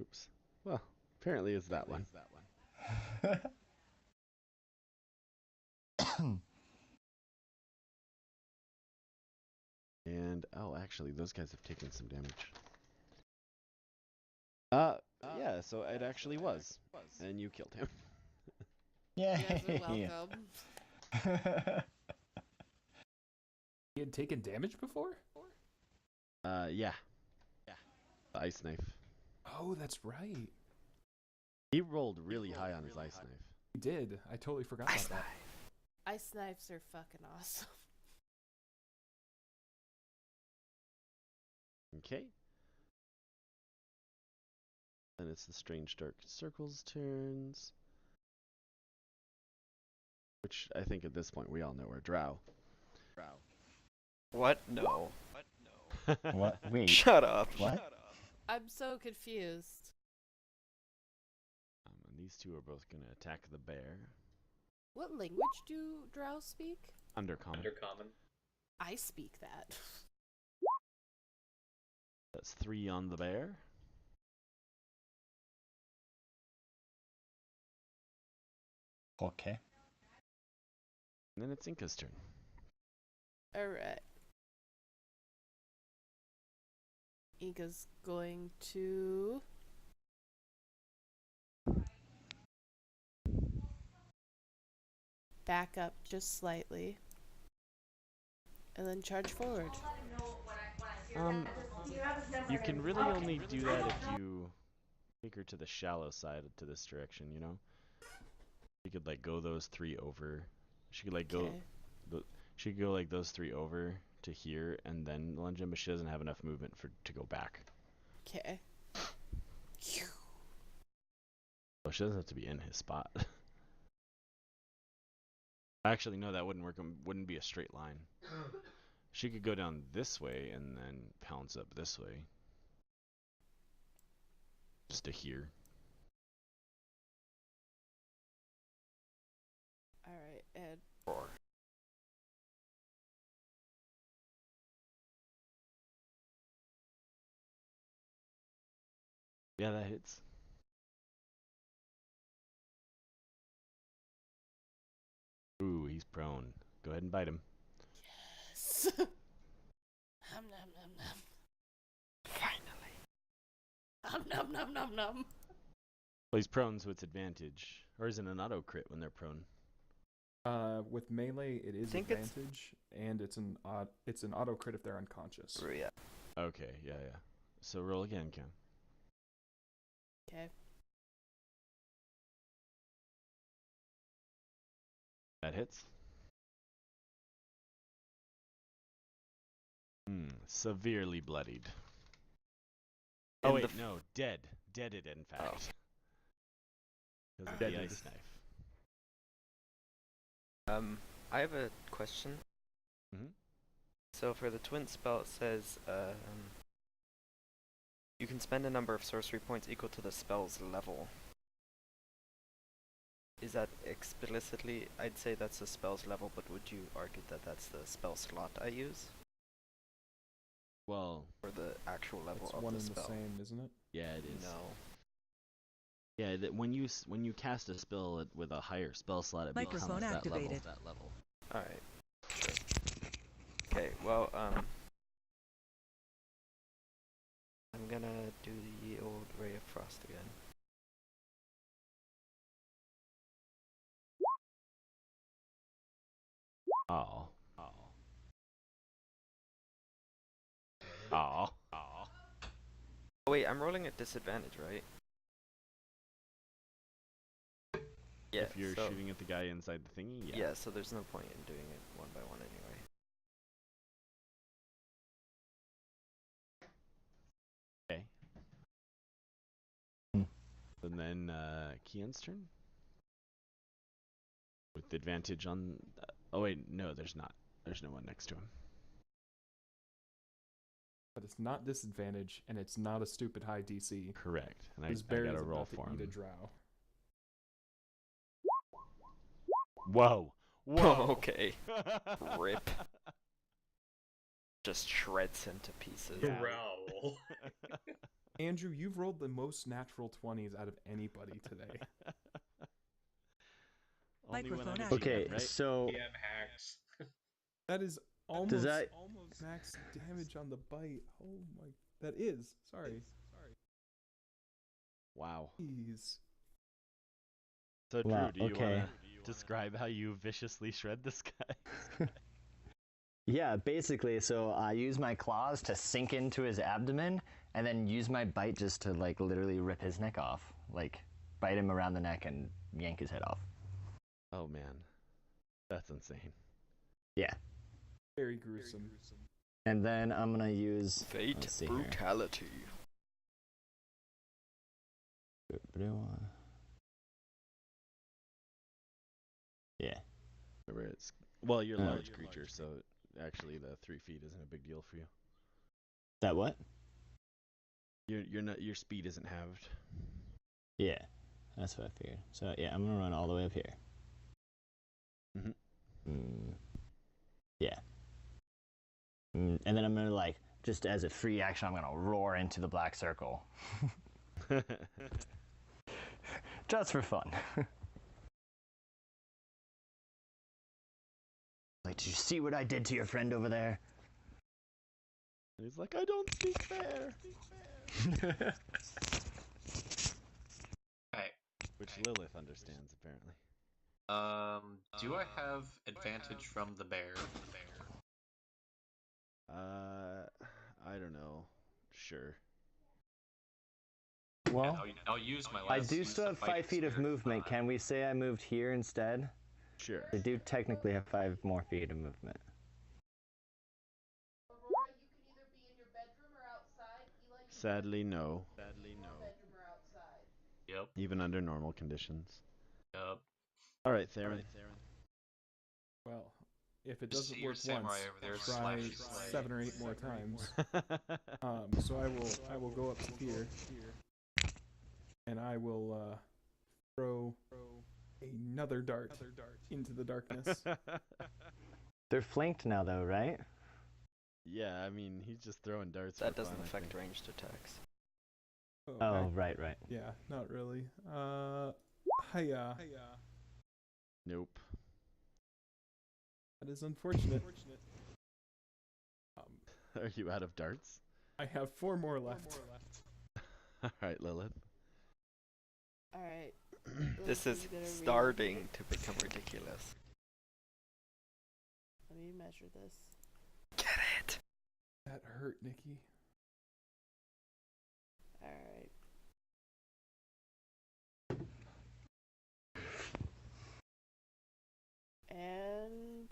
Oops. Well, apparently it's that one. And, oh, actually, those guys have taken some damage. Yeah, so it actually was. And you killed him. Yay! You guys are welcome. He had taken damage before? Yeah. ice knife. Oh, that's right. He rolled really high on his ice knife. He did. I totally forgot about that. Ice knives are fucking awesome. Okay. Then it's the Strange Dark Circle's turns. Which I think at this point we all know are Drow. What? No. What? Wait. Shut up. What? I'm so confused. And these two are both going to attack the bear. What language do Drow speak? Undercommon. I speak that. That's 3 on the bear. Okay. And then it's Inka's turn. Alright. Inka's going to... back up just slightly. And then charge forward. You can really only do that if you take her to the shallow side to this direction, you know? She could like go those 3 over. She could like go she could go like those 3 over to here and then lunge in, but she doesn't have enough movement to go back. Okay. So she doesn't have to be in his spot. Actually, no, that wouldn't work. Wouldn't be a straight line. She could go down this way and then pounce up this way. Just to here. Alright, and... Yeah, that hits. Ooh, he's prone. Go ahead and bite him. Yes! Nom nom nom nom. Finally. Nom nom nom nom nom. Well, he's prone, so it's advantage. Or is it an auto crit when they're prone? With melee, it is think advantage, and it's an auto crit if they're unconscious. Yeah. Okay, yeah. So roll again, Cam. Okay. That hits. Severely bloodied. Oh wait, no, dead. Deaded, in fact. Because of the ice knife. I have a question. So for the twin spell, it says you can spend a number of sorcery points equal to the spell's level. Is that explicitly? I'd say that's the spell's level, but would you argue that that's the spell slot I use? Well, or the actual level It's of one the and spell? the same, isn't it? yeah, it is. No. Yeah, that when you cast a spell with a higher spell slot, it becomes Microphone that activated. level. Alright. Okay, well, I'm gonna do the old Ray of Frost again. Oh. Oh wait, I'm rolling at disadvantage, right? Yeah, If you're so, shooting at the guy inside the thingy, yeah. yeah, so there's no point in doing it one by one anyway. Okay. And then Kian's turn. With advantage on. Oh wait, no, there's not. There's no one next to him. But it's not disadvantage, and it's not a stupid high DC. Correct. And I His bear gotta is roll about to for eat him. a drow. Whoa. Whoa. Okay. Rip. Just shreds into pieces. Yeah. Growl. Andrew, you've rolled the most natural 20s out of anybody today. Only when I'm Microphone a GM, Okay, right? so DM hacks. That is almost that- almost max damage on the bite. Oh my, that is. Sorry. Wow. Jeez. So Drew, Wow, do you okay. want to describe how you viciously shred this guy? Yeah, basically, so I use my claws to sink into his abdomen and then use my bite just to like literally rip his neck off, like bite him around the neck and yank his head off. Oh man, that's insane. Yeah. Very gruesome. And then I'm gonna use Fate brutality. Yeah. Remember, it's well, you're a large creature, so actually the 3 feet isn't a big deal for you. That what? You're not, your speed isn't halved. Yeah, that's what I figured. So yeah, I'm gonna run all the way up here. Yeah. And then I'm gonna like, just as a free action, I'm gonna roar into the black circle. Just for fun. Like, did you see what I did to your friend over there? He's like, I don't speak fair. Okay. Which Lilith understands, apparently. Do I have advantage from the bear? I don't know. Sure. Well, I'll use my last. I do still have 5 feet of movement. Can we say I moved here instead? Sure. I do technically have 5 more feet of movement. Aurora, you can either be in your bedroom or outside. Eli, you Sadly, no. bedroom or outside. Yep. Even under normal conditions. Yep. All right, Theron. Well, if it Just doesn't see your work samurai once, over there try slash slay. 7 or 8 more times. So I will go up to here, and I will throw another dart into the darkness. They're flanked now, though, right? Yeah, I mean, he's just throwing darts. That for doesn't fun, I affect think. ranged attacks. Oh, right. Yeah, not really. Hiya. Nope. That is unfortunate. Are you out of darts? I have 4 more left. All right, Lilith. Alright. This is starting to become ridiculous. Let me measure this. Get it! That hurt, Nikki. Alright. And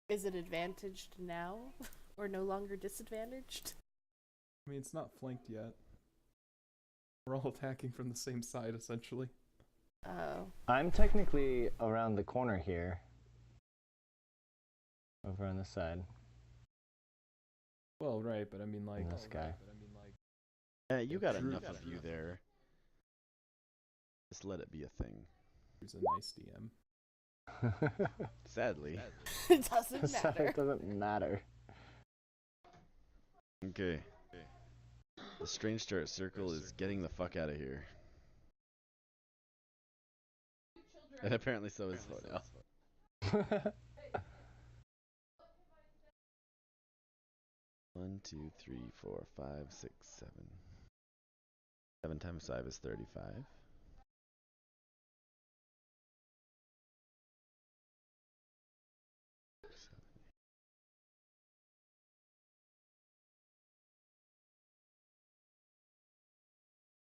is it advantaged now or no longer disadvantaged? I mean, it's not flanked yet. We're all attacking from the same side, essentially. Oh. I'm technically around the corner here. Over on this side. Well, right, but I mean, like This guy. You got enough of you there. Just let it be a thing. He's a nice DM. Sadly. It doesn't matter. It doesn't matter. Okay. The Strange Start Circle is getting the fuck out of here. And apparently so is Hodel. 1, 2, 3, 4, 5, 6, 7. 7 times 5 is 35.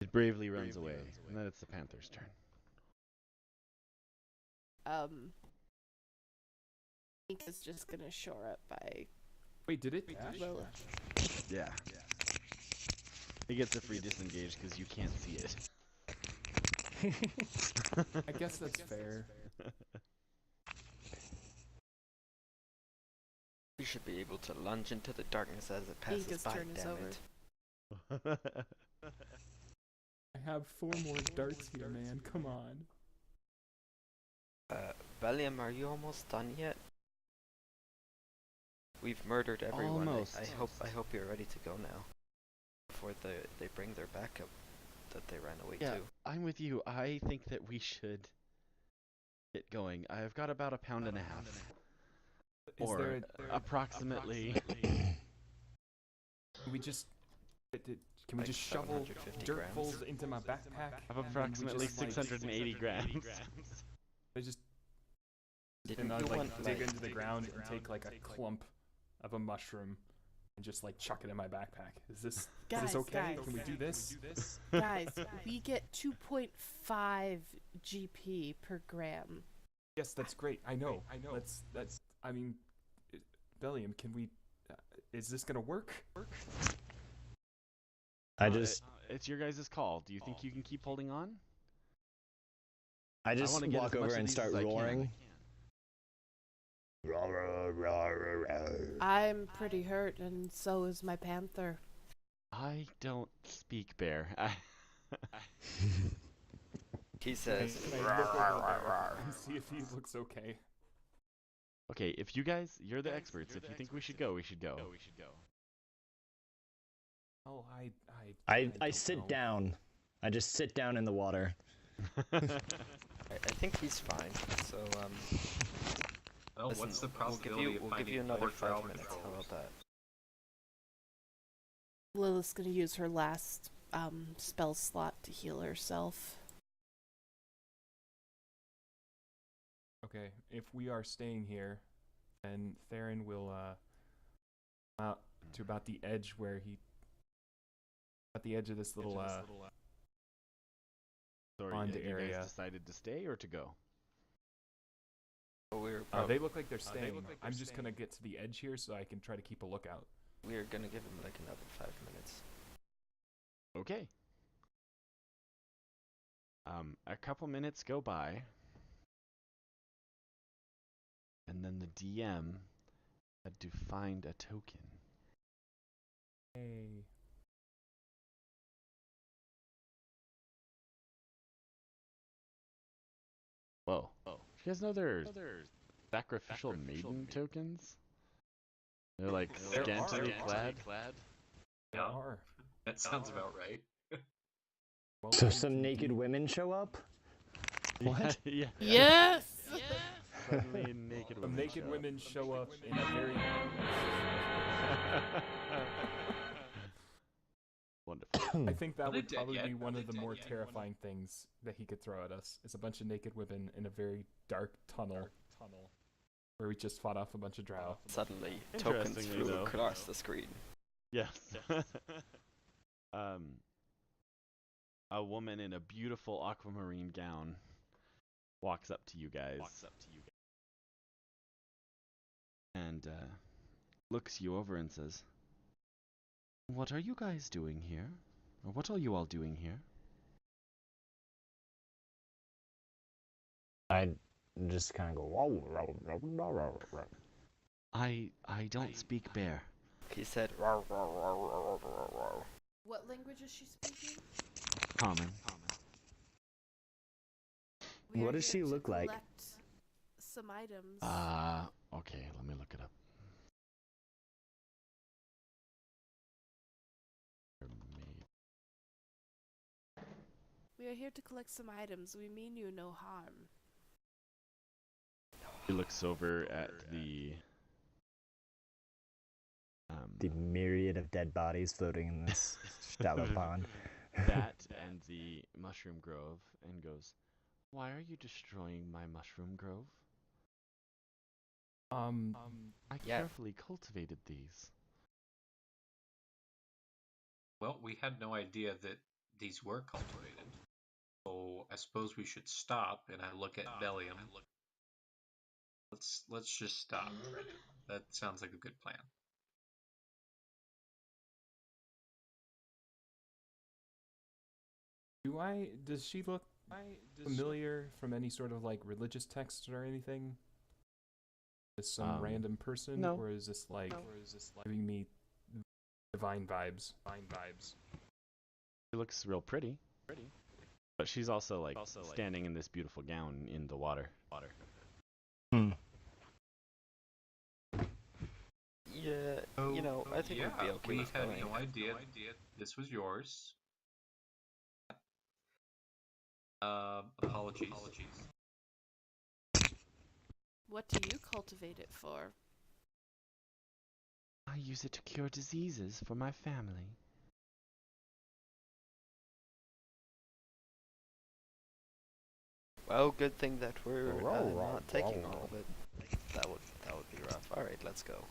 It bravely runs away, and then it's the Panther's turn. I think it's just gonna shore up by Wait, did it dash? Lilith. Yeah. It gets a free disengage because you can't see it. I guess that's fair. We should be able to lunge into the darkness as it passes Inka's by, turn is damn over. it. I have 4 more darts here, man. Come on. Valium, are you almost done yet? We've murdered everyone. Almost. I hope you're ready to go now. Before they bring their backup that they ran away Yeah, to. I'm with you. I think that we should get going. I've got about a pound and a half. Is Or there approximately. Can we just can we Like just shovel 750 dirtfuls grams. into my backpack? Of and then we approximately just, like, 680 grams. I just Didn't and I'd you like want, dig like, into the ground and take like a clump of a mushroom and just like chuck it in my backpack. Is this Guys, okay? guys. Can we do this? Guys, we get 2.5 GP per gram. Yes, that's great. I know. That's. I mean, Bellium, can we? Is this gonna work? It's your guys' call. Do you think you can keep holding on? I just wanna get walk as much over of and these start as I can. roaring. I'm pretty hurt, and so is my panther. I don't speak bear. He says, Can I look over the bear and see if he looks okay? Okay, if you guys, you're the experts. If you think we should go, we should go. Oh, I I don't sit know. down. I just sit down in the water. I think he's fine. So Oh, listen, what's the we'll possibility give of you finding another more 5 trial minutes. How controls? about that? Lilith's gonna use her last spell slot to heal herself. Okay, if we are staying here, then Theron will out to about the edge where he at the edge of this little Sorry, pond have you area. guys decided to stay or to go? We're They look like they're staying. I'm just gonna get to the edge here so I can try to keep a lookout. we're gonna give him like another 5 minutes. Okay. A couple minutes go by, and then the DM had to find a token. Hey. Whoa. Do you guys know there's sacrificial maiden tokens? They're like There scantily are. clad. There Yeah, are. that sounds about right. Well, So then some can naked you- women show up? What? Yeah. Yes! Suddenly naked Some women. naked show up. women show up in a very Wonderful. I think that Are they would dead probably yet? be one Are of they the dead more yet? terrifying things that he could throw at us. Is a bunch of naked women in a very dark tunnel where we just fought off a bunch of drow. Suddenly, tokens Interestingly, flew though. across the screen. Yes. A woman in a beautiful aquamarine gown walks up to you guys. And looks you over and says, "What are you guys doing here? Or what are you all doing here?" I just kind of go. I don't speak bear. He said, "Row, row, row, row, row, row." What language is she speaking? Common. We are What does here she to look like? collect some items. Okay, let me look it up. We are here to collect some items. We mean you no harm. He looks over at the The myriad of dead bodies floating in this shallow pond. that and the mushroom grove and goes, "Why are you destroying my mushroom grove? I Yeah. carefully cultivated these." Well, we had no idea that these were cultivated. So I suppose we should stop, and I look at Bellium. Let's just stop right now. That sounds like a good plan. Does she look familiar from any sort of like religious text or anything? Is some random person, no. or is this like giving me divine vibes? She looks real pretty. But she's also like standing in this beautiful gown in the water. Yeah, you know, I think we'd be okay we with had going. no idea this was yours. Apologies. What do you cultivate it for? I use it to cure diseases for my family. Well, good thing that we're not taking all of it. That would be rough. All right, let's go.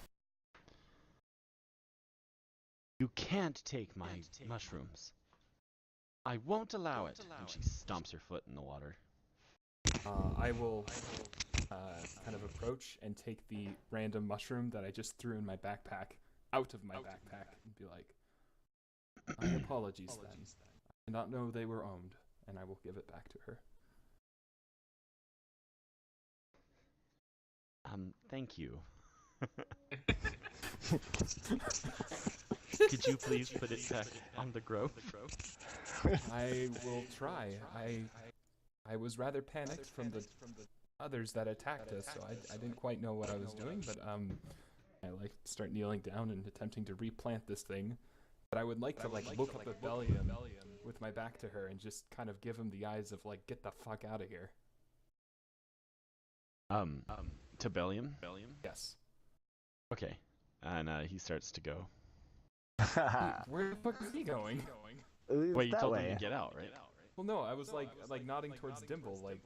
You can't take my mushrooms. I won't allow it. And she stomps her foot in the water. I will kind of approach and take the random mushroom that I just threw in my backpack out of my backpack and be like, my apologies then. I did not know they were owned, and I will give it back to her. Thank you. Could you please put it back on the grove? I will try. I was rather panicked from the others that attacked us, so I didn't quite know what I was doing, but I like start kneeling down and attempting to replant this thing. But I would like to look up at Bellium with my back to her and just kind of give him the eyes of like, get the fuck out of here. To Bellium? Yes. Okay. And he starts to go. Where the fuck is he going? Wait, you told him to get out, right? Well, no, I was like nodding towards Dimble, like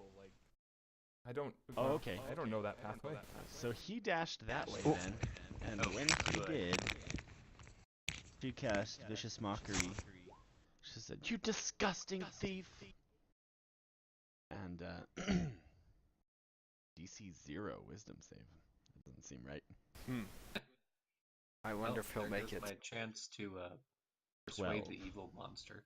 I don't. Oh, okay. I don't know that pathway. So he dashed that way then, and when he did, she cast Vicious Mockery. She said, "You disgusting thief!" And DC 0 Wisdom save. That doesn't seem right. I wonder if he'll make it. My chance to persuade 12. the evil monster.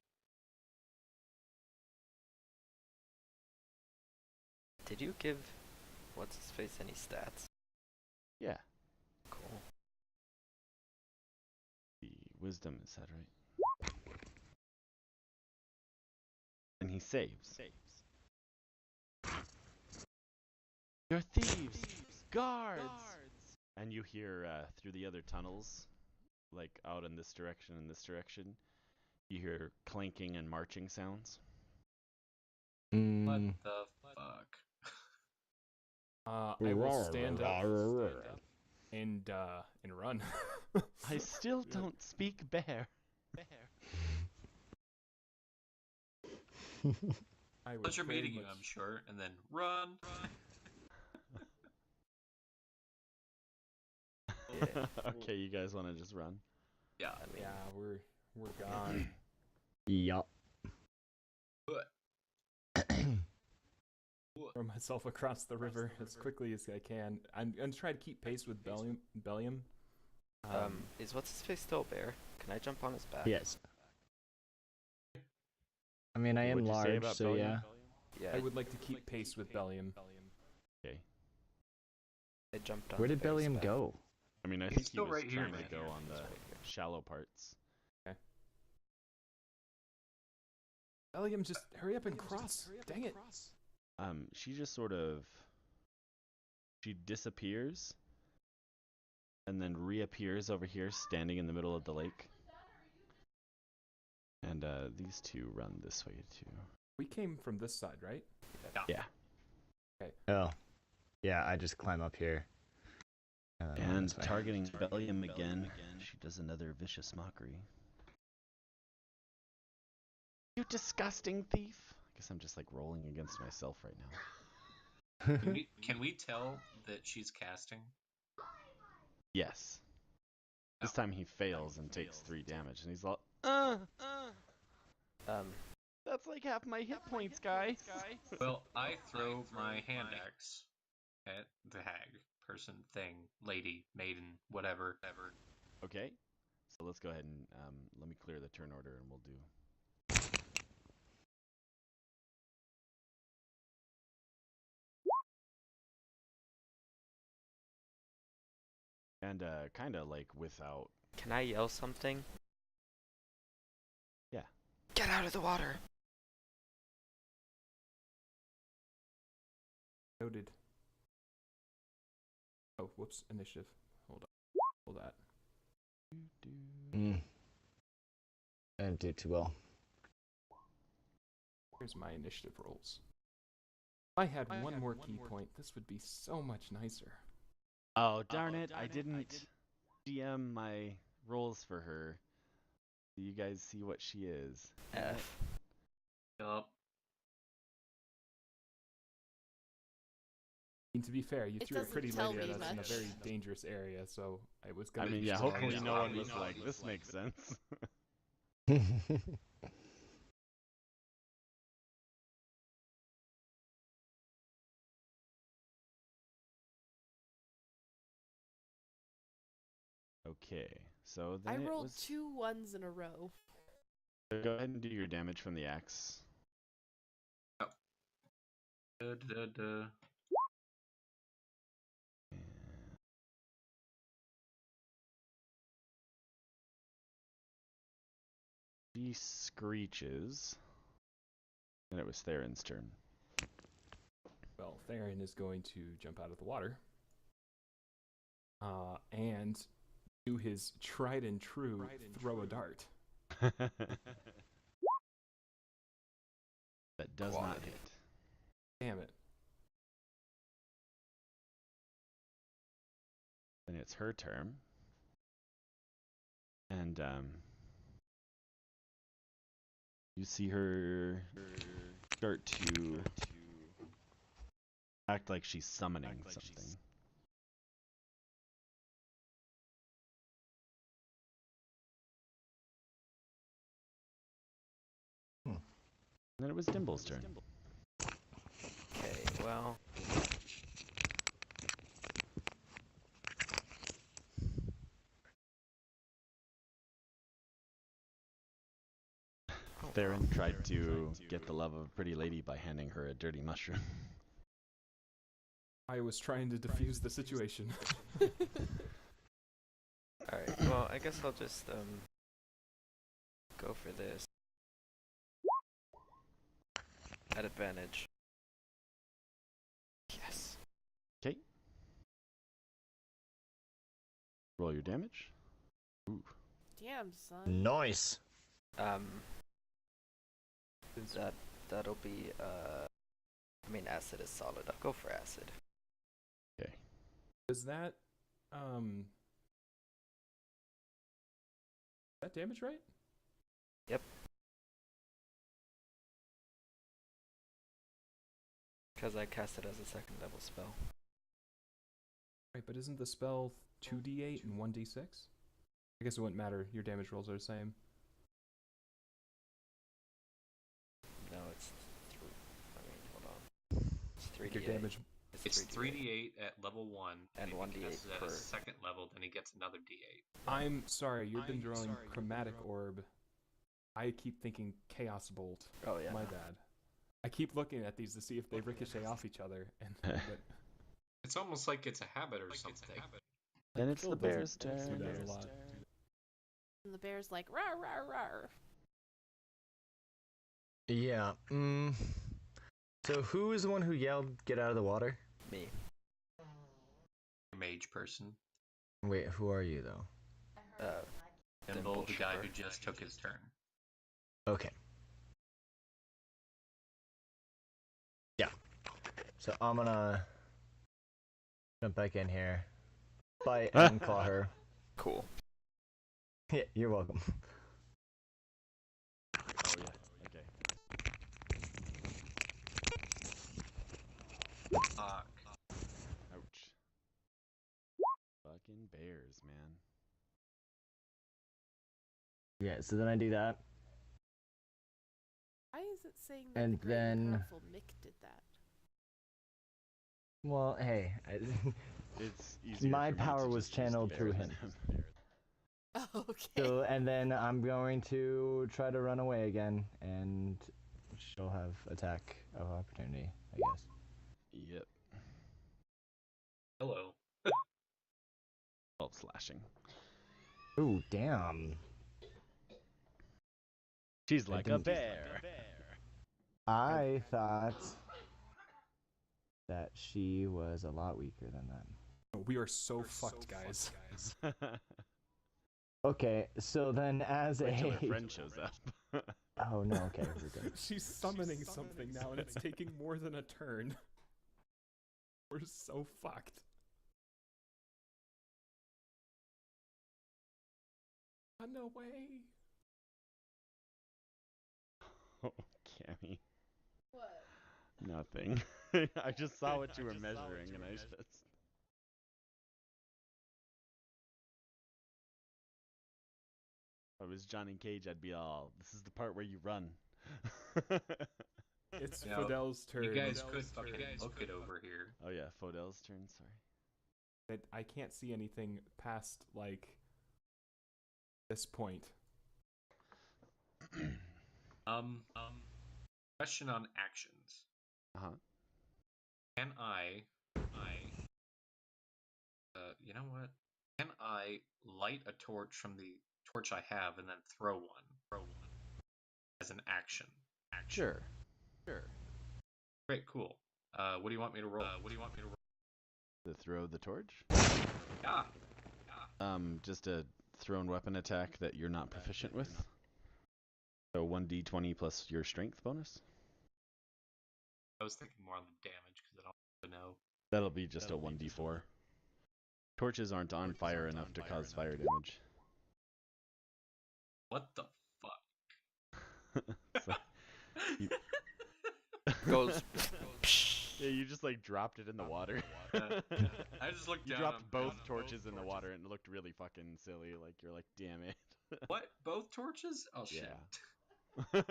Did you give what's his face any stats? Yeah. Cool. The Wisdom is that right? And he saves. You're thieves! Guards! And you hear through the other tunnels, like out in this direction and this direction, you hear clanking and marching sounds. What the fuck? I will stand up and run. I still don't speak bear. Pleasure meeting you, I'm sure, and then run. Yeah. Okay, you guys want to just run? Yeah. I mean, Yeah, we're gone. Yup. Throw myself across the river as quickly as I can. I'm gonna try to keep pace with Bellium. Is what's his face still a bear? Can I jump on his back? Yes. I mean, I am What'd you say large, about so Bellium? yeah. Yeah. I would like to keep pace with Bellium. Okay. I jumped on. Where the did bear's Bellium back. go? I mean, I He's think he still was right here, trying man. to go on the He's right here. shallow parts. Bellium, just hurry up and cross. Dang it. She just sort of... She disappears, and then reappears over here, standing in the middle of the lake. And these two run this way, too. We came from this side, right? Yeah. Oh. Yeah, I just climb up here. And this way. targeting Bellium again, she does another Vicious Mockery. You disgusting thief! I guess I'm just like rolling against myself right now. Can we tell that she's casting? Yes. This time he fails and takes 3 damage, and he's like, that's like half my hit points, guys. Well, I throw my hand axe at the hag, person, thing, lady, maiden, whatever. Okay. So let's go ahead and let me clear the turn order, and we'll do. And kind of like without. Can I yell something? Yeah. Get out of the water! Noted. Oh, whoops. Initiative. Hold on. Hold that. I didn't do too well. Here's my initiative rolls. If I had one more key point, this would be so much nicer. Oh, darn it. I didn't DM my rolls for her. So you guys see what she is. F. Yup. mean, to be fair, you It threw it doesn't pretty tell late me at us in a much. very dangerous area, so I was I gonna. mean, yeah, Sure, hopefully yeah. no one was like, this makes sense. Okay, so I then it rolled was... 2 1s in a row. Go ahead and do your damage from the axe. She screeches. And it was Theron's turn. Well, Theron is going to jump out of the water. And do his tried and true throw a dart. That does not hit. Damn it. Then it's her turn. And you see her start to act like she's summoning something. And then it was Dimble's turn. Okay, well. Theron tried to get the love of a pretty lady by handing her a dirty mushroom. I was trying to defuse the situation. Alright, well, I guess I'll just, go for this. At advantage. Yes. Okay. Roll your damage. Ooh. Damn, son. Nice. That'll be, I mean, acid is solid. I'll go for acid. Okay. Is that damage, right? Yep. Because I cast it as a second level spell. Right, but isn't the spell 2d8 and 1d6? I guess it wouldn't matter. Your damage rolls are the same. No, it's hold on. It's 3d8. Your damage. It's 3d8 at level 1, and if 1d8 he casts it at per. a second level, then he gets another d8. I'm sorry, you've been drawing Chromatic Orb. I keep thinking Chaos Bolt. Oh, yeah. My bad. I keep looking at these to see if they ricochet off each other. But It's almost like it's a habit or something. Then it's Phil the doesn't bear's do turn. that a lot. And the bear's like, rawr, rawr, rawr. Yeah. So who is the one who yelled, "Get out of the water"? Me. Mage person. Wait, who are you though? Dimble, the guy who just took his turn. Okay. Yeah. So I'm gonna jump back in here, bite and claw her. Cool. Yeah, you're welcome. Oh yeah. Okay. Fuck. Ouch. Fucking bears, man. Yeah. So then I do that. Why is it saying that And the great and then- powerful Mick did that? Well, hey, It's easier my for me power to was just use the channeled bear through than him. Oh, okay. So and then I'm going to try to run away again, and she'll have attack of opportunity, I guess. Yep. Hello. 12 slashing. Ooh, damn. She's like a didn't- bear. I thought that she was a lot weaker than that. we are so fucked, guys. Okay, so then as Wait till a her friend shows up. oh no, okay, we're good. She's summoning something now, and it's taking more than a turn. We're so fucked. Run away. Oh, Cammy. What? Nothing. I just saw what you were measuring, and I just. If I was Johnny Cage, I'd be all, this is the part where you run. It's You know, Fidel's turn. You guys could fucking look it over here. Oh yeah, Fodel's turn, sorry. I can't see anything past, like, this point. Question on actions. Uh-huh. Can you know what? Can I light a torch from the torch I have and then throw one as an action? Sure. Great, cool. What do you want me to roll? To throw the torch? Yeah. Just a thrown weapon attack that you're not proficient with. So 1d20 plus your strength bonus. I was thinking more on the damage because I don't know. That'll be just a 1d4. Torches aren't on fire enough to cause fire damage. What the fuck? So, Goes. yeah, you just like dropped it in the water. I just looked You down. dropped both torches in the water and it looked really fucking silly. Like you're like, damn it. What? Both torches? Oh shit. Yeah.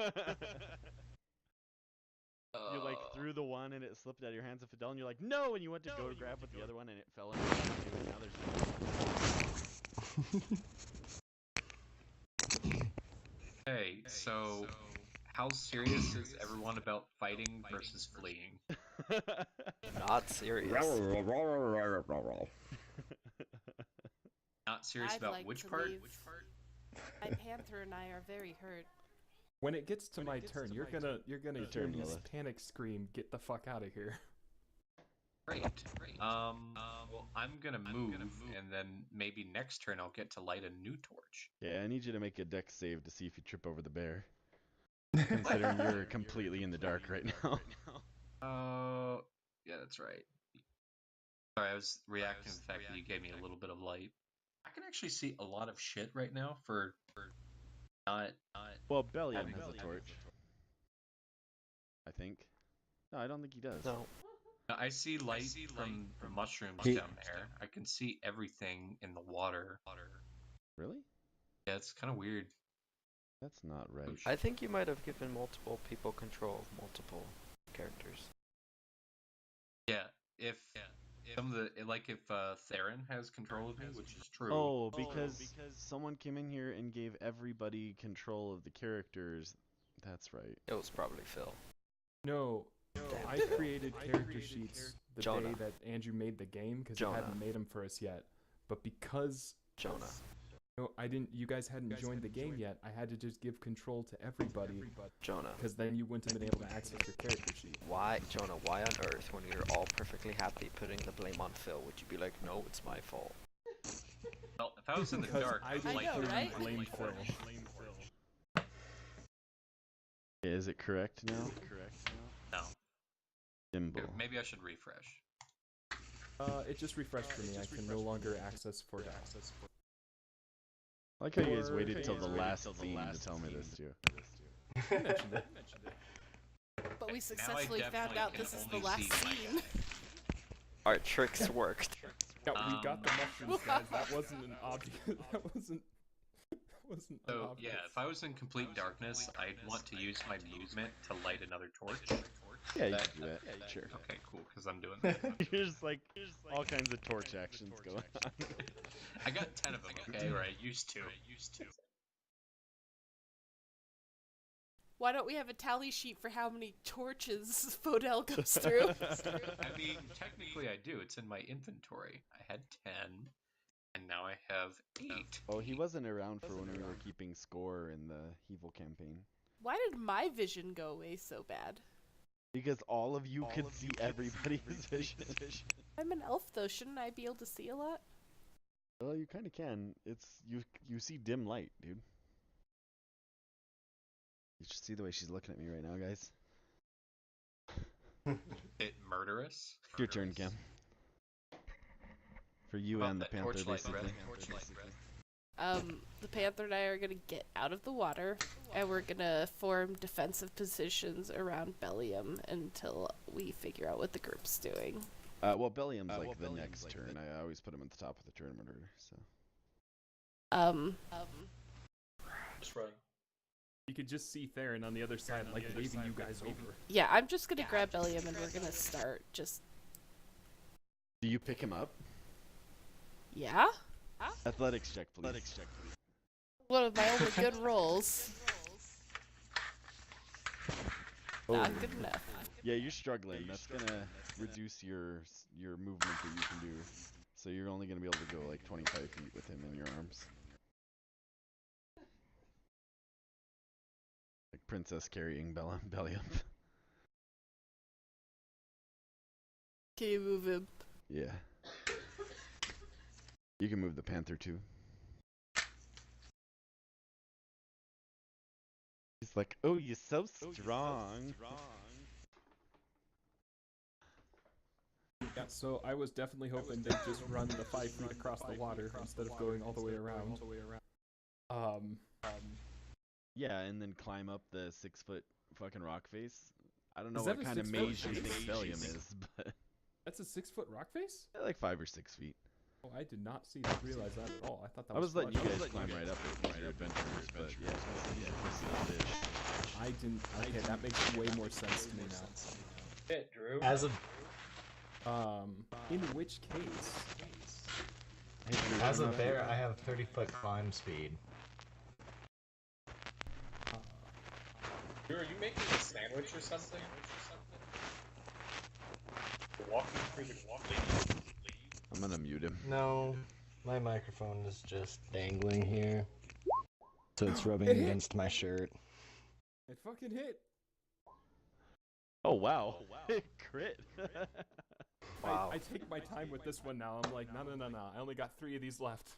You like threw the one and it slipped out of your hands of Fidel and you're like, no! And you went to go grab with the other one and it fell into the two and now there's Hey, so how serious is everyone about fighting versus fleeing? Not serious. Not serious I'd about like which to part? leave. My panther and I are very hurt. When it gets to my turn, you're gonna hear turn, this Lilith. panic scream, "Get the fuck out of here!" Great. Well, I'm gonna move, and then maybe next turn I'll get to light a new torch. Yeah, I need you to make a dex save to see if you trip over the bear. Considering you're completely in the dark right now. Yeah, that's right. Sorry, I was reacting to the fact that you gave me a little bit of light. I can actually see a lot of shit right now for not. Well, Bellion has a torch. I think. No, I don't think he does. No. I see light from the mushrooms down there. I can see everything in the water. Really? Yeah, it's kind of weird. That's not right. I think you might have given multiple people control of multiple characters. Yeah, if some of the if Theron has control of me, which is true. Oh, because someone came in here and gave everybody control of the characters. That's right. It was probably Phil. No, Damn. I created character sheets the Jonah. day that Andrew made the game because he Jonah. hadn't made them for us yet. But because Jonah. no, I didn't. You guys hadn't joined the game yet. I had to just give control to everybody Jonah. because then you wouldn't have been able to access your character sheet. Why, Jonah, why on earth, when you're all perfectly happy putting the blame on Phil, would you be like, no, it's my fault? Well, if I was in the Because dark, I I'd didn't light know, the right? blame Phil. Is it correct now? No. Dimble. Maybe I should refresh. It just refreshed for me. I can no longer access for it. I like how you guys waited till the last scene to tell me this too. I mentioned it. But we Now I successfully found definitely out can this is the only last see my scene. Our tricks worked. Yeah, we got the mushrooms, guys. That wasn't an object. That wasn't an So object. yeah, if I was in complete darkness, I'd want to use my movement to light another torch. Yeah, you can do that. Sure. Okay, cool, because I'm doing that. You're just like all kinds of torch actions going on. I got 10 of them, okay, or I used to. Why don't we have a tally sheet for how many torches Fodel goes through? I mean, technically I do. It's in my inventory. I had 10, and now I have 8. Oh, he wasn't around for when we were keeping score in the Evil campaign. Why did my vision go away so bad? Because all of you could see everybody's vision. I'm an elf though, shouldn't I be able to see a lot? Well, you kind of can. It's you see dim light, dude. You should see the way she's looking at me right now, guys. It murderous? Your turn, Cam. For you About and the that Panther, torchlight basically. red. The panther and I are gonna get out of the water, and we're gonna form defensive positions around Bellium until we figure out what the group's doing. Well, Bellium's like the next turn. I always put him at the top of the tournament order, so. Just run. You could just see Theron on the other side, like waving you guys over. Yeah, I'm just gonna grab Bellium and we're gonna start. Just. Do you pick him up? Yeah? Athletics check, please. One of my only good rolls. Not good enough. Yeah, you're struggling. That's gonna reduce your movement that you can do. So you're only gonna be able to go like 25 feet with him in your arms. Like princess carrying Bellium. Can you move him? Yeah. You can move the panther too. He's like, oh, you're so strong. Yeah, so I was definitely hoping they'd just run the 5 feet across the water instead of going all the way around. Yeah, and then climb up the 6-foot fucking rock face. I don't know Is what that a kind of 6 foot mage you rock think face? Bellium is, but That's a 6-foot rock face? like 5 or 6 feet. Oh, I did not realize that at all. I thought that I was letting you flush. guys climb right up it with your adventurers, but yeah, fish. I didn't. Okay, that makes way more sense to me now. Shit, Drew. As a In which case, as a bear, I have 30-foot climb speed. Drew, are you making a sandwich or something? You're walking through the leaves. I'm gonna mute him. No, my microphone is just dangling here, so it's rubbing against my shirt. it fucking hit. Oh wow. Crit. Wow. I take my time with this one now. I'm like, no. I only got 3 of these left.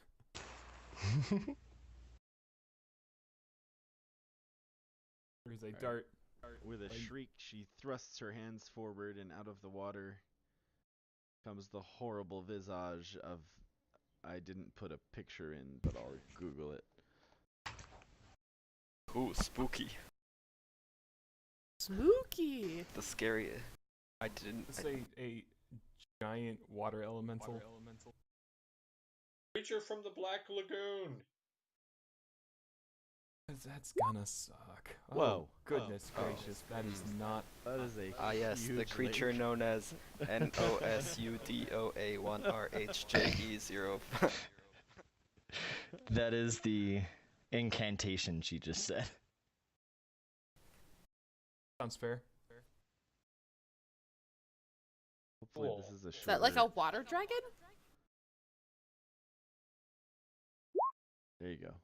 There's a dart. With a shriek, she thrusts her hands forward, and out of the water comes the horrible visage of. I didn't put a picture in, but I'll Google it. Ooh, spooky. Spooky! The scary. I didn't. It's a giant water elemental. Creature from the Black Lagoon. That's gonna suck. Whoa. Oh, goodness gracious, that is not. That is a Ah, yes, the huge creature lake. known as NOSUDOA1RHJE0. That is the incantation she just said. Sounds fair. Hopefully this is a Is that like a water dragon? There you go.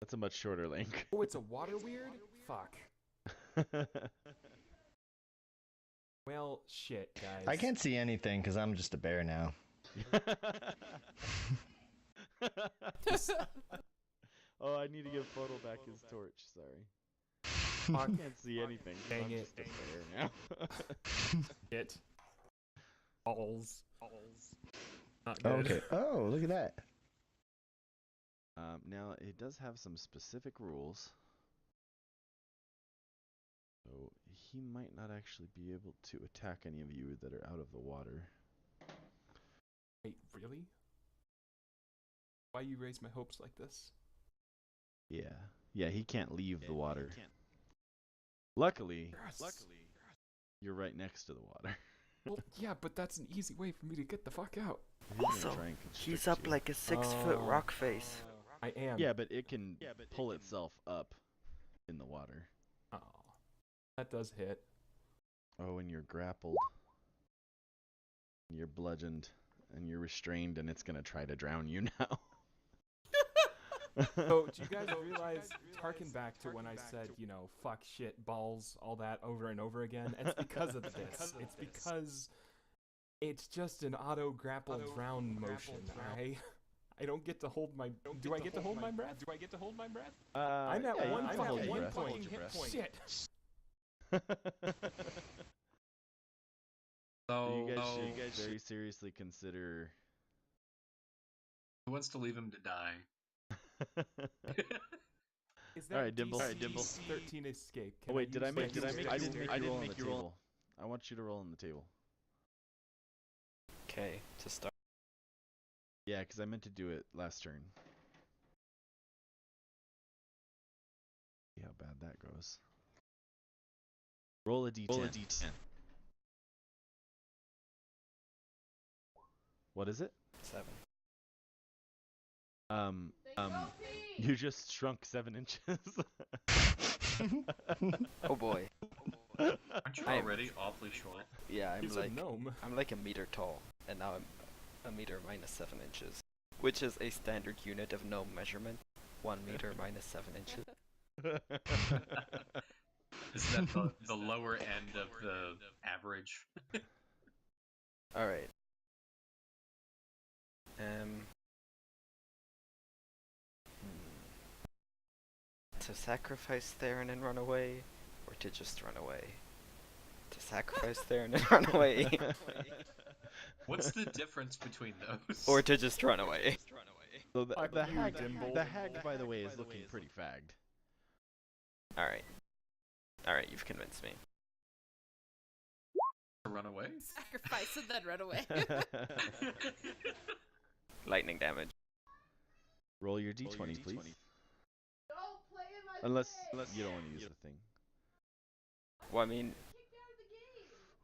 That's a much shorter link. Oh, it's a water weird? Fuck. Well, shit, guys. I can't see anything because I'm just a bear now. Oh, I need to give Photo back his torch. Sorry. I can't see anything. Dang I'm it. just a bear now. Shit. Balls. Not good. Okay. Oh, look at that. Now, it does have some specific rules. So, he might not actually be able to attack any of you that are out of the water. Wait, really? Why you raise my hopes like this? Yeah. Yeah, he can't leave the water. Luckily, Yes. you're right next to the water. Well, yeah, but that's an easy way for me to get the fuck out. He's gonna Also, try and he's constrict up you. like a 6-foot Oh. rock face. I am. Yeah, but it can pull itself up in the water. Oh, that does hit. Oh, and you're grappled. You're bludgeoned. And you're restrained, and it's gonna try to drown you now. So, do you guys realize, harken back to when I said, fuck, shit, balls, all that over and over again? It's because of this. It's because it's just an auto-grapple drown motion, alright? I don't get to hold my... Do I get to hold my breath? I'm at yeah, one you can hold your fucking breath. point hit point. Shit. So, you guys should very seriously consider. who wants to leave him to die? Is All that right, Dimble. DC 13 escape? Oh wait, did I make? use I didn't dexterity? make you roll on the table. I want you to roll on the table. Okay, to start. Yeah, because I meant to do it last turn. See how bad that goes. Roll a d10. Roll a d10. What is it? 7. You just shrunk 7 inches. Oh boy. Aren't you I am- already awfully short? Yeah, He's a gnome. I'm like a meter tall, and now I'm a meter minus 7 inches, which is a standard unit of gnome measurement. 1 meter minus 7 inches. Is that the lower end of the average? All right. To sacrifice Theron and run away, or to just run away? To sacrifice Theron and run away, What's the difference between those? or to just run away? So Fuck the you, hag, Dimble. the hag, by the way, is looking pretty fagged. All right. All right, you've convinced me. To run away? Sacrifice and then run away. Lightning damage. Roll your d20, please. Don't play in my Unless you don't want to use the thing. Well, I mean,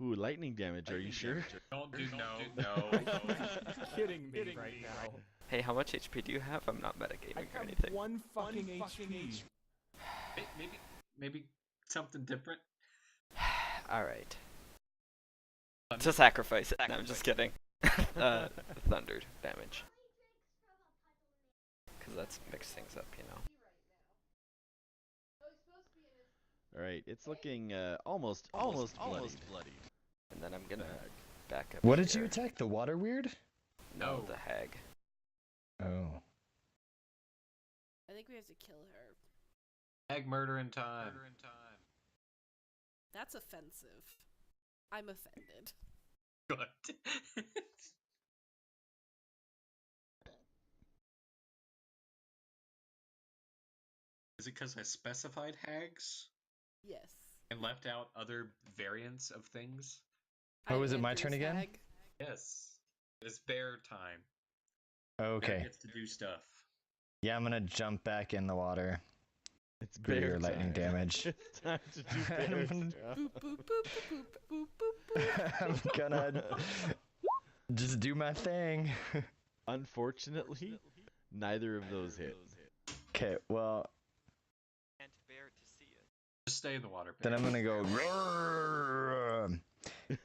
Ooh, lightning damage. Are you sure? Don't do no. You're kidding me right now. hey, how much HP do you have? I'm not metagaming I or have anything. one fucking HP. Maybe something different. All right. To sacrifice it. No, I'm just kidding. Thunder damage. Because that's mixed things up, you know. All right, it's looking almost bloody. And then I'm gonna back up. What did here. you attack? The water weird? No, the hag. Oh. I think we have to kill her. Egg murder in time. That's offensive. I'm offended. Good. Is it because I specified hags Yes. and left out other variants of things? Oh, is it my turn again? Hag. Yes. It's bear time. Okay. Bear gets to do stuff. Yeah, I'm gonna jump back in the water. It's For your bear lightning time. damage. It's time to do bear stuff. Boop, boop, boop, boop, boop, boop, boop. I'm gonna just do my thing. Unfortunately, neither of those hit. Okay, well, Can't bear to see it. Just stay in the water. then Bear. I'm gonna go roar,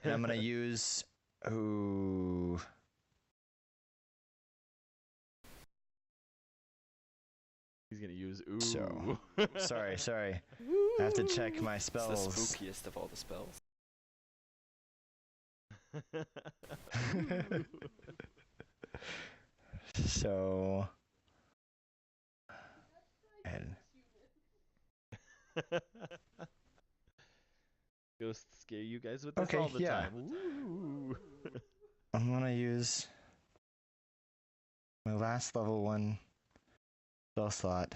and I'm gonna use ooh. He's gonna use ooh. So, sorry. I have to check my It's spells. the spookiest of all the spells. So, and Ghosts scare you guys with this Okay, all the yeah. time. Ooh. I'm gonna use my last level 1 spell slot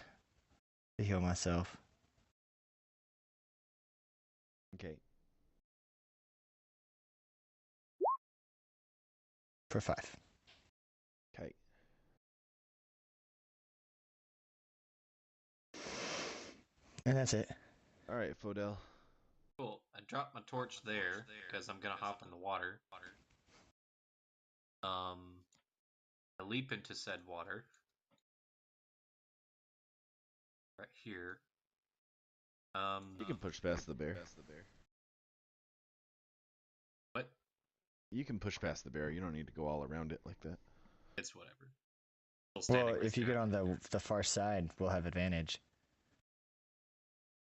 to heal myself. Okay. For 5. Okay. And that's it. All right, Fodel. Cool. I dropped my torch there because I'm gonna hop in the water. I leap into said water. Right here. You can push past the bear. What? You can push past the bear. You don't need to go all around it like that. It's whatever. Still standing Well, right if you there. get on the far side, we'll have advantage.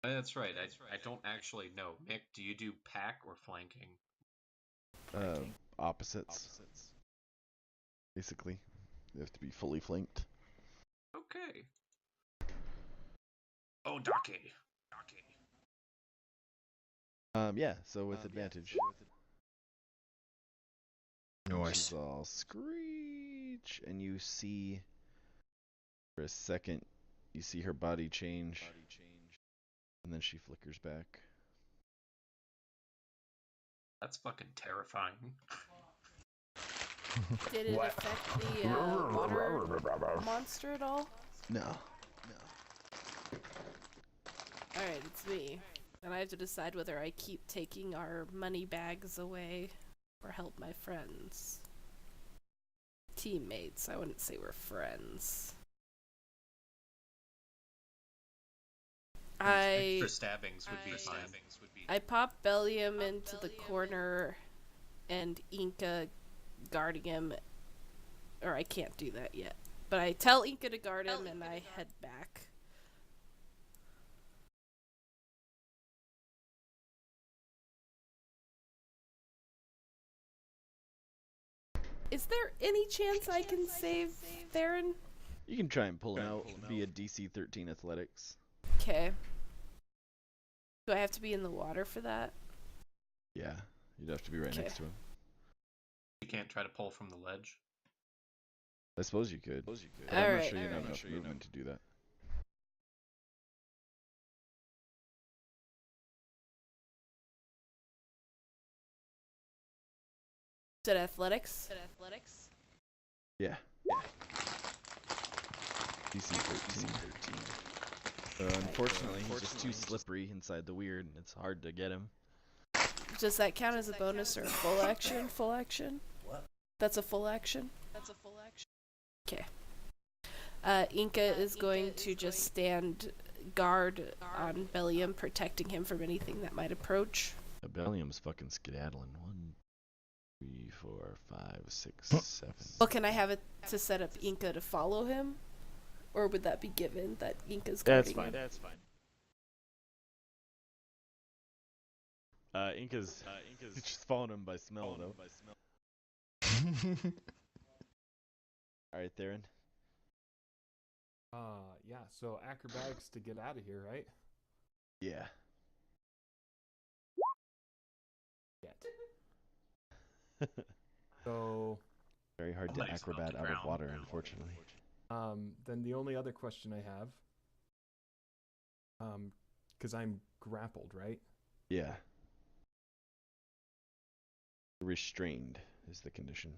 That's right. I don't actually know. Mick, do you do pack or flanking? Opposites. Basically, you have to be fully flanked. Okay. Oh, Dake. Yeah. So with advantage. Nice. She's all screech, and you see for a second you see her body change, and then she flickers back. That's fucking terrifying. Did it affect the water monster at all? No. Alright, it's me. And I have to decide whether I keep taking our money bags away or help my friends. Teammates. I wouldn't say we're friends. Extra stabbings would be fine. I pop Bellium into the corner and Inca guarding him. Or I can't do that yet. But I tell Inca to guard him and I head back. Is there any chance I can save Theron? You can try and pull him out via DC 13 athletics. Okay. Do I have to be in the water for that? Yeah, you'd have to be right next to him. You can't try to pull from the ledge. I suppose you could. But I'm not sure you have enough movement to do that. Is it athletics? Yeah. DC 13. Unfortunately, he's just too slippery inside the weird, and it's hard to get him. Does that count as a bonus or a full action? Full action? What? That's a full action? Okay. Inca is going to just stand guard on Bellium, protecting him from anything that might approach. Bellium's fucking skedaddling. 1, 3, 4, 5, 6, 7. Well, can I have it to set up Inca to follow him? Or would that be given that Inca's guarding him? That's fine. Inca's just following him by smell, though. Alright, Theron. Yeah, so acrobatics to get out of here, right? Yeah. So, Very hard to acrobat out of water, unfortunately. then the only other question I have, because I'm grappled, right? Yeah. Restrained is the condition.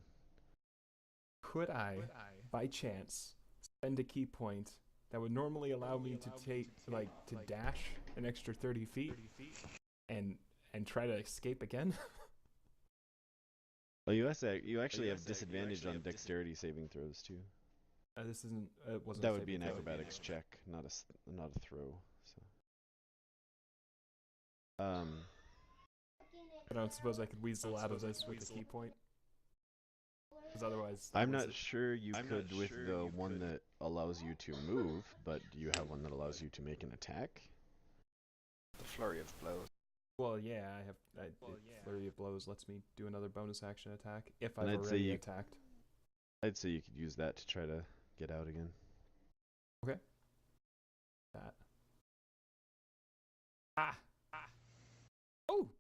Could I, by chance, spend a key point that would normally allow me to to dash an extra 30 feet and try to escape again? Well, you actually have disadvantage on dexterity saving throws too. This isn't. Wasn't. That would be an acrobatics check, not a throw. So. I don't suppose I could weasel out of this with a key point. Because otherwise, I'm not sure you could with the one that allows you to move, but do you have one that allows you to make an attack? The flurry of blows. Well, yeah, I have. Flurry of blows lets me do another bonus action attack if I've already attacked. I'd say you could use that to try to get out again. Okay. That. Ah. Oh.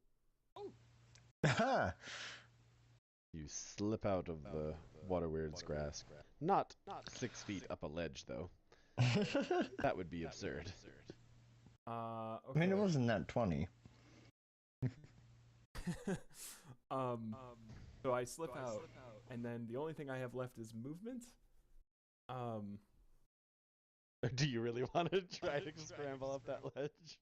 You slip out of the water weird's grasp. Not 6 feet up a ledge, though. That would be absurd. Okay. I mean, it wasn't that 20. So I slip out, and then the only thing I have left is movement. Do you really want to try to scramble up that ledge?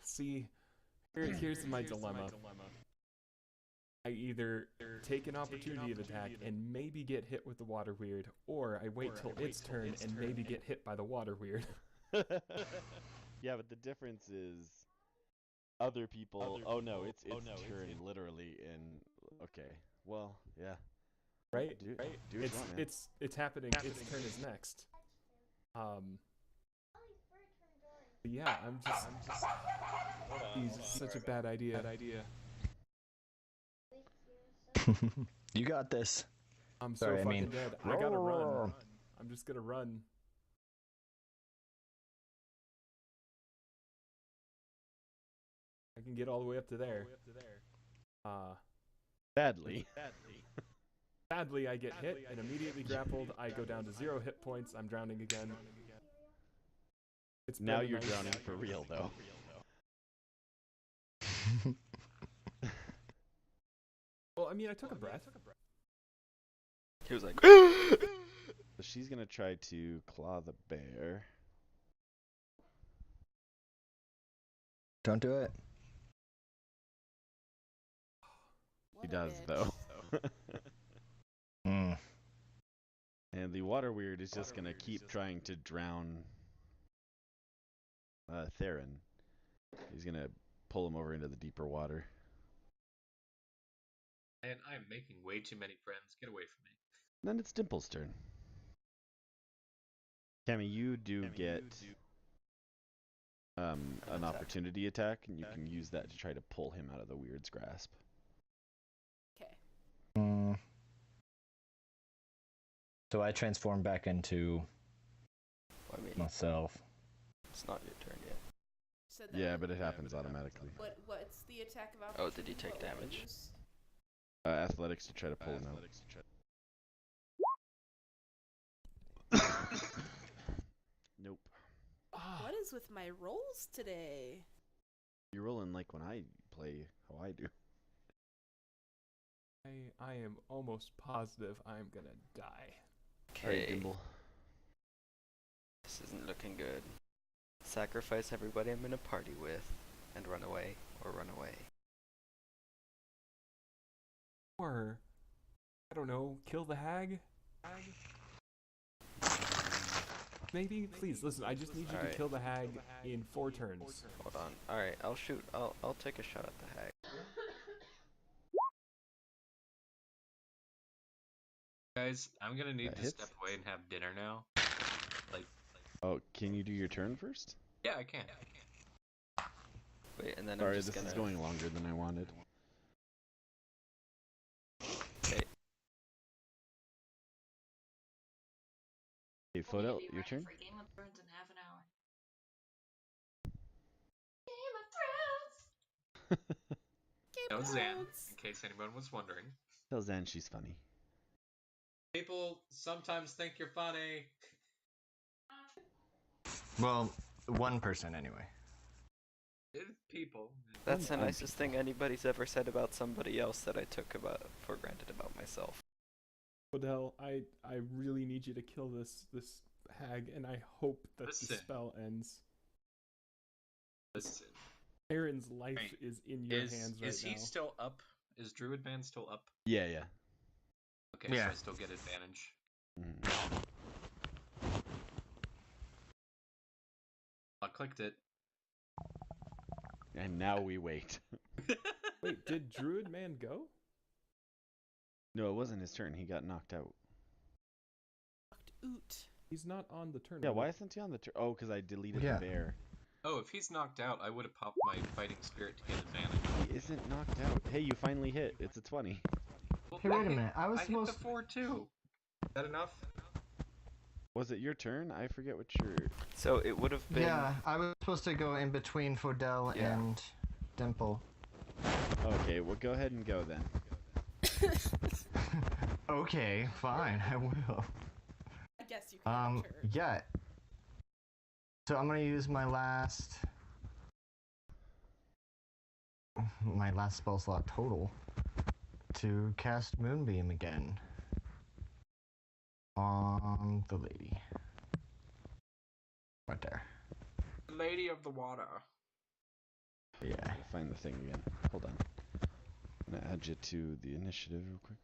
See, here's my dilemma. I either take an opportunity of attack and maybe get hit with the water weird, or I wait till its turn and maybe get hit by the water weird. Yeah, but the difference is other people. Oh no, it's turn literally in. Okay, well, yeah. Right? Do what you want, man. It's happening. Its turn is next. But yeah, I'm just. He's such a bad idea. You got this. I'm so fucking dead. I gotta run. I'm just gonna run. I can get all the way up to there. Badly. Sadly, I get hit and immediately grappled. I go down to 0 hit points. I'm drowning again. It's been Now a you're nice- drowning for real, though. Well, I mean, I took a breath. He was like, So she's gonna try to claw the bear. Don't do it. He What a does, bitch. though. Mm. And the water weird is just gonna keep trying to drown Theron. He's gonna pull him over into the deeper water. And I'm making way too many friends. Get away from me. Then it's Dimple's turn. Cammy, you do get an attack. opportunity attack, and you can use that to try to pull him out of the weird's grasp. Okay. Mm. So I transform back into I mean, myself. it's not your turn yet. So then Yeah, but it happens automatically. What's the attack of Oh, opportunity? did he take What will I damage? use? Athletics to try to pull him out. Nope. What is with my rolls today? You're rolling like when I play how I do. I am almost positive I'm gonna die. Alright, Okay, Dimple. this isn't looking good. Sacrifice everybody I'm in a party with, and run away, or run away. Or, I don't know, kill the hag? Maybe? Please, listen, I just need you to Alright. kill the hag in 4 turns. Hold on. Alright, I'll shoot. I'll take a shot at the hag. Guys, I'm gonna need That to hits. step away and have dinner now. Like, Oh, can you do your turn first? yeah, I can. Wait, and then Sorry, I'm this just gonna... is going longer than I wanted. Okay, Hey, Photo, your turn? For Game of Thrones in half an hour. No, Game of Zan, Thrones. in case anyone was wondering. Tell Zan she's funny. People sometimes think you're funny. Well, 1% anyway. People. that's the I'm nicest thing anybody's ever said about somebody else that I took for granted about myself. Odell, I really need you to kill this hag, and I hope that Listen. the spell ends. Listen. Aaron's life Right. is in your Is hands right he now. still up? Is Druid Man still up? Yeah, yeah. Okay, Yeah. so I still get advantage. Mhm. I clicked it. And now we wait. Wait, did Druid Man go? No, it wasn't his turn. He got knocked out. Oot. He's not on the turn. Yeah, order. why isn't he on the turn? Oh, because I deleted Yeah. the bear. Oh, if he's knocked out, I would have popped my fighting spirit to get advantage. He isn't knocked out. Hey, you finally hit. It's a 20. Well, Hey, wait a minute. I was hit supposed. the 4 too. Is that enough? Was it your turn? I forget what your... So it would have been... Yeah, I was supposed to go in between Fodell Yeah. and Dimple. Okay, well, go ahead and go then. Okay, fine, I will. I guess you can. Sure. Yeah. So I'm gonna use my last spell slot total to cast Moonbeam again on the lady. Right there. Lady of the Water. Yeah. Gotta find the thing again. Hold on. I'm gonna add you to the initiative real quick.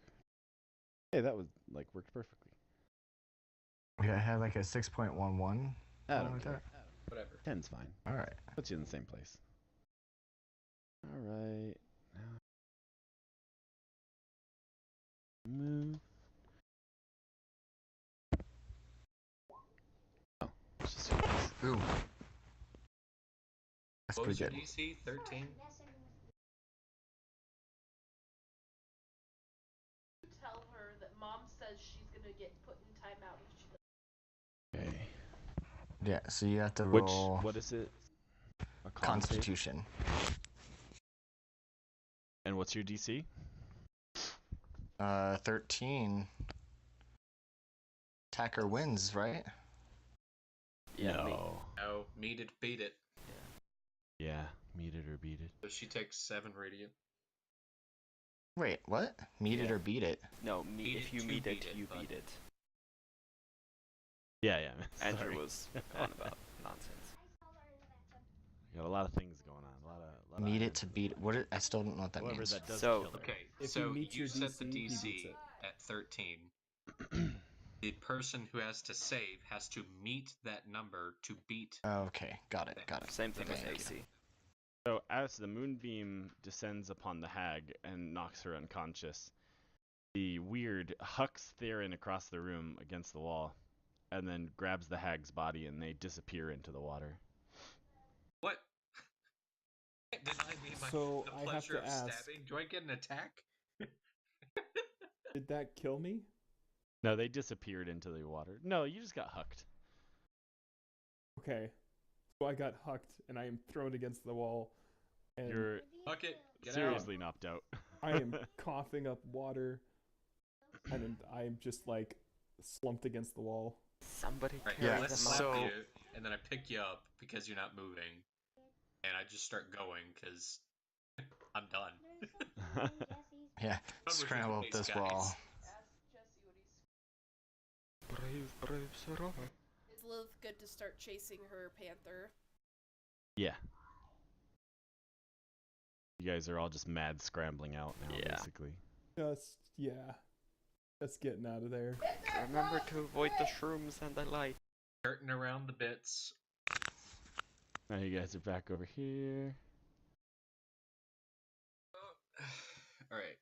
Hey, that was, like, worked perfectly. Yeah, I had like a 6.11. I something don't like care. Whatever. 10's fine. Alright. Puts you in the same place. Alright. Now... Move. Oh, it's just your place. Ooh. That's What was pretty your good. DC? 13? Tell her that Mom says she's gonna get put in timeout if she doesn't. Okay. Yeah, so you have to Which, roll what is it? A con save? Constitution. And what's your DC? 13. Attacker wins, right? Yeah, me. No. Oh, meet it, beat it. Yeah, meet it or beat it. So she takes 7 radiant. Wait, what? Meet it Yeah. or beat it? No, Beat if it you to meet beat it, it, you but- beat it. Yeah, yeah. Andrew Sorry. was on about nonsense. Got a lot of things going on. A lot of Meet it irons. to beat it. I still don't know what that However, means. that does So- kill her. Okay, If so he meets you your set the DC, he beats DC it. at 13. The person who has to save has to meet that number to beat. Okay, got it. Same thing with Thank AC. So as the moonbeam descends upon the hag and knocks her unconscious, the weird hucks Theron across the room against the wall, and then grabs the hag's body, and they disappear into the water. What? Deny me So, the I have pleasure to of ask- stabbing? Do I get an attack? Did that kill me? No, they disappeared into the water. No, you just got hucked. Okay. So I got hucked and I am thrown against the wall. And You're Fuck it. Get seriously knocked out. I am coughing up water. And I'm just like slumped against the wall. Somebody Right, carry Yeah, let's them slap up. so- you, and then I pick you up because you're not moving, and I just start going because I'm done. Yeah, Done with scramble up these this guys. wall. Brave Sarah. It's Lilith good to start chasing her panther? Yeah. You guys are all just mad scrambling out now, Yeah. basically. Just getting out of there. Remember to avoid the shrooms and the light. Skirting around the bits. Now you guys are back over here. All right,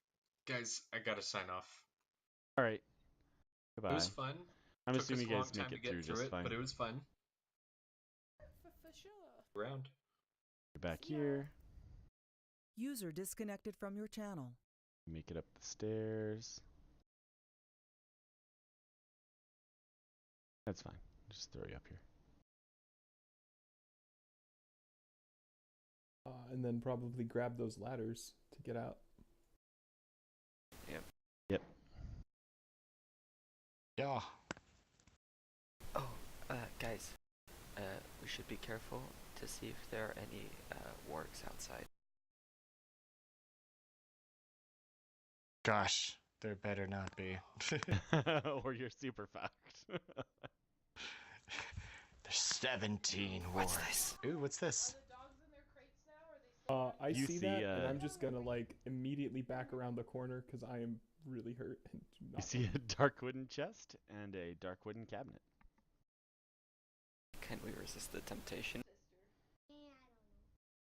guys, I gotta sign off. All right. Goodbye. It was fun. I'm Took us assuming a you long guys make time to it get through through just it, fine. but it was fun. For sure. Round. You're back here. User disconnected from your channel. Make it up the stairs. That's fine. Just throw you up here. And then probably grab those ladders to get out. Yep. Yeah. Oh, guys, we should be careful to see if there are any wargs outside. Gosh, there better not be. Or you're super fucked. There's 17 What's wards. this? Ooh, what's this? I You see see, that, and I'm just gonna like immediately back around the corner because I am really hurt and do You not see a dark wooden chest and a dark wooden cabinet. Can we resist the temptation?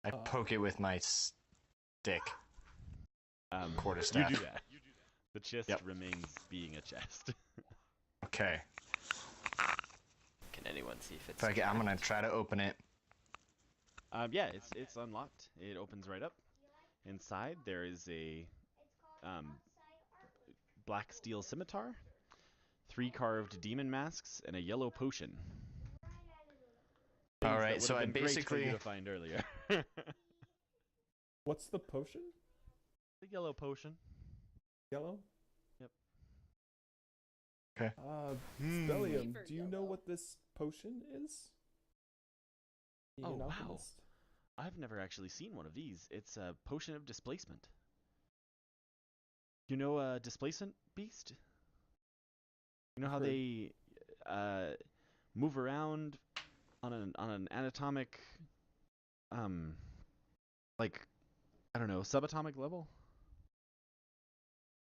I poke it with my stick. You Quarterstaff. do that. The chest Yep. remains being a chest. Okay. Can anyone see if it's? I'm gonna connected? try to open it. Yeah, it's unlocked. It opens right up. Inside there is a black steel scimitar, 3 carved demon masks, and a yellow potion. All Things right, that so would I have been great for you basically- to find earlier. What's the potion? The yellow potion. Yellow? Yep. Okay. Stellium, Flavor do you know yellow. what this potion is? Being Oh, an wow. alchemist. I've never actually seen one of these. It's a potion of displacement. You know a displacement beast? You know how Sure. they move around on an anatomic like I don't know, subatomic level?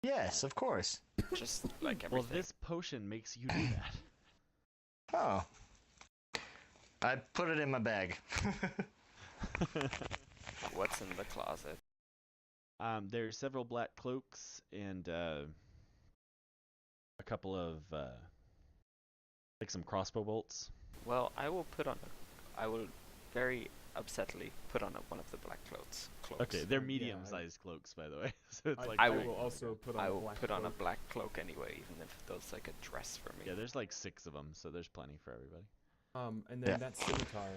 Yes, of course. Just like Well, everything. this potion makes you do that. Oh. I put it in my bag. What's in the closet? There's several black cloaks and a couple of like some crossbow bolts. Well, I will very upsetly put on one of the black cloaks. Okay, they're Yeah, medium-sized cloaks, by the way. So it's like I I will- will also put on I a will black put on a cloak. black cloak anyway, even if those like a dress for me. yeah, there's like 6 of them, so there's plenty for everybody. And then Yeah. that scimitar.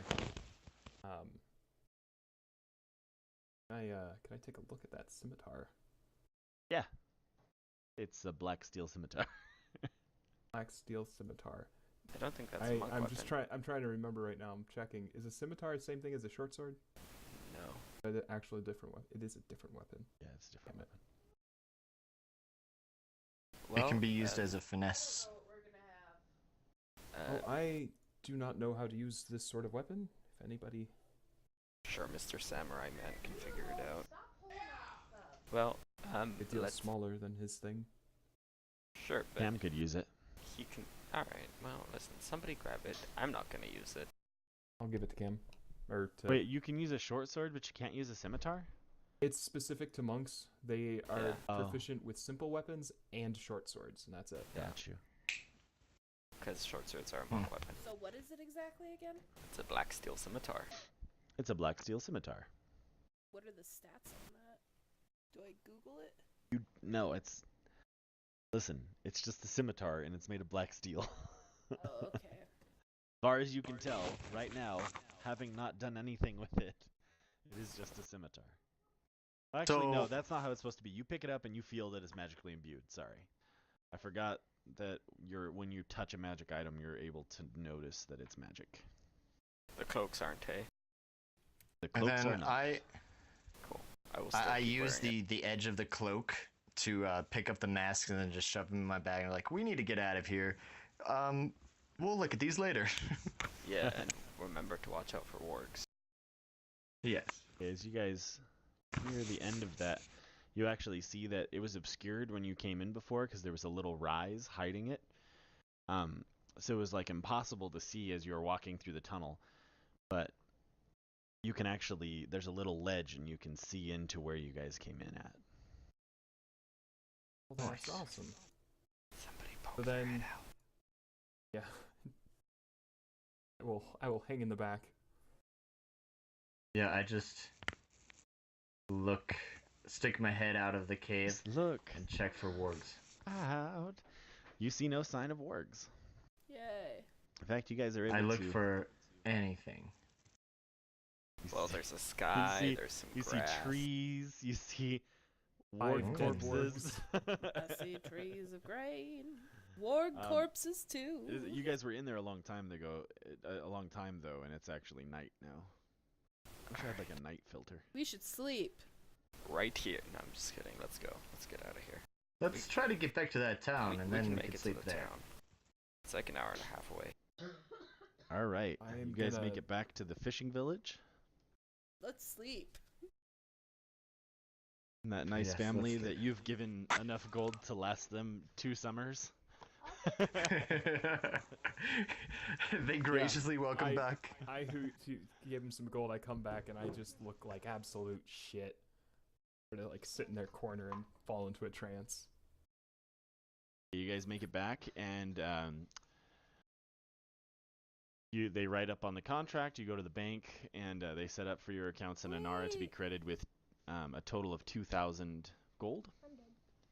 Can I take a look at that scimitar? Yeah. It's a black steel scimitar. Black steel scimitar. I don't think that's a monk I'm weapon. just trying. I'm trying to remember right now. I'm checking. Is a scimitar the same thing as a short sword? No. Or is it actually a different weapon? It is a different weapon. Yeah, it's a different weapon. Well, it can be used as a finesse. Oh, I do not know how to use this sort of weapon. If anybody. Sure, Mr. Samurai Man can figure it out. Well, It feels let's. smaller than his thing. Sure, but Cam could use it. he can. All right. Well, listen. Somebody grab it. I'm not gonna use it. I'll give it to Cam. Or to. Wait, you can use a short sword, but you can't use a scimitar? It's specific to monks. They are Yeah. Oh. proficient with simple weapons and short swords, and that's it. Yeah. Got you. Because short swords are a monk weapon. So what is it exactly again? It's a black steel scimitar. It's a black steel scimitar. What are the stats on that? Do I Google it? No, it's. Listen, it's just a scimitar and it's made of black steel. Oh, okay. As far as you can tell, right now, having not done anything with it, it is just a scimitar. Actually, no, that's not how it's supposed to be. You pick it up and you feel that it's magically imbued. Sorry. I forgot that when you touch a magic item, you're able to notice that it's magic. The cloaks aren't, hey? The And cloaks then are not. Cool. I will still I keep use wearing it. the edge of the cloak to pick up the mask and then just shove them in my bag. And like, we need to get out of here. We'll look at these later. Yeah, and remember to watch out for wargs. Yes. As you guys near the end of that, you actually see that it was obscured when you came in before because there was a little rise hiding it. So it was like impossible to see as you were walking through the tunnel. But you can actually, there's a little ledge and you can see into where you guys came in at. Well, that's awesome. Somebody So poke their then, head out. yeah. I will hang in the back. Yeah, I just stick my head out of the cave Just look and check for wargs. out. You see no sign of wargs. Yay. In fact, you guys are able I look to. for anything. Well, there's a sky, see- there's some You grass. see trees. You see Five warg dead corpses. I see trees of grain. Warg corpses too. You guys were in there a long time ago. A long time though, and it's actually night now. I wish I had like a night filter. We should sleep. Right here. No, I'm just kidding. Let's go. Let's get out of here. Let's try to get back to that town, and we then can we make can it to sleep the there. town. It's like an hour and a half away. All right, I'm you guys gonna- make it back to the fishing village. Let's sleep. And that nice Yes, family let's that you've given enough gold to last them 2 summers. They graciously welcome back. I who to give him some gold. I come back and I just look like absolute shit. Sort of like sit in their corner and fall into a trance. You guys make it back, and they write up on the contract. You go to the bank, and they set up for your accounts in Anara to be credited with a total of 2,000 gold.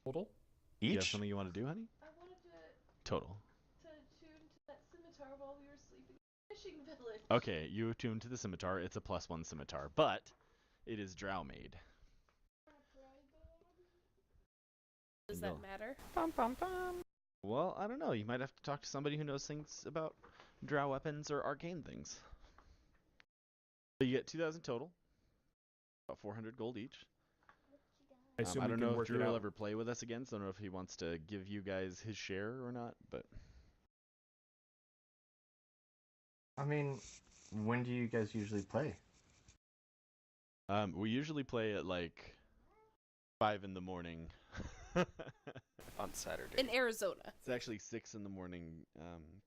Total? You have Each? something you want to do, honey? I wanted Total. to tune to that scimitar while we were sleeping in the fishing village. Okay, you attune to the scimitar. It's a +1 scimitar, but it is drow made. Does that matter? Bum, bum, bum. Well, I don't know. You might have to talk to somebody who knows things about drow weapons or arcane things. So you get 2,000 total, about 400 gold each. I assume I we don't can know if work Drew it will out. ever play with us again, so I don't know if he wants to give you guys his share or not, but I mean, when do you guys usually play? we usually play at like 5 in the morning. On Saturday. In Arizona. It's actually 6 in the morning,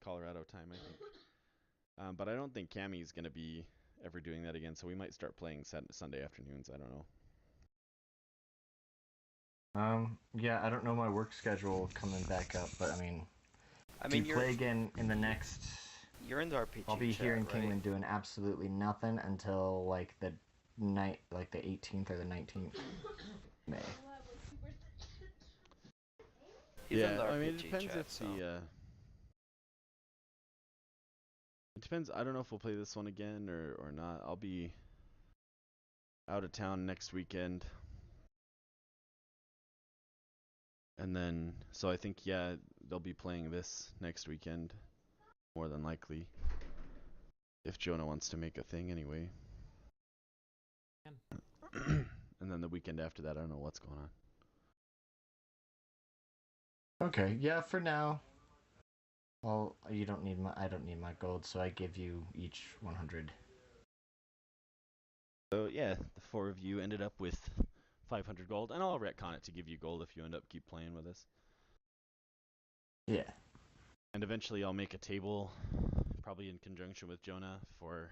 Colorado time, I think. But I don't think Cammy's gonna be ever doing that again, so we might start playing Sunday afternoons. I don't know. Yeah, I don't know my work schedule coming back up, but I mean, I do mean, you play again in the next? You're in the RPG. I'll be chat, here in right? Kingman doing absolutely nothing until like the night, like the 18th or the 19th May. He's in the I mean, it RPG depends chat, if so. It depends. I don't know if we'll play this one again or not. I'll be out of town next weekend. And then, so I think, yeah, they'll be playing this next weekend, more than likely. If Jonah wants to make a thing anyway. And then the weekend after that, I don't know what's going on. Okay, yeah, for now. Well, you don't need I don't need my gold, so I give you each 100. So yeah, the 4 of you ended up with 500 gold, and I'll retcon it to give you gold if you end up keep playing with us. Yeah. And eventually I'll make a table, probably in conjunction with Jonah, for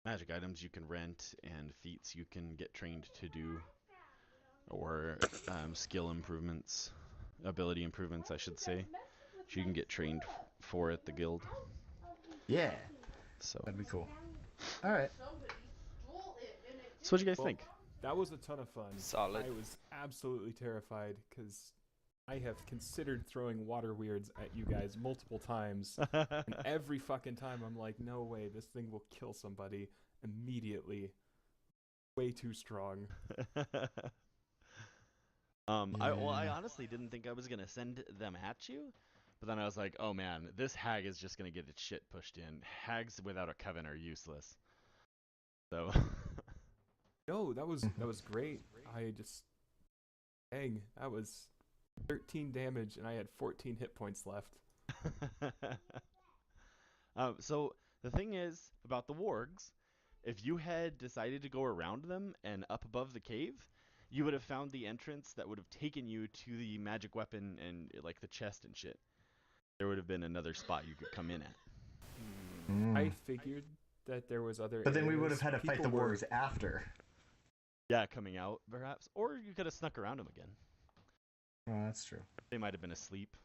magic items you can rent and feats you can get trained to do, or skill improvements, ability improvements, I should say, which you can get trained for at the guild. Yeah. So that'd be cool. All right. So what do you guys think? That was a ton of fun. Solid. I was absolutely terrified because I have considered throwing water weirds at you guys multiple times, and every fucking time I'm like, no way, this thing will kill somebody immediately. Way too strong. I honestly didn't think I was gonna send them at you, but then I was like, oh man, this hag is just gonna get its shit pushed in. Hags without a coven are useless. So. No, that was great. I just, dang, that was 13 damage, and I had 14 hit points left. So the thing is about the wargs, if you had decided to go around them and up above the cave, you would have found the entrance that would have taken you to the magic weapon and like the chest and shit. There would have been another spot you could come in at. I figured that there was other. But then we would have areas. had to fight the People were- wargs after. Yeah, coming out perhaps, or you could have snuck around them again. Oh, that's true. They might have been asleep.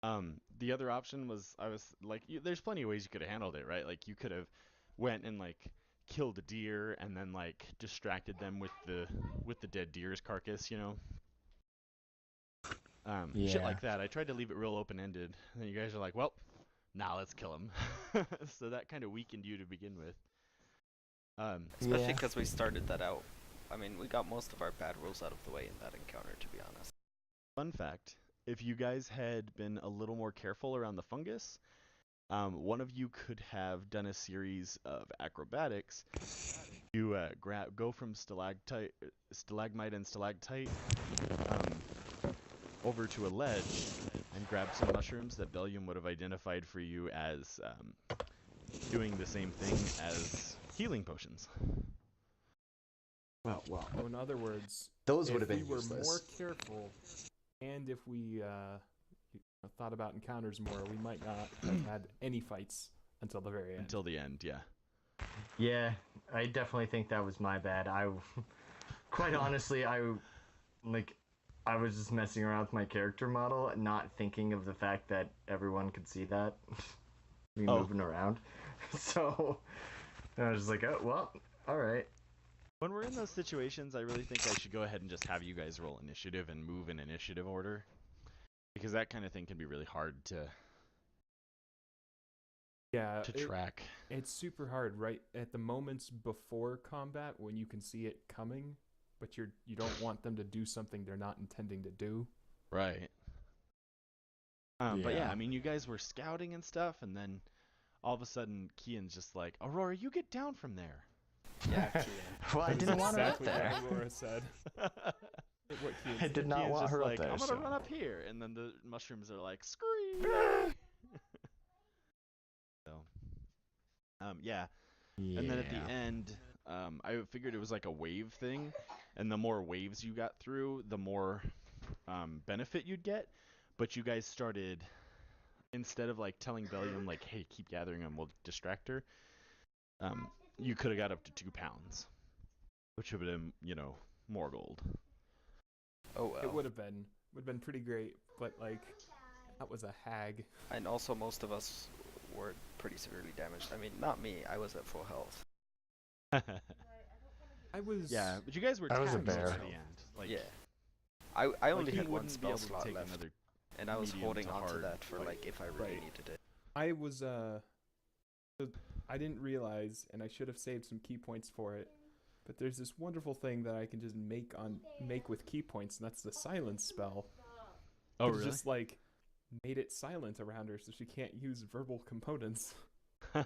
The other option was there's plenty of ways you could have handled it, right? Like you could have went and like killed a deer and then like distracted them with the dead deer's carcass, you know. Shit like that. I tried to leave it real open-ended, and then you guys are like, well, now let's kill him. So that kind of weakened you to begin with. Especially because we started that out. I mean, we got most of our bad rolls out of the way in that encounter, to be honest. Fun fact, if you guys had been a little more careful around the fungus, one of you could have done a series of acrobatics. You go from stalagmite and stalactite over to a ledge and grab some mushrooms that Bellium would have identified for you as doing the same thing as healing potions. Well. So in other words, Those would have been if we were useless. more careful, and if we thought about encounters more, we might not have had any fights until the very end. Until the end, yeah. Yeah, I definitely think that was my bad. Quite honestly, I was just messing around with my character model, not thinking of the fact that everyone could see that me moving around. So I was just like, oh well, all right. When we're in those situations, I really think I should go ahead and just have you guys roll initiative and move in initiative order, because that kind of thing can be really hard to track. It's super hard, right? At the moments before combat, when you can see it coming, but you don't want them to do something they're not intending to do. Right. But yeah, I mean, you guys were scouting and stuff, and then all of a sudden, Kian's just like, Aurora, you get down from there. Yeah, Kian. Well, I didn't want her up Exactly there. what Aurora said. What Kian I said. did not Kian's want just her like, up there. I'm gonna so. run up here, and then the mushrooms are like, scream. So, yeah. And then at the end, I figured it was like a wave thing, and the more waves you got through, the more benefit you'd get. But you guys started, instead of like telling Bellium like, hey, keep gathering them, we'll distract her, you could have got up to 2 pounds, which would have been, more gold. Oh well. It would have been pretty great, but like, that was a hag. And also, most of us were pretty severely damaged. I mean, not me. I was at full health. I was. Yeah, but you guys were I was a tapped bear. at the end. Like, Yeah. I only he had one wouldn't be spell able to slot take left, another and I was medium holding to on to hard that for fight. like if I really Right. needed it. I was I didn't realize, and I should have saved some key points for it, but there's this wonderful thing that I can just make with key points, and that's the silence spell. Oh, It's really? just like made it silent around her so she can't use verbal components. Would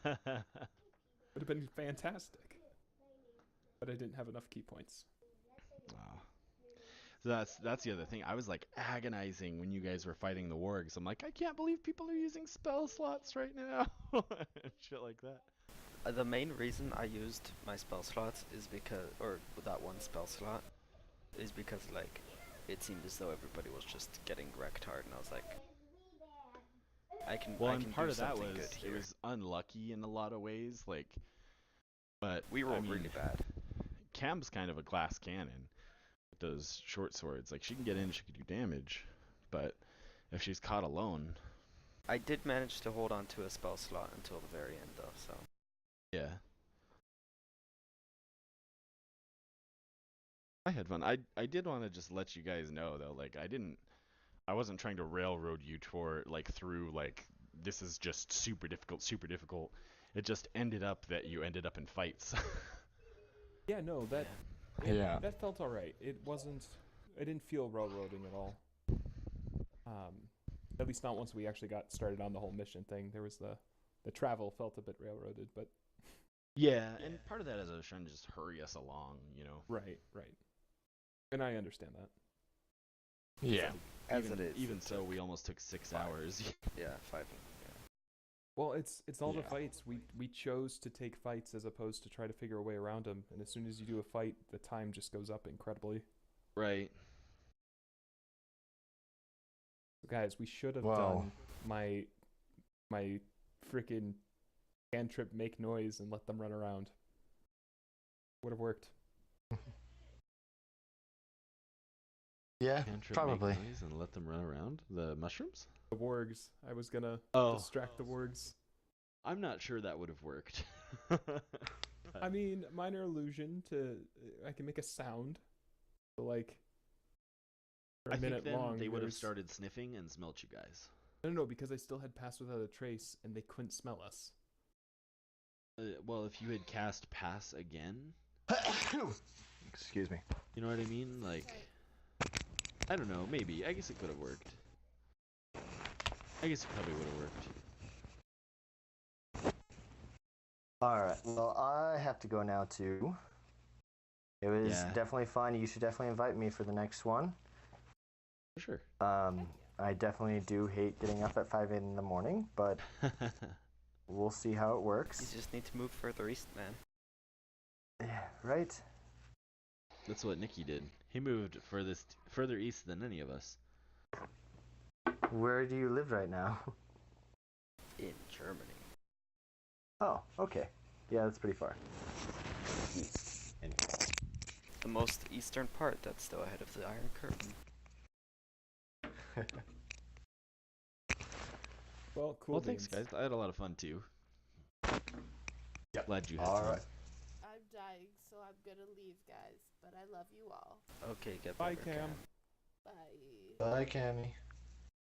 have been fantastic. But I didn't have enough key points. Wow. So that's the other thing. I was like agonizing when you guys were fighting the wargs. I'm like, I can't believe people are using spell slots right now. Shit like that. The main reason I used my spell slots is because, or that one spell slot, is because like it seemed as though everybody was just getting wrecked hard, and I was like, I can. Well, I and can part do of that something was good it here. was unlucky in a lot of ways. Like, but We rolled really bad. Cam's kind of a glass cannon with those short swords. Like, she can get in, she can do damage, but if she's caught alone, I did manage to hold on to a spell slot until the very end, though. So yeah. I had fun. I did want to just let you guys know though, like I wasn't trying to railroad you toward through this is just super difficult, super difficult. It just ended up that you ended up in fights. Yeah, no, that that felt alright. It wasn't. I didn't feel railroading at all. At least not once we actually got started on the whole mission thing. There was the travel felt a bit railroaded, but yeah, and part of that is I was trying to just hurry us along, you know. Right. And I understand that. Yeah. as even, it is, even it so, took we almost took 6 hours. yeah, 5. Yeah. Well, it's all the Yeah. fights. We chose to take fights as opposed to try to figure a way around them. And as soon as you do a fight, the time just goes up incredibly. Right. So guys, we should have Well- done my freaking cantrip make noise and let them run around. Would have worked. Yeah, Cantrip probably. make noise and let them run around the mushrooms. The wargs. I was gonna Oh. distract the wargs. I'm not sure that would have worked. I mean, minor illusion to I can make a sound. So like for a I think minute then long. they would have there's- started sniffing and smelt you guys. No, because I still had Pass Without a Trace and they couldn't smell us. Well, if you had cast Pass again, Excuse me. you know what I mean? Like, I don't know, maybe. I guess it could have worked. I guess it probably would have worked. Alright, well, I have to go now too. It was Yeah. definitely fun. You should definitely invite me for the next one. For sure. I definitely do hate getting up at 5 in the morning, but we'll see how it You works. just need to move further east, man. Yeah, right? That's what Nikki did. He moved further east than any of us. Where do you live right now? In Germany. Oh, okay. Yeah, that's pretty far. Anyway. The most eastern part that's still ahead of the Iron Curtain. Well, cool. Well, thanks, beans. guys. I had a lot of fun too. Yep. Glad you had All fun. right. I'm dying, so I'm gonna leave, guys. But I love you all. Okay, get Bye, better, Cam. Cam. Bye. Bye, Cammy.